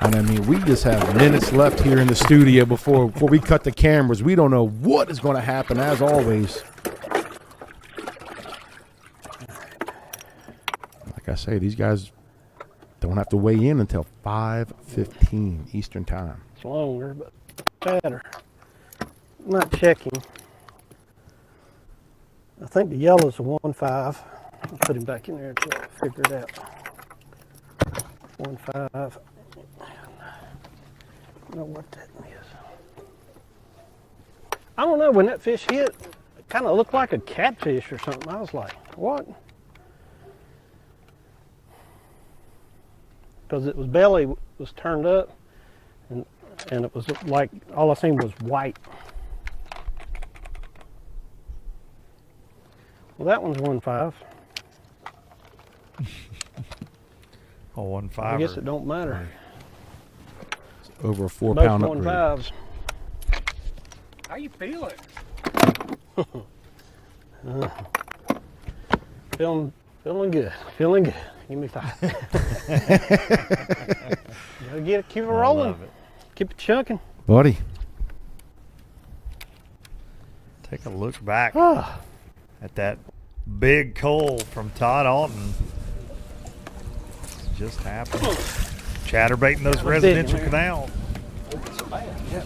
And I mean, we just have minutes left here in the studio before we cut the cameras. We don't know what is going to happen, as always. Like I say, these guys don't have to weigh in until 5:15 Eastern time. It's longer, but better. I'm not checking. I think the yellow's a 1.5. I'll put him back in there until I figure it out. 1.5. I don't know what that is. I don't know, when that fish hit, it kind of looked like a catfish or something. I was like, what? Because it was belly was turned up, and it was like all I seen was white. Well, that one's 1.5. Oh, 1.5. I guess it don't matter. It's over a 4-pound upgrade. 1.5s. How you feeling? Feeling good. Feeling good. Give me 5. Gotta keep it rolling. Keep it chunking. Buddy. Take a look back at that big coal from Todd Auten. Just happened. Chatterbaiting those residential canals. So bad. Yeah,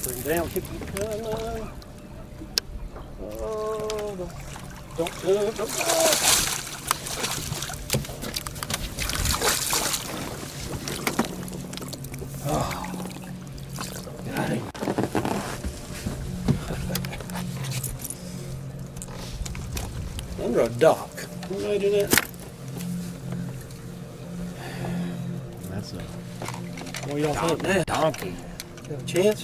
put him down, keep him coming. Oh, don't jump, don't jump. Oh, got him. Under a dock. Can you imagine that? That's a what y'all think now? Donkey. Got a chance?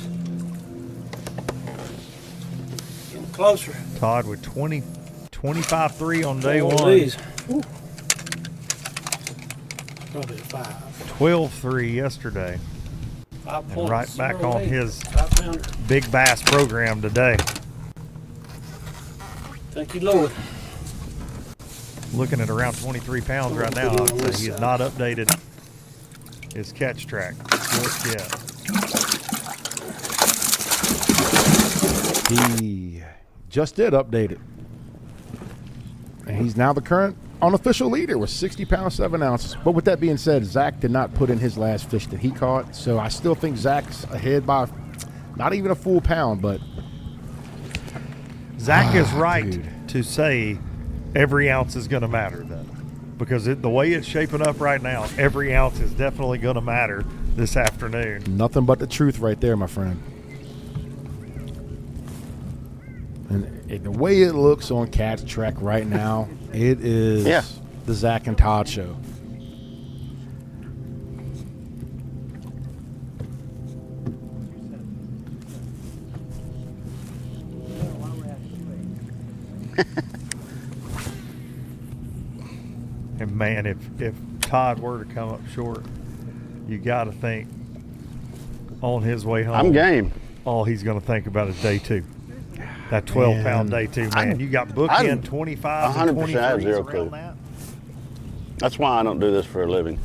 Getting closer. Todd with 25.3 on day One of one. these. Probably a 5. 12.3 yesterday. 5 And right back on his 5-pounder. big bass program today. Thank you, Lord. Looking at around 23 pounds right now. I'd say he has not updated his catch track just yet. He just did update it. And he's now the current unofficial leader with 60 pounds, 7 ounces. But with that being said, Zack did not put in his last fish that he caught. So I still think Zack's ahead by not even a full pound, but Zack is right to say every ounce is going to matter, though, because the way it's shaping up right now, every ounce is definitely going to matter this afternoon. Nothing but the truth right there, my friend. And the way it looks on Cat's Track right now, it is the Zack and Todd show. And man, if Todd were to come up short, you got to think on his way home. I'm game. All he's going to think about is day 2. That 12-pound day 2, man. You got bookend 25 and 23s I have zero clue. that. That's why I don't do this for a living.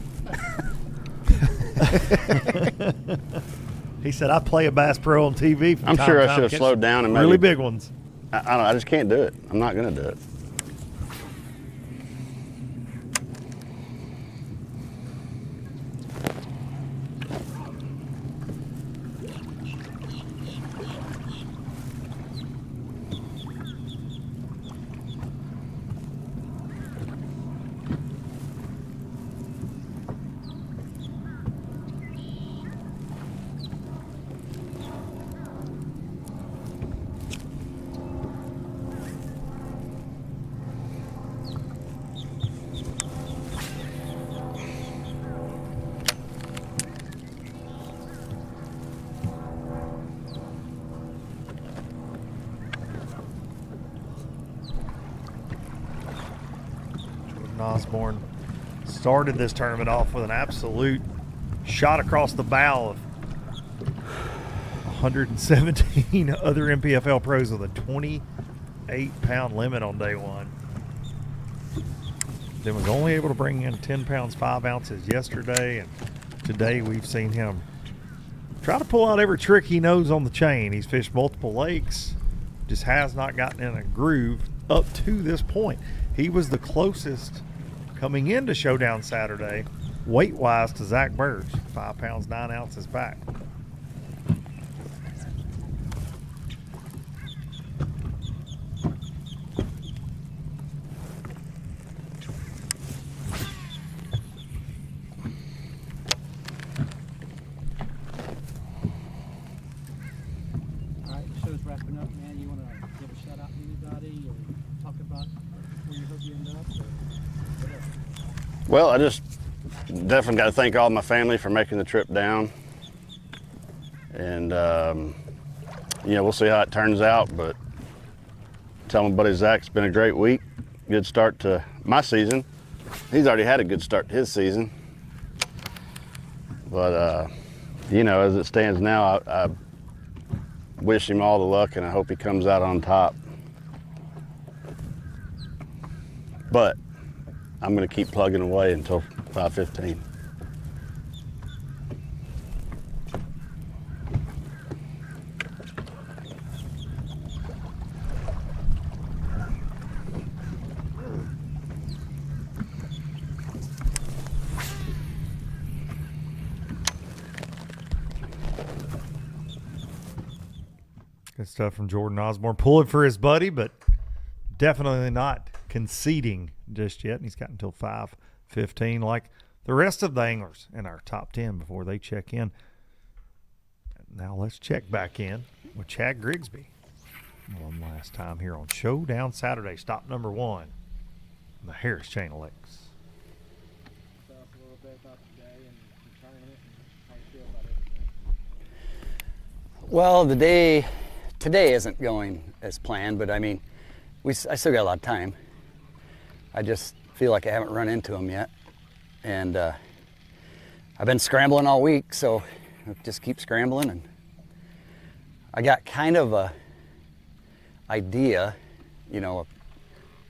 He said, I play a Bass Pro on TV. From I'm time sure to I time, should have catch slowed down and really maybe, big ones. I don't know. I just can't do it. I'm not going to do it. Osborne started this tournament off with an absolute shot across the bow of 117 other NPFL pros with a 28-pound limit on day 1. Then was only able to bring in 10 pounds 5 ounces yesterday, and today we've seen him try to pull out every trick he knows on the chain. He's fished multiple lakes, just has not gotten in a groove up to this point. He was the closest coming into Showdown Saturday, weight-wise, to Zack Birge, 5 pounds 9 ounces back. All right, the show's wrapping up, man. You want to give a shout out to anybody or talk about where you hope you end up? Well, I just definitely got to thank all my family for making the trip down. And, you know, we'll see how it turns out, but tell my buddy Zach it's been a great week. Good start to my season. He's already had a good start to his season. But, you know, as it stands now, I wish him all the luck and I hope he comes out on top. But I'm going to keep plugging away until 5:15. Good stuff from Jordan Osborne. Pulling for his buddy, but definitely not conceding just yet. And he's got until 5:15, like the rest of the anglers in our top 10 before they check in. Now let's check back in with Chad Griggsby one last time here on Showdown Saturday. Stop number 1, the Harris Chain of Lakes. Well, today isn't going as planned, but I mean, I still got a lot of time. I just feel like I haven't run into them yet. And I've been scrambling all week, so I'll just keep scrambling. And I got kind of a idea, you know,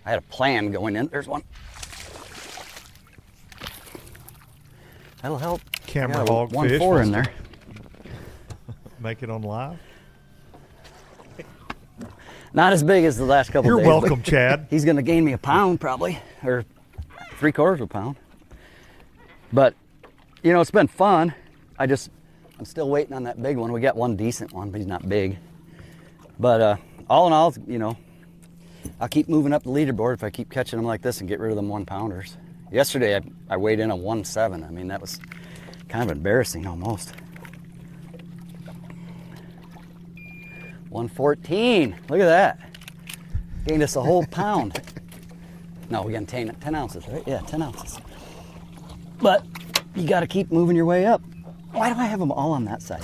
I had a plan going in. There's one. That'll help. Camera hog fish. 1-4 in there. Make it on live. Not as big as the last couple You're days. You're welcome, Chad. He's going to gain me a pound probably, or 3/4 of a pound. But, you know, it's been fun. I'm still waiting on that big one. We got one decent one, but he's not big. But all in all, you know, I'll keep moving up the leaderboard if I keep catching them like this and get rid of them 1-pounders. Yesterday, I weighed in a 1.7. I mean, that was Kind of embarrassing almost. 114. Look at that. Gained us a whole pound. No, we got 10 ounces, right? Yeah, 10 ounces. But you got to keep moving your way up. Why do I have them all on that side?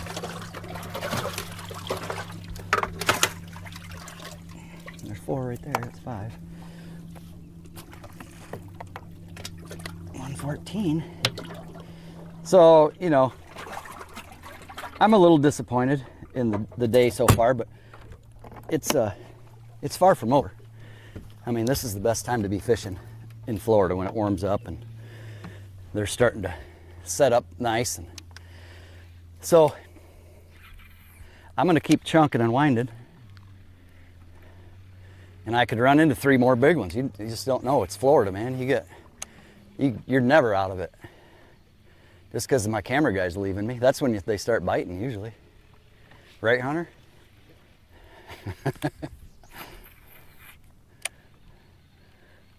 There's 4 right there. That's 5. 114. So, you know, I'm a little disappointed in the day so far, but it's far from over. I mean, this is the best time to be fishing in Florida when it warms up and they're starting to set up nice. And so I'm going to keep chunking and winding, and I could run into 3 more big ones. You just don't know. It's Florida, man. You're never out of it. Just because my camera guy's leaving me. That's when they start biting usually. Right, Hunter?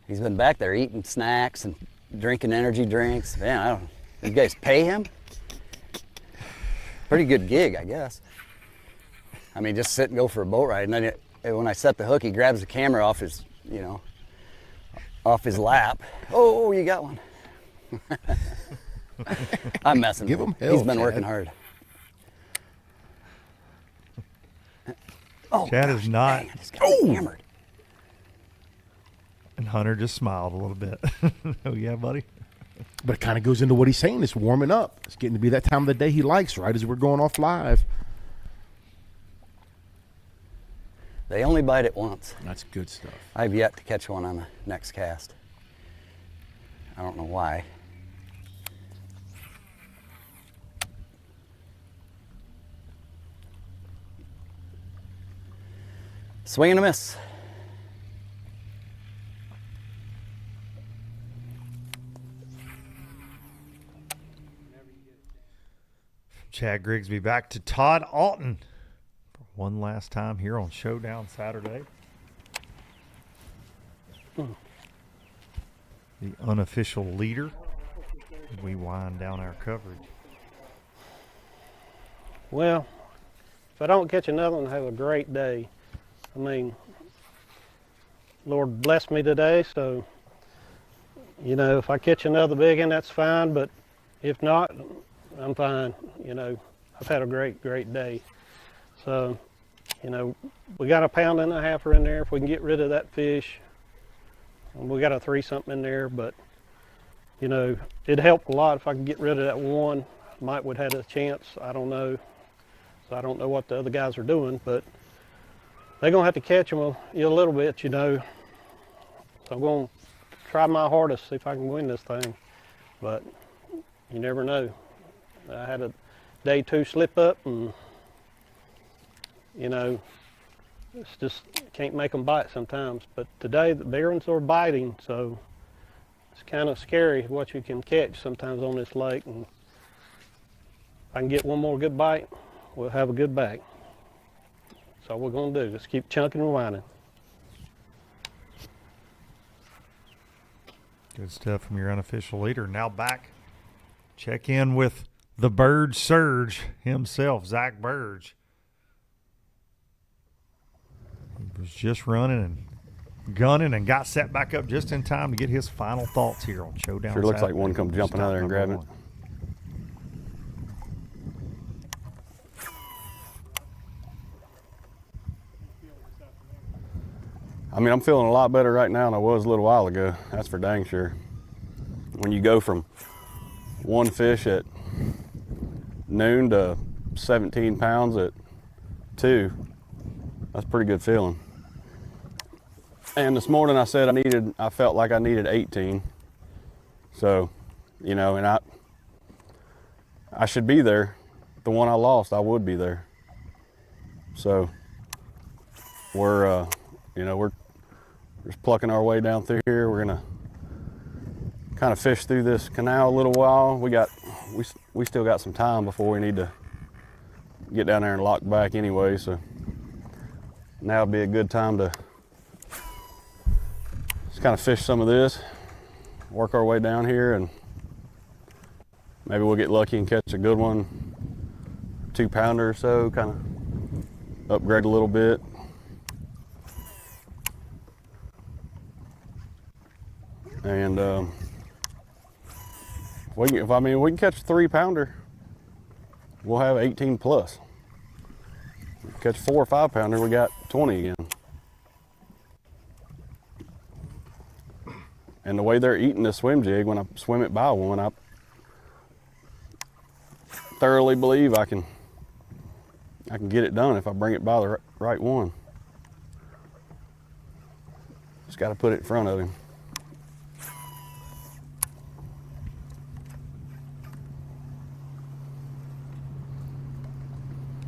He's been back there eating snacks and drinking energy drinks. Man, I don't. You guys pay him? Pretty good gig, I guess. I mean, just sit and go for a boat ride, and then when I set the hook, he grabs the camera off his, off his lap. Oh, you got one. I'm messing with him. He's been working hard. Oh, Chad is not. Dang, I just got hammered. And Hunter just smiled a little bit. Oh, yeah, buddy. But it kind of goes into what he's saying. It's warming up. It's getting to be that time of the day he likes, right as we're going off live. They only bite it once. That's good stuff. I've yet to catch one on the next cast. I don't know why. Swing and a miss. Chad Griggsby back to Todd Auten for one last time here on Showdown Saturday. The unofficial leader. We wind down our coverage. Well, if I don't catch another one, have a great day. I mean, Lord bless me today, so, if I catch another big one, that's fine, but if not, I'm fine. I've had a great day. So, we got a 1.5 pound in there. If we can get rid of that fish, we got a 3-something in there, but, it helped a lot if I could get rid of that one. Might would have had a chance, I don't know. So I don't know what the other guys are doing, but they're gonna have to catch them a little bit, So I'm gonna try my hardest, see if I can win this thing, but you never know. I had a day 2 slip up, and it's just can't make them bite sometimes. But today the bigger ones are biting, so it's kind of scary what you can catch sometimes on this lake. And if I can get one more good bite, we'll have a good bag. That's all we're gonna do. Just keep chunking and winding. Good stuff from your unofficial leader. Now back, check in with the Bird Surge himself, Zack Burge. He was just running and gunning and got set back up just in time to get his final thoughts here on Showdown. Sure looks Saturday. like one come jumping out there and grabbing it. I mean, I'm feeling a lot better right now than I was a little while ago. That's for dang sure. When you go from one fish at noon to 17 pounds at 2, that's a pretty good feeling. And this morning I said I felt like I needed 18. So, and I should be there. The one I lost, I would be there. So we're just plucking our way down through here. We're gonna kind of fish through this canal a little while. We still got some time before we need to get down there and lock back anyway. So now would be a good time to just kind of fish some of this, work our way down here, and maybe we'll get lucky and catch a good one, 2-pounder or so, kind of upgrade a little bit. And we can catch a 3-pounder, we'll have 18 plus. Catch 4 or 5-pounder, we got 20 again. And the way they're eating this swim jig, when I swim it by one, I thoroughly believe I can get it done if I bring it by the right one. Just got to put it in front of him.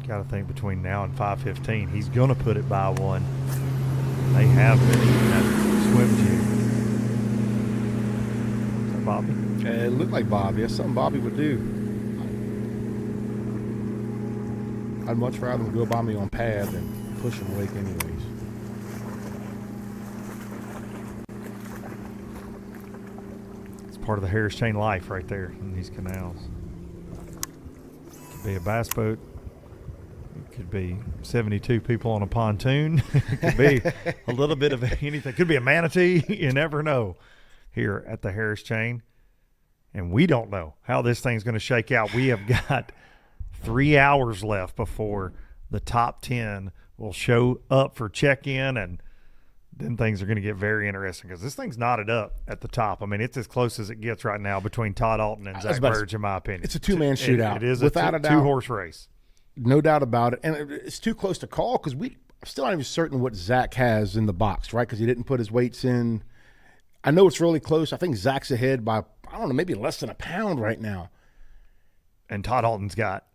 Got to think between now and 5:15, he's going to put it by one. They have been eating that swim jig. Is that Bobby? It looked like Bobby. That's something Bobby would do. I'd much rather him go by me on pad than push him awake anyways. It's part of the Harris chain life right there in these canals. Could be a bass boat. It could be 72 people on a pontoon. It could be a little bit of anything. It could be a manatee. You never know here at the Harris chain. And we don't know how this thing's going to shake out. We have got 3 hours left before the top 10 will show up for check-in, and then things are going to get very interesting because this thing's knotted up at the top. I mean, it's as close as it gets right now between Todd Auten and Zack Birge, in my opinion. It's a two-man shootout. It is without a doubt. Two-horse race. No doubt about it. And it's too close to call because I'm still not even certain what Zack has in the box, right? Because he didn't put his weights in. I know it's really close. I think Zack's ahead by, I don't know, maybe less than a pound right now. And Todd Alten's got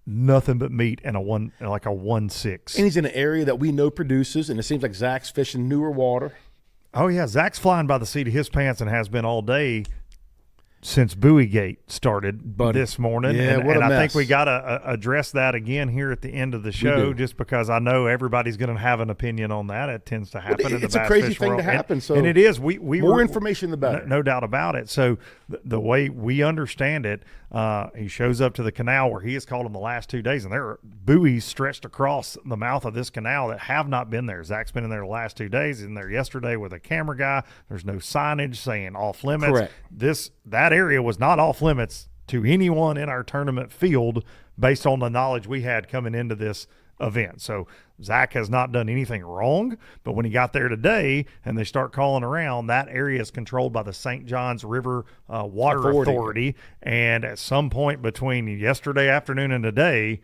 nothing but meat and a 1.6. And he's in an area that we know produces, and it seems like Zack's fishing newer water. Oh, yeah. Zack's flying by the seat of his pants and has been all day since Buoy Gate started this morning. Yeah, and I think we got to address that again here at the end of the show, just because I know everybody's going to have an opinion on that. It tends to happen in the bass It's a crazy fish thing world. to happen. And it is. More information, the better. No doubt about it. So the way we understand it, he shows up to the canal where he has called him the last 2 days, and there are buoys stretched across the mouth of this canal that have not been there. Zack's been in there the last 2 days. He's in there yesterday with a camera guy. There's no signage saying off limits. Correct. That area was not off limits to anyone in our tournament field based on the knowledge we had coming into this event. So Zack has not done anything wrong, but when he got there today and they start calling around, that area is controlled by the St. Johns River Water Authority. And at some point between yesterday afternoon and today,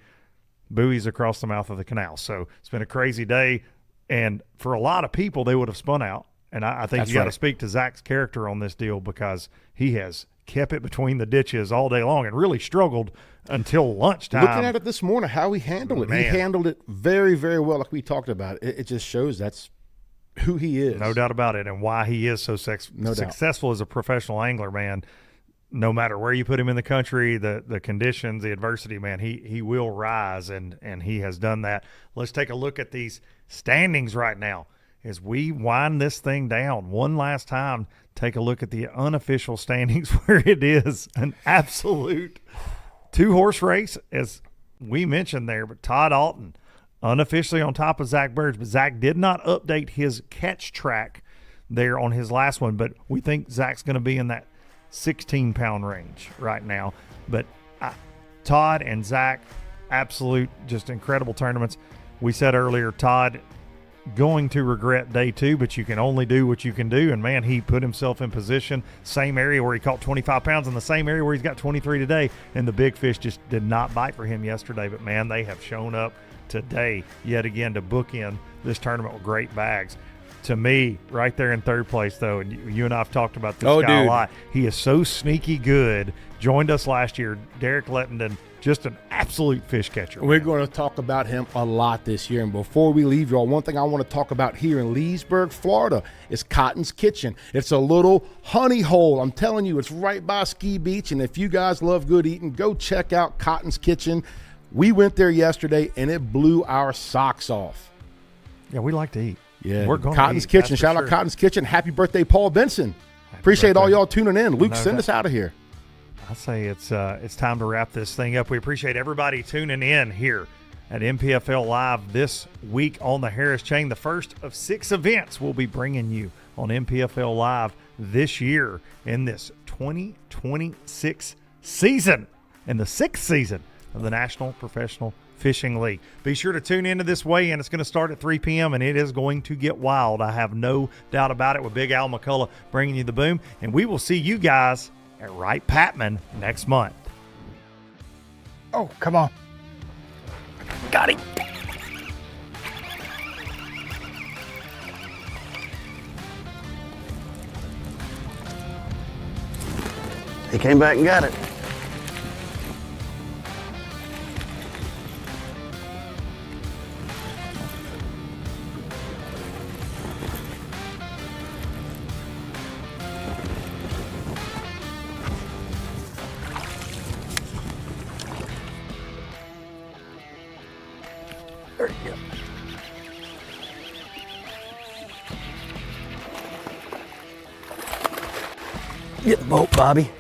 buoys across the mouth of the canal. So it's been a crazy day. And for a lot of people, they would have spun out. And I think you got to speak to Zack's character on this deal because he has kept it between the ditches all day long and really struggled until lunchtime. Looking at it this morning, how he handled it. Man. He handled it very, very well, like we talked about. It just shows that's who he is. No doubt about it, and why he is so successful as a professional angler, man. No matter where you put him in the country, the conditions, the adversity, man, he will rise, and he has done that. Let's take a look at these standings right now. As we wind this thing down one last time, take a look at the unofficial standings where it is an absolute two-horse race, as we mentioned there. But Todd Auten unofficially on top of Zack Burge, but Zack did not update his catch track there on his last one. But we think Zack's going to be in that 16-pound range right now. But Todd and Zack, absolute, just incredible tournaments. We said earlier, Todd going to regret day 2, but you can only do what you can do. And man, he put himself in position, same area where he caught 25 pounds, in the same area where he's got 23 today, and the big fish just did not bite for him yesterday. But man, they have shown up today yet again to bookend this tournament with great bags. To me, right there in third place, though, and you and I have talked about this guy a lot. He is so sneaky good. Joined us last year, Derek Lettenden, just an absolute fish catcher. We're going to talk about him a lot this year. And before we leave, y'all, one thing I want to talk about here in Leesburg, Florida, is Cotton's Kitchen. It's a little honey hole. I'm telling you, it's right by Ski Beach. And if you guys love good eating, go check out Cotton's Kitchen. We went there yesterday, and it blew our socks off. Yeah, we like to eat. Yeah, we're going Cotton's to eat, Kitchen. Shout out Cotton's Kitchen. Happy birthday, Paul Benson. Appreciate all y'all tuning in. Luke, send us out of here. I say it's time to wrap this thing up. We appreciate everybody tuning in here at NPFL Live this week on the Harris Chain. The first of 6 events we'll be bringing you on NPFL Live this year in this 2026 season, in the 6th season of the National Professional Fishing League. Be sure to tune into this weigh-in. It's going to start at 3 p.m. and it is going to get wild. I have no doubt about it, with Big Al McCullough bringing you the boom. And we will see you guys at Wright Patman next month. Oh, come on. Got him. He came back and got it. There you go. Get the boat, Bobby.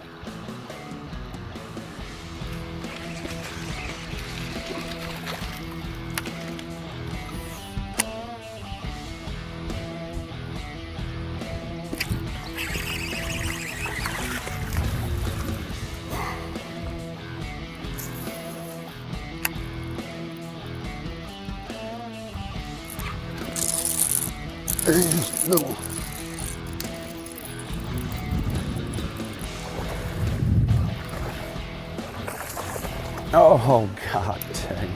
No. Oh, God dang.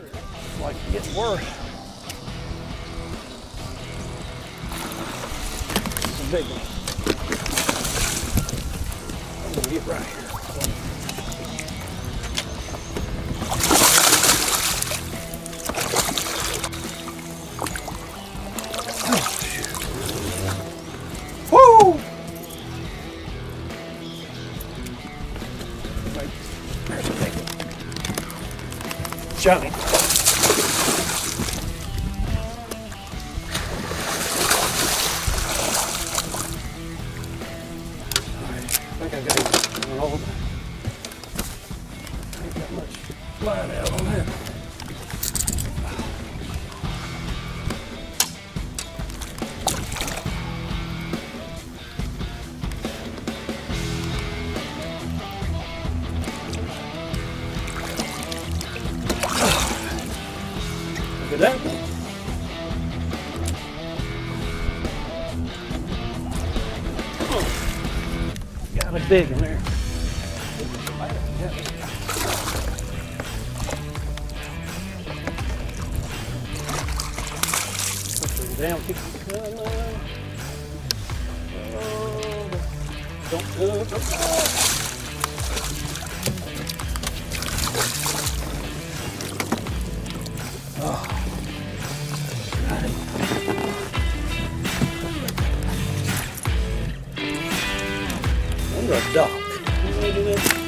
It's like it gets worse. It's a big one. I'm gonna get right here. Woo! There's a big one. Shove it. I think I got one old. Ain't got much line out on that. Look at that. Got a big in there. Down, keep the gun on. Oh, don't touch. Oh. Got it. Under a dock.